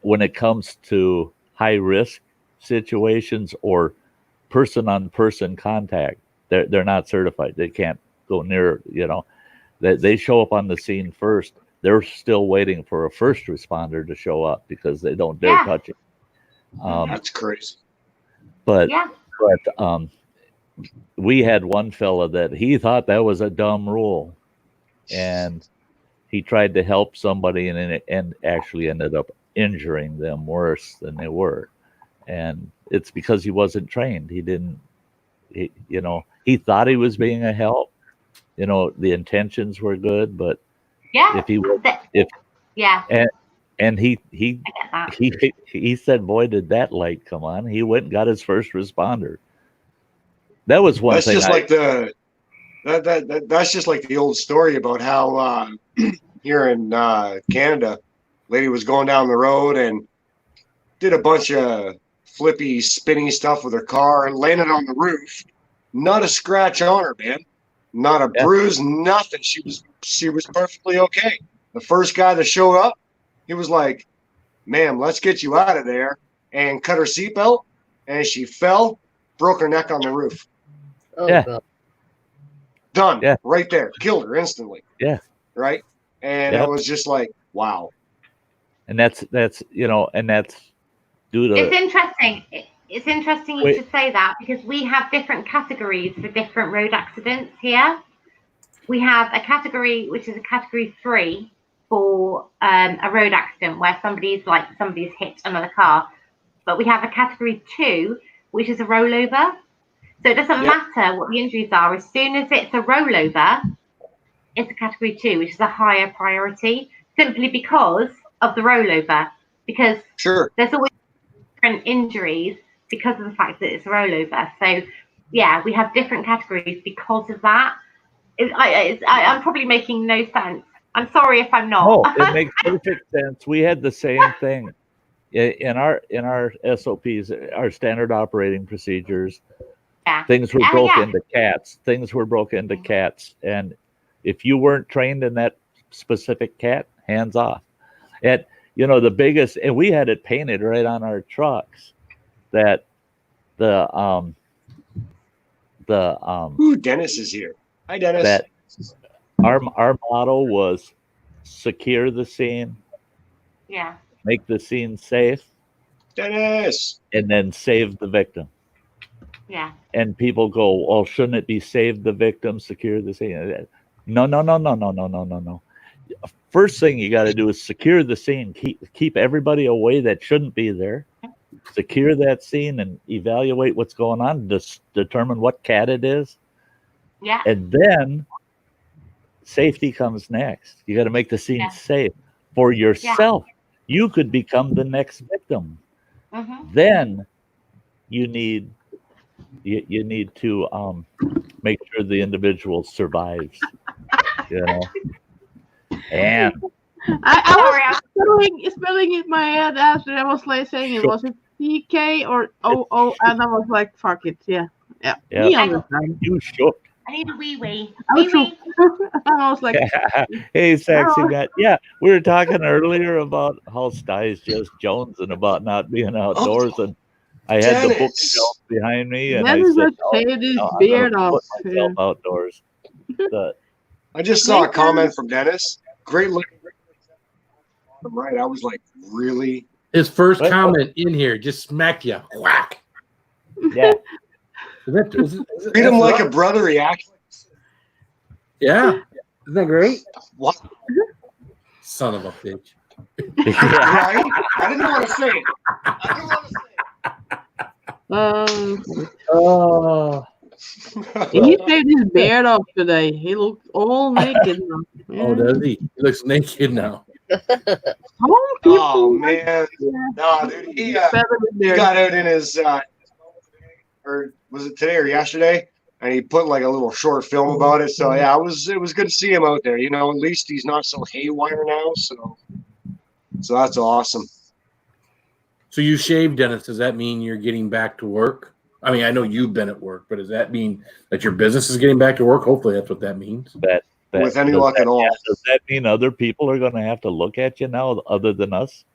when it comes to high risk situations or person on person contact, they're not certified. They can't go near, they show up on the scene first. They're still waiting for a first responder to show up because they don't dare touch it. That's crazy. But we had one fella that he thought that was a dumb rule, and he tried to help somebody and actually ended up injuring them worse than they were. And it's because he wasn't trained. He didn't, he thought he was being a help. The intentions were good, but if he was, and he said, boy, did that light come on. He went and got his first responder. That was one thing. Just like that's just like the old story about how here in Canada, lady was going down the road and did a bunch of flippy, spinny stuff with her car and landed on the roof. Not a scratch on her, man. Not a bruise, nothing. She was perfectly okay. The first guy that showed up, he was like, ma'am, let's get you out of there, and cut her seatbelt, and she fell, broke her neck on the roof. Oh, God. Done. Right there. Killed her instantly. Yeah. Right? And it was just like, wow. And that's and that's due to... It's interesting. It's interesting you should say that, because we have different categories for different road accidents here. We have a category which is a category 3 for a road accident where somebody's hit another car. But we have a category 2, which is a rollover. So it doesn't matter what the injuries are. As soon as it's a rollover, it's a category 2, which is a higher priority, simply because of the rollover. Because there's always different injuries because of the fact that it's a rollover. So, yeah, we have different categories because of that. I'm probably making no sense. I'm sorry if I'm not. No, it makes perfect sense. We had the same thing in our SOPs, our standard operating procedures. Things were broke into cats. Things were broke into cats, and if you weren't trained in that specific cat, hands off. And the biggest, and we had it painted right on our trucks that Dennis is here. Hi, Dennis. That our motto was secure the scene, make the scene safe, Dennis, and then save the victim. Yeah. And people go, well, shouldn't it be save the victim, secure the scene? No. First thing you got to do is secure the scene. Keep everybody away that shouldn't be there. Secure that scene and evaluate what's going on. Determine what cat it is. Yeah. And then safety comes next. You got to make the scene safe for yourself. You could become the next victim. Then you need to make sure the individual survives. And I was spelling in my head after I was like saying it. Was it PK or OO? And I was like, fuck it. Yeah. He understands. You shook. I need a wee. I was like, hey, sexy guy. Yeah, we were talking earlier about how Sty's just jonesing about not being outdoors, and I had the bookshelf behind me, and I said, beard off. Put myself outdoors. I just saw a comment from Dennis. Great looking. Right, I was like, really? His first comment in here just smacked you. Whack. Yeah. Treat him like a brother. He actually. Yeah. Isn't that great? What? Son of a bitch. Right? I didn't want to say it. Oh. He shaved his beard off today. He looks all naked now. Oh, does he? He looks naked now. Oh man, no, dude, he got out in his or was it today or yesterday? And he put like a little short film about it. So yeah, it was good to see him out there. You know, at least he's not so haywire now. So that's awesome. So you shaved, Dennis. Does that mean you're getting back to work? I mean, I know you've been at work, but does that mean that your business is getting back to work? Hopefully, that's what that means. With any luck at all. Does that mean other people are going to have to look at you now, other than us?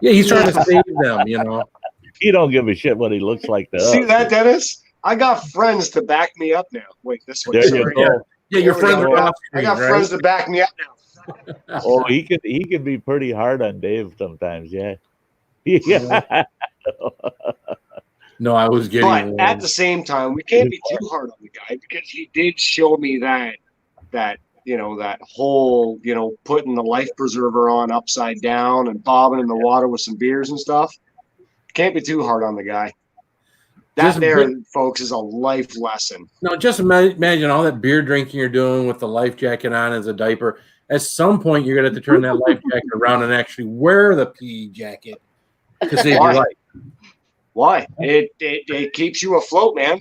Yeah, he's trying to save them. You know, he don't give a shit what he looks like. To See us. that, Dennis? I got friends to back me up now. Wait, this one. There you go. Yeah, your friends are off I screen, got right? friends to back me up now. Oh, he can be pretty hard on Dave sometimes. Yeah. Yeah. No, I was getting. But at the same time, we can't be too hard on the guy because he did show me that you know, that whole, you know, putting the life preserver on upside down and bobbing in the water with some beers and stuff. Can't be too hard on the guy. That folks, is a life lesson. No, just imagine all that beer drinking you're doing with the life jacket on as a diaper. At some point, you're going to have to turn that life jacket around and actually wear the PE jacket to save your life. Why? It keeps you afloat, man.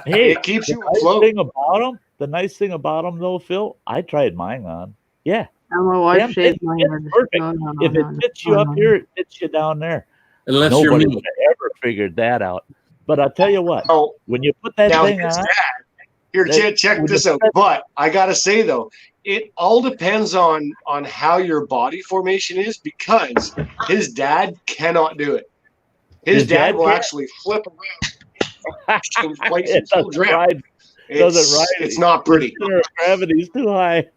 Hey, it keeps you the afloat. The nice thing about them, though, Phil, I tried mine on. Yeah. And my wife shaved mine. Perfect. If it fits you up here, it fits you down there. Unless nobody you're me. would have ever figured that out. But I'll tell you what, when you put that thing on, here, check this out. But I gotta say though, it all depends on how your body formation is, because his dad cannot do it. His dad will actually flip around. It's not pretty. Gravity's too high.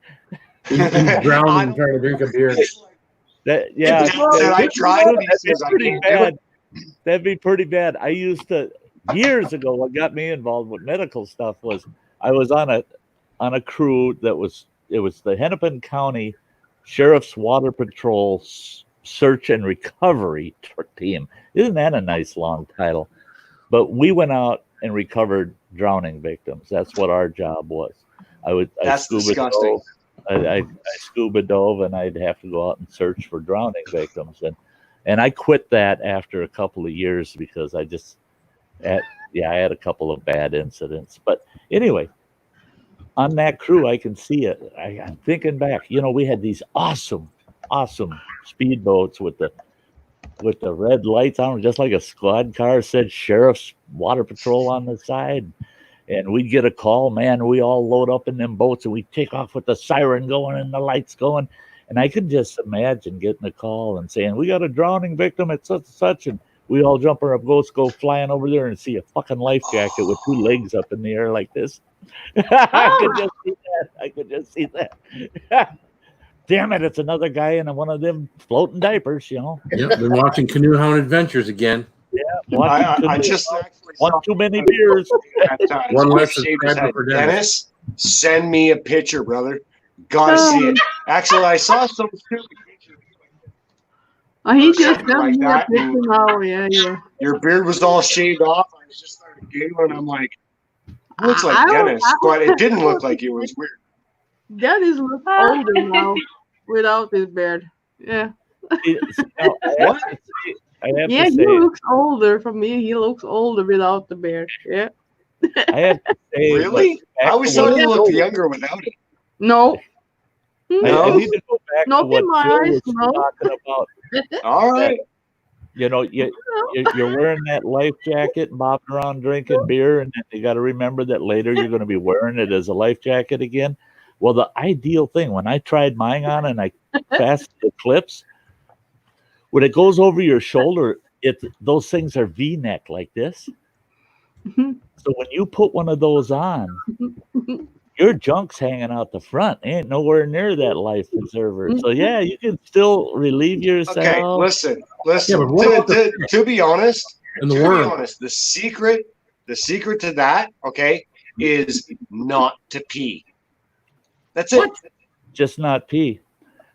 He's drowning trying to drink a beer. I tried it. That'd be pretty bad. I used to, years ago, what got me involved with medical stuff was I was on a crew it was the Hennepin County Sheriff's Water Patrol Search and Recovery Team. Isn't that a nice long title? But we went out and recovered drowning victims. That's what our job was. That's disgusting. I scuba dove, and I'd have to go out and search for drowning victims. And I quit that after a couple of years because I had a couple of bad incidents. But anyway, on that crew, I can see it. I'm thinking back. You know, we had these awesome speedboats with the red lights on them, just like a squad car said Sheriff's Water Patrol on the side. And we'd get a call, man, we all load up in them boats and we take off with the siren going and the lights going. And I could just imagine getting a call and saying, we got a drowning victim at such and such. And we all jump in our boats, go flying over there and see a fucking life jacket with two legs up in the air like this. I could just see that. Damn it, it's another guy in one of them floating diapers, you know. Yep, been watching Canoe Hound Adventures again. Yeah, I just one too many beers. One less subscriber for Dennis. Send me a picture, brother. Gotta see it. Actually, I saw some stupid picture. He just sent me a picture now. Yeah. Your beard was all shaved off. I was just started giggling. I'm like, looks like Dennis, but it didn't look like you. It was weird. Dennis looks older now without his beard. Yeah. What? Yeah, he looks older from me. He looks older without the beard. Yeah. I have to say, really? I always thought he looked younger without it. No. I need to go back Not to what in my Phil eyes, was no. talking about. All right. You know, you're wearing that life jacket and bopping around drinking beer, and then you got to remember that later you're going to be wearing it as a life jacket again. Well, the ideal thing, when I tried mine on and I fastened the clips, when it goes over your shoulder, those things are V-neck like this. So when you put one of those on, your junk's hanging out the front. Ain't nowhere near that life preserver. So yeah, you can still relieve yourself. Okay, listen. Yeah, but what To be honest, the secret to that, okay, is not to pee. That's it. Just not pee.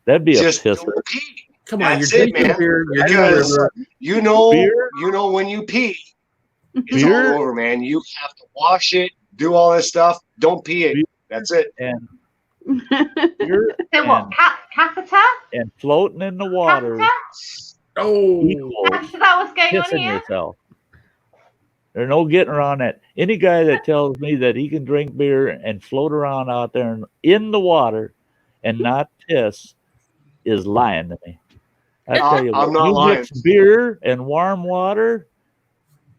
That'd be Just a piss. don't pee. Come on, That's you're it, drinking man. beer. You're Because Beer? you know when you pee, it's Beer? all over, man. You have to wash it, do all this stuff. Don't pee it. Beer. That's it. And beer So what? Catheter? and floating in the water. Catheter? Oh, equals Is that what's going on pissing here? yourself. There's no getting around that. Any guy that tells me that he can drink beer and float around out there in the water and not piss is lying to me. I tell you, I'm what, not you lying. mix beer and warm water.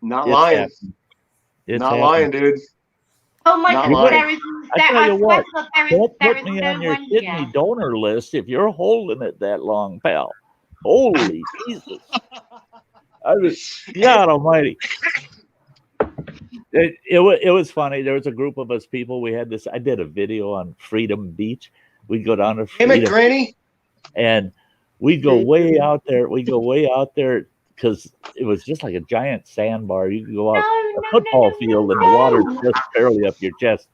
Not it's lying. happening. It's Not happening. lying, dude. Oh my Not God, lying. there is. I tell you what, there don't put is me no on your one kidney here. donor list if you're holding it that long, pal. Holy Jesus. I was, God almighty. It was funny. There was a group of us people. We had this. I did a video on Freedom Beach. We'd go down to Damn it, Freedom, Granny. and we'd go way out there. We go way out there because it was just like a giant sandbar. You could go out a football field, and the water's just barely up your chest.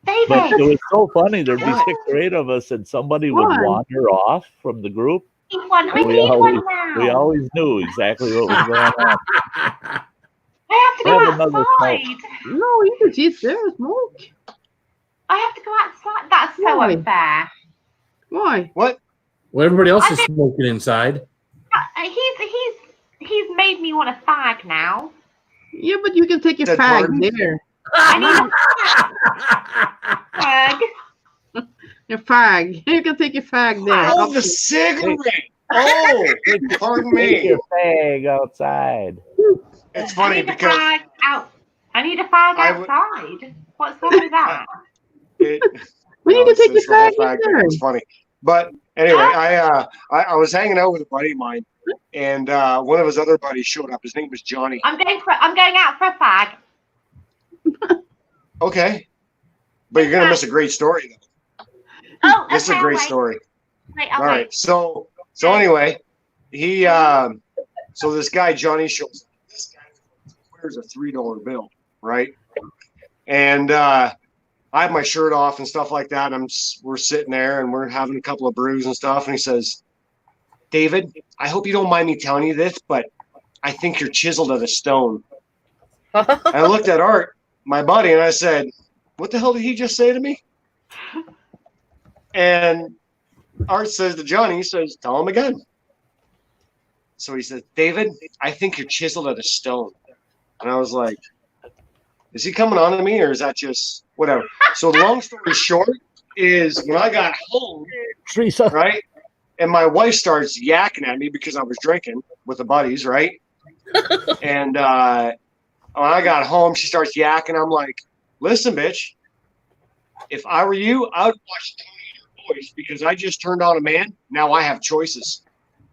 But David, it was so funny. There'd be What? 6 or 8 of us, and somebody would Why? wander off from the group. I need one. I We need always- one now. We always knew exactly what was going on. I have to Grab go another outside. No, you can sit there and smoke. I have to go outside. That's so Why? unfair. Why? What? well, everybody else is smoking inside. He's made me want a fag now. Yeah, but you can take a Dead fag bird. there. I need a fag. A fag. You can take a fag there. Oh, the cigarette. Oh, pardon Take me. your fag outside. It's I funny need a because fag out. I need a fag I would- outside. What's wrong with that? it, Well, you no, can take it's a fag the whole fact in there. that it's funny. But anyway, I was hanging out with a buddy of mine, and one of his other buddies showed up. His name was Johnny. I'm going out for a fag. Okay, but you're gonna miss a great story though. Oh, This is a okay, great I'll wait. story. Wait, I'll All wait. right, so anyway, he so this guy Johnny shows up. This guy wears a $3 bill, right? And I have my shirt off and stuff like that. And we're sitting there and we're having a couple of brews and stuff. And he says, "David, I hope you don't mind me telling you this, but I think you're chiseled out of stone." And I looked at Art, my buddy, and I said, "What the hell did he just say to me?" And Art says to Johnny, he says, "Tell him again." So he says, "David, I think you're chiseled out of stone." And I was like, is he coming on to me or is that just whatever? So the long story short is when I got home, Teresa. right? And my wife starts yakking at me because I was drinking with the buddies, right? And when I got home, she starts yakking. I'm like, "Listen, bitch, if I were you, I would watch Tony and your voice because I just turned on a man. Now I have choices.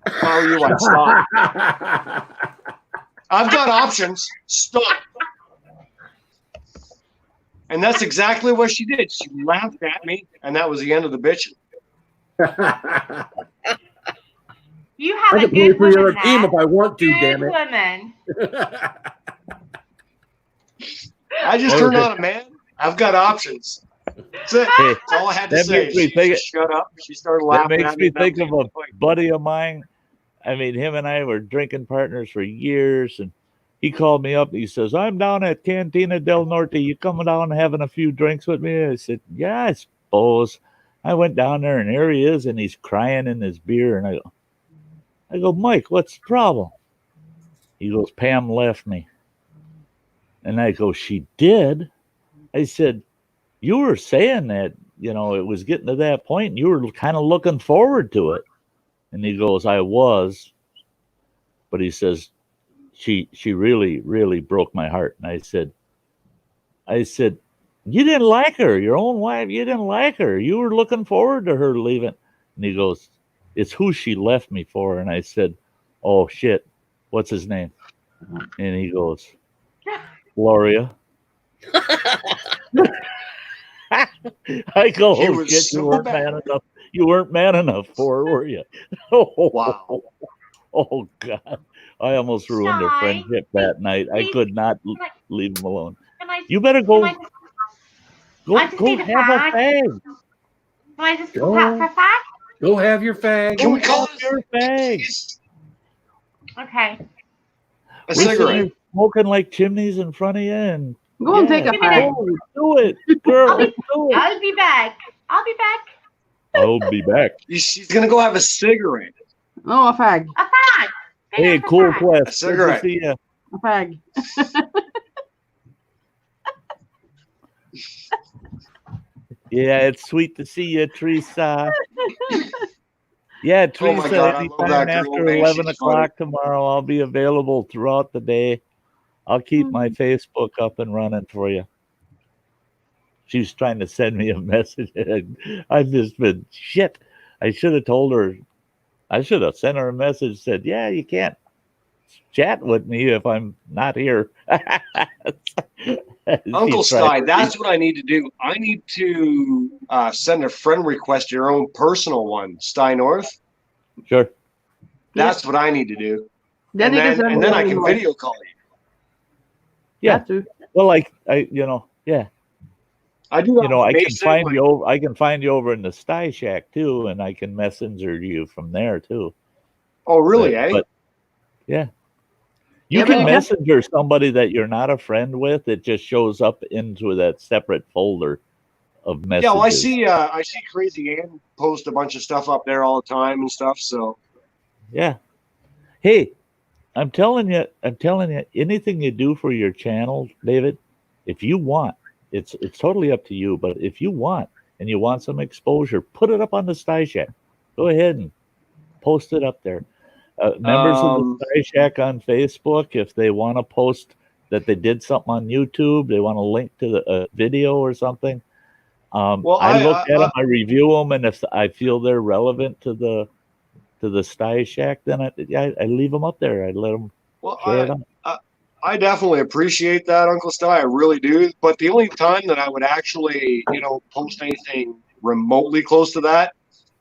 If I were you, I'd stop. I've got options. Stop." And that's exactly what she did. She laughed at me, and that was the end of the bitching. You I have a can play good for your woman team there. if I want to, Good damn it. woman. I just turned on a man. I've got options. That's it. Hey, That's all I had to that say. makes me She think just shut up. She started that laughing makes at me me. think of a buddy of mine. I mean, him and I were drinking partners for years, and he called me up. And he says, "I'm down at Cantina del Norte. You coming down and having a few drinks with me?" I said, "Yeah, I suppose." I went down there, and there he is, and he's crying in his beer. And I go, "Mike, what's the problem?" He goes, "Pam left me." And I go, "She did?" I said, "You were saying that, you know, it was getting to that point, and you were kind of looking forward to it." And he goes, "I was." But he says, she really, really broke my heart. And I said, "You didn't like her, your own wife. You didn't like her. You were looking forward to her leaving." And he goes, "It's who she left me for." And I said, "Oh, shit. What's his name?" And he goes, "Gloria." I go, He "Oh, was shit, so you weren't bad. man enough. You weren't man enough for her, were you?" Oh, Wow. oh, God. I almost ruined their Sty, friendship that night. I please, could not can I- leave them alone. Can I, You better can go I just need a have a fag. fag. Do I just call out for a fag? Go have your fag. Can we call it your fag? Okay. a We're sitting cigarette? here smoking like chimneys in front of you, and Go and take a Give me fag. oh, do it, girl. Do it. I'll be back. I'll be back. I'll be back. She's gonna go have a cigarette. No, a fag. A fag. Hey, Give me cool fag. quest. A Good to cigarette. see ya. A fag. Yeah, it's sweet to see you, Teresa. Yeah, Oh my Teresa, God, I love anytime that girl, after man. 11 She's o'clock tomorrow, I'll be available throughout the day. I'll keep my Mm-hmm. Facebook up and running for you. She's trying to send me a message. I've just been shit. I should have told her. I should have sent her a message, said, yeah, you can't chat with me if I'm not here. Uncle She tried Sty, that's what I need to do. I need to send a friend request to your own personal one, Sty North. Sure. That's what I need to do. Then you can send And me then I an can invite. video call you. Yeah. That too. Well, yeah. I do. I can Mason, find like- you over. I can find you over in the Sty Shack too, and I can messenger you from there too. Oh, really? Eh? But yeah, you Yeah, but can you have- messenger somebody that you're not a friend with. It just shows up into that separate folder of messages. Yeah. Well, I see Crazy Ann post a bunch of stuff up there all the time and stuff. So Yeah. Hey, I'm telling you, anything you do for your channel, David, if you want, it's totally up to you. But if you want and you want some exposure, put it up on the Sty Shack. Go ahead and post it up there. Members of the Sty Shack on Facebook, if they want to post that they did something on YouTube, they want to link to the video or something. Well, I look at them, I review them, and if I feel they're relevant to the Sty Shack, then I leave them up there. I let them share it up. I definitely appreciate that, Uncle Sty. I really do. But the only time that I would actually, post anything remotely close to that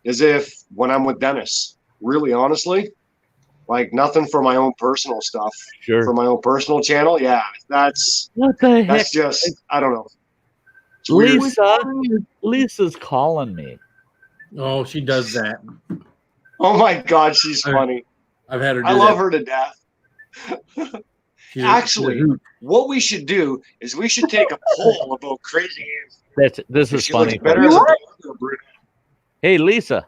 is when I'm with Dennis. Really, honestly, like nothing for my own personal stuff. Sure. For my own personal channel, yeah, that's What the heck? that's just I don't know. It's weird. Lisa's calling me. Oh, she does that. Oh my God, she's funny. I've had her. I love her to death. She's Actually, a hoot. what we should do is we should take a poll about Crazy Ann. This is She funny. looks better as a blonde or a brunette. Hey, Lisa.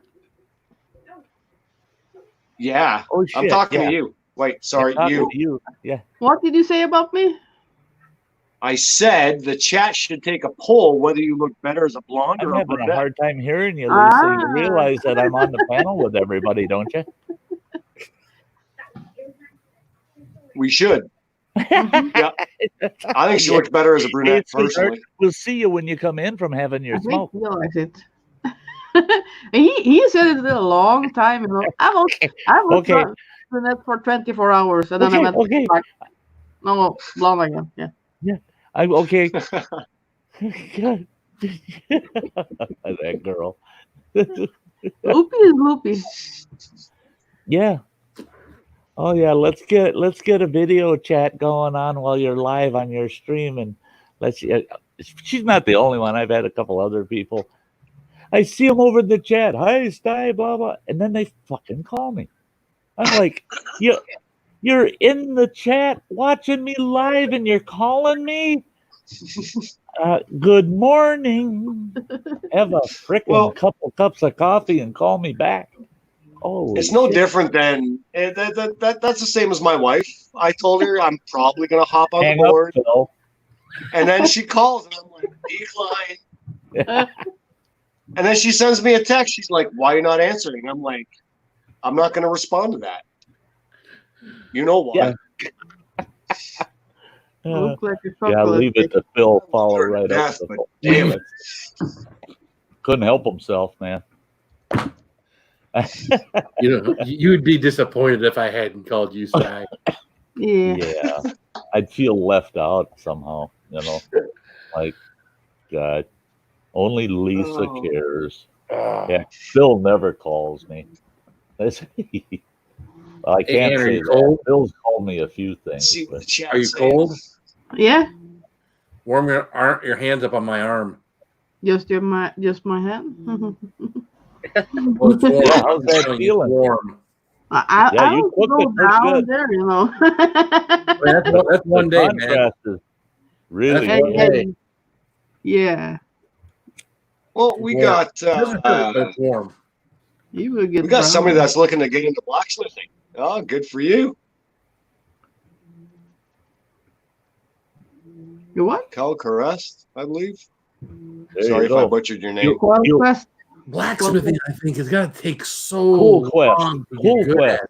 Yeah. Oh, shit. I'm talking yeah. to you. Wait, sorry, I'm talking you. to you. Yeah. What did you say about me? I said the chat should take a poll whether you look better as a blonde I'm or a having a brunette. hard time hearing you, Lisa. Ah. You realize that I'm on the panel with everybody, don't you? We should. Yeah. I think she looks better as a brunette, Hey, sweetheart, personally. we'll see you when you come in from having your I think smoke. he realized it. he said it a long time ago. I was Okay. brunette for 24 hours, and then I went Okay. back. No, blonde again. Yeah. I'm okay. God. That girl. Loopy is loopy. Yeah. Oh yeah, let's get a video chat going on while you're live on your stream, and she's not the only one. I've had a couple other people. I see them over in the chat. Hi, Sty, blah blah, and then they fucking call me. I'm like, you're in the chat watching me live, and you're calling me. Good morning. Have a freaking couple cups of coffee and call me back. Oh, It's no different than that's the same as my wife. I told her I'm probably gonna hop on Hang the up, board, Phil. and then she calls and I'm like, decline. And then she sends me a text. She's like, "Why are you not answering?" I'm like, "I'm not gonna respond to that." You know why? Look like a Yeah, chocolate leave it to Phil. Follow right up. Death, with but it. damn it. Couldn't help himself, man. You would be disappointed if I hadn't called you Sty. Yeah. Yeah, I'd feel left out somehow. Like, God, only Lisa Oh. cares. Yeah, Phil never calls me. I can't Ann, are say you that. cold? Phil's called me a few things. See what the But chat Are you saying. cold? Yeah. Warm your hands up on my arm. Just my hand. Well, it's warm. Yeah, how's that It's feeling? warm. I Yeah, you don't cooked go it pretty down good. there, you know. That's one The day, man. contrast is really That's good. one day. Yeah. Well, we Warm. got Doesn't hurt, but it's warm. You will get we got brown. somebody that's looking to get into blacksmithing. Oh, good for you. You what? Cal Carest, I believe. There Sorry you if I go. butchered your name. Quest. Blacksmithing, I think, has got to take so Cool quest. long to Cool get good quest. at it.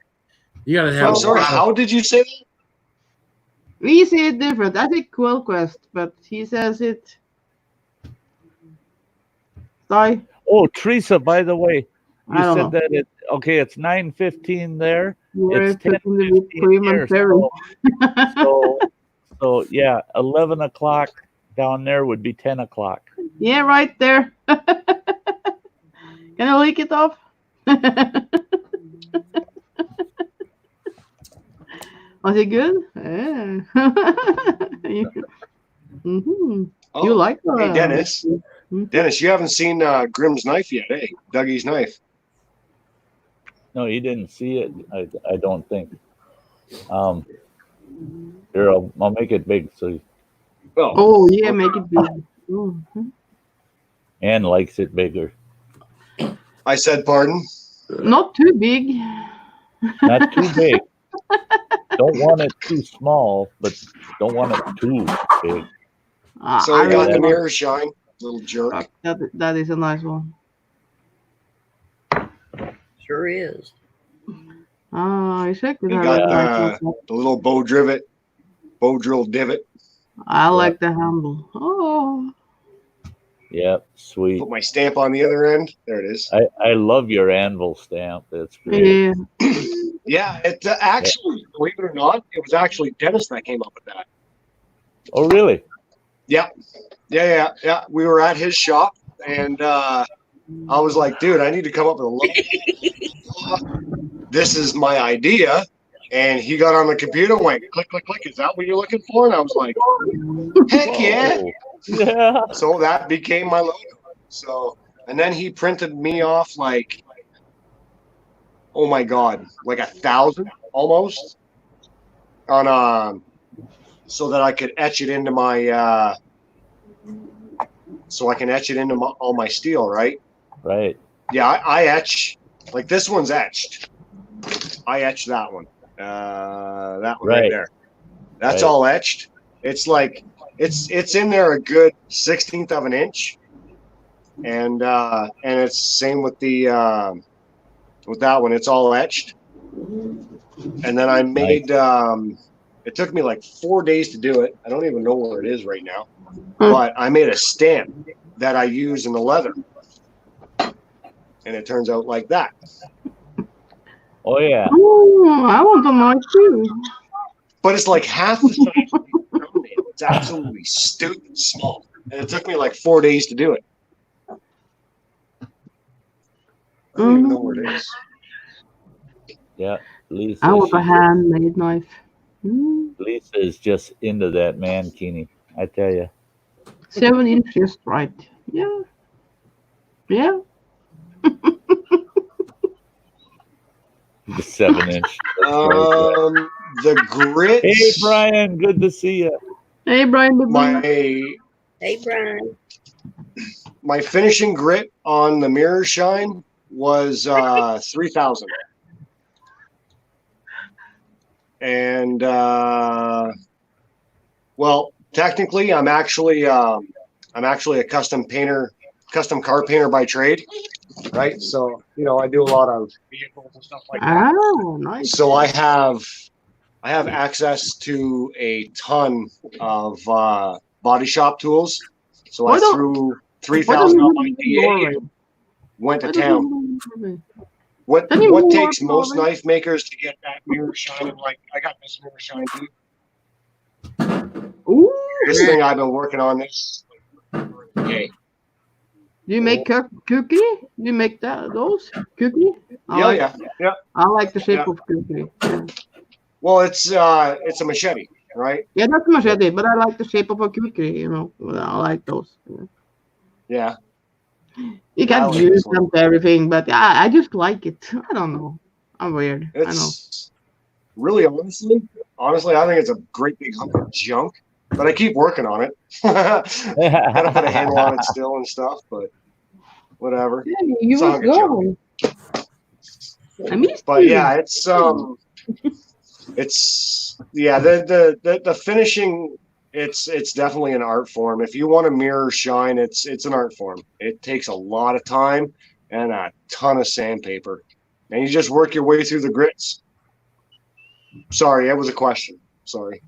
You got to have. I'm sorry, a lot of- how did you say that? We say it different. I think Quill Quest, but he says it. Sty. Oh, Teresa, by the way, I you don't said know. that it's 9:15 there. You're It's putting the 10:15 whipped cream here, and Perry. so yeah, 11 o'clock down there would be 10 o'clock. Yeah, right there. Can I lick it off? Was it good? Yeah. Mm-hmm. Oh, You like hey, Dennis. Dennis, you haven't seen Grimm's knife yet, eh? Dougie's knife. No, you didn't see it. I don't think. Here, I'll make it big so Well, Oh, yeah, make it big. Mhm. Ann likes it bigger. I said pardon. Not too big. Not too big. Don't want it too small, but don't want it too big. So I you got really the like- mirror shine, little jerk. That is a nice one. Sure is. I checked it. You I got like nice ones. the little bow drill divot. I like the handle. Oh, Yep, sweet. Put my stamp on the other end. There it is. I love your anvil stamp. That's great. yeah. Yeah, it actually, believe it or not, it was actually Dennis that came up with that. Oh, really? Yeah. We were at his shop, and I was like, dude, I need to come up with a logo. This is my idea. And he got on the computer and went, click, click, click. Is that what you're looking for? And I was like, heck yeah. Whoa. Yeah. So that became my logo. So, and then he printed me off like, oh my God, like 1,000 almost on so that I could etch it into my so I can etch it into all my steel, right? Right. Yeah, I etch, like this one's etched. I etched that one. That one right there. That's Right. all etched. It's like it's in there a good 1/16 of an inch. And it's same with the with that one, it's all etched. And then I made it took me like 4 days to do it. I don't even know where it is right now. But I made a stamp that I use in the leather. And it turns out like that. Oh, yeah. Oh, I want a knife too. But it's like half the size of the thumbnail. It's absolutely stupid small. And it took me like 4 days to do it. I don't even know where it is. Yeah. Lisa, I want a she's- handmade knife. Mm. Lisa is just into that mankini. I tell you. 7 inches, right? Yeah. Yeah. The 7-inch. The grit. Hey, Brian. Good to see you. Hey, Brian. Hey, Brian. My finishing grit on the mirror shine was 3,000. And well, technically, I'm actually a custom car painter by trade, right? So I do a lot of vehicles and stuff like that. Oh, nice. So I have access to a ton of body shop tools. So I threw 3,000 on my DA and went to town. What takes most knife makers to get that mirror shining? Like I got this mirror shine too. Ooh. This thing I've been working on this. Okay. Do you make cookie? Do you make those cookie? Yeah. I like the shape of cookie. Yeah. Well, it's a machete, right? Yeah, that's machete, but I like the shape of a cookie. I like those. Yeah. You can like use this one. them to everything, but I just like it. I don't know. I'm weird. I know. It's really honestly, I think it's a great big hunk of junk, but I keep working on it. Gotta put a handle on it still and stuff, but whatever. Yeah, you It's a was hunk of junk. going. I missed But you. yeah, it's the finishing. It's definitely an art form. If you want to mirror shine, it's an art form. It takes a lot of time and a ton of sandpaper, and you just work your way through the grits. Sorry, that was a question. Sorry.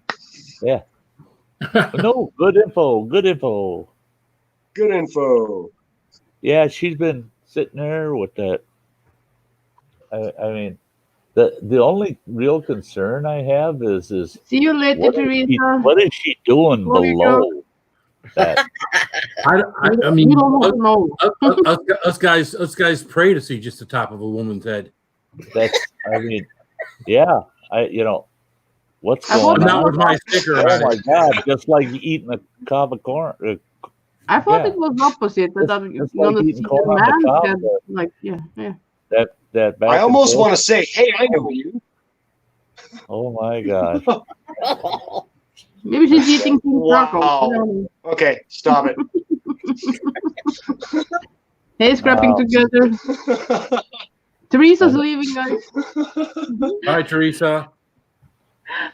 Yeah. No, good info. Good info. Good info. Yeah, she's been sitting there with that. I mean, the only real concern I have is See you later, what Teresa. what is she doing Love you, below that? I mean, You don't know. us guys pray to see just the top of a woman's head. That's I mean, yeah, what's I going thought Not on? with my sticker on Oh it. my God! Just like eating a cob of corn. I thought Yeah. it was opposite. That you're It's like gonna eating see corn the on the man cob. said, like, yeah. That back I and almost forth. want to say, "Hey, I know you." Oh my gosh! Maybe she's eating some Wow. charcoal. Okay, stop it. Hey, scrapping Wow. together. Teresa's leaving, guys. Bye, Teresa.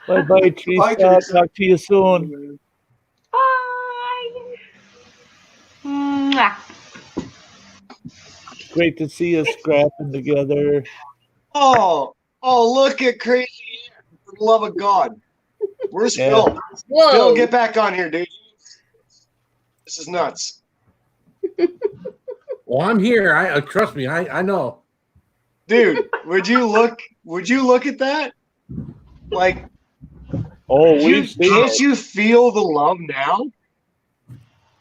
Bye bye, Teresa. Teresa. Talk to you soon. Bye. Mwah. Great to see us scrapping together. Oh, look at crazy! For the love of God, where's Yeah. Phil? Whoa. Phil, get back on here, dude. This is nuts. Well, I'm here. I trust me. I know. Dude, would you look at that? Like, Oh, we've seen can't it. you feel the love now?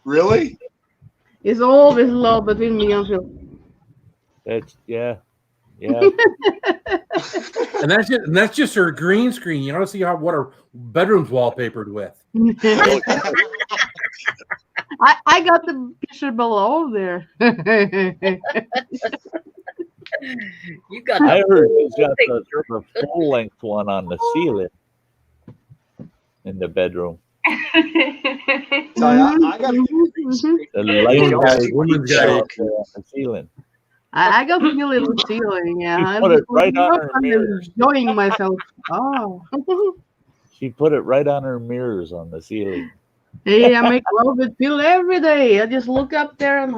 Really? It's always love between me and Phil. That's yeah. And that's just her green screen. You don't see what her bedroom's wallpapered with. I got the picture below there. You got I the heard he's got full the full length one on the ceiling in the bedroom. So I got The light Woman's got it. on the ceiling. I got to feel it in the ceiling, yeah. She I'm put just it right looking on up her and mirrors. enjoying myself. Oh. She put it right on her mirrors on the ceiling. Hey, I make love with Phil every day. I just look up there and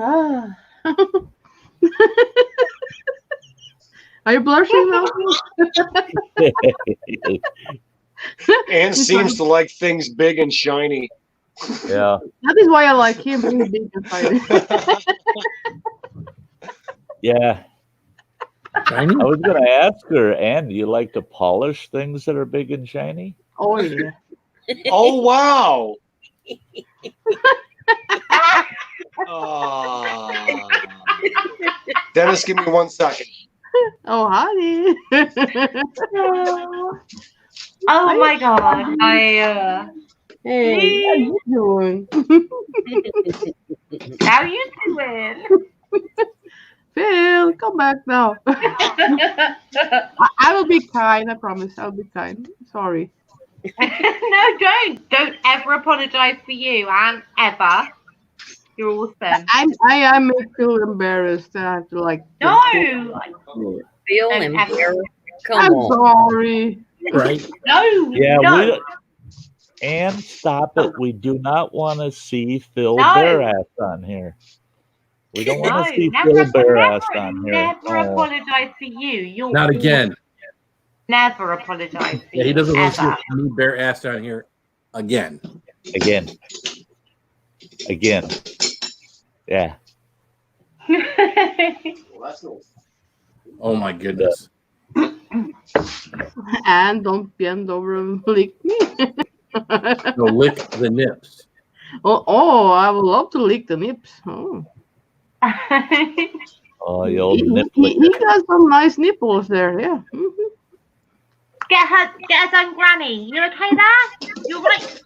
Are you blushing now? Anne seems to like things big and shiny. Yeah. That is why I like him. He's big and tiny. Yeah. Shiny? I was going to ask her, Anne, do you like to polish things that are big and shiny? Oh, yeah. Oh wow! Oh. Dennis, give me 1 second. Oh, honey. Oh my God. Hey, how you doing? How you doing? Phil, come back now. I will be kind. I promise. I'll be kind. Sorry. No, don't ever apologize for you, and ever. You're awesome. I make Phil embarrassed. I have to like. No, Feel Don't have- embarrassed. Come I'm on. sorry. Right. no, Yeah, no. Anne, stop it. We do not want to see Phil No. Barass on here. We don't want to see never, Phil Barass never, on here. never Oh. apologize for you. You're Not again. Never apologize for Yeah, he you. doesn't want to see Ever. a new bare ass down here again. Again. Yeah. Oh my goodness. And don't bend over and lick me. No, lick the nips. Oh, I would love to lick the nips. Oh. Oh, the old He nipple. got some nice nipples there. Yeah. Mhm. Get her done, Granny. You okay there? You're right.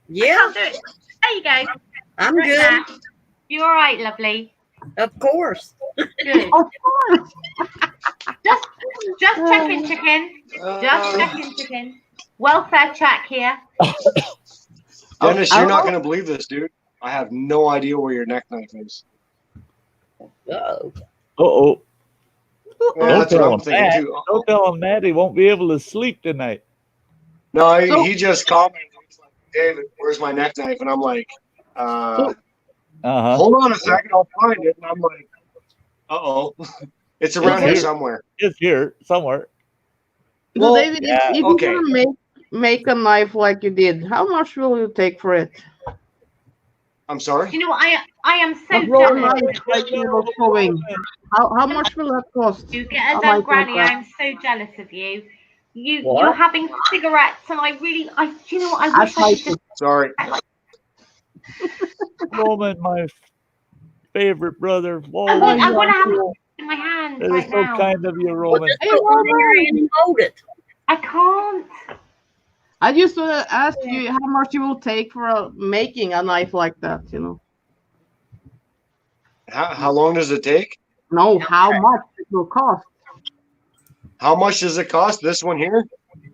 Yeah, Can't do it. There you go. I'm Right good. there. You all right, lovely? Of course. Good. Of course. Just checking, chicken. Just checking, chicken. Welfare check here. Dennis, you're not going to believe this, dude. I have no idea where your neck knife is. Uh-oh. Uh-oh. Yeah, that's what I'm thinking, too. Don't tell him that. He won't be able to sleep tonight. No, he just commented. He's like, David, where's my neck knife? And I'm like, hold on a second. I'll find it. And I'm like, uh-oh. It's around here somewhere. It's here somewhere. Well, David, yeah, if okay. you're going to make a knife like you did, how much will you take for it? I'm sorry? You know what? I am so Raw jealous. knife like you were showing. How much will that cost? You get a done, Granny. I'm so jealous of you. What? You're having cigarettes, and do you know what? I wish I could just. Sorry. Roman, my favorite brother. Whoa, I want to have it in my hand that right is so now. kind of you, Well, Roman. just put one in your hand and hold it. I can't. I just want to ask you how much you will take for making a knife like that, you know? How long does it take? No, how much it will cost. How much does it cost? This one here?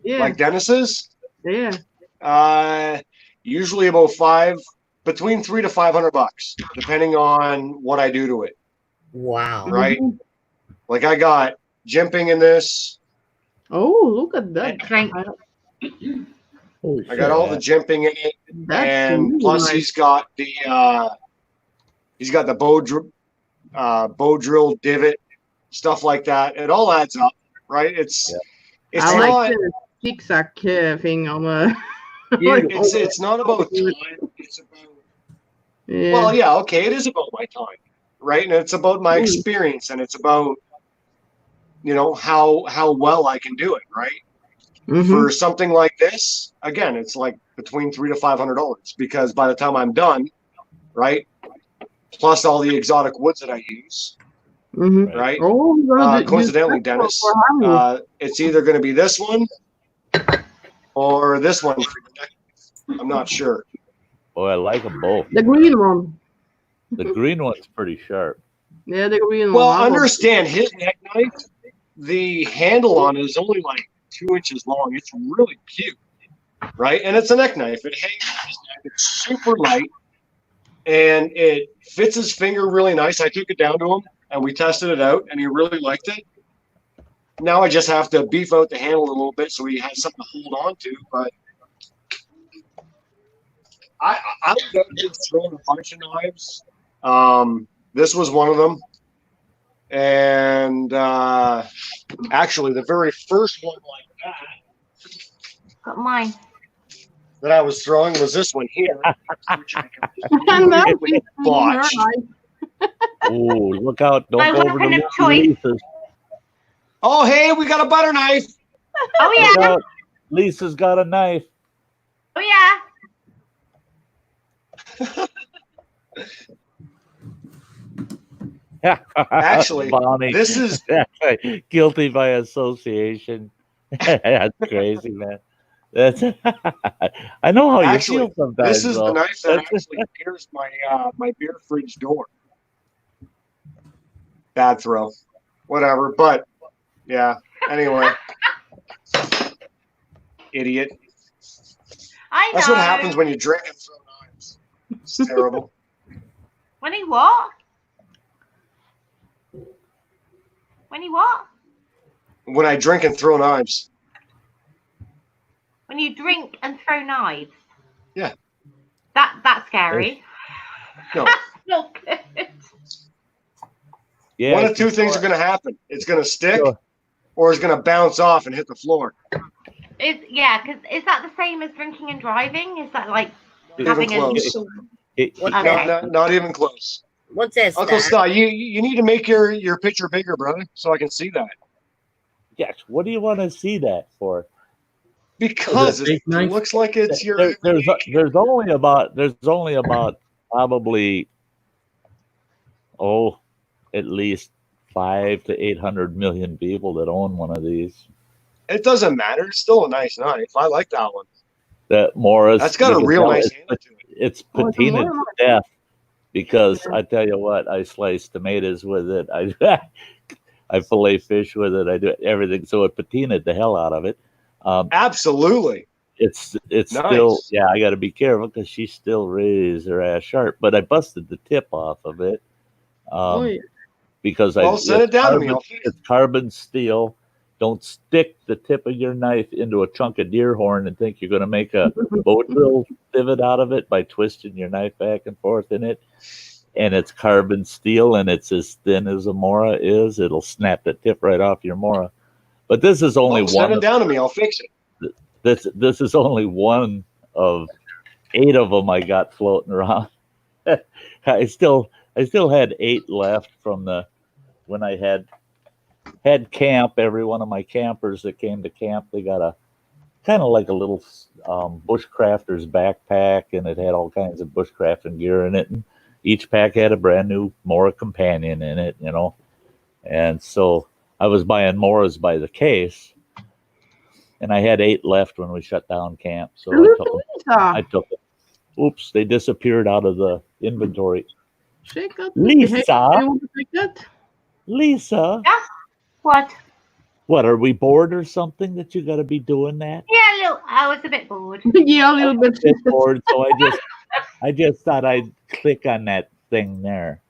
Yeah. Like Dennis's? Yeah. Usually about between $300 to $500, depending on what I do to it. Wow. Right? Like I got jimping in this. Oh, look at that. Drink. I got all the jimping in it, That's and really plus nice. he's got the bow drill divot, stuff like that. It all adds up, right? It's I not like the zigzag thing on the. it's not about time. It's about well, yeah, okay, it is about my time, right? And it's about my experience, and it's about how well I can do it, right? For something like this, again, it's like between $300 to $500 because by the time I'm done, right, plus all the exotic woods that I use, right? Oh, coincidentally, Dennis, it's either going to be this one or this one. I'm not sure. Oh, I like them both. The green one. The green one's pretty sharp. Yeah, the green one. Well, understand his neck knife. The handle on it is only like 2 inches long. It's really cute, right? And it's a neck knife. It hangs on his neck. It's super light, and it fits his finger really nice. I took it down to him, and we tested it out, and he really liked it. Now I just have to beef out the handle a little bit so he has something to hold on to. But I've been throwing a bunch of knives. This was one of them. And actually, the very first one like that Got mine. that I was throwing was this one here. Which I Completely botched. Oh, look out. Don't My go over weapon the of choice. Lisa's. Oh, hey, we got a butter knife. Oh Look yeah. out. Lisa's got a knife. Oh yeah. Actually, Bonnie. this is guilty by association. That's crazy, man. That's I know how actually you feel sometimes. this is the though. knife that actually pierced my my beer fridge door. Bad throw, whatever. But yeah. Anyway, idiot. I know. That's what happens when you drink and throw knives. It's terrible. When he what? When he what? When I drink and throw knives. When you drink and throw knives. Yeah. That's scary. No. That's not good. Yeah, One of two things are going to happen. It's going to stick, Sure. or it's going to bounce off and hit the floor. Because is that the same as drinking and driving? Is that like Even having close. Okay. Not even close. What's that? Uncle Sty? Sty, you need to make your picture bigger, brother, so I can see that. Yes. What do you want to see that for? Because Is it a it fake knife? looks like it's your. There's only about probably at least 500 to 800 million people that own one of these. It doesn't matter. It's still a nice knife. I like that one. That Morris. That's got you a can real tell nice handle to it. It's Oh, it's patinaed more to death. because I tell you what, I slice tomatoes with it. I fillet fish with it. I do everything. So it patinaed the hell out of it. Absolutely. It's Nice. still, yeah, I got to be careful because she still raised her ass sharp. But I busted the tip off of it Oh, yeah. because Well, send it down to me. it's carbon steel. Don't stick the tip of your knife into a chunk of deer horn and think you're going to make a boat drill divot out of it by twisting your knife back and forth in it. And it's carbon steel, and it's as thin as a mora is. It'll snap the tip right off your mora. But this is only Well, one. send it down to me. I'll fix it. This is only one of 8 of them I got floating around. I still had 8 left from when I had camp. Every one of my campers that came to camp, they got a kind of like a little bushcrafter's backpack, and it had all kinds of bushcrafting gear in it. And each pack had a brand new Mora companion in it, you know. And so I was buying Moras by the case, and I had 8 left when we shut down camp. So I took them. Oops, they disappeared out of the inventory. Lisa, You want to take that? Lisa, Yeah. What? what, are we bored or something that you got to be doing that? Yeah, look, I was a bit bored. Yeah, a little bit. A bit bored, so I just thought I'd click on that thing there.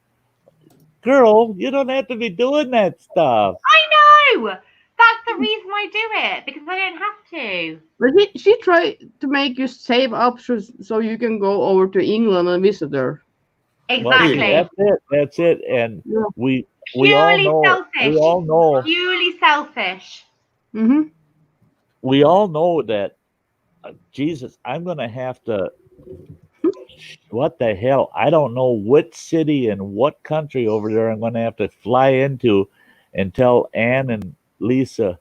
Girl, you don't have to be doing that stuff. I know. That's the reason I do it, because I don't have to. But she tried to make you save up so you can go over to England and visit her. Exactly. Well, that's it. And Yeah. we all Purely know. selfish. We all know. Purely selfish. Mm-hmm. We all know that. Jesus, I'm gonna have to. What the hell? I don't know what city and what country over there I'm gonna have to fly into, and tell Ann and Lisa,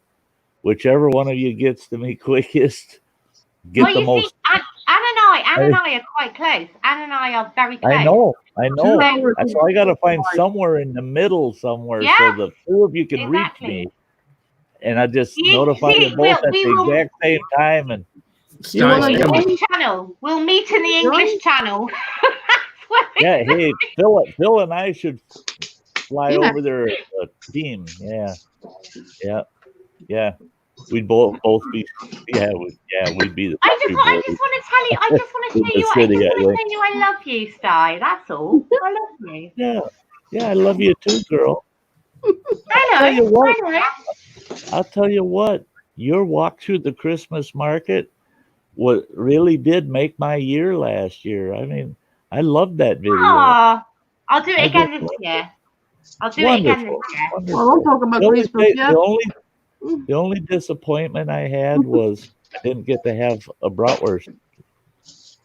whichever one of you gets to me quickest, get Well, the you most. see, Anne and I are quite close. Anne and I are very close. I know. So- So I got to find somewhere in the middle somewhere Yeah, so the 2 of you can exactly. reach me. And I just You- notify see, you both at we the will- exact same time. And You wanna Sty go? Story. English channel. We'll meet in the English channel. That's what we yeah, hey, Phil and I should fly Yeah. over there as a team. Yeah. We'd both be. We'd be the. I just want to tell you. I just want to In show the you. I city, just I want to think. show you. I love you, Sty. That's all. I love you. Yeah, I love you too, girl. I tell you know. what. I know. I'll tell you what. Your walk through the Christmas market, what really did make my year last year. I mean, I loved that video. Aw, I'll do it I again just this loved year. I'll do it again this year. Well, don't talk about The only Christmas thing- yet. the only disappointment I had was I didn't get to have a bratwurst.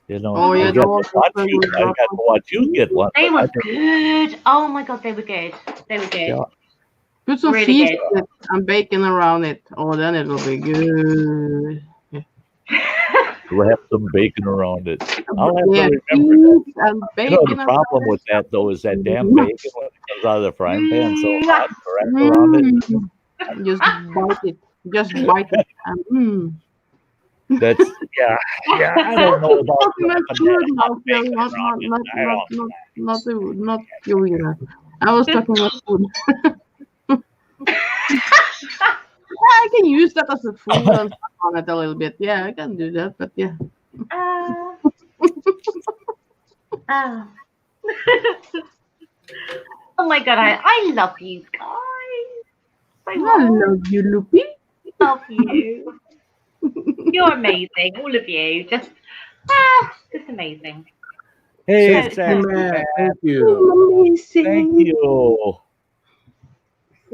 You know, Oh, yeah, I got to those watch you get one. They but I were didn't. good. Oh my god, they were good. They were good. Yeah. Put some Really cheese good. in it and bacon around it. Oh, then it'll be good. Wrap some bacon around it. I'll have Yeah, to remember that. cheese and You bacon. know, the around problem it. with that, though, is that damn bacon when it comes out of the frying pan so hot to wrap around it. Mm. Just bite it. Just bite it. And, That's, yeah, I don't know about Talking about the food, hot not bacon not around it. I don't- not you either. I was talking about food. I can use that as a food and stuff on it a little bit. Yeah, I can do that, but yeah. Oh. Oh my god, I love you guys. So I much. love you, Loopy. Love you. You're amazing, all of you. Just amazing. Hey, So- Sassy Man, Matt, thank you. Amazing. thank you.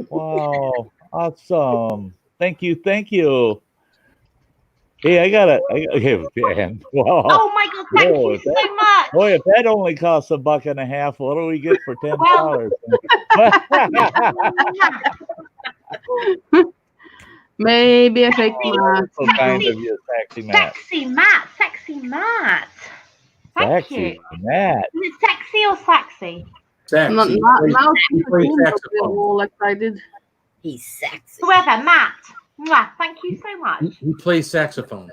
Wow, awesome. Thank you. Hey, okay, man. Wow. Oh my god, thank Whoa, you so much. Boy, if that only costs $1.50, what do we get for $10? Maybe a fake Oh, mask. So kind of you, Sexy Matt. Sexy Matt. Thank Sexy you. Matt. Is it sexy or sexy? Sexy. Now He she's plays cool, but we're saxophone. all excited. He's sexy. Whoever, Matt. Mwah, thank you so much. He plays saxophone.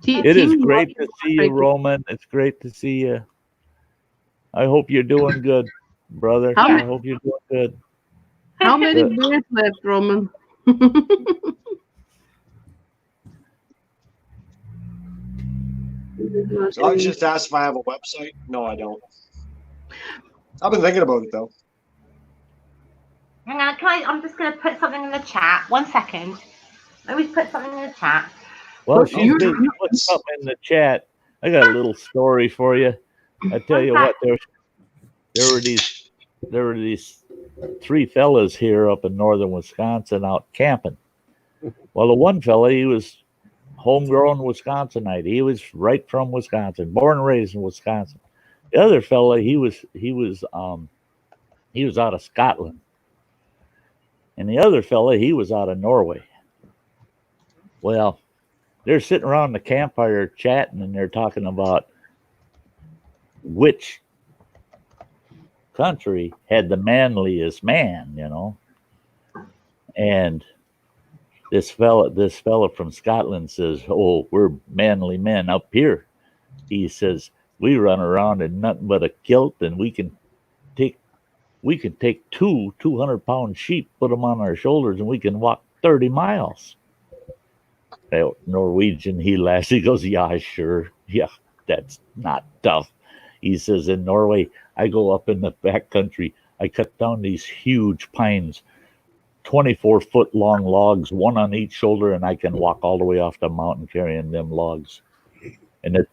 It is Team great to see you, Thank you. Roman. It's great to see you. I hope you're doing good, brother. How I many- hope you're doing good. How many Yeah. beers left, Roman? So I was just asked if I have a website. No, I don't. I've been thinking about it though. Hang on, I'm just going to put something in the chat. 1 second. Let me put something in the chat. Well, But she's you- busy putting something in the chat. I got a little story for you. I tell you what, there were these three fellas here up in northern Wisconsin out camping. Well, the one fella, he was homegrown Wisconsinite. He was right from Wisconsin, born and raised in Wisconsin. The other fella, he was out of Scotland. And the other fella, he was out of Norway. Well, they're sitting around the campfire chatting, and they're talking about which country had the manliest man, you know. And this fella from Scotland says, "Oh, we're manly men up here." He says, "We run around in nothing but a kilt, and we can take 200-pound sheep, put them on our shoulders, and we can walk 30 miles." That Norwegian, he laughs. He goes, "Yeah, sure. Yeah, that's not tough." He says, "In Norway, I go up in the back country. I cut down these huge pines, 24-foot long logs, one on each shoulder, and I can walk all the way off the mountain carrying them logs." And the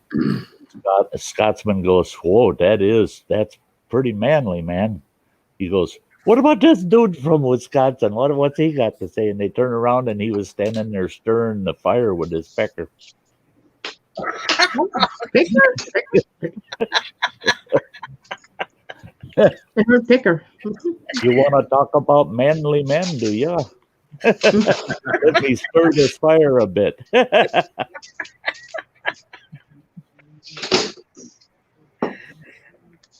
Scotsman goes, "Whoa, that's pretty manly, man." He goes, "What about this dude from Wisconsin? What's he got to say?" And they turn around, and he was standing there stirring the fire with his pecker. Picker. You want to talk about manly men, do you? Let me stir this fire a bit.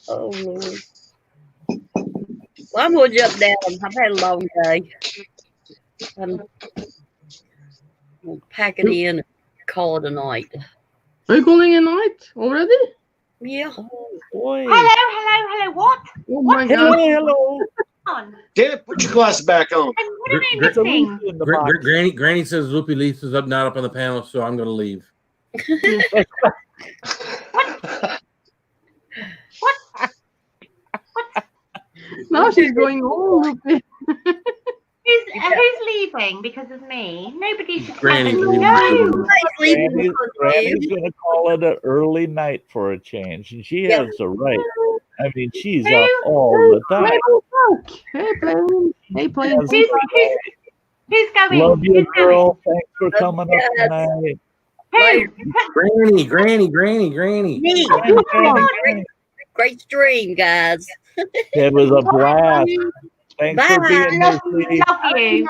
Oh, Lord. Well, I'm going to jump down. I've had a long day. I'm going to pack it in and call it a night. Are you calling a night already? Yeah. Oh, boy. Hello, what? Oh my Hello, god. hello. On. Dan, put your glasses back on. And what am I There's a missing? leaf in the box. Granny says Loopy Leaf is not up on the panel, so I'm going to leave. Now she's going all loopy. Who's leaving because of me? Nobody should Granny's ever leaving. know. Granny's going to call it an early night for a change, and she has the right. I mean, she's up all the time. Hey, plane. Hey, plane. Who's going? Love you, Who's girl. Thanks for coming up tonight. Going? Granny. Me. Great stream, guys. It was a blast. Thanks for Bye. being here, sweetie. Love you.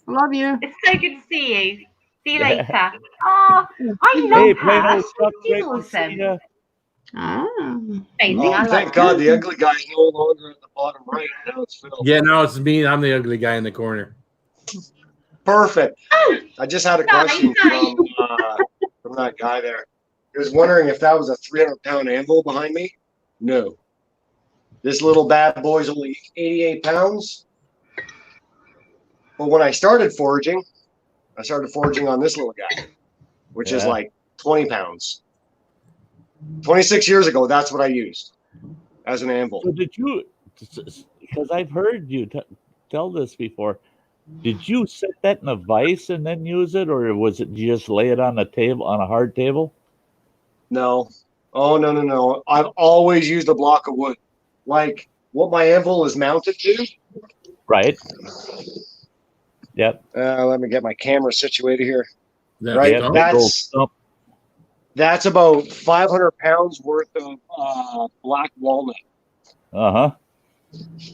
Love you. It's so good to see you. See you Yeah. later. Oh, I love Hey, her. Plano, Chuck, She's great to see awesome. ya. Ah. Amazing. Oh, I thank love God her. the ugly guy's no longer at the bottom right. Now it's Phil. Yeah, no, it's me. I'm the ugly guy in the corner. Perfect. Oh, I just had a Nice, question nice. from that guy there. He was wondering if that was a 300-pound anvil behind me. No. This little bad boy's only 88 pounds. But when I started foraging on this little guy, which is Yeah. like 20 pounds. 26 years ago, that's what I used as an anvil. So did you, because I've heard you tell this before, did you set that in a vise and then use it, or was it you just lay it on a table, on a hard table? No. Oh, no. I've always used a block of wood. Like what my anvil is mounted to. Right. Yep. Let me get my camera situated here. Right. Yep. That's about 500 pounds worth of black walnut. Uh-huh.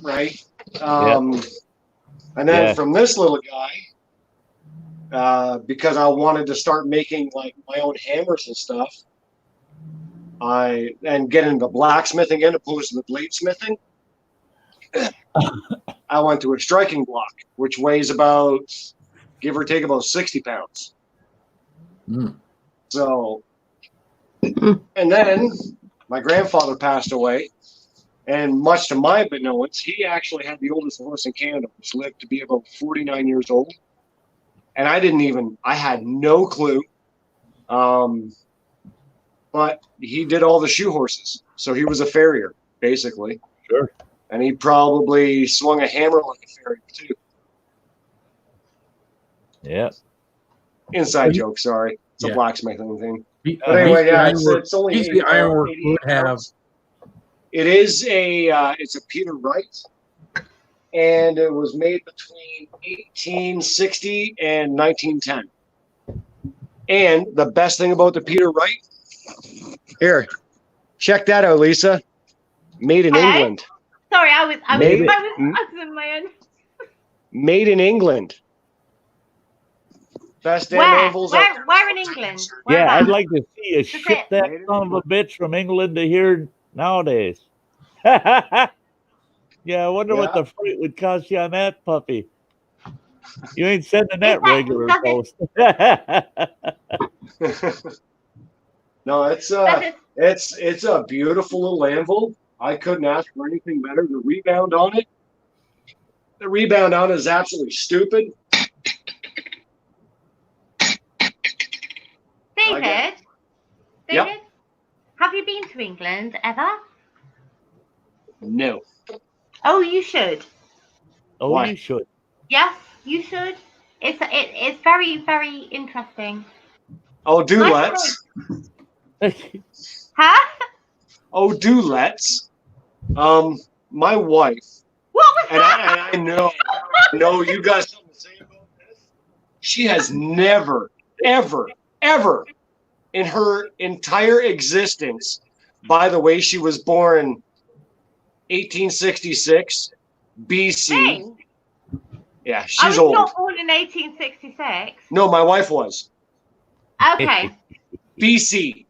Right. And then from this little guy, because I wanted to start making like my own hammers and stuff, and get into blacksmithing in opposed to the bladesmithing, I went to a striking block, which weighs about, give or take, about 60 pounds. Mm. So, and then my grandfather passed away, And much to my benevolence, he actually had the oldest horse in Canada, which lived to be about 49 years old. And I had no clue. But he did all the shoe horses. So he was a farrier, basically. Sure. And he probably swung a hammer like a farrier, too. Yeah. Inside joke, sorry. It's a Yeah. blacksmithing thing. But But anyway, yeah, it's only the ironwork 88 would have. pounds. It is it's a Peter Wright, and it was made between 1860 and 1910. And the best thing about the Peter Wright, here, check that out, Lisa. Made in Hello? England. Sorry, I was Maybe. in my own. Made in England. Best damn anvils. Where in England? Yeah, I'd Whereabouts? like to see you That's ship it. that son of a bitch from England to here nowadays. Yeah, I wonder what Yeah. the freight would cost you on that puppy. You ain't sending that Exactly. regular Does post. No, it's a beautiful little anvil. I couldn't ask for anything better. The rebound on it is absolutely stupid. David, Yep. have you been to England ever? No. Oh, you should. Oh, Why? you should. Yes, you should. It's very, very interesting. Oh, do Nice let's. Huh? Oh, do let's. My wife, What was and that? I know you guys something to say about this. She has never, ever in her entire existence, by the way, she was born 1866 BC. Thing. Yeah, I she's was old. not born in 1866. No, my wife was. Okay. BC,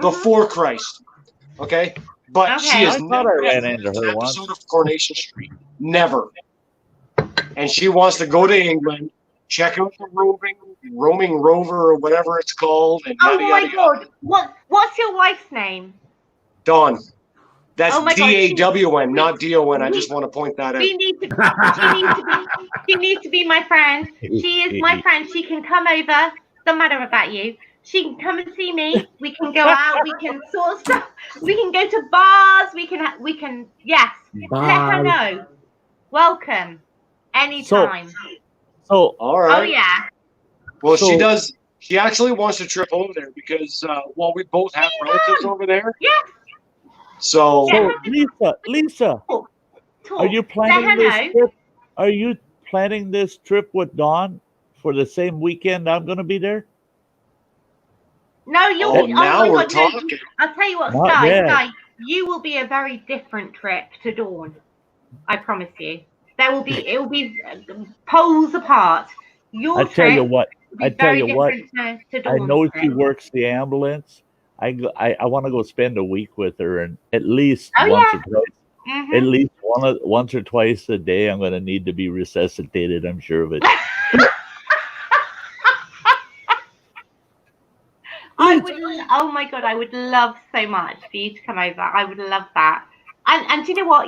before Christ. Okay? But she Okay. has I thought I never ran been into to her an once. episode of Coronation Street. Never. And she wants to go to England, check out the roaming rover or whatever it's called. And Oh yada, my yada, God. yada. What's your wife's name? Dawn. That's Oh my God, DAWN, not DON. I just want to point that out. She needs to be my friend. She is my friend. She can come over. Don't matter about you. She can come and see me. We can go out. We can sort stuff. We can go to bars. We can. Yes. Let her know. Welcome. Anytime. So, All Oh right. yeah. Well, she So- does. She actually wants to trip over there because, we both have relatives over there. Yeah. So, Lisa, Talk. are you Let her planning this know. trip? Are you planning this trip with Dawn for the same weekend I'm going to be there? No, you'll oh, be. now my we're God, no, talking. I'll tell you what, Not Sty. yet. Sty, you will be a very different trip to Dawn. I promise you. It will be poles apart. Your I tell you trip what. will be I tell very you what. different to I Dawn's know she trip. works the ambulance. I want to go spend a week with her, and at least Oh, once yeah. or twice. Mhm. At least once or twice a day, I'm going to need to be resuscitated. I'm sure of it. Oh my God, I would love so much for you to come over. I would love that. And do you know what?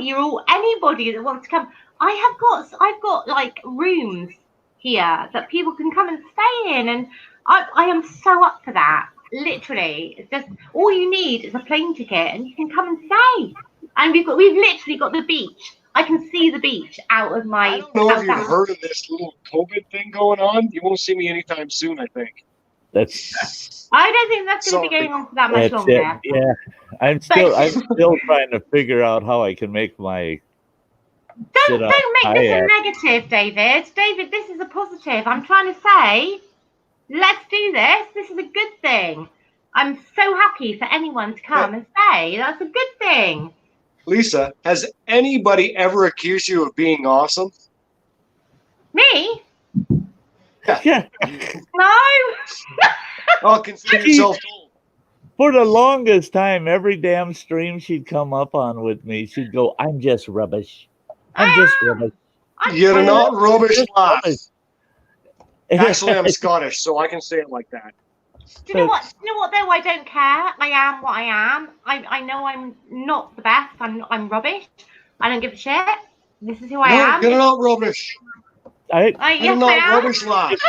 Anybody that wants to come. I've got like rooms here that people can come and stay in, and I am so up for that. Literally, it's just all you need is a plane ticket, and you can come and stay. And we've literally got the beach. I can see the beach out of my. I don't know if house. you've heard of this little COVID thing going on. You won't see me anytime soon, I think. That's I don't think that's going to be Sorry. going on for that much that's it. longer. Yeah, I'm still trying to figure out how I can make my. Don't make this a negative, David. David, this is a positive. I'm trying to say, let's do this. This is a good thing. I'm so happy for anyone to come and stay. That's a good thing. Lisa, has anybody ever accused you of being awesome? Me? Yeah. No. Oh, consider yourself told. For the longest time, every damn stream she'd come up on with me, she'd go, "I'm just rubbish. I'm just rubbish." You're not rubbish, laugh. Rubbish. Actually, I'm Scottish, so I can say it like that. Do you know what? Do you know what though? I don't care. I am what I am. I know I'm not the best. I'm rubbish. I don't give a shit. This is who I am. Get it out, rubbish. Yes, I am. Rubbish life.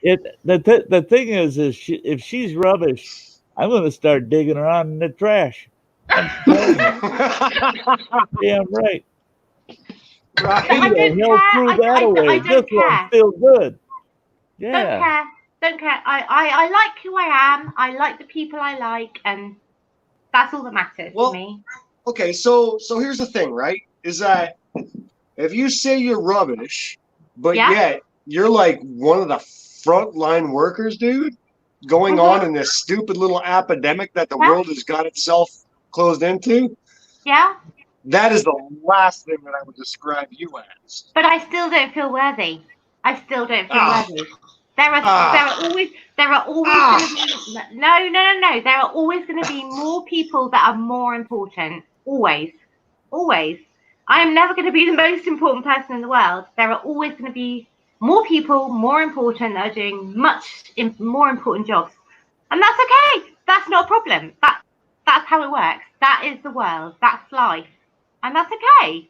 The thing is if she's rubbish, I'm going to start digging around in the trash. I'm damn right. Right. I don't care. I don't care. Feel good. Yeah. Don't care. I like who I am. I like the people I like, and that's all that matters to me. Okay, so here's the thing, right? Is that if you say you're rubbish, but yet you're like one of the frontline workers, dude, going on in this stupid little epidemic that the world has got itself closed into. Yeah. That is the last thing that I would describe you as. But I still don't feel worthy. I still don't feel worthy. There are always going to be no. There are always going to be more people that are more important. Always. I am never going to be the most important person in the world. There are always going to be more people, more important, that are doing much more important jobs, and that's okay. That's not a problem. That's how it works. That is the world. That's life, and that's okay.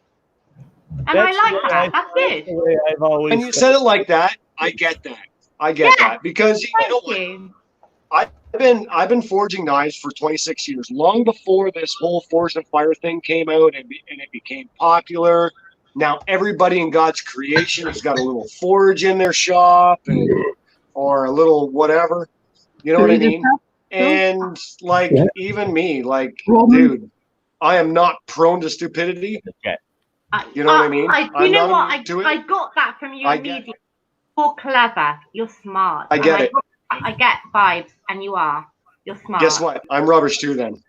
And I like that. That's good. And you said it like that. I get that. That because you know what? I've been forging knives for 26 years, long before this whole Forged in Fire thing came out and it became popular. Now everybody in God's creation has got a little forge in their shop or a little whatever. You know what I mean? And like even me, like dude, I am not prone to stupidity. Okay. You know what I mean? You know what? I got that from you immediately. You're clever. You're smart. I get it. I get vibes, and you are. You're smart. Guess what? I'm rubbish too then.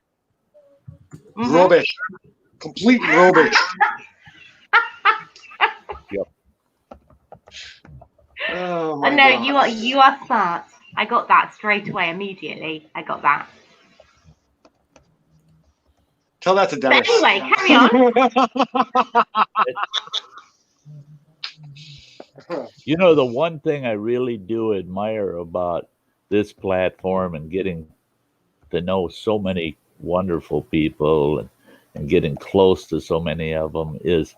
Rubbish. Complete rubbish. Yep. Oh my no, God. you are smart. I got that straight away, immediately. I got that. Tell that to Dennis. But anyway, carry on. You know, the one thing I really do admire about this platform and getting to know so many wonderful people and getting close to so many of them is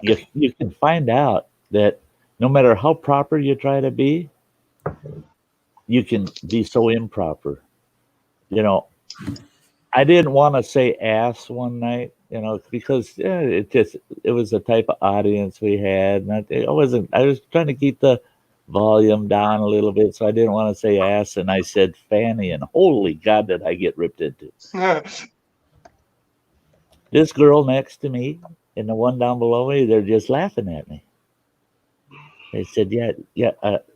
you can find out that no matter how proper you try to be, you can be so improper. You know, I didn't want to say ass one night, you know, because it was the type of audience we had. And I was trying to keep the volume down a little bit, so I didn't want to say ass, and I said fanny, and holy God, did I get ripped into. This girl next to me and the one down below me, they're just laughing at me. They said,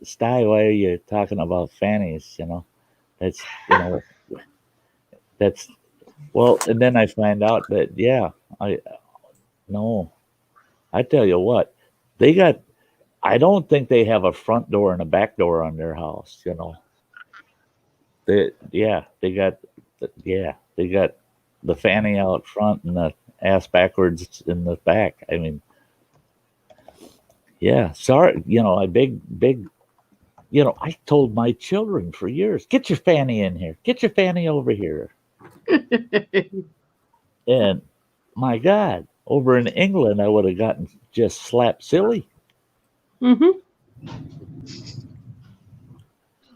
Sty, why are you talking about fannies? You know, that's, well, and then I find out that, I tell you what, I don't think they have a front door and a back door on their house, you know. They got the fanny out front and the ass backwards in the back. I mean, sorry, you know, I told my children for years, get your fanny in here, get your fanny over here. And my God, over in England, I would have gotten just slapped silly.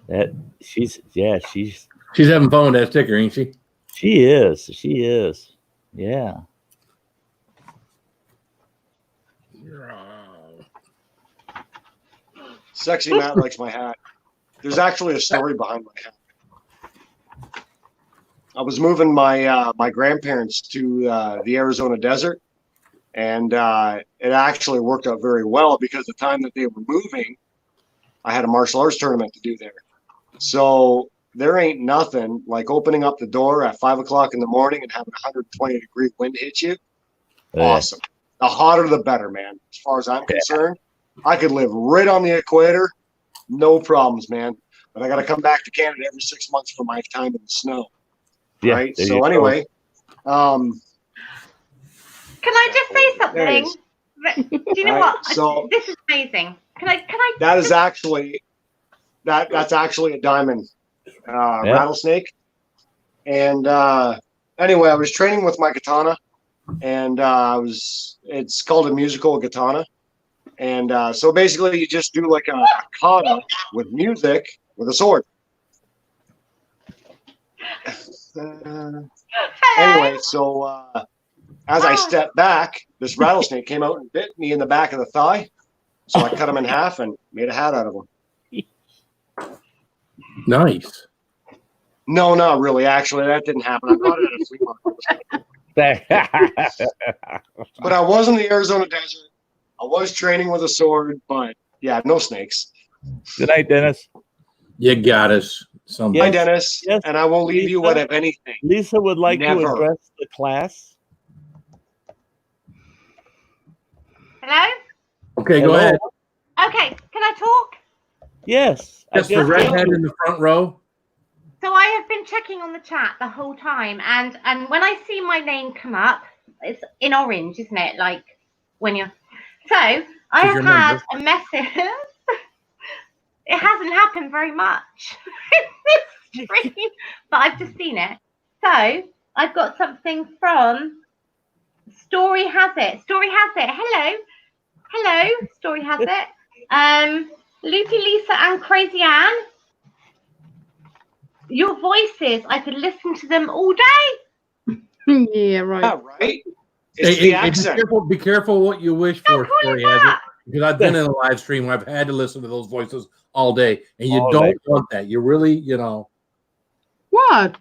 That she's having fun with that sticker, ain't she? She is. Yeah. Sexy Matt likes my hat. There's actually a story behind my hat. I was moving my my grandparents to the Arizona desert, and it actually worked out very well because the time that they were moving, I had a martial arts tournament to do there. So there ain't nothing like opening up the door at 5 o'clock in the morning and having 120-degree wind hit you. Awesome. The hotter, the better, man. As far as I'm concerned, I could live right on the equator, no problems, man. But I got to come back to Canada every 6 months for my time in the snow. Yeah, right. So anyway, can I just say something? Do you know what? So this is amazing. Can I? That that's actually a diamond rattlesnake. And anyway, I was training with my katana, and it's called a musical katana. And so basically, you just do like a kata with music with a sword. Anyway, so as I stepped back, this rattlesnake came out and bit me in the back of the thigh. So I cut him in half and made a hat out of him. Nice. No, not really. Actually, that didn't happen. I got it at a flea market. But I was in the Arizona desert. I was training with a sword, but yeah, no snakes. Good night, Dennis. You got us. Bye, Dennis. Yes. And I won't leave you with anything. Lisa would like to address the class. Hello? Okay, go ahead. Okay, can I talk? Yes. That's the redhead in the front row. So I have been checking on the chat the whole time, and when I see my name come up, it's in orange, isn't it? Like when you're... So I have had a message. It hasn't happened very much in this stream, but I've just seen it. So I've got something from Story Has It. Story Has It. Hello. Hello. Story Has It. Loopy Lisa and Crazy Ann. Your voices, I could listen to them all day. Yeah, right. Yeah, right. It's the accent. Be careful what you wish for. How cool Story is Has that? It. Because I've been in a live stream where I've had to listen to those voices all day, and you All don't day. want that. You really, you know. What?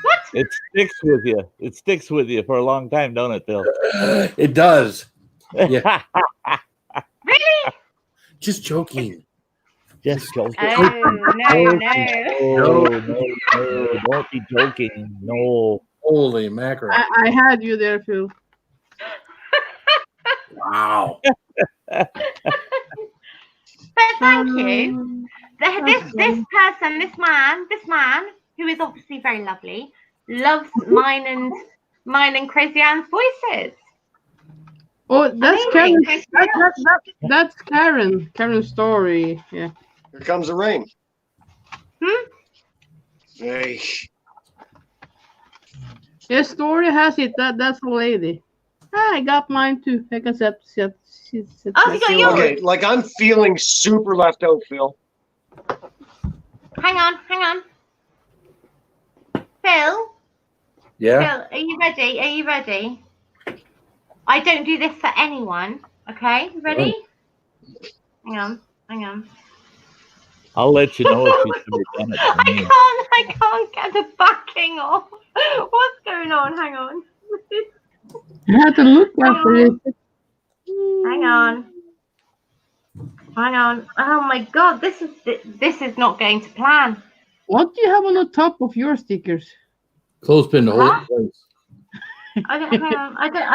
What? It sticks with you. It sticks with you for a long time, don't it, Bill? It does. Yeah. Really? Just joking. Just joking. Oh, no. No, don't be joking. No. Holy mackerel. I had you there, Phil. Wow. But thank you. This person, this man, who is obviously very lovely, loves mine and Crazy Ann's voices. Oh, that's Karen. Amazing. That's Karen. Karen's story. Yeah. Here comes the rain. Hmm? Hey. Yeah, Story Has It. That's the lady. I got mine too. I can set. Oh, you got yours. Okay, like I'm feeling super left out, Phil. Hang on. Phil? Yeah. Phil, are you ready? Are you ready? I don't do this for anyone. Okay, ready? Hang on. I'll let you know if she's ever done it for me. I can't get the backing off. What's going on? Hang on. You have to look after it. Hang on. Oh my god, this is not going to plan. What do you have on the top of your stickers? Clothespin to hold it in place. I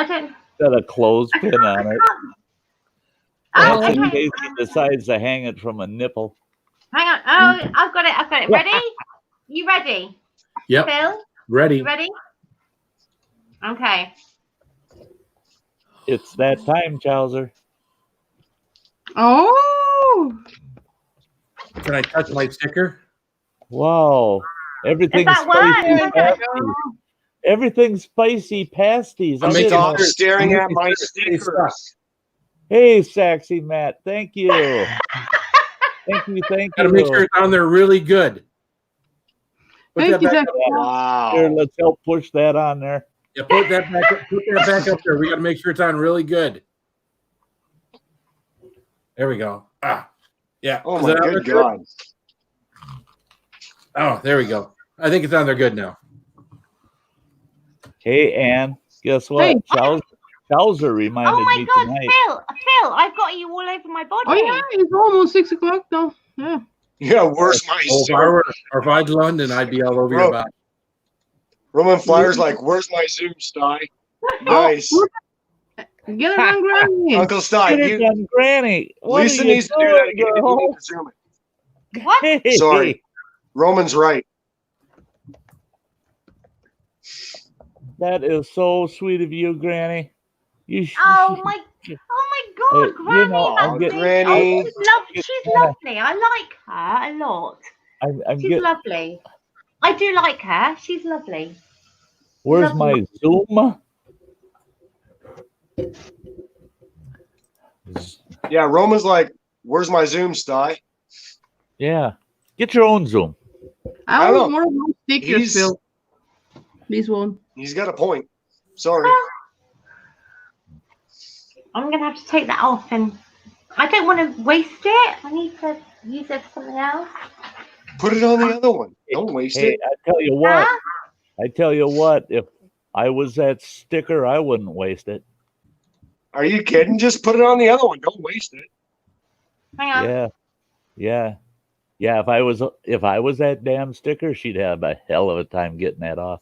don't. Got a clothespin on it. Oh, That's in okay. case he decides to hang it from a nipple. Hang on. Oh, I've got it. Ready? You ready? Yep. Phil? Ready. You ready? Okay. It's that time, Chowser. Oh, Can I touch my sticker? Wow. Everything's that spicy. one? Pasties. Everything's spicy pasties. I'm making Stop sure- staring I'm at making my sure it stays stickers. Hey, Saxy Matt. Thank you. Thank Gotta make sure you. it's on there really good. Put thank that you, back Zach. up. Wow. Here, let's help push that on there. Yeah, put that back up there. We gotta make sure it's on really good. There we go. Yeah. Oh Is my that on good there God. Oh, there we go. I think it's on there good now. Hey, Ann. Guess what? Hey. Chowser reminded Oh my me god, tonight. Phil, I've got you all over my body. Oh yeah, it's almost 6 o'clock now. Yeah. Yeah, where's my Oh, if I Zoom? were, or if I'd London, I'd be all over your body. Roman Flyer's like, where's my Zoom, Sty? Nice. Get it on Granny. Uncle Sty, Get it done, Granny. What Lisa are you needs to do that doing, again. You girl? need to Zoom it. What? Hey. Sorry. Roman's right. That is so sweet of you, Granny. You Oh my Oh, Granny, you know, I'm that's getting. amazing. Granny. Oh, she's lovely. I like her a lot. I'm She's getting. lovely. I do like her. She's lovely. Where's Lovely. my Zoom? Yeah, Roman's like, where's my Zoom, Sty? Yeah, get your own Zoom. I I was don't know. more of those stickers, He's- Phil. This one. He's got a point. Sorry. I'm going to have to take that off, and I don't want to waste it. I need to use it for something else. Put it on the other one. Don't waste Hey, it. I tell you what. Huh? I tell you what. If I was that sticker, I wouldn't waste it. Are you kidding? Just put it on the other one. Don't waste it. Hang on. Yeah. If I was that damn sticker, she'd have a hell of a time getting that off.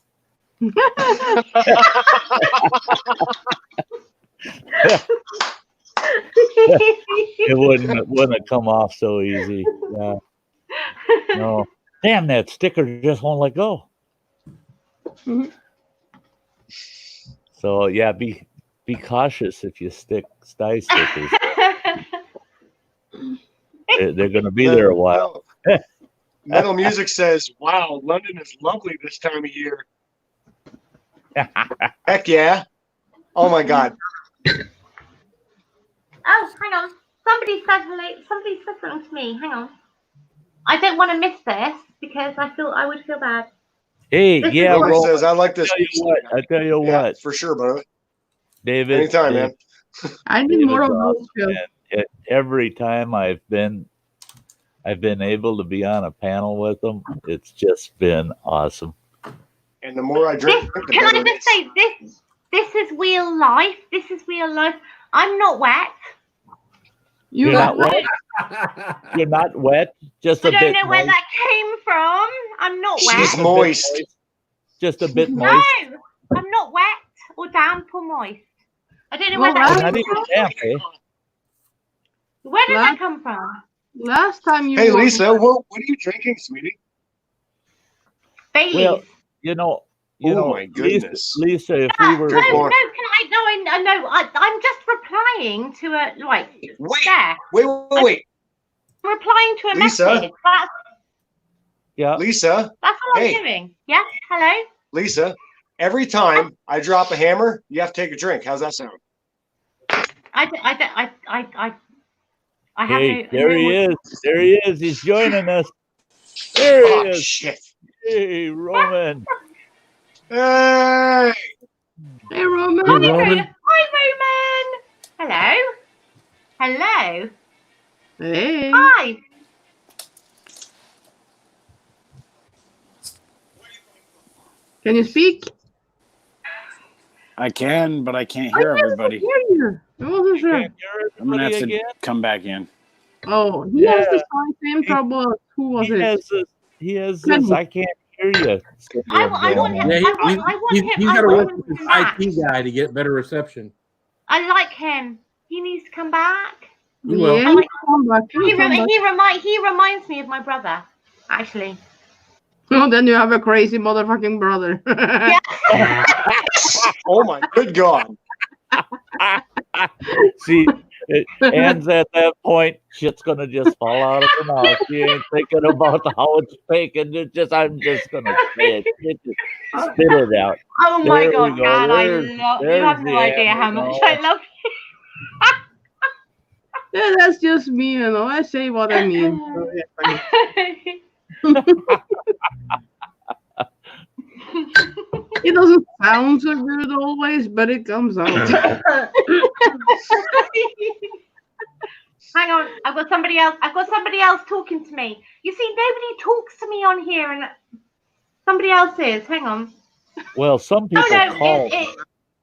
It wouldn't have come off so easy. Yeah. No. Damn, that sticker just won't let go. Mhm. So yeah, be cautious if you stick Sty stickers. They're going to be there a while. Metal Music says, wow, London is lovely this time of year. Heck yeah. Oh my God. Oh, hang on. Somebody said something to me. Hang on. I don't want to miss this because I would feel bad. Hey, This yeah, is Roman Roman, says, I like this. I tell you Yeah, what, for sure, brother. David. Anytime, man. I need more of those, Phil. And every time I've been able to be on a panel with them, it's just been awesome. And the more I drink, the Can better I it just is. say this is real life. This is real life. I'm not wet. You You're got not wet. You're not wet. Just I a don't bit know where moist. that came from. I'm not She's wet. Just a bit moist. Just a bit No, moist. I'm not wet or damp or moist. I don't know Well, where You're that not came even from. damp, eh? Where did Well, that come from? last time you Hey, were- Lisa, what are you drinking, sweetie? Baileys. Well, you know, Oh, my goodness. Lisa, if Yeah, we were Drink no, more. I'm just replying to a Wait. there. Wait. I'm replying to a Lisa? message. yeah, Lisa, That's all Hey. I'm doing. Yeah. Hello. Lisa, every time I drop a hammer, you have to take a drink. How's that sound? I have hey, no. there he is. There he is. He's joining us. There he Oh, is. shit. Hey, Roman. Hey. Hey, Roman. Hey, Roman. Hi, Roman. Hello. Hey. Hi. Can you speak? I can, but I can't hear everybody. Hear you. I wasn't sure. Can't hear I'm gonna have everybody to again. come back in. Oh, he has Yeah. the same trouble. Who was it? He has Kenny. this. I can't hear you. I want him. Yeah, I want him. he's I got to want work him with to his come back. IT guy to get better reception. I like him. He needs to come back. He will. Yeah, come back. He Come back. reminds me of my brother, actually. Oh, then you have a crazy motherfucking brother. Yeah. Oh, my good God. See, Anne's at that point. Shit's gonna just fall out of her mouth. She ain't thinking about how it's taken. I'm just gonna say it. Just spit it out. Oh my There we God, go. man! There's- You there's have no the idea Anne how we much know. I love Yeah, that's just me, you know. I say what I mean. you. It doesn't sound so good always, but it comes out. Hang on, I've got somebody else talking to me. You see, nobody talks to me on here, and somebody else is. Hang on. Well, some people Oh no, call.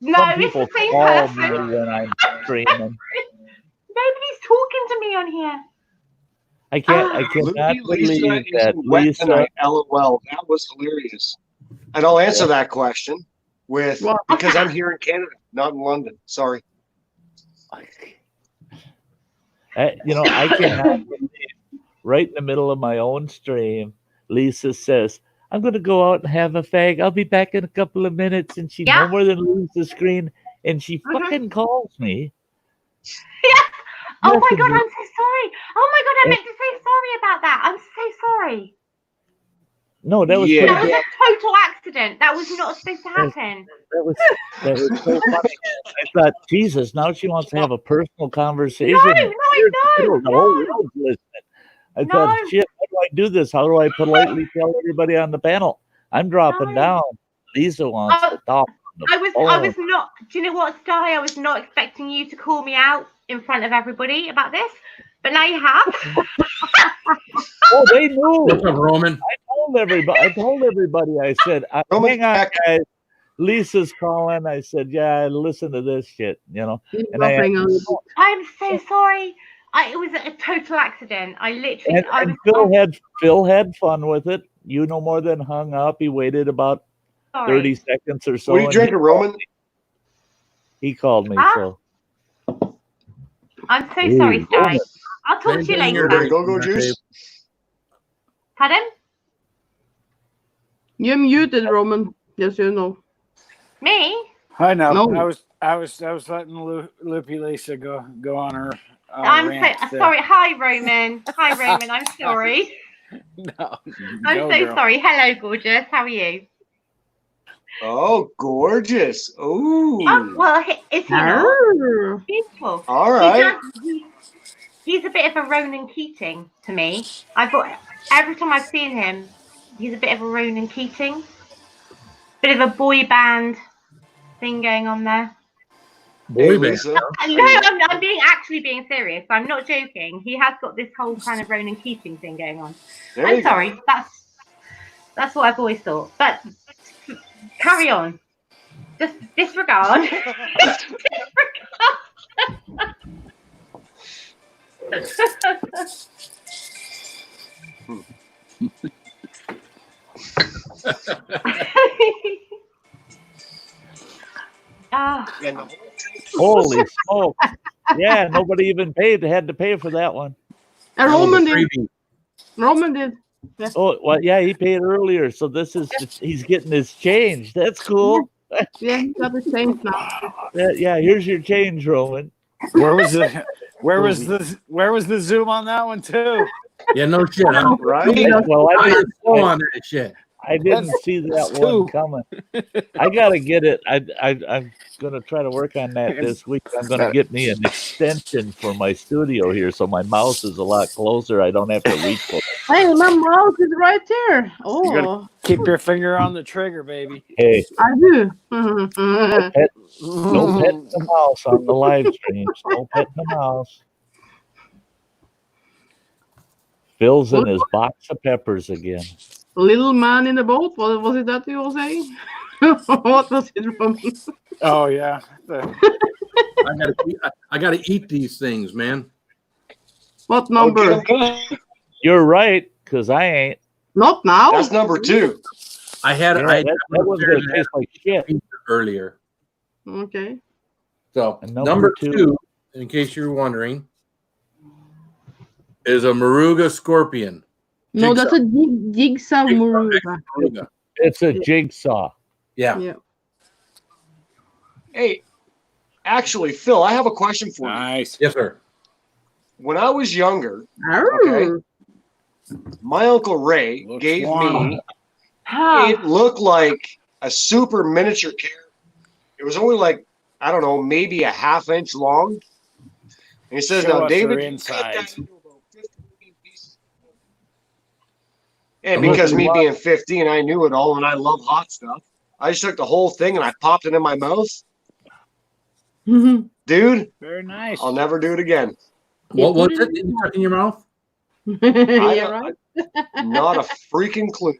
no, some it's people the same call me person. when I'm streaming. Nobody's talking to me on here. I cannot Lisa believe isn't that wet Lisa. tonight. LOL. That was hilarious. And I'll answer that question with Well, because I'm here in Canada, not in London. Sorry. I cannot believe right in the middle of my own stream, Lisa says, I'm going to go out and have a fag. I'll be back in a couple of minutes. And she Yeah. no more than leaves the screen and she Mhm. fucking calls me. Oh my God, I'm so sorry. Oh my God, I meant to say sorry about that. I'm so sorry. No, that was Yeah. That was a total accident. That was not supposed to happen. that was so funny. I thought, Jesus, now she wants to have a personal conversation. No, The whole world's listening. I thought, shit, how do I do this? How do I politely tell everybody on the panel? I'm dropping down. Lisa wants to talk. I was not. Do you know what, Sty? I was not expecting you to call me out in front of everybody about this, but now you have. Oh, they knew. What's up, Roman? I told everybody. I said, hang on, guys. Lisa's calling. I said, yeah, listen to this shit, And I'm so sorry. It was a total accident. I literally. And Phil had fun with it. You no more than hung up. He waited about 30 seconds or so. What are you drinking, Roman? He called me. So I'm so sorry, Sty. I'll talk to you later. Go juice. Pardon? You're muted, Roman. Yes, you know. Me? I know. No. I was letting Loopy Lisa go on her. I'm rant so there. sorry. Hi, Roman. Hi, Roman. I'm sorry. No, I'm go, so girl. sorry. Hello, gorgeous. How are you? Oh, gorgeous. Ooh. Oh, well, is he not? Beautiful. All right. He's a bit of a Ronan Keating to me. I thought every time I've seen him, he's a bit of a Ronan Keating. Bit of a boy band thing going on there. Boy band. Lisa. No, I'm actually being serious. I'm not joking. He has got this whole kind of Ronan Keating thing going on. I'm sorry. That's what I've always thought. But carry on. Just disregard. holy smoke! Yeah, nobody even had to pay for that one. And Roman did. Roman did. Yeah. Oh well, yeah, he paid earlier, so he's getting his change. That's cool. Yeah, he got his change now. Yeah, here's your change, Roman. Where was the zoom on that one too? Yeah, no shit. Huh? Right? Well, on that shit. I didn't see that one coming. I gotta get it. I'm gonna try to work on that this week. I'm gonna get me an extension for my studio here, so my mouse is a lot closer. I don't have to reach for it. Hey, my mouse is right there. Oh, You gotta keep your finger on the trigger, baby. Hey, I do. no pet the mouse on the live streams. No pet the mouse. Phil's in his box of peppers again. Little man in the boat. What was it that you were saying? What was it from? Oh yeah. I gotta eat these things, man. What number? You're right, because I ain't. Not now. That's number 2. I had That was gonna taste like shit. earlier. Okay. So And number two, in case you're wondering, is a Moruga scorpion. No, that's a jigsaw Moruga. It's a jigsaw. Yeah. Hey, actually, Phil, I have a question for you. Nice. Yes, sir. When I was younger, okay, my Uncle Ray gave me, it looked like a super miniature carrot. It was only like, I don't know, maybe a ½ inch long. And he says, Show now, us David, your you cut that insides. into about 15 pieces. And because me being 15, I knew it all, and I love hot stuff. I just took the whole thing and I popped it in my mouth. Dude, very nice. I'll never do it again. What was it you took in your mouth? Yeah, right. Not a freaking clue.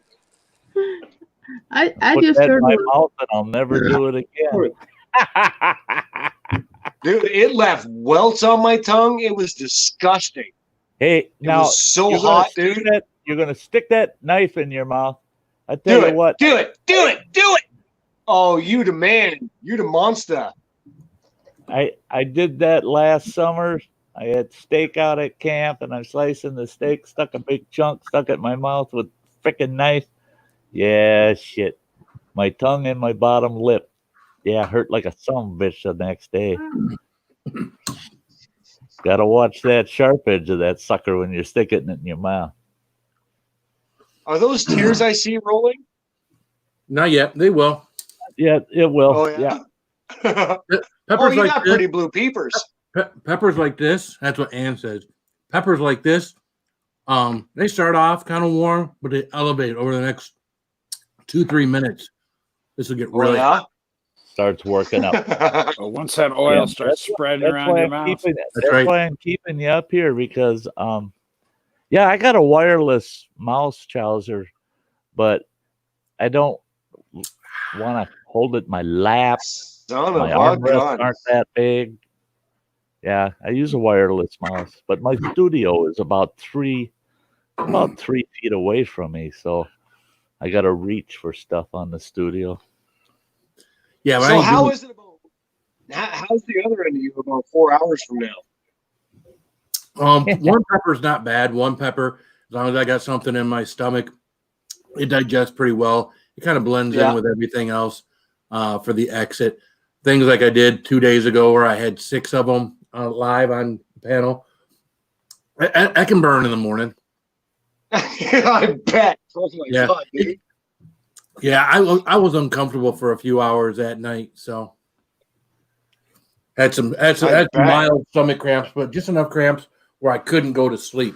I Put just that in heard my mouth and I'll never do it again. Dude, it left welts on my tongue. It was disgusting. Hey, It now was so you're gonna hot, stick dude. you're gonna stick that knife in your mouth. I tell Do you it. what. Do it. Do it. Do it. Oh, you the man. You the monster. I did that last summer. I had steak out at camp, and I'm slicing the steak, stuck a big chunk, stuck it in my mouth with a freaking knife. Yeah, shit. My tongue and my bottom lip. Yeah, hurt like a son of a bitch the next day. Got to watch that sharp edge of that sucker when you're sticking it in your mouth. Are those tears I see rolling? Not yet. They will. Yeah, it will. Oh yeah. Peppers you like got this, pretty blue peepers. peppers like this. That's what Ann says. Peppers like this. They start off kind of warm, but they elevate over the next 2-3 minutes. This will get really hot. Starts working up. Well, once that oil starts spreading around your mouth. That's why I'm keeping you up here because, yeah, I got a wireless mouse chowser, but I don't want to hold it in my lap. My armrests aren't that big. Yeah, I use a wireless mouse, but my studio is about 3 feet away from me, so I got to reach for stuff on the studio. Yeah, so how is it about? How's the other end of you about 4 hours from now? One pepper is not bad. One pepper, as long as I got something in my stomach, it digests pretty well. It kind of blends in with everything else for the exit. Things like I did 2 days ago where I had 6 of them live on the panel. I can burn in the morning. I bet. Oh my God, dude. Yeah, I was uncomfortable for a few hours that night, so had some mild stomach cramps, but just enough cramps where I couldn't go to sleep.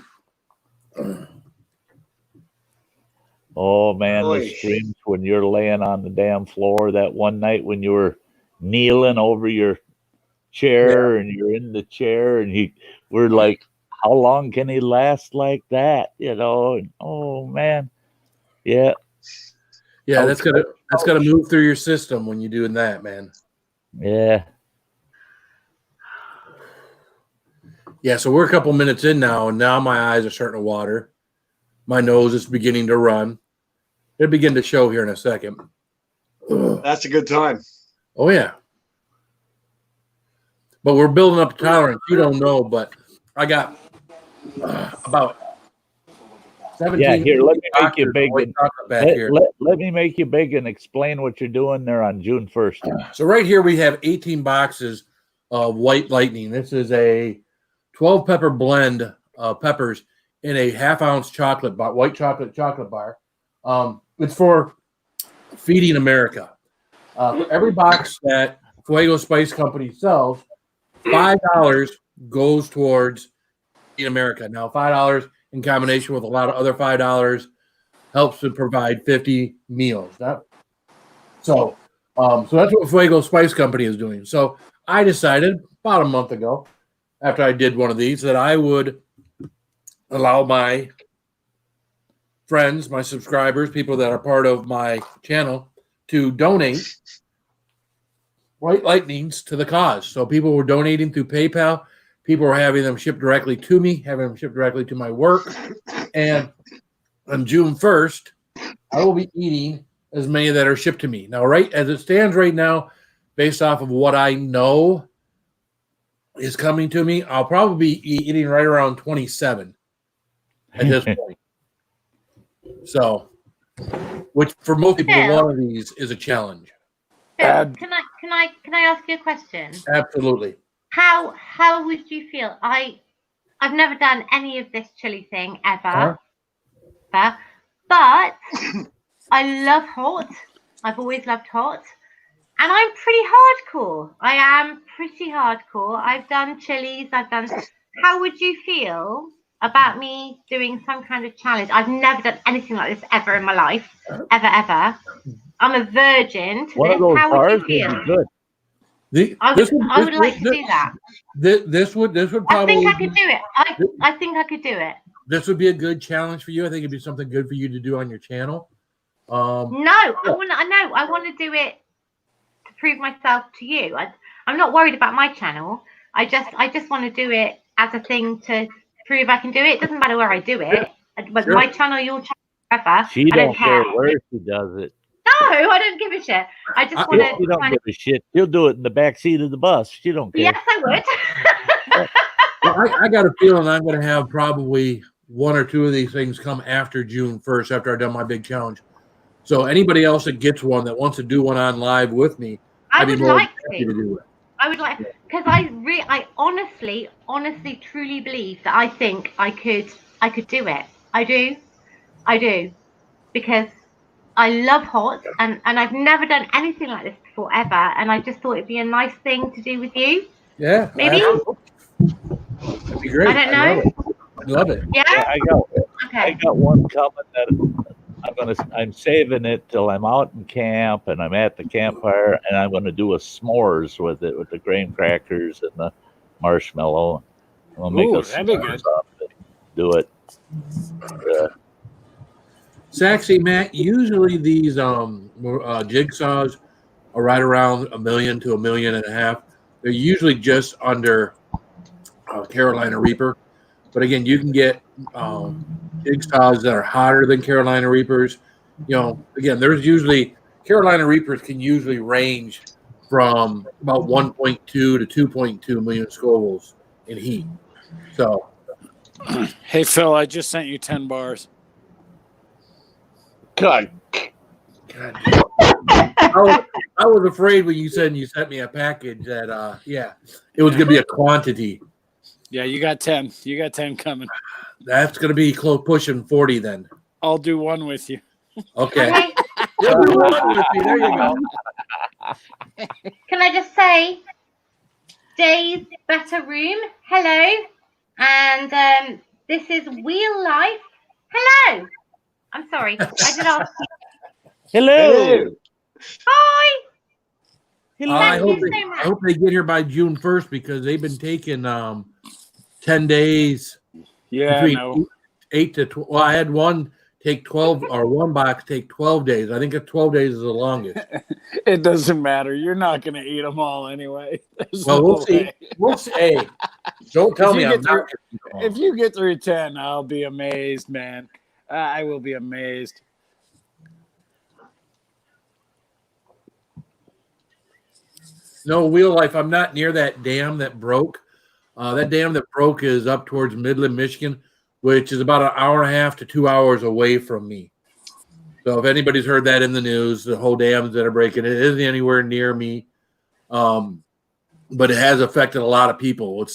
Oh man, the streams when you're laying on the damn floor that one night when you were kneeling over your chair and you're in the chair and we're like, how long can he last like that? You know, and, oh man. Yeah. Yeah, that's gotta move through your system when you're doing that, man. Yeah. Yeah, so we're a couple minutes in now, and now my eyes are starting to water. My nose is beginning to run. It'll begin to show here in a second. That's a good time. Oh, yeah. But we're building up tolerance. You don't know, but I got about 17. Yeah, here, let me make you big. Let me make you big and explain what you're doing there on June 1st. So right here we have 18 boxes of White Lightning. This is a 12 pepper blend of peppers in a half-ounce white chocolate bar. It's for Feeding America. For every box that Fuego Spice Company sells, $5 goes towards Feeding America. Now, $5 in combination with a lot of other $5 helps to provide 50 meals. So that's what Fuego Spice Company is doing. So I decided about a month ago, after I did one of these, that I would allow my friends, my subscribers, people that are part of my channel to donate White Lightnings to the cause. So people were donating through PayPal. People were having them shipped directly to me, having them shipped directly to my work. And on June 1st, I will be eating as many that are shipped to me. Now, right as it stands right now, based off of what I know is coming to me, I'll probably be eating right around 27 at this point. So, which for most people, one of these is a challenge. Phil, can I ask you a question? Absolutely. How would you feel? I've never done any of this chili thing ever, but I love hot. I've always loved hot, and I'm pretty hardcore. I am pretty hardcore. I've done chilies. How would you feel about me doing some kind of challenge? I've never done anything like this ever in my life, ever. I'm a virgin to this. How would you feel? Good. I would like to do that. This would probably. I think I could do it. I think I could do it. This would be a good challenge for you. I think it'd be something good for you to do on your channel. I want to do it to prove myself to you. I'm not worried about my channel. I just want to do it as a thing to prove I can do it. It doesn't matter where I do it. But my channel, your channel, whatever. She don't care where she does it. No, I don't give a shit. I just want to. You don't give a shit. You'll do it in the back seat of the bus. She don't care. Yes, I would. Well, I got a feeling I'm going to have probably one or two of these things come after June 1st, after I've done my big challenge. So anybody else that gets one that wants to do one on live with me, I'd be more happy to do it. I would like, because I honestly, truly believe that I think I could do it. I do, because I love hot, and I've never done anything like this before ever, and I just thought it'd be a nice thing to do with you. Yeah, Maybe. That'd be great. I don't know. I love it. Yeah. I Okay. got one coming that I'm saving it till I'm out in camp and I'm at the campfire, and I'm gonna do a s'mores with it, with the graham crackers and the marshmallow. I'm gonna make Ooh, a that'd be s'mores good. off it. Do it. It's actually, Matt, usually these jigsaws are right around $1 million to $1.5 million. They're usually just under Carolina Reaper. But again, you can get jigsaws that are hotter than Carolina Reapers. You know, again, there's usually Carolina Reapers can usually range from about 1.2 to 2.2 million Scovilles in heat. So, Hey, Phil, I just sent you 10 bars. God. I was afraid when you said you sent me a package that it was going to be a quantity. Yeah, you got 10. You got 10 coming. That's going to be close pushing 40 then. I'll do one with you. Okay. You'll do one with me. There you go. Can I just say, Day's Better Room, hello, and this is Wheel Life, hello. I'm sorry, I did ask you. Hello. Hi. I Thank you so I much. hope they get here by June 1st because they've been taking 10 days. Yeah, between no. 8 to 12. Well, I had one take 12 or one box take 12 days. I think 12 days is the longest. It doesn't matter. You're not going to eat them all anyway. There's Well, no we'll see. way. We'll see. Hey, don't tell me I'm not. If you get through 10, I'll be amazed, man. I will be amazed. No, Wheel Life, I'm not near that dam that broke. That dam that broke is up towards Midland, Michigan, which is about an hour and a half to 2 hours away from me. So if anybody's heard that in the news, the whole dams that are breaking, it isn't anywhere near me. But it has affected a lot of people.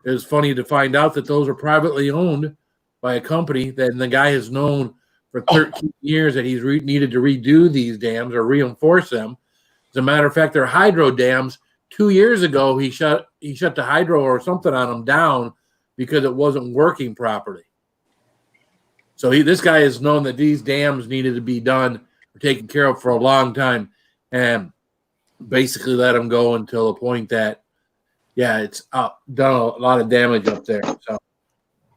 It's funny to find out that those are privately owned by a company that the guy has known for 13 years that he's needed to redo these dams or reinforce them. As a matter of fact, they're hydro dams. 2 years ago, he shut the hydro or something on them down because it wasn't working properly. So this guy has known that these dams needed to be done or taken care of for a long time, and basically let them go until the point that, it's done a lot of damage up there. So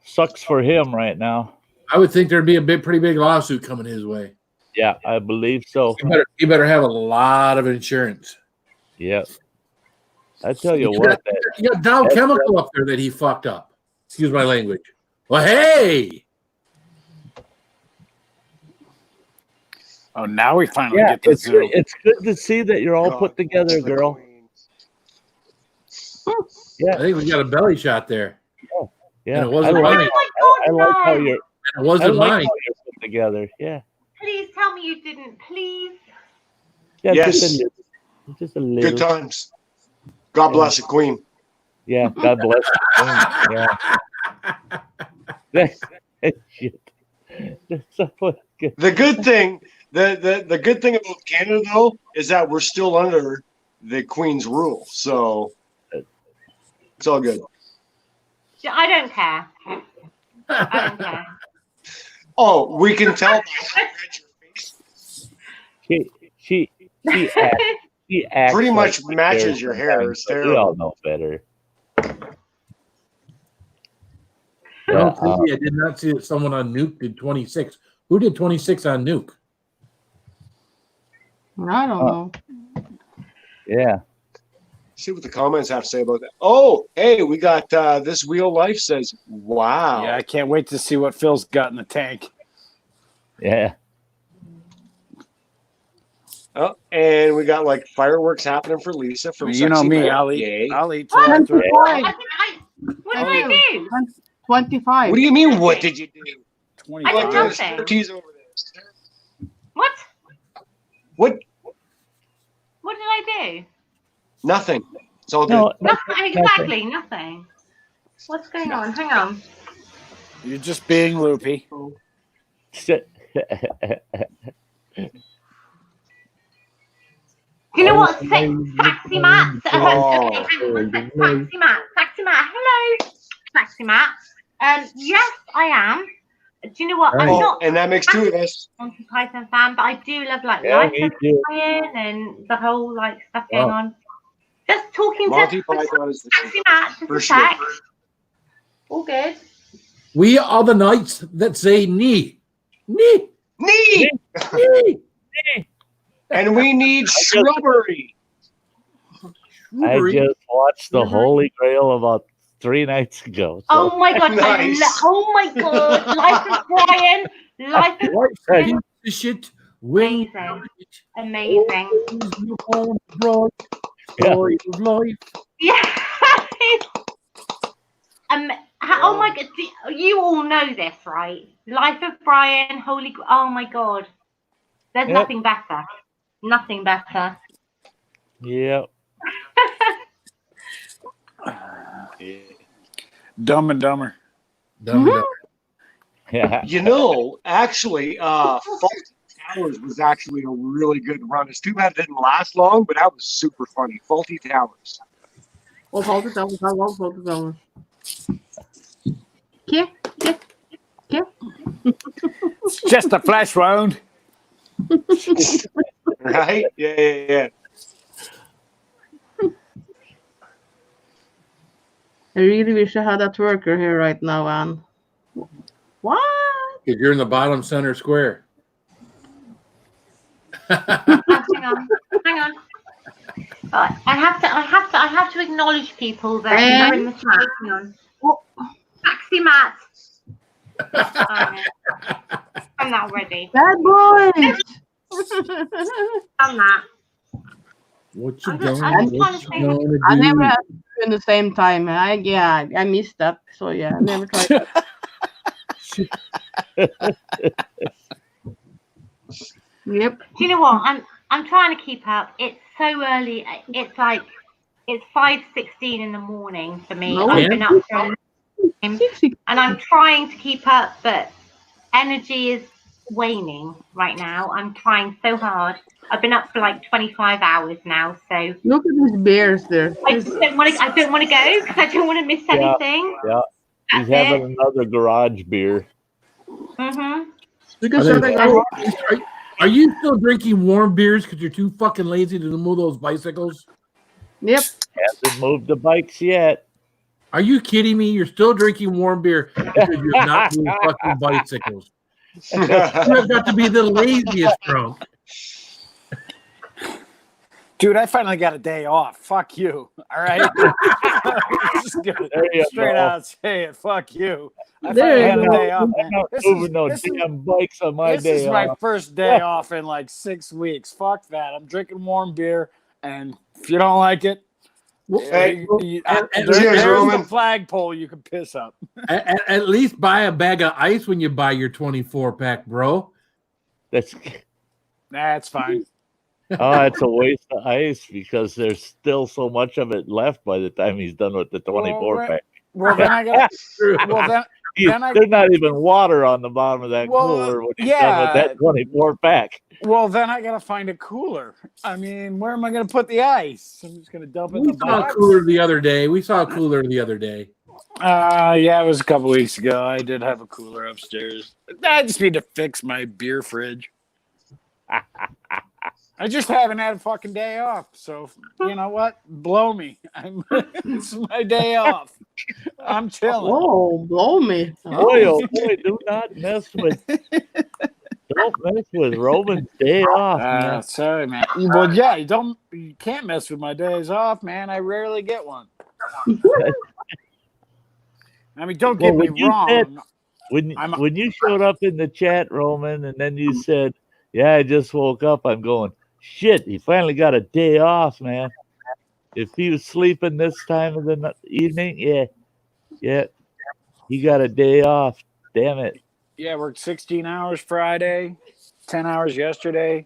Sucks for him right now. I would think there'd be a pretty big lawsuit coming his way. Yeah, I believe so. You better have a lot of insurance. Yeah. I tell you what. You got Dow Chemical up there that he fucked up. Excuse my language. Well, hey. Oh, now we finally Yeah, get the Zoom. it's good to see that you're all put together, girl. Yeah, I think we got a belly shot there. Yeah. And it wasn't mine. I like how you're. It wasn't mine. How you're put together. Yeah. Please tell me you didn't, please. Yeah. Yes. Just a little. Good times. God bless the Queen. Yeah. God bless. Yeah. Shit. The good thing, the good thing about Canada though is that we're still under the Queen's rule, so it's all good. I don't care. I don't care. Oh, we can tell by how red your face She acts pretty like much she matches cares your hair. sometimes, It's but terrible. We all know better. I did not see that someone on Nuke did 26. Who did 26 on Nuke? I don't know. Yeah. See what the comments have to say about that. Oh, hey, we got this Wheel Life says, wow. Yeah, I can't wait to see what Phil's got in the tank. Yeah. Oh, and we got like fireworks happening for Lisa from You know Sexy me, Pet. I'll Yay. eat till I throw it. What did I do? 25. What do you mean, what did you do? 20. I did Look, there's nothing. 30s over there. What? What? What did I do? Nothing. It's all good. No, Nothing, exactly, nothing. What's going on? Hang on. You're just being loopy. You know what? Taxi Matt. Oh. Okay, Taxi Matt. Taxi Matt. Hello, Taxi Matt. Yes, I am. Do you know what? I'm Oh, not and that makes two of us. Monty Python fan, but I do love like Yeah, Life me of too. Brian and the whole like stuff going Wow. on. Just talking Monty to Python is the Taxi Matt. Just for a sure. sec. All good. We are the knights that say knee. Knee. Knee! Knee. And we need shrubbery. I just watched the Holy Grail about 3 nights ago. So. Oh my god! Nice. Oh my god! Life of Brian. Life of Life's a Brian. piece of shit. When Amazing. Story of life. Yeah. Oh my god! You all know this, right? Life of Brian. Oh my god! There's Yep. nothing better. Nothing better. Yep. Dumb and Dumber. Dumb, dumb. Yeah. You know, actually, Faulty Towers was actually a really good run. It's too bad it didn't last long, but that was super funny. Faulty Towers. Well, hold it down. I love hold it down. Okay. It's just a flesh wound. Right? Yeah. I really wish I had that worker here right now, Anne. What? Because you're in the bottom center square. Hang on. I have to acknowledge people that are in the chat. Hang on. Taxi Matt. I'm not ready. Bad boys. I'm not. What you I'm going trying to to do? I never had to do in the same time. I missed that. So yeah, I never tried that. Yep. Do you know what? I'm trying to keep up. It's so early. It's 5:16 in the morning for me. No. I've been up for and I'm trying to keep up, but energy is waning right now. I'm trying so hard. I've been up for like 25 hours now, so Look at these bears there. I don't want to go because I don't want to miss anything. Yeah. He's having another garage beer. Mhm. Are you still drinking warm beers because you're too fucking lazy to move those bicycles? Yep. Hasn't moved the bikes yet. Are you kidding me? You're still drinking warm beer because you're not moving fucking bicycles. You have got to be the laziest drunk. Dude, I finally got a day off. Fuck you. All right. Just gonna straight out say it. Fuck you. I finally had a day off, man. I'm not moving no damn bikes on my day This is my off. first day off in like 6 weeks. Fuck that. I'm drinking warm beer, and if you don't like it, Hey, there's Roman. the flagpole you can piss up. At least buy a bag of ice when you buy your 24-pack, bro. That's fine. It's a waste of ice because there's still so much of it left by the time he's done with the 24 pack. Well, then I got. There's not even water on the bottom of that cooler when he's done with that 24 pack. Well, then I gotta find a cooler. I mean, where am I gonna put the ice? I'm just gonna dump it in We the saw a box. cooler the other day. Yeah, it was a couple weeks ago. I did have a cooler upstairs. I just need to fix my beer fridge. I just haven't had a fucking day off. So, you know what? Blow me. It's my day off. I'm chilling. Oh, blow me. Boy, oh boy, do not mess with Roman's day off, man. Sorry, man. Well, yeah, you can't mess with my days off, man. I rarely get one. I mean, don't get me wrong. When you showed up in the chat, Roman, and then you said, "Yeah, I just woke up," I'm going, shit, he finally got a day off, man. If he was sleeping this time of the evening, yeah, he got a day off. Damn it. Yeah, I worked 16 hours Friday, 10 hours yesterday.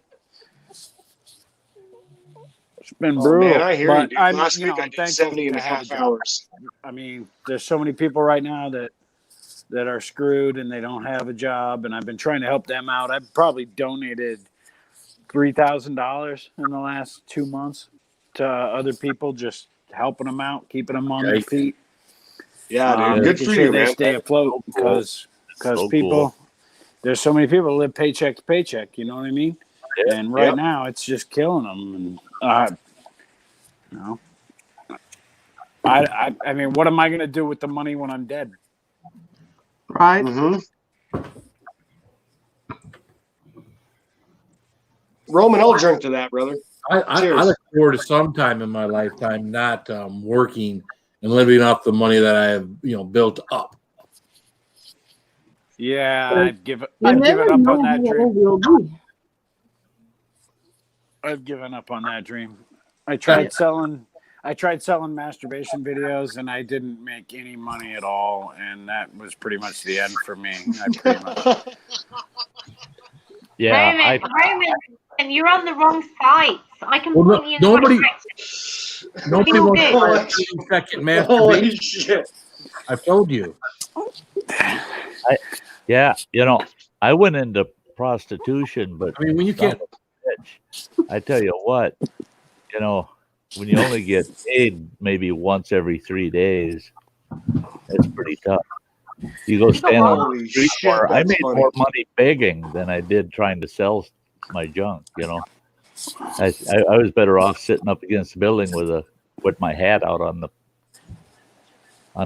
It's been Oh, brutal. man, I hear but you, dude. I'm, Last you week know, I did thankful 70 and a to have half job. hours. I mean, there's so many people right now that are screwed and they don't have a job, and I've been trying to help them out. I've probably donated $3,000 in the last 2 months to other people, just helping them out, keeping them on their feet. Yeah, dude. Good making for sure you, they man. stay afloat because So people, cool. there's so many people that live paycheck to paycheck. You know what I mean? Yeah. And right Yep. now, it's just killing them. And you know, I mean, what am I going to do with the money when I'm dead? Right. Mm-hmm. Roman, I'll drink to that, brother. I Cheers. look forward to some time in my lifetime not working and living off the money that I have, built up. Yeah, You I've given never up know on that how dream. old you'll be. I've given up on that dream. I tried selling masturbation videos and I didn't make any money at all, and that was pretty much the end for me. I pretty much Yeah, Roman, and you're on the wrong sites. I can Well, point you in the nobody You'll wants do. 30-second Holy masturbation. shit. I've told you. I went into prostitution, but I mean, when you can't. I tell you what, when you only get paid maybe once every 3 days, it's pretty tough. You go stand on the Holy street shit, more. I that's made funny. more money begging than I did trying to sell my junk. I was better off sitting up against the building with my hat out on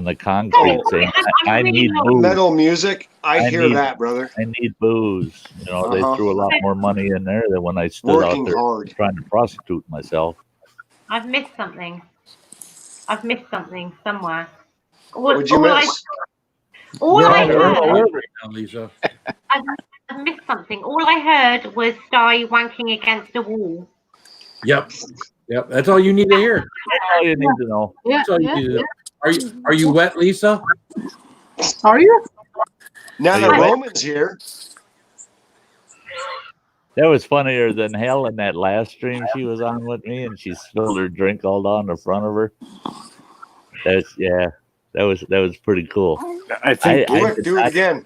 the concrete saying, I need booze. Metal music, I hear need- that, brother. I need booze. They Uh-huh. threw a lot more money in there than when I stood Working out there hard. trying to prostitute myself. I've missed something. Somewhere. What'd you miss? All I You're all heard, over it now, Lisa. I've missed something. All I heard was Sty wanking against a wall. Yep. That's all you need to hear. That's all you need to know. Yeah, That's all you need to know. Are you wet, Lisa? Are you? Now Are that you wet? Roman's here, That was funnier than hell in that last stream she was on with me, and she spilled her drink all down the front of her. That was pretty cool. I think do it did not again.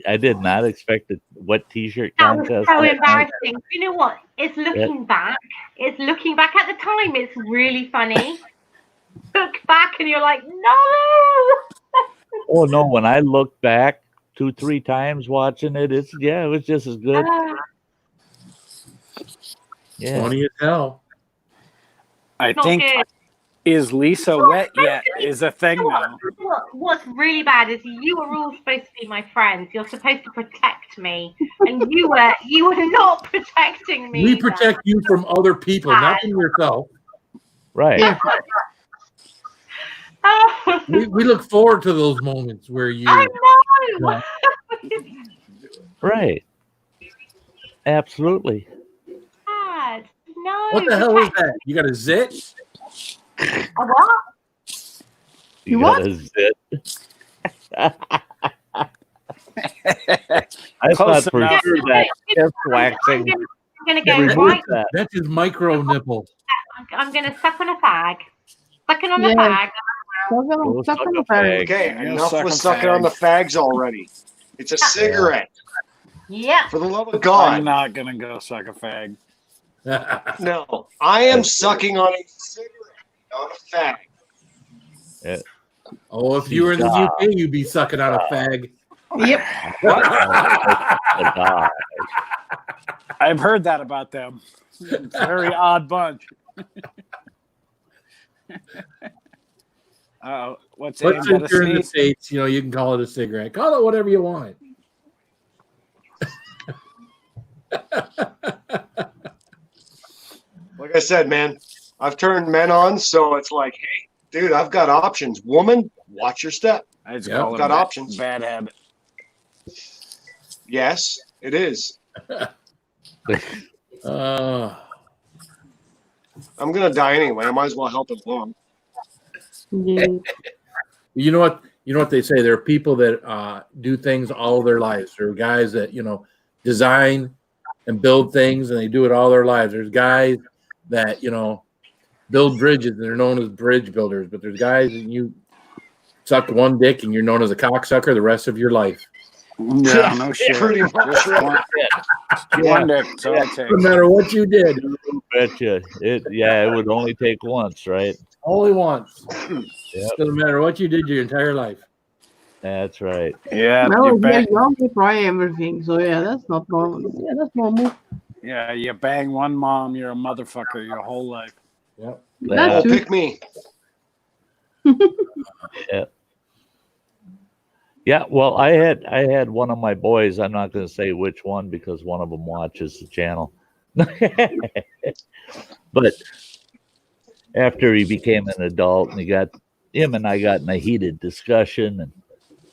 I did not expect a wet t-shirt That was contest. so that night. embarrassing. You know what? It's looking back at the time. It's really funny. Look back and you're like, no. Oh no! When I look back 2-3 times watching it, it was just as good. Yeah. Funny as hell. I Not think good. is Lisa wet yet is a thing now. What's really bad is you were all supposed to be my friends. You're supposed to protect me, and you were not protecting me. We protect you from other people, not from yourself. Right. Yeah. We look forward to those moments where you. I know. Right. Absolutely. Bad. No. What the hell is that? You got a zit? A what? You what? got a zit. I Close thought for enough. sure that chest waxing. I'm gonna go removed right. that. That's his micro nipple. I'm gonna suck on a fag. Sucking on the Yeah. fag. Go Suck suck on a the fag. Okay, You'll enough suck with a sucking fag. on the fags already. It's a cigarette. Yeah. For the love of I'm God. not gonna go suck a fag. No, I am sucking on a cigarette, not a fag. Oh, if you were in the UK, you'd be sucking on a fag. Yep. I've heard that about them. It's a very odd bunch. What's But Abe got since a you're in the seat? States, you can call it a cigarette. Call it whatever you want. Like I said, man, I've turned men on, so it's like, hey, dude, I've got options. Woman, watch your step. I just Yep. call it Got a options. bad habit. Yes, it is. I'm gonna die anyway. I might as well help it along. Yeah. You know what? You know what they say. There are people that do things all their lives. There are guys that design and build things, and they do it all their lives. There's guys that build bridges, and they're known as bridge builders. But there's guys that you suck one dick, and you're known as a cocksucker the rest of your life. Yeah, no shit. Pretty much. Just one dick, so it No takes. matter what you did, Betcha. It would only take once, right? only once. Yep. Doesn't matter what you did your entire life. That's right. Yeah, Well, you if you're bang, young, you try everything. So yeah, that's not normal. Yeah, that's normal. yeah, you bang one mom, you're a motherfucker your whole life. Yep. That's true. Pick me. Yeah, well, I had one of my boys. I'm not going to say which one because one of them watches the channel. But after he became an adult, and him and I got in a heated discussion, and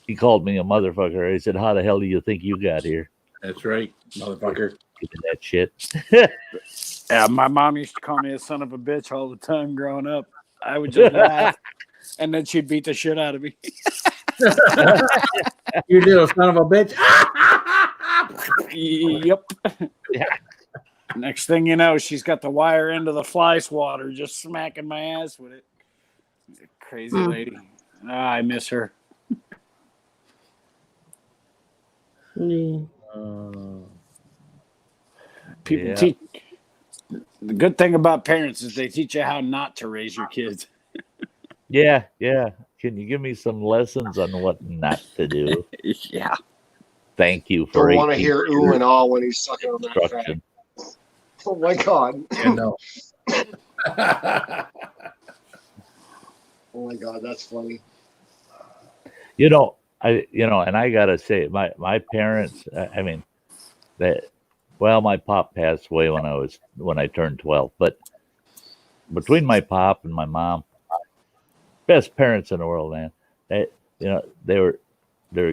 he called me a motherfucker. I said, "How the hell do you think you got here?" That's right, motherfucker. Give me that shit. Yeah, my mom used to call me a son of a bitch all the time growing up. I would just laugh, and then she'd beat the shit out of me. You little son of a bitch. Yep. Yeah. Next thing you know, she's got the wire end of the fly swatter just smacking my ass with it. Crazy lady. I miss her. Yeah. People Yeah. teach. The good thing about parents is they teach you how not to raise your kids. Yeah. Can you give me some lessons on what not to do? Yeah. Thank you for Don't want to 18 hear ooh and all when he's sucking on that fat. instruction. Oh my god. Yeah, no. Oh my god, that's funny. And I gotta say, my parents. I mean, my pop passed away when I turned 12. But between my pop and my mom, best parents in the world, man. They're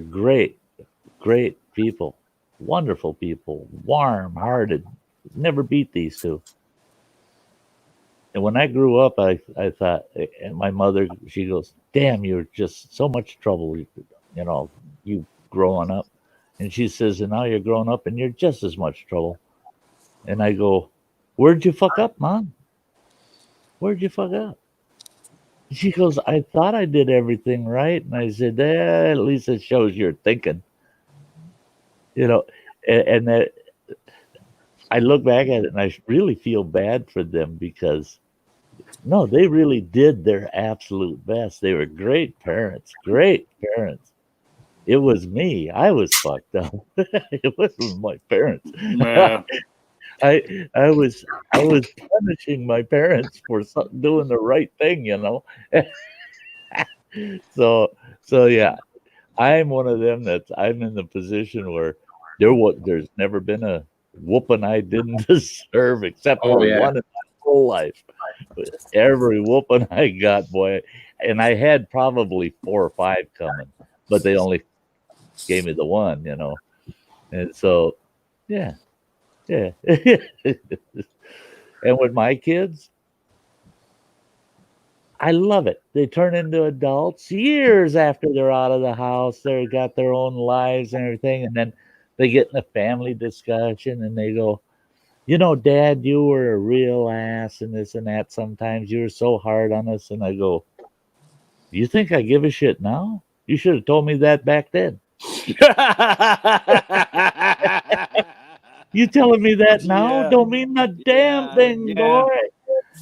great people, wonderful people, warm-hearted. Never beat these two. And when I grew up, I thought, and my mother, she goes, "Damn, you're just so much trouble, you growing up." And she says, "And now you're growing up and you're just as much trouble." And I go, "Where'd you fuck up, Mom? Where'd you fuck up?" She goes, "I thought I did everything right." And I said, at least it shows you're thinking. And that I look back at it and I really feel bad for them because, no, they really did their absolute best. They were great parents. It was me. I was fucked up. It wasn't my parents. Yeah. I was punishing my parents for doing the right thing, So yeah, I'm one of them I'm in the position where there's never been a whooping I didn't deserve except for one in my whole life. Every whooping I got, boy, and I had probably 4 or 5 coming, but they only gave me the one, and so yeah. And with my kids, I love it. They turn into adults years after they're out of the house. They've got their own lives and everything. And then they get in a family discussion and they go, "Dad, you were a real ass and this and that. Sometimes you were so hard on us." And I go, "You think I give a shit now? You should have told me that back then." You telling me that now don't mean a damn thing, boy.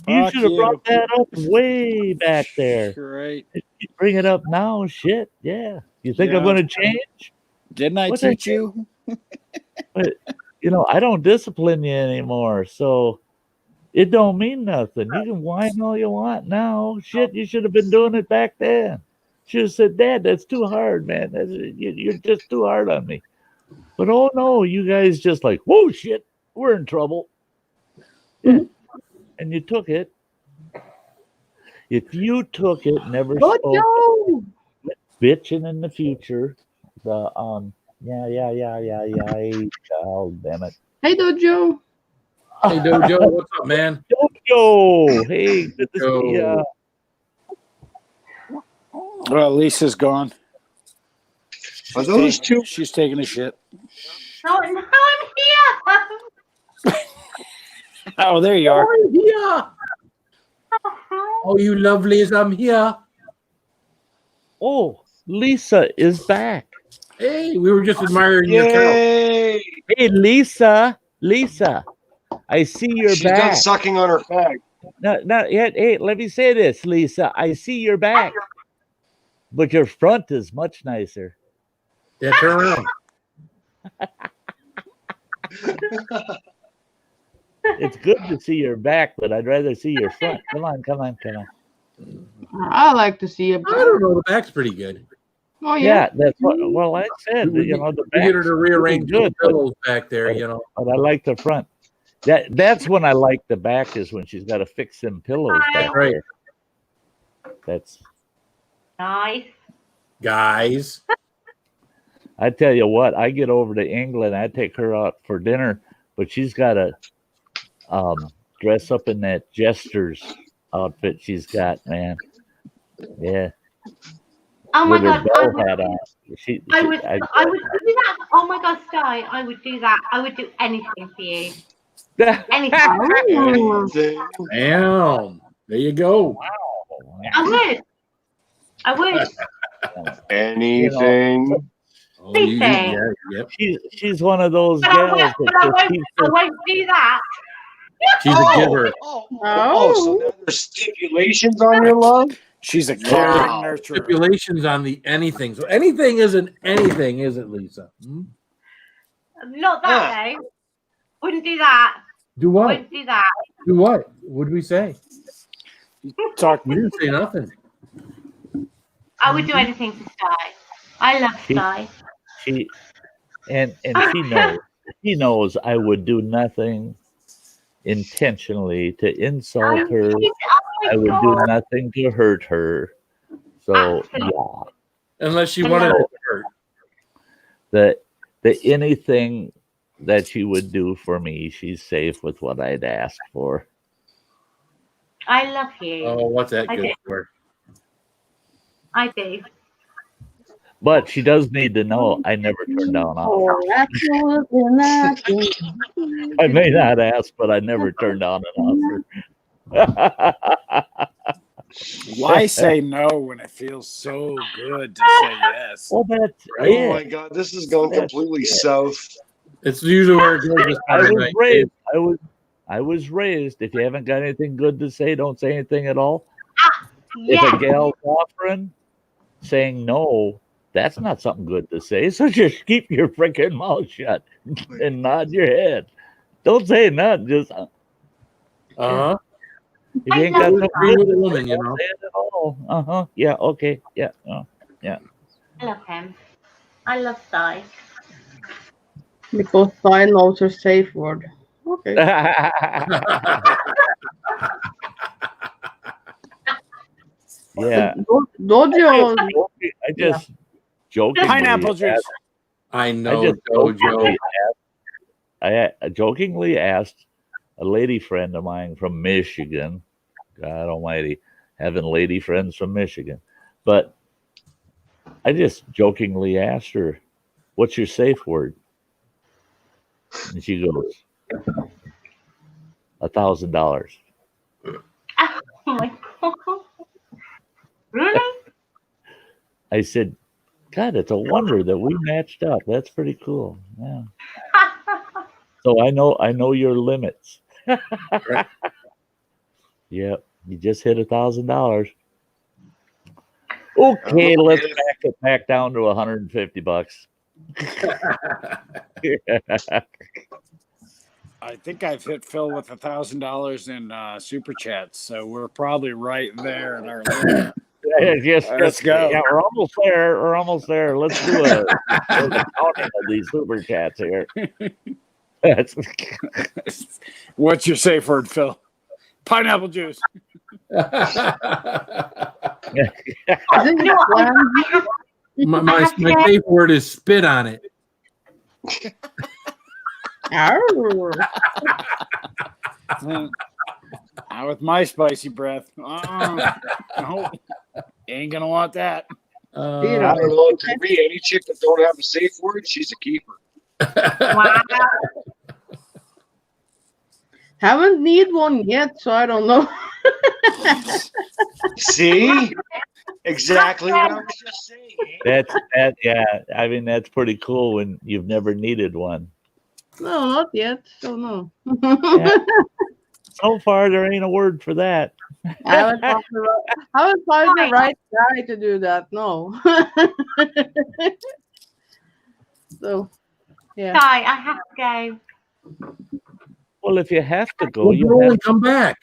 You should have brought that up way back there. Right. You bring it up now, shit. Yeah. You think I'm going to change? Didn't I teach you? But, I don't discipline you anymore, so it don't mean nothing. You can whine all you want now. Shit, you should have been doing it back then. Should have said, "Dad, that's too hard, man. You're just too hard on me." But oh no, you guys just like, "Whoa, shit, we're in trouble." Yeah. And you took it. If you took it, never spoke, bitching in the future. Yeah. Oh, damn it. Hey, Dojo. Hey, Dojo, what's up, man? Dojo, hey, good to see ya. Well, Lisa's gone. Are those two? She's taking a shit. No, I'm here. Oh, there you are. Yeah. Oh, you lovelies, I'm here. Oh, Lisa is back. Hey, we were just admiring your cow. Yay! Hey, Lisa. Lisa, I see you're She's done back. sucking on her fag. No, hey, let me say this, Lisa. I see you're back, but your front is much nicer. Yeah, turn around. It's good to see your back, but I'd rather see your front. Come on. I like to see a I don't know. The back's pretty good. Oh Yeah, that's what. Well, I said, We the we get her back's to rearrange pretty the pillows back there, you know. but I like the front. That's when I like the back is when she's got to fix them pillows back Right. there. That's. Nice. Guys. I tell you what, I get over to England, I take her out for dinner, but she's got to dress up in that jester's outfit she's got, man. Yeah. Oh my With her god, bell hat on. I would do that. Oh my god, Sty, I would do that. I would do anything for you. Anything. Damn. There you go. I would. Anything. Oh, Anything. Yep. She's one of those But gals I won't do that. She's a giver. So now there's stipulations on your love? She's a Wow. caring nurturer. Stipulations on the anything. So anything isn't anything, is it, Lisa? Hmm? Not that way. Wouldn't do that. Do what? Wouldn't do that. Do what? What did we say? We didn't say nothing. I would do anything for Sty. I love Sty. She knows. She knows I would do nothing intentionally to insult her. I would do nothing to hurt her. So yeah. Unless she wanted to hurt. The anything that she would do for me, she's safe with what I'd ask for. I love you. Oh, what's that I good do. for? I do. But she does need to know I never turn down offers. I may not ask, but I never turn down an offer. Why say no when it feels so good to say yes? Well, that's Oh my god, this is going completely south. It's usually where it goes. I was raised. If you haven't got anything good to say, don't say anything at all. Yeah. If a gal's offering, saying no, that's not something good to say. So just keep your freaking mouth shut and nod your head. Don't say nothing. Just Uh-huh. if you ain't I got love something Agree good with a to woman, say, you don't know. say it at all. Yeah. Okay. Yeah. Yeah. I love him. I love Sty. Because Sty knows her safe word. Okay. Yeah. Dojo. I just jokingly Pineapple juice. asked- I know, I just Jojo. I jokingly asked a lady friend of mine from Michigan. God almighty, having lady friends from Michigan. But I just jokingly asked her, "What's your safe word?" And she goes, $1,000. Oh my god. Really? I said, God, it's a wonder that we matched up. That's pretty cool. Yeah. So I know your limits. Right. Yep. You just hit $1,000. Okay, let's back it back down to $150. I think I've hit Phil with $1,000 in super chats, so we're probably right there in our limit. Let's go. Yeah, we're almost there. We're almost there. Let's do a counting of these super chats here. What's your safe word, Phil? Pineapple juice. My safe word is spit on it. Not with my spicy breath. No, ain't gonna want that. I don't know. It could be any chick that don't have a safe word. She's a keeper. Wow. Haven't need one yet, so I don't know. See? Exactly what I was just saying. Yeah. I mean, that's pretty cool when you've never needed one. No, not yet. So no. Yeah. So far, there ain't a word for that. I haven't found the right guy to do that. No. So, yeah. Sty, I have to go. Well, if you have to go, Well, you you only have to. come back.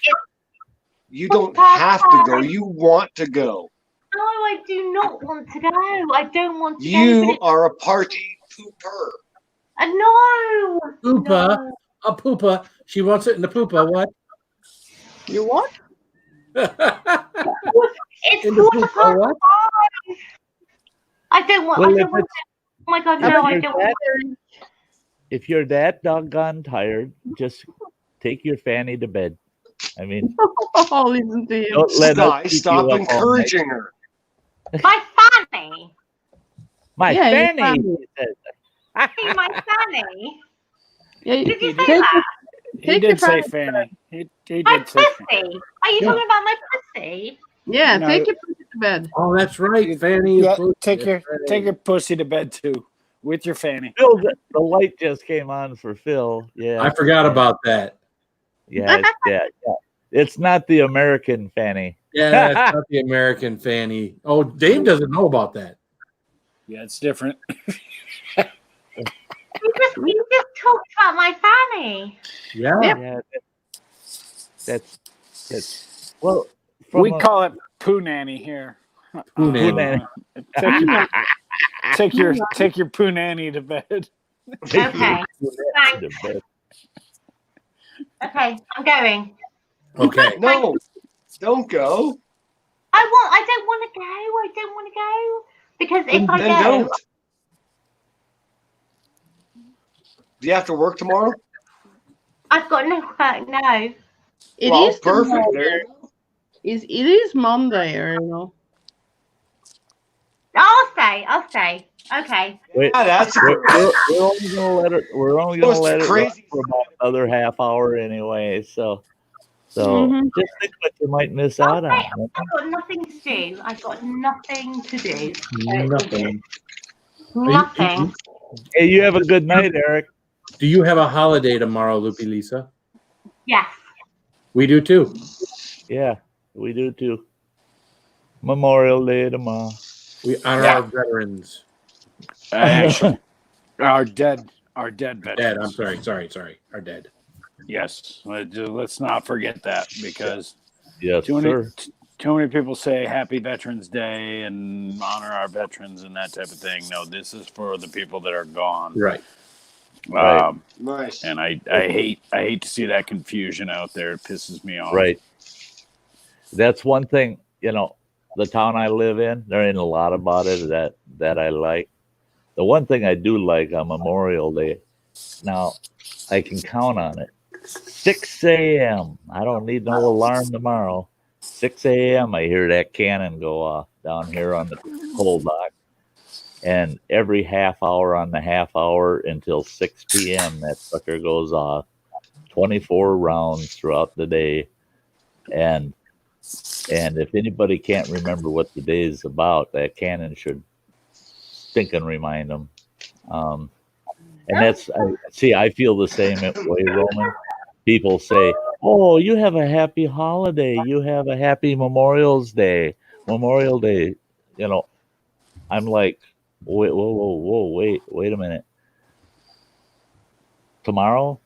You don't have to go. You want to go. No, I do not want to go. I don't want to go. You are a party pooper. No. Poopa. No. A poopa. She wants it in the poopa. What? You what? It's In the quarter poopa, past what? 5. I don't want. Well, I if don't want. it's- Oh my god, if no! I you're don't want. If you're that doggone tired, just take your fanny to bed. I mean, Oh, listen to him. don't let us Sty, keep you stop up all night. encouraging her. My fanny. My Yeah, your fanny. fanny. he says. Hey, my fanny. Yeah, Did you say take that? He Take did your say fanny. Fanny. He My did say Fanny. pussy. Are you Yeah. talking about my pussy? Yeah, No. take your pussy to bed. Oh, that's right. Fanny. Yeah, is take your That's right. take your pussy to bed too, with your fanny. Phil, the light just came on for Phil. Yeah. I forgot about that. Yeah. It's not the American fanny. Yeah, that's not the American Fanny. Oh, Dave doesn't know about that. Yeah, it's different. You just talked about my fanny. Yeah. Yeah. That's well. From We a- call it poo nanny here. Poo nanny. Take your poo nanny to bed. Okay. Thanks. Okay, I'm going. Okay. No, don't go. I don't want to go. I don't want to go because if I Then go, don't. Do you have to work tomorrow? I've got no work. No. It Well, is perfect. tomorrow. There you go. It is Monday, you know. I'll stay. Okay. Wait, Yeah, that's we're only gonna let it. We're only gonna It's let it run crazy. for about another half hour anyway. So Mhm. just think what you might miss out on. I've got nothing to do. I've got nothing to do. Nothing. Nothing. Hey, you have a good night, Eric. Do you have a holiday tomorrow, Loopy Lisa? Yes. We do too. Yeah, we do too. Memorial Day tomorrow. We honor our veterans. Actually, our dead veterans. Dead. I'm sorry. Our dead. Yes, let's not forget that because Yes, too sir. many people say Happy Veterans Day and honor our veterans and that type of thing. No, this is for the people that are gone. Right. Right. Nice. And I hate to see that confusion out there. It pisses me off. Right. That's one thing, the town I live in, there ain't a lot about it that I like. The one thing I do like on Memorial Day, now I can count on it. 6 a.m. I don't need no alarm tomorrow. 6 a.m. I hear that cannon go off down here on the coal dock. And every half hour on the half hour until 6 p.m. that sucker goes off. 24 rounds throughout the day. And if anybody can't remember what the day is about, that cannon should stinking remind them. And I feel the same way, Roman. People say, "Oh, you have a happy holiday. You have a happy Memorial Day." I'm like, wait a minute. Tomorrow,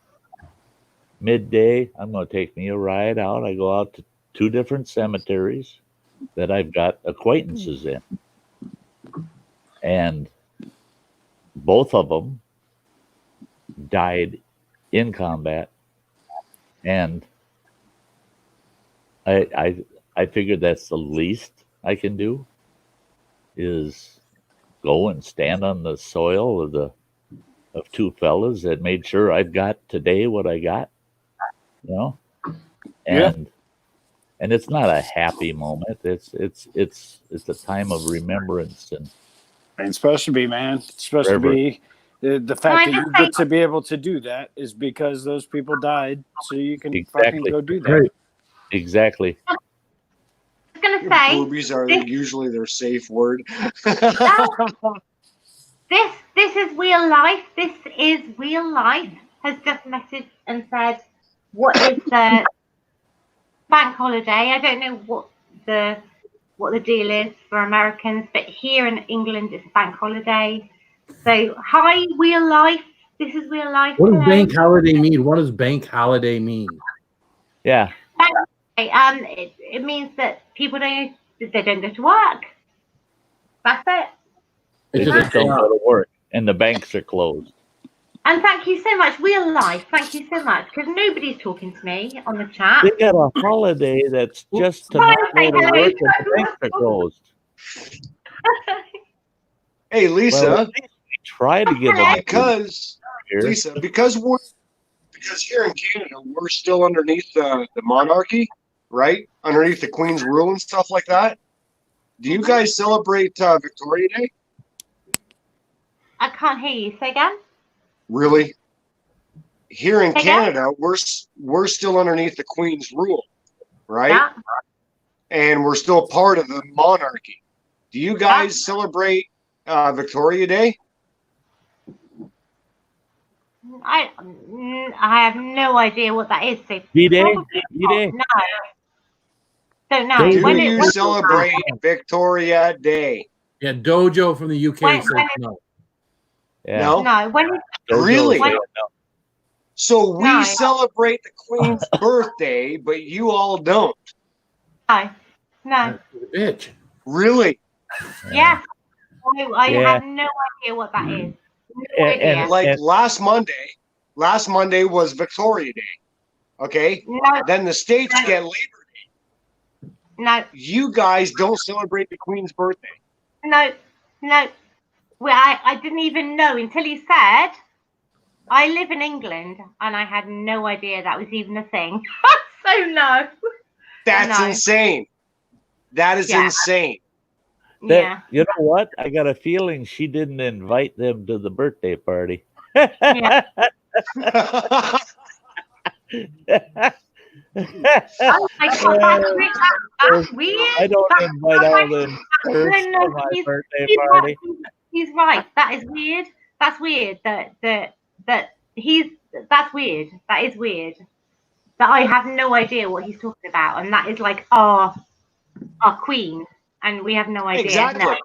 midday, I'm going to take me a ride out. I go out to 2 different cemeteries that I've got acquaintances in. And both of them died in combat. And I figured that's the least I can do is go and stand on the soil of 2 fellas that made sure I've got today what I got, and it's not a happy moment. It's a time of remembrance and It's supposed to be, man. It's supposed to be. The fact that you get to be able to do that is because those people died, so you can fucking go do that. Right. Exactly. I was going to say, Boobies are usually their safe word. This is real life. This is real life. Has just messaged and said, "What is the bank holiday?" I don't know what the deal is for Americans, but here in England it's bank holiday. So hi, real life. This is real life. What does bank holiday mean? What does bank holiday mean? Yeah. It means that people don't go to work. That's it. They just don't go to work, and the banks are closed. And thank you so much, real life. Thank you so much, because nobody's talking to me on the chat. They got a holiday that's just to not go to work, and the banks are closed. Hey, Lisa. Well, we try to get them because here in Canada we're still underneath the monarchy, right? Underneath the Queen's rule and stuff like that. Do you guys celebrate Victoria Day? I can't hear you. Say again. Really? Here in Canada, we're still underneath the Queen's rule, right? Yeah. And we're still part of the monarchy. Do you guys celebrate Victoria Day? I have no idea what that is. So D-Day? No. Don't know. Do you celebrate Victoria Day? Yeah, Dojo from the UK says no. Yeah. No? When is Really? No. So we celebrate the Queen's birthday, but you all don't. No. Bitch. Really? Yeah. I have no idea what that is. No idea. Like last Monday was Victoria Day. Okay? No. Then the States get Labor Day. No. You guys don't celebrate the Queen's birthday. No. Well, I didn't even know until you said I live in England, and I had no idea that was even a thing. So no. That's insane. That is insane. You know what? I got a feeling she didn't invite them to the birthday party. Yeah. Oh my God, that's weird. I don't invite all them first to my birthday party. He's right. That is weird. That's weird. That's weird. That is weird. That I have no idea what he's talking about, and that is like our queen, and we have no idea. Exactly. No.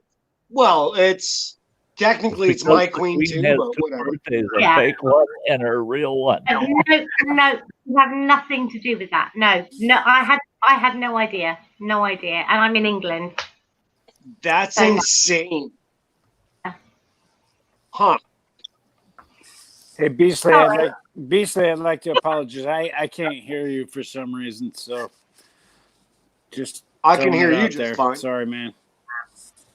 Well, it's technically it's my queen too, but whatever. A fake one and a real one. No, you have nothing to do with that. No, I had no idea, and I'm in England. That's insane. Huh. Hey, Beastly, I'd like to apologize. I can't hear you for some reason, so just I can hear you just fine. Sorry, man.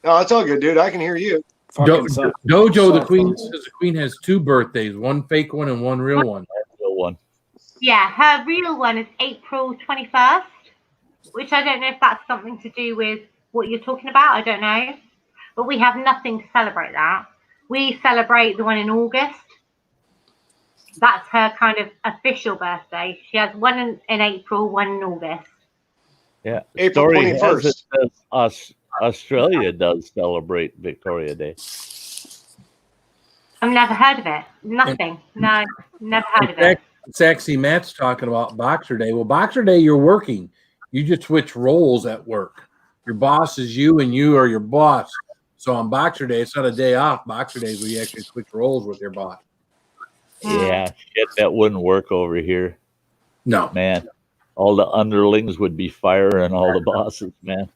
No, it's all good, dude. I can hear you. Dojo, the queen says the queen has two birthdays, one fake one and one real one. Real one. Yeah, her real one is April 21st, which I don't know if that's something to do with what you're talking about. I don't know. But we have nothing to celebrate that. We celebrate the one in August. That's her kind of official birthday. She has one in April, one in August. Yeah. April 21st. Australia does celebrate Victoria Day. I've never heard of it. Nothing. No, never heard of it. It's actually Matt's talking about Boxer Day. Well, Boxer Day, you're working. You just switch roles at work. Your boss is you, and you are your boss. So on Boxer Day, it's not a day off. Boxer Day is where you actually switch roles with your boss. Yeah, shit, that wouldn't work over here. No. Man, all the underlings would be firing all the bosses, man.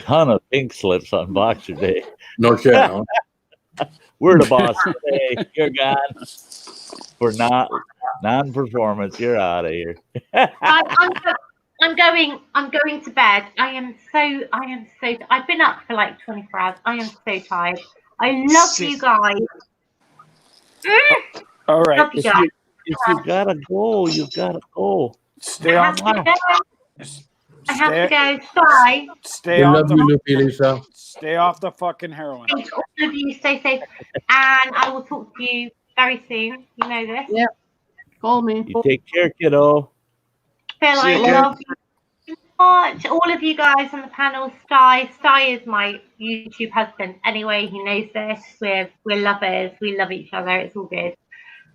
Ton of pink slips on Boxer Day. No shit. Huh? We're the boss today. You're gone. For non-performance, you're out of here. I'm going to bed. I've been up for like 24 hours. I am so tired. I love you guys. All right. Love you guys. If you gotta go, you gotta go. Stay online. I have to go. Sty. Stay We off love the you, Lisa. stay off the fucking heroin. All of you stay safe. And I will talk to you very soon. You know this. Yeah. Call me. You take care, kiddo. Phil, See I you, kid. love you so much. All of you guys on the panel. Sty is my YouTube husband. Anyway, he knows this. We're lovers. We love each other. It's all good.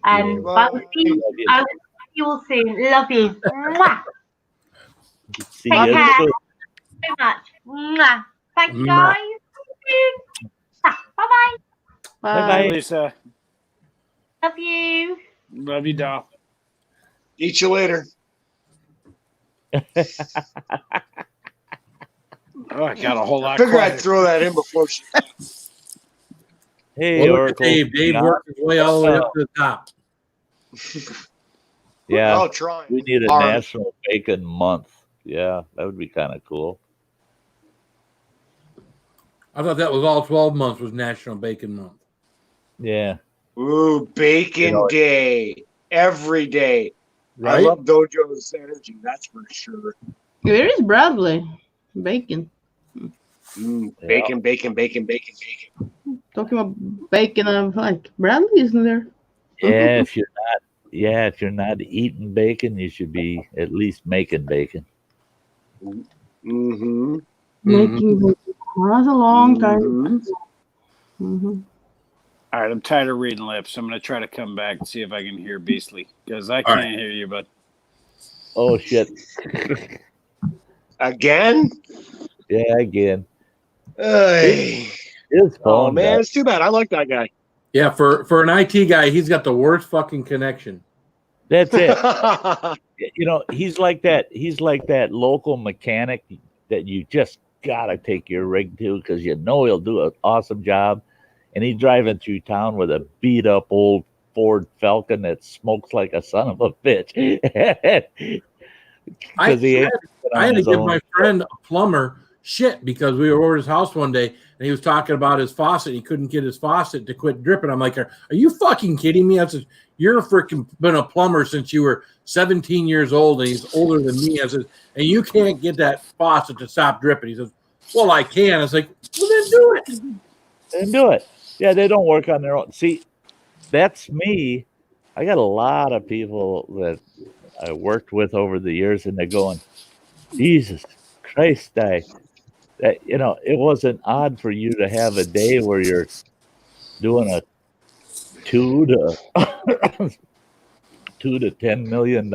Yeah. But I will see you all soon. Love you. Mwah. See Take you care. soon. So much. Mwah. Thank you, Mwah. guys. See you soon. Bye-bye. Bye-bye. Lisa, Love you. love you, doll. Eat you later. Oh, I got a whole lot. Figure I'd quieter. throw that in before she. Hey, Well, look at Oracle. Dave. Dave worked his way all the way up to the top. Yeah, I'll try. we need a Hard. National Bacon Month. Yeah, that would be kind of cool. I thought that was all 12 months was National Bacon Month. Yeah. Ooh, bacon You know, day. Every day. I Right? love Dojo's energy, that's for sure. There is Bradley. Bacon. Bacon, bacon, bacon, bacon, bacon. Talking about bacon, I'm like, Bradley isn't there? Yeah, if you're not eating bacon, you should be at least making bacon. Mm-hmm. Making bacon. That's a long time. Mhm. All right, I'm tired of reading lips. I'm gonna try to come back and see if I can hear Beastly because I All can't right. hear you, but Oh shit. Again? Yeah, again. Ay. His Oh phone. man, it's too bad. I like that guy. Yeah, for an IT guy, he's got the worst fucking connection. That's it. You know, he's like that. He's like that local mechanic that you just gotta take your rig to because you know he'll do an awesome job. And he's driving through town with a beat up old Ford Falcon that smokes like a son of a bitch. I he ain't had to his give own. my friend a plumber shit because we were over at his house one day and he was talking about his faucet. He couldn't get his faucet to quit dripping. I'm like, are you fucking kidding me? I said, you're freaking been a plumber since you were 17 years old and he's older than me. I said, and you can't get that faucet to stop dripping. He says, well, I can. I was like, well, then do it. Then do it. Yeah, they don't work on their own. See, that's me. I got a lot of people that I worked with over the years, and they're going, Jesus Christ, that it wasn't odd for you to have a day where you're doing a $2 to $10 million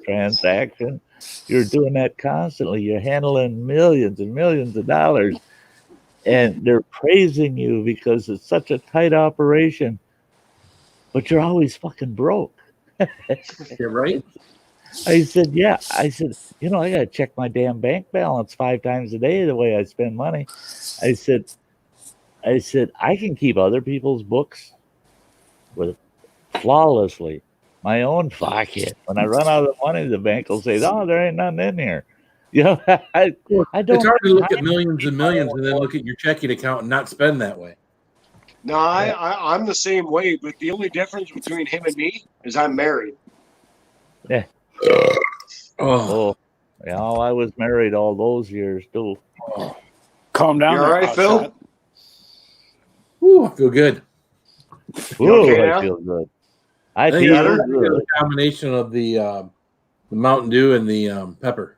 transaction. You're doing that constantly. You're handling millions and millions of dollars. And they're praising you because it's such a tight operation, but you're always fucking broke. You're right. I said, yeah. I said, I got to check my damn bank balance 5 times a day the way I spend money. I said, I can keep other people's books flawlessly. My own pocket. When I run out of money, the bank will say, no, there ain't nothing in here. I don't. It's hard to look at millions and millions and then look at your checking account and not spend that way. No, I'm the same way, but the only difference between him and me is I'm married. Yeah. Oh, yeah. I was married all those years too. calm down. You all there, right, Phil? hotshot. Ooh, I feel good. Ooh, okay I now? feel good. I I think feel it's good. a combination of the Mountain Dew and the pepper.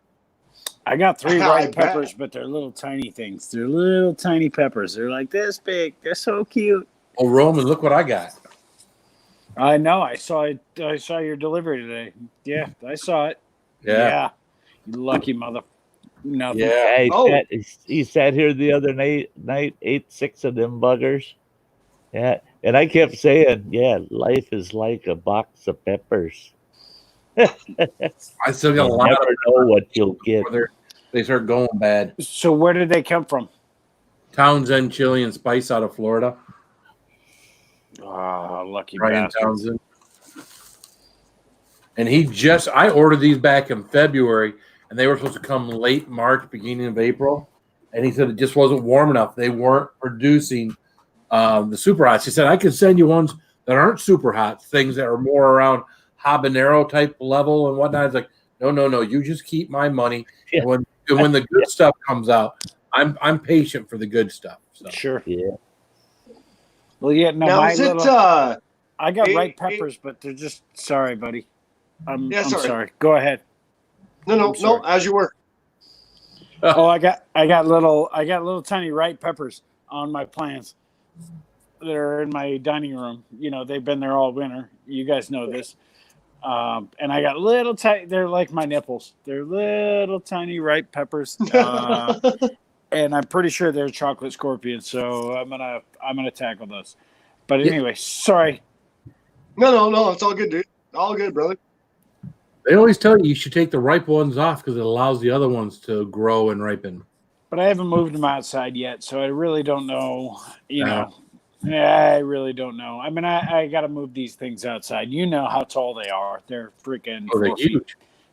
I got 3 I white bet. peppers, but they're little tiny things. They're little tiny peppers. They're like this big. They're so cute. Oh, Roman, look what I got. I know. I saw it. I saw your delivery today. Yeah, I saw it. Yeah. You lucky mother. Nothing. Yeah. Yeah, Oh. he sat here the other night, ate 6 of them buggers. Yeah, and I kept saying, yeah, life is like a box of peppers. I still got a You lot never of know what you'll get. they start going bad. So where did they come from? Townsend Chili and Spice out of Florida. Oh, lucky Brian bastard. Townsend. And I ordered these back in February, and they were supposed to come late March, beginning of April. And he said it just wasn't warm enough. They weren't producing the super hots. He said, I can send you ones that aren't super hot, things that are more around habanero type level and whatnot. It's like, no. You just keep my money. Yeah. And when when the good stuff comes out, I'm patient for the good stuff. So. Sure. Yeah. Well, yeah. No, Now, my is it, little. I got ripe peppers, but they're just sorry, buddy. I'm sorry. Go ahead. No, as you were. Oh, I got little tiny ripe peppers on my plants that are in my dining room. You know, they've been there all winter. You guys know this. And I got little tiny. They're like my nipples. They're little tiny ripe peppers. And I'm pretty sure they're chocolate scorpions. So I'm gonna tackle those. But anyway, sorry. No, it's all good, dude. All good, brother. They always tell you should take the ripe ones off because it allows the other ones to grow and ripen. But I haven't moved them outside yet, so I really don't know. You know, I really don't know. I mean, I got to move these things outside. You know how tall they are. They're freaking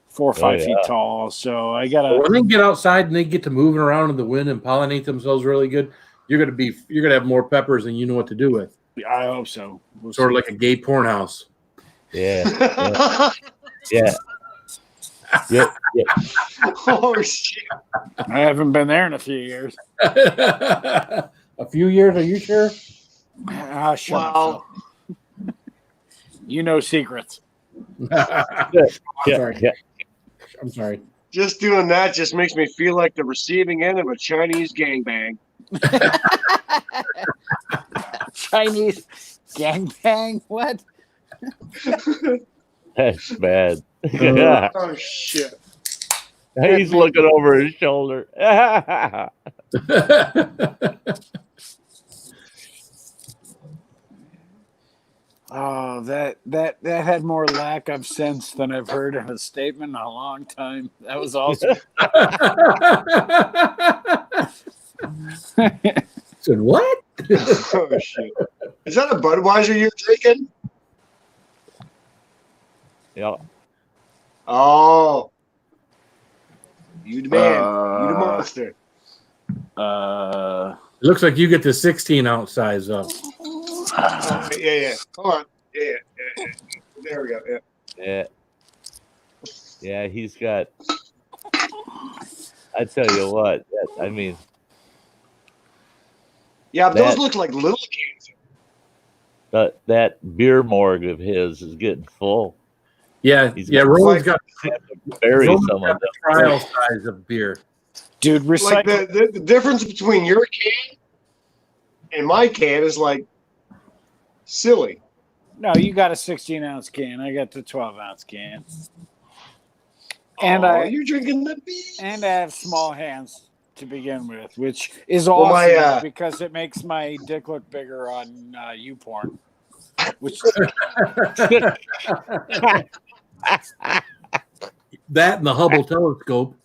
4 or 5 feet tall. So I got to. When they get outside and they get to moving around in the wind and pollinate themselves really good, you're gonna have more peppers than you know what to do with. I hope so. Sort of like a gay porn house. Yeah. Yeah. Oh shit! I haven't been there in a few years. A few years? Are you sure? Shut up. You know secrets. I'm sorry. Just doing that just makes me feel like the receiving end of a Chinese gangbang. Chinese gangbang? What? That's bad. Oh shit! He's looking over his shoulder. Oh, that had more lack of sense than I've heard in a statement in a long time. That was awesome. Said what? Oh shit! Is that a Budweiser you're drinking? Yeah. Oh, you the man. You the monster. It looks like you get the 16-ounce size up. Yeah. Hold on. Yeah. There we go. Yeah, he's got. I tell you what. I mean. Yeah, but those look like little cans. That beer morgue of his is getting full. Yeah. Roland's got bury some of the trial size of beer. Dude, like the difference between your can and my can is like silly. No, you got a 16-ounce can. I got the 12-ounce can. And you're drinking the beer. And I have small hands to begin with, which is awesome because it makes my dick look bigger on YouPorn. Which that and the Hubble telescope.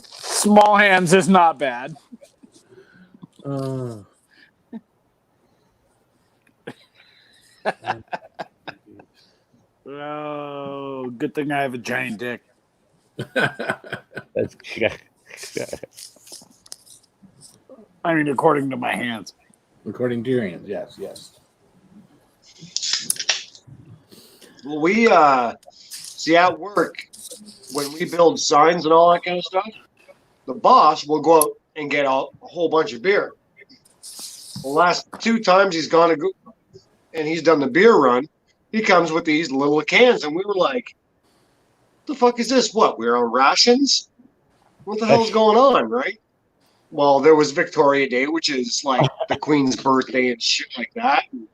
Small hands is not bad. Oh, good thing I have a giant dick. That's I mean, according to my hands. According to your hands, yes. Well, we see at work when we build signs and all that kind of stuff, the boss will go out and get a whole bunch of beer. The last 2 times he's gone to go and he's done the beer run, he comes with these little cans, and we were like, "The fuck is this? What? We're on rations? What the hell's going on?" Right? Well, there was Victoria Day, which is like the Queen's birthday and shit like that. And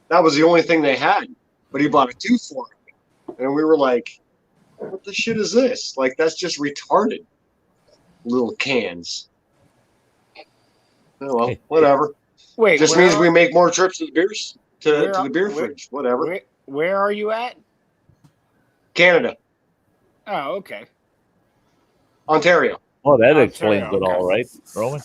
that was the only thing they had. But he bought a 2 for it. And we were like, what the shit is this? Like, that's just retarded. Little cans. Oh, well, whatever. Wait, just means we make more trips to the beers to the beer fridge. Whatever. Where are you at? Canada. Oh, okay. Ontario. Oh, that explains it all, right, Roman?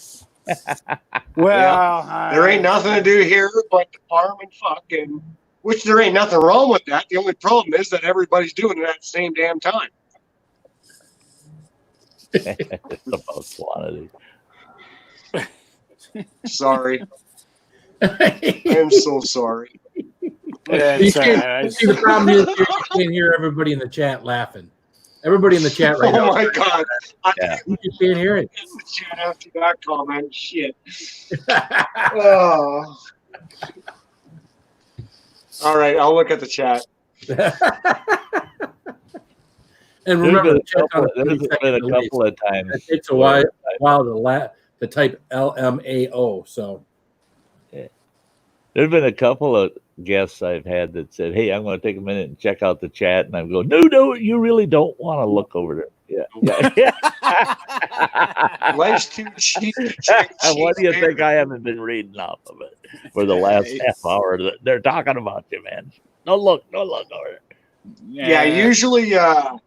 Well, there ain't nothing to do here but to farm and fuck, and which there ain't nothing wrong with that. The only problem is that everybody's doing it at the same damn time. It's about quantity. Sorry. I'm so sorry. You can't, see, the problem is you can't hear everybody in the chat laughing. Everybody in the chat right now. Oh my god! You just can't hear it. The chat after that comment, shit. Oh. All right, I'll look at the chat. And remember, there's been a couple of times. It takes a while to type LMAO. So there's been a couple of guests I've had that said, "Hey, I'm going to take a minute and check out the chat," and I'm going, "No, you really don't want to look over there." Yeah. Life's too cheap. What do you think? I haven't been reading off of it for the last half hour. They're talking about you, man. Don't look over there. Yeah, usually I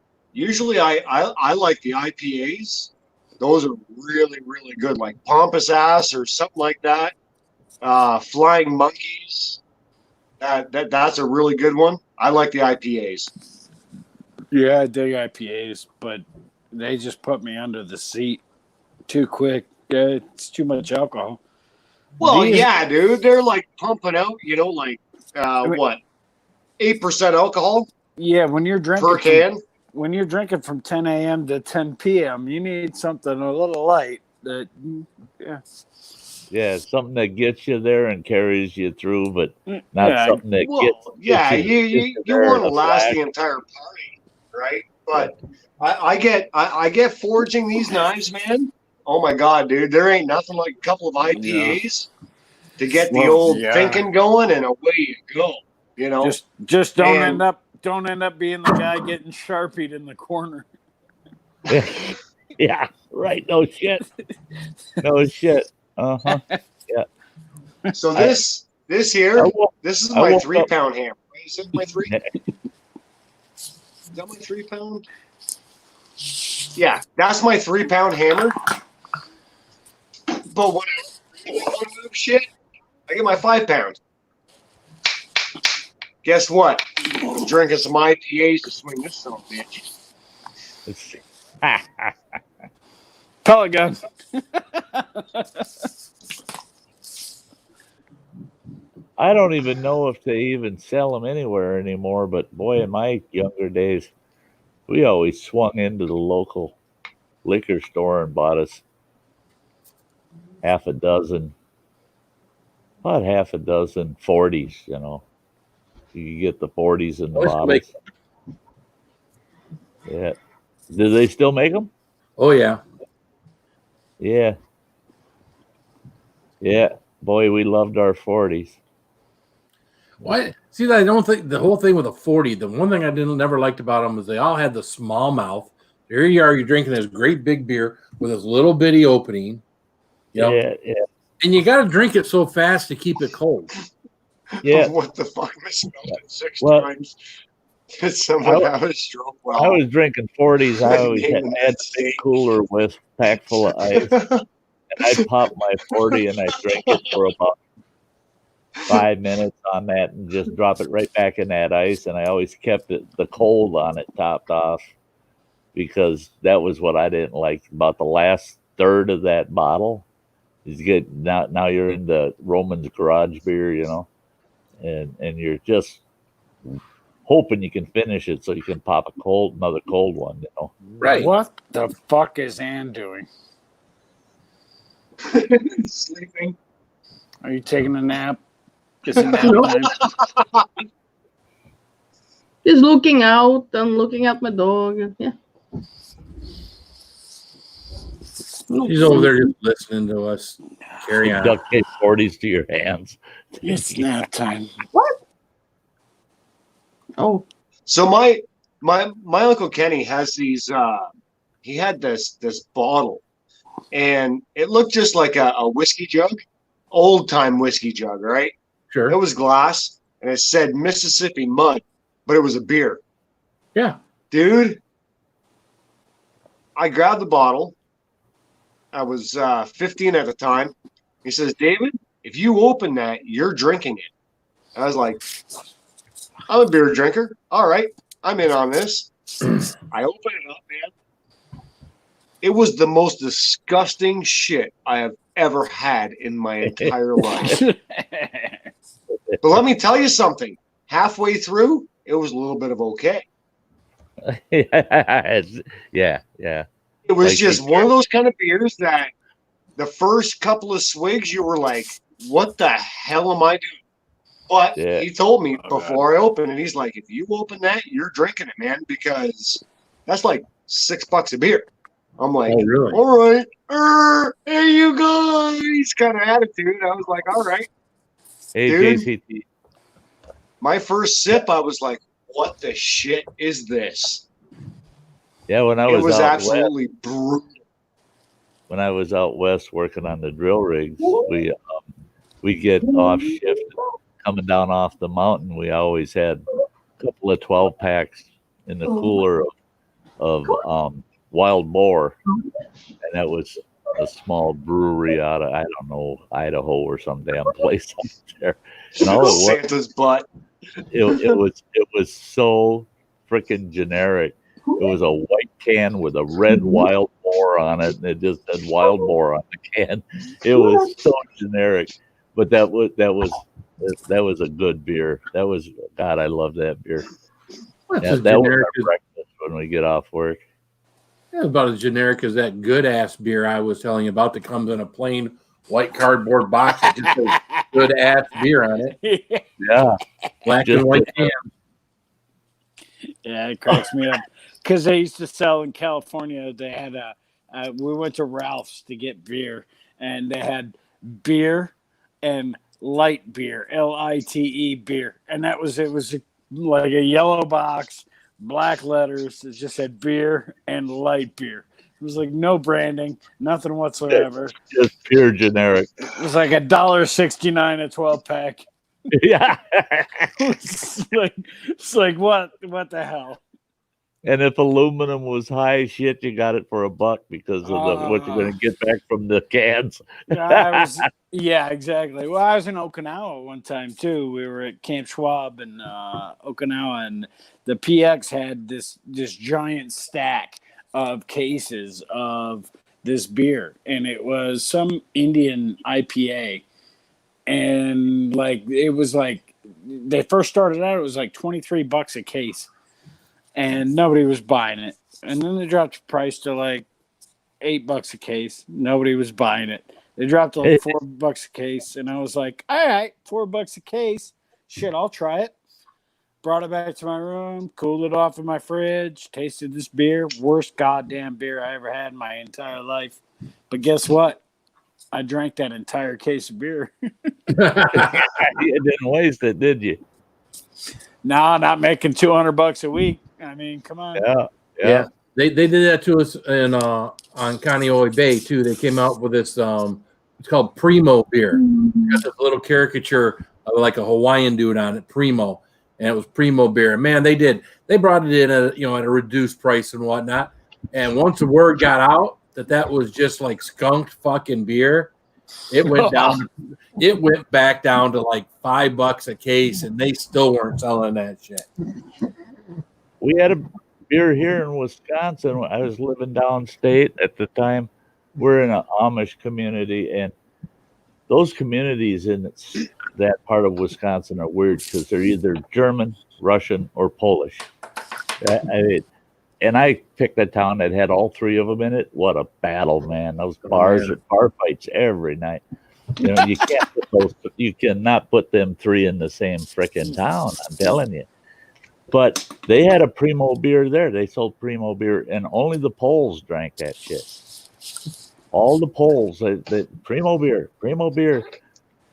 like the IPAs. Those are really, really good, like Pompous Ass or something like that. Flying Monkeys. That's a really good one. I like the IPAs. Yeah, I dig IPAs, but they just put me under the seat too quick. It's too much alcohol. Well, yeah, dude. They're like pumping out, like what? 8% alcohol? Yeah, when you're drinking per can. When you're drinking from 10 a.m. to 10 p.m., you need something a little light. Yeah, something that gets you there and carries you through, but not something that gets you want to last the entire party, right? But I get forging these knives, man. Oh my god, dude, there ain't nothing like a couple of IPAs to get the old thinking going, and away you go. Just don't end up being the guy getting sharpied in the corner. Yeah, right. No shit. Uh-huh. Yeah. So this is my 3-pound hammer. Is it my 3? Is that my 3-pound? Yeah, that's my 3-pound hammer. But when I really want to move shit, I get my 5-pound. Guess what? I'm drinking some IPAs to swing this son of a bitch. Pellet gun. I don't even know if they even sell them anywhere anymore, but boy, in my younger days, we always swung into the local liquor store and bought us about half a dozen 40s, You could get the 40s in the bottles. Yeah. Do they still make them? Oh, yeah. Yeah. Yeah. Boy, we loved our 40s. Why? See, I don't think the whole thing with a 40, the one thing I never liked about them was they all had the small mouth. There you are, you're drinking this great big beer with this little bitty opening. Yeah. And you got to drink it so fast to keep it cold. Yeah. What the fuck? I smelled it 6 times. Did someone have a stroke? Well, I was drinking 40s. I always had a big cooler with packed full of ice. And I'd pop my 40 and I'd drink it for about 5 minutes on that and just drop it right back in that ice. And I always kept the cold on it topped off because that was what I didn't like about the last third of that bottle. Is good. Now you're in the Roman's garage beer, and you're just hoping you can finish it so you can pop another cold one, Right. What the fuck is Ann doing? Sleeping. Are you taking a nap? Just a nap time? Just looking out and looking at my dog. Yeah. She's over there just listening to us. Carry on. Duct tape 40s to your hands. It's nap time. What? Oh. So my Uncle Kenny has these. He had this bottle, and it looked just like a whiskey jug, old time whiskey jug, right? Sure. It was glass, and it said Mississippi Mud, but it was a beer. Yeah, dude. I grabbed the bottle. I was 15 at the time. He says, "David, if you open that, you're drinking it." I was like, "I'm a beer drinker. All right, I'm in on this." I opened it up, man. It was the most disgusting shit I have ever had in my entire life. But let me tell you something. halfway through, it was a little bit of okay. Yeah. It was Like, just one of those kind of beers that the first couple of swigs, you were like, what the hell am I doing? But Yeah. he told me before I opened it, he's like, if you open that, you're drinking it, man, because that's like $6 a beer. I'm like, Oh, really? all right, hey, you guys, kind of attitude. I was like, all right. Hey, Dude. JCT. My first sip, I was like, what the shit is this? Yeah, when I It was out absolutely west, brutal. when I was out west working on the drill rigs, we get off shift coming down off the mountain. We always had a couple of 12 packs in the cooler of wild boar, and that was a small brewery out of, I don't know, Idaho or some damn place up there. And all it was, Santa's butt. it was so freaking generic. It was a white can with a red wild boar on it, and it just said wild boar on the can. It was so generic, but that was a good beer. That was, God, I love that beer. That's Yeah, as that was generic our breakfast when we get off work. Yeah, about as generic as that good ass beer I was telling you about that comes in a plain white cardboard box that just says good ass beer on it. Yeah, Black Just and white can. Yeah, it cracks me up because they used to sell in California. They had we went to Ralph's to get beer, and they had beer and light beer, LITE beer, and it was like a yellow box, black letters. It just said beer and light beer. It was like no branding, nothing whatsoever. just pure generic. It was like $1.69 a 12-pack. Yeah. It's like what the hell? And if aluminum was high shit, you got it for $1 because of what you're going to get back from the cans. Yeah, exactly. Well, I was in Okinawa one time too. We were at Camp Schwab in Okinawa, and the PX had this giant stack of cases of this beer, and it was some Indian IPA. And it was like they first started out, it was like $23 a case, and nobody was buying it. And then they dropped the price to like $8 a case. Nobody was buying it. They dropped to like $4 a case, and I was like, all right, $4 a case. Shit, I'll try it. Brought it back to my room, cooled it off in my fridge, tasted this beer. Worst goddamn beer I ever had in my entire life. But guess what? I drank that entire case of beer. You didn't waste it, did you? No, not making $200 a week. I mean, come on. Yeah. They did that to us in on Kaneohe Bay too. They came out with this it's called Primo beer. Got this little caricature of like a Hawaiian dude on it, Primo, and it was Primo beer. And man, they brought it in at a reduced price and whatnot. And once the word got out that was just like skunked fucking beer, it went down. It went back down to like $5 a case, and they still weren't selling that shit. We had a beer here in Wisconsin. I was living downstate at the time. We're in an Amish community, and those communities in that part of Wisconsin are weird because they're either German, Russian, or Polish. And I picked a town that had all three of them in it. What a battle, man! Those bar fights every night. You cannot put them three in the same frickin' town. I'm telling you. But they had a Primo beer there. They sold Primo beer, and only the Poles drank that shit. All the Poles, Primo beer.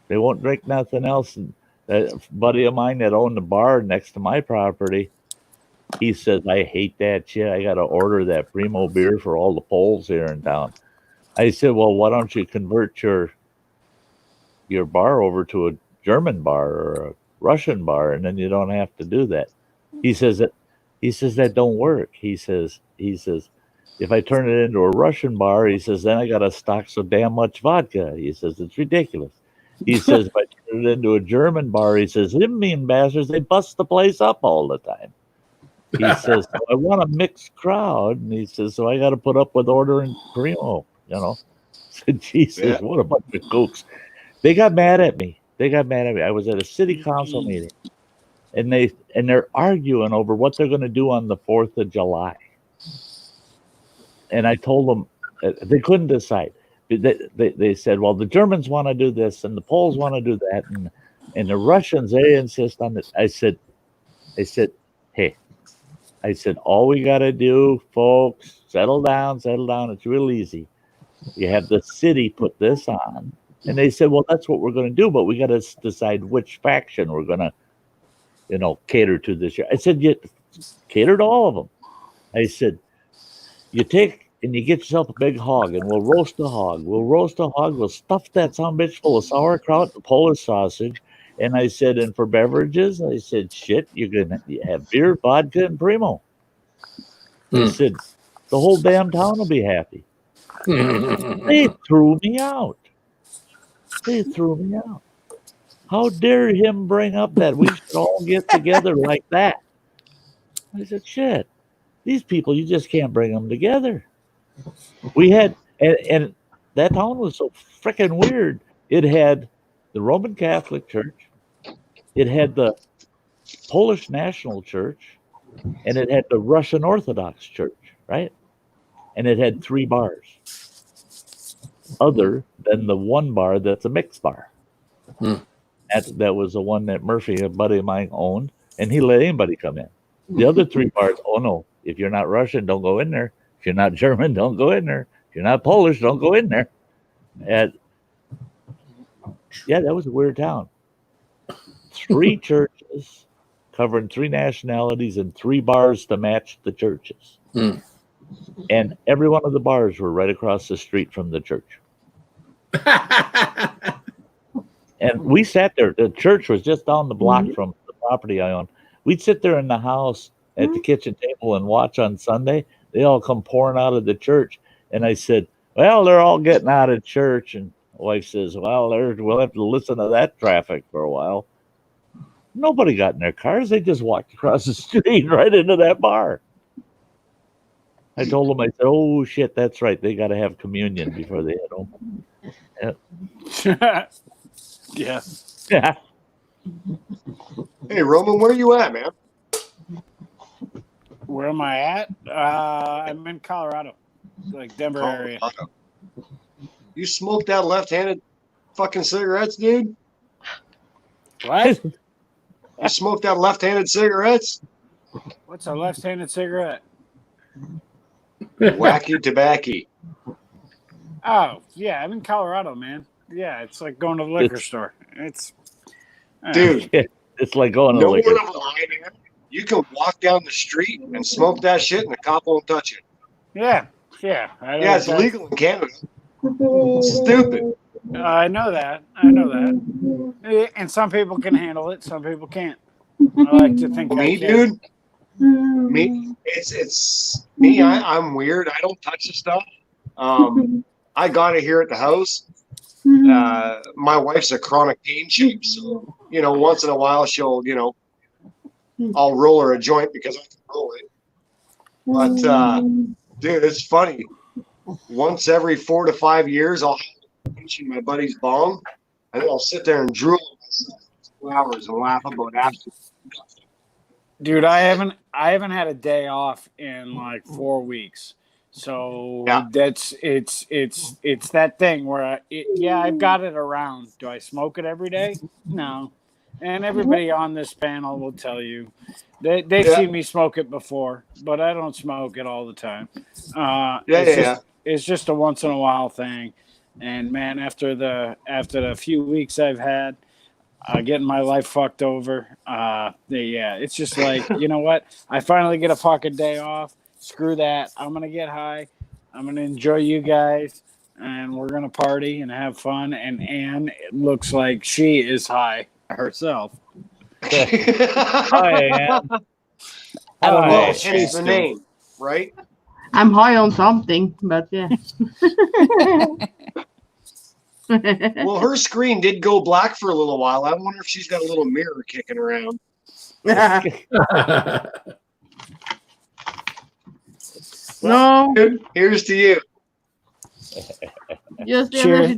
They won't drink nothing else. And a buddy of mine that owned the bar next to my property, he says, I hate that shit. I got to order that Primo beer for all the Poles here in town. I said, well, why don't you convert your bar over to a German bar or a Russian bar, and then you don't have to do that. He says that don't work. He says if I turn it into a Russian bar, he says, then I got to stock so damn much vodka. He says it's ridiculous. He says if I turn it into a German bar, he says them mean bastards, they bust the place up all the time. He says, so I want a mixed crowd. And he says, so I got to put up with ordering Primo, I said, Jesus, what a bunch of kooks. They got mad at me. I was at a city council meeting, and they're arguing over what they're going to do on the 4th of July. And I told them they couldn't decide. They said, well, the Germans want to do this, and the Poles want to do that, and the Russians, they insist on this. I said, hey, I said, all we got to do, folks, settle down. It's real easy. You have the city put this on. And they said, well, that's what we're going to do, but we got to decide which faction we're going to, cater to this year. I said, you cater to all of them. I said, you take and you get yourself a big hog, and we'll roast a hog. We'll stuff that bitch full of sauerkraut and Polish sausage. And I said, and for beverages, I said, shit, you're going to have beer, vodka, and Primo. I said, the whole damn town will be happy. They threw me out. How dare him bring up that we should all get together like that? I said, shit, these people, you just can't bring them together. We had, and that town was so freaking weird. It had the Roman Catholic Church, it had the Polish National Church, and it had the Russian Orthodox Church, right? And it had 3 bars, other than the one bar that's a mixed bar. That was the one that Murphy, a buddy of mine, owned, and he let anybody come in. The other 3 bars, oh no, if you're not Russian, don't go in there. If you're not German, don't go in there. If you're not Polish, don't go in there. And yeah, that was a weird town. 3 churches covering 3 nationalities and 3 bars to match the churches. And every one of the bars were right across the street from the church. And we sat there. The church was just down the block from the property I own. We'd sit there in the house at the kitchen table and watch on Sunday. They all come pouring out of the church. And I said, well, they're all getting out of church. And the wife says, well, we'll have to listen to that traffic for a while. Nobody got in their cars. They just walked across the street right into that bar. I told them, I said, oh, shit, that's right. They got to have communion before they head home. Yeah. Yeah. Hey, Roman, where are you at, man? Where am I at? I'm in Colorado, like Denver area. You smoked out left-handed fucking cigarettes, dude? What? You smoked out left-handed cigarettes? What's a left-handed cigarette? Wacky tobacco. Oh, yeah, I'm in Colorado, man. Yeah, it's like going to the liquor store. It's dude, it's like going to the liquor store. Man. You can walk down the street and smoke that shit and the cop won't touch it. Yeah. It's legal in Canada. It's stupid. I know that. And some people can handle it, some people can't. I like to think me, dude. Me, it's me. I'm weird. I don't touch the stuff. I got it here at the house. My wife's a chronic pain chick, so once in a while she'll, I'll roll her a joint because I can roll it. But dude, it's funny. Once every 4 to 5 years, I'll have a pinch in my buddy's bong, and then I'll sit there and drool on myself for 2 hours and laugh about after. Dude, I haven't had a day off in like 4 weeks. So it's that thing where I've got it around. Do I smoke it every day? No. And everybody on this panel will tell you they've seen me smoke it before, but I don't smoke it all the time. It's just a once in a while thing. And man, after the few weeks I've had getting my life fucked over, it's just like, you know what? I finally get a fucking day off. Screw that. I'm going to get high. I'm going to enjoy you guys. And we're going to party and have fun. And Anne, it looks like she is high herself. Hi, Anne. Well, hence the name, right? I'm high on something, but yeah. Well, her screen did go black for a little while. I wonder if she's got a little mirror kicking around. No. Here's to you. Just cheers.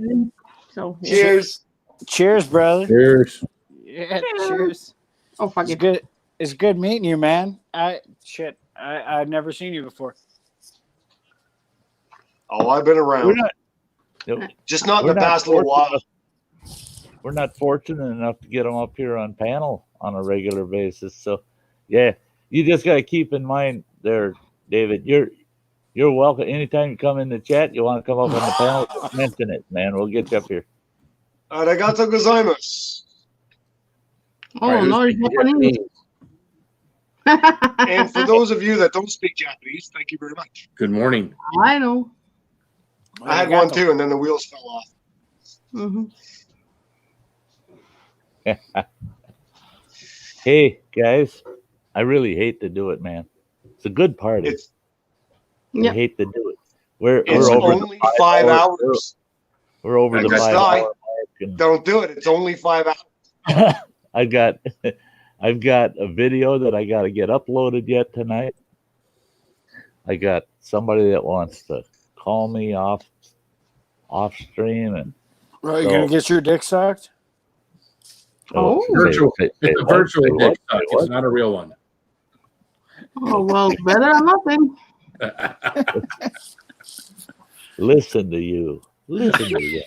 So, cheers. Cheers, brother. Cheers. Yeah, cheers. Oh, fuck It's it. good. It's good meeting you, man. I've never seen you before. Oh, I've been We're around. not. No, Just not in we're the not past little while. fortunate. We're not fortunate enough to get them up here on panel on a regular basis. So, yeah, you just got to keep in mind there, David. You're welcome. Anytime you come in the chat, you want to come up on the panel, just mention it, man. We'll get you up here. Arigato gozaimasu. Oh, Right, no, who's it's Japanese. And for those of you that don't speak Japanese, thank you very much. Good morning. I know. I had one too, and then the wheels fell off. Mm-hmm. Hey, guys, I really hate to do it, man. It's a good party. I Yep. hate to do it. We're It's over only 5 hours. We're over the Like 5 Sty, hour mark. And don't do it. It's only 5 hours. I've got a video that I got to get uploaded yet tonight. I got somebody that wants to call me off stream, and Are you gonna get your dick sucked? Oh. Virtual. Say It's a what? virtual Say dick what? suck. Say It's what? not a real one. Oh, well, better than nothing. Listen to you. Listen to you.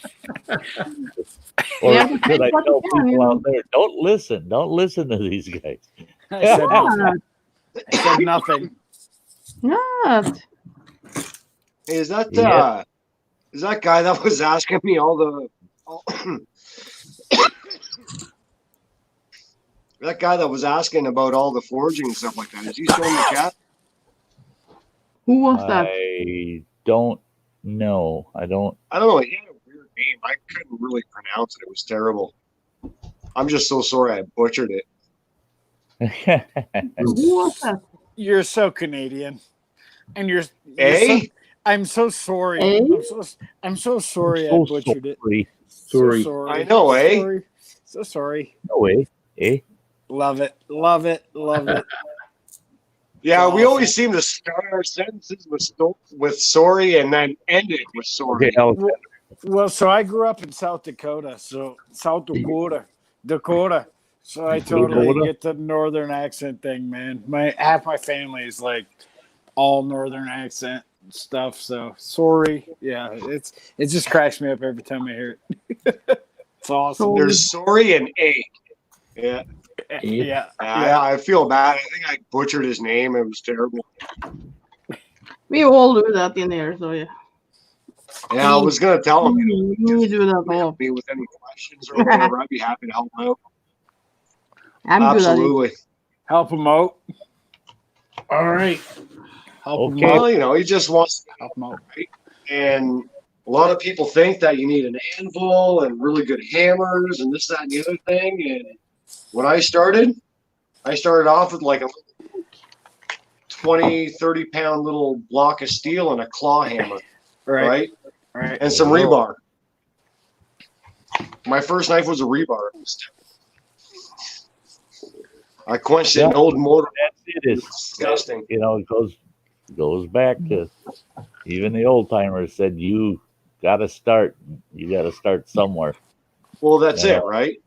Or Yeah, should I what tell you can, you people know. out there, don't listen. Don't listen to these guys. I said nothing. I said nothing. Not. Hey, is that Yeah. is that guy that was asking me all that guy that was asking about all the forging and stuff like that? Is he still in the chat? Who was that? I don't know. I don't. I don't know. He had a weird name. I couldn't really pronounce it. It was terrible. I'm just so sorry I butchered it. Who was that? You're so Canadian, and you're Eh? I'm so sorry. Eh? I'm so sorry I so butchered it. sorry. Sorry. So sorry. I know, eh? Sorry. So sorry. No way. Eh? Love it. Love it. Love it. Yeah, we Awesome. always seem to start our sentences with sorry and then end it with sorry. Okay, Alexander. Well, so I grew up in South Dakota. So Dakota. So I totally Dakota? get the northern accent thing, man. Half my family is like all northern accent stuff. So sorry. Yeah, it just cracks me up every time I hear it. It's awesome. There's sorry and egg. Yeah. Yeah. I feel bad. I think I butchered his name. It was terrible. We all do that in here, so yeah. Yeah, I was gonna tell him, We do that all. help me with any questions or whatever. I'd be happy to help out. I'm good at it. Absolutely. Help him out. All right. Help him Okay. out. Well, you know, he just wants to Help him out. and a lot of people think that you need an anvil and really good hammers and this, that, and the other thing. And when I started off with like a 20, 30-pound little block of steel and a claw hammer, right? And some rebar. My first knife was a rebar. I quenched it in old motor. That's it. It's Disgusting. You know, it goes back to even the old timers said you got to start somewhere. Well, that's Yeah. it, right?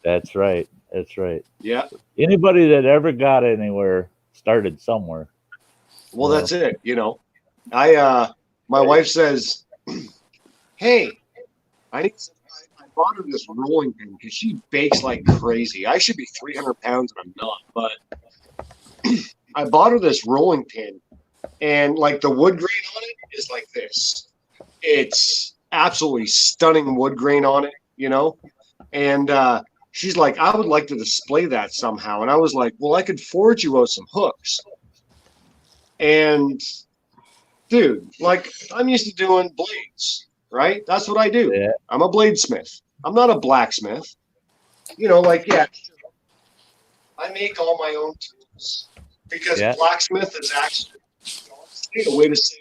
That's right. That's right. Yeah. Anybody that ever got anywhere started somewhere. Well, that's it. You know, my wife says, "Hey, I bought her this rolling pin because she bakes like crazy. I should be 300 pounds and I'm not, but I bought her this rolling pin, and like the wood grain on it is like this. It's absolutely stunning wood grain on it, you know, and she's like, I would like to display that somehow. And I was like, well, I could forge you out some hooks. And dude, like I'm used to doing blades, right? That's what I do. Yeah. I'm a bladesmith. I'm not a blacksmith. You know, like, yeah, I make all my own tools because blacksmith is actually a way to say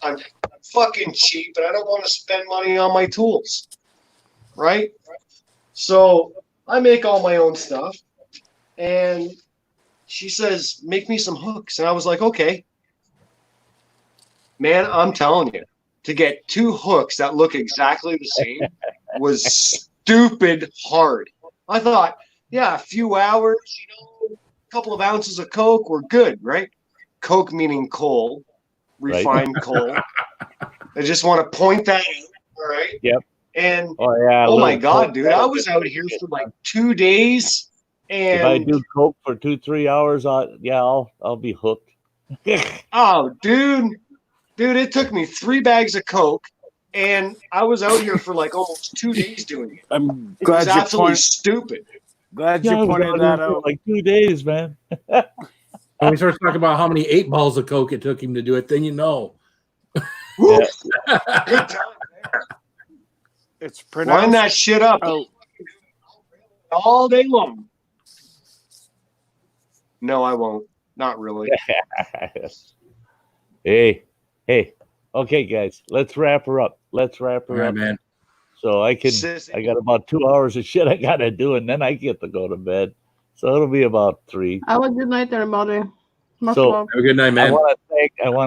that I'm fucking cheap and I don't want to spend money on my tools, right? So I make all my own stuff, and she says, make me some hooks. And I was like, okay. Man, I'm telling you, to get 2 hooks that look exactly the same was stupid hard. I thought, Yeah, a few hours, a couple of ounces of Coke, we're good, right? Coke meaning coal, refined coal. I just want to point that out, all right? Yep. And yeah, oh my God, dude, I was out here for like 2 days, and if I do Coke for 2-3 hours, I'll be hooked. oh, dude, it took me 3 bags of Coke, and I was out here for like almost 2 days doing it. I'm It glad was you absolutely pointed. stupid. Glad Yeah, I you was pointed out that here for out. like 2 days, man. When we start talking about how many 8 balls of Coke it took him to do it, then you know. Woo! Yeah. Good time. It's pronounced. Line that shit up Oh, all day long. No, I won't. Not really. Hey. Okay, guys, let's wrap her up. Let's wrap her All right, up. man. So I Sissy. got about 2 hours of shit I gotta do, and then I get to go to bed. So it'll be about 3. Have a good night, everybody. Much So- love. Have a good night, I man. want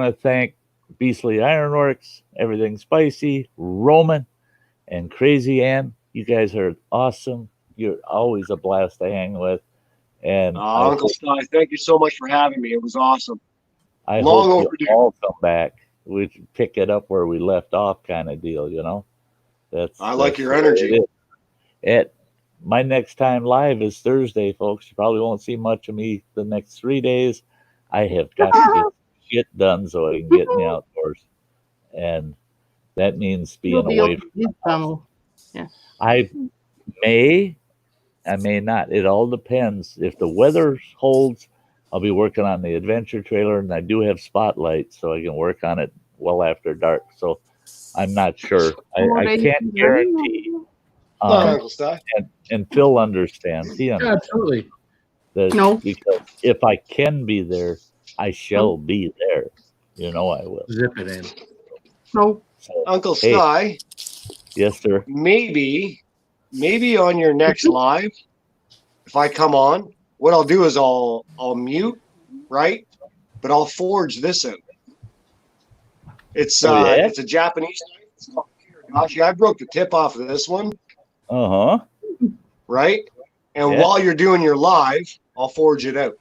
to thank Beastly Ironworks, Everything Spicy, Roman, and Crazy Ann. You guys are awesome. You're always a blast to hang with. And I Uncle Sty, thank you so much for having me. It was awesome. I Long hope overdue. you all come back. We pick it up where we left off, kind of deal. I like that's your the way energy. it is. My next time live is Thursday, folks. You probably won't see much of me the next 3 days. I have got to get shit done so I can get me outdoors, and that means being away from this channel. I may not. It all depends. If the weather holds, I'll be working on the adventure trailer, and I do have spotlights, so I can work on it well after dark. So I'm not sure. I can't guarantee. Uncle Sty. And Phil understands. He Yeah, understands absolutely. that No. because if I can be there, I shall be there. I will. Zip it in. No. So, Uncle hey, Sty, yes, sir. maybe on your next live, if I come on, what I'll do is I'll mute, right? But I'll forge this in. It's Oh, yeah? it's a Japanese knife. It's called Kiragashi. I broke the tip off of this one, Uh-huh. right? And Yeah. while you're doing your live, I'll forge it out.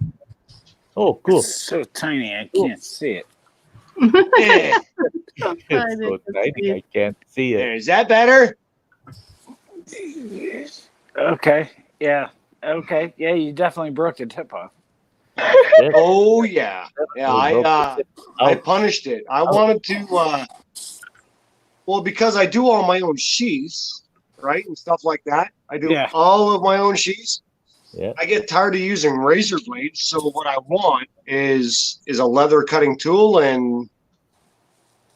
Oh, cool. it's so tiny I can't see it. Yeah. It's so tiny, I can't see it. Is that better? Okay. Yeah. Okay. Yeah, you definitely broke the tip off. Oh yeah. Yeah, I punished it. I wanted to well, because I do all my own sheaths, right? And stuff like that. I do Yeah. all of my own sheaths. Yeah. I get tired of using razor blades, so what I want is a leather cutting tool, and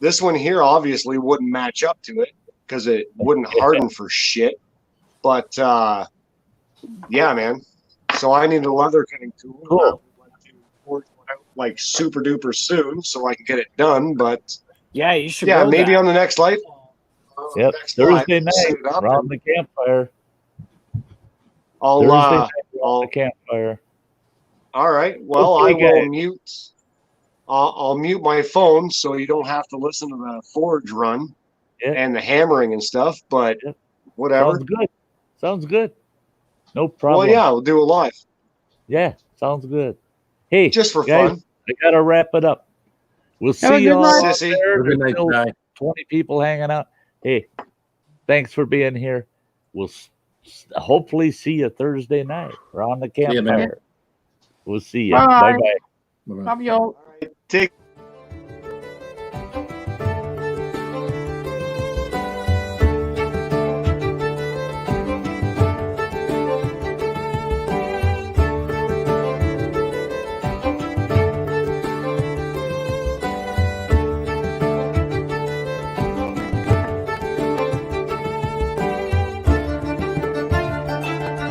this one here obviously wouldn't match up to it because it wouldn't harden for shit. But yeah, man. So I need a leather cutting tool. Cool. I would like to forge one out like super duper soon so I can get it done. But Yeah, you should. yeah, build maybe that. on the next life. Yep. next live, Thursday set night it up around and the campfire. I'll Thursday night around I'll the campfire. all right. Well, Okay, I will guys. mute. I'll mute my phone so you don't have to listen to the forge run Yeah. and the hammering and stuff. But Yep. whatever. Sounds good. Sounds good. No Well, problem. yeah, we'll do it live Yeah, sounds good. Hey, just for guys, fun. I gotta wrap it up. We'll Have a see good y'all night. out Sissy. there. Have a good There's night, still Sty. 20 people hanging out. Hey, thanks for being here. We'll hopefully see you Thursday night around the you, man. campfire. We'll see you. Bye. Bye bye. Bye-bye. Love y'all. Take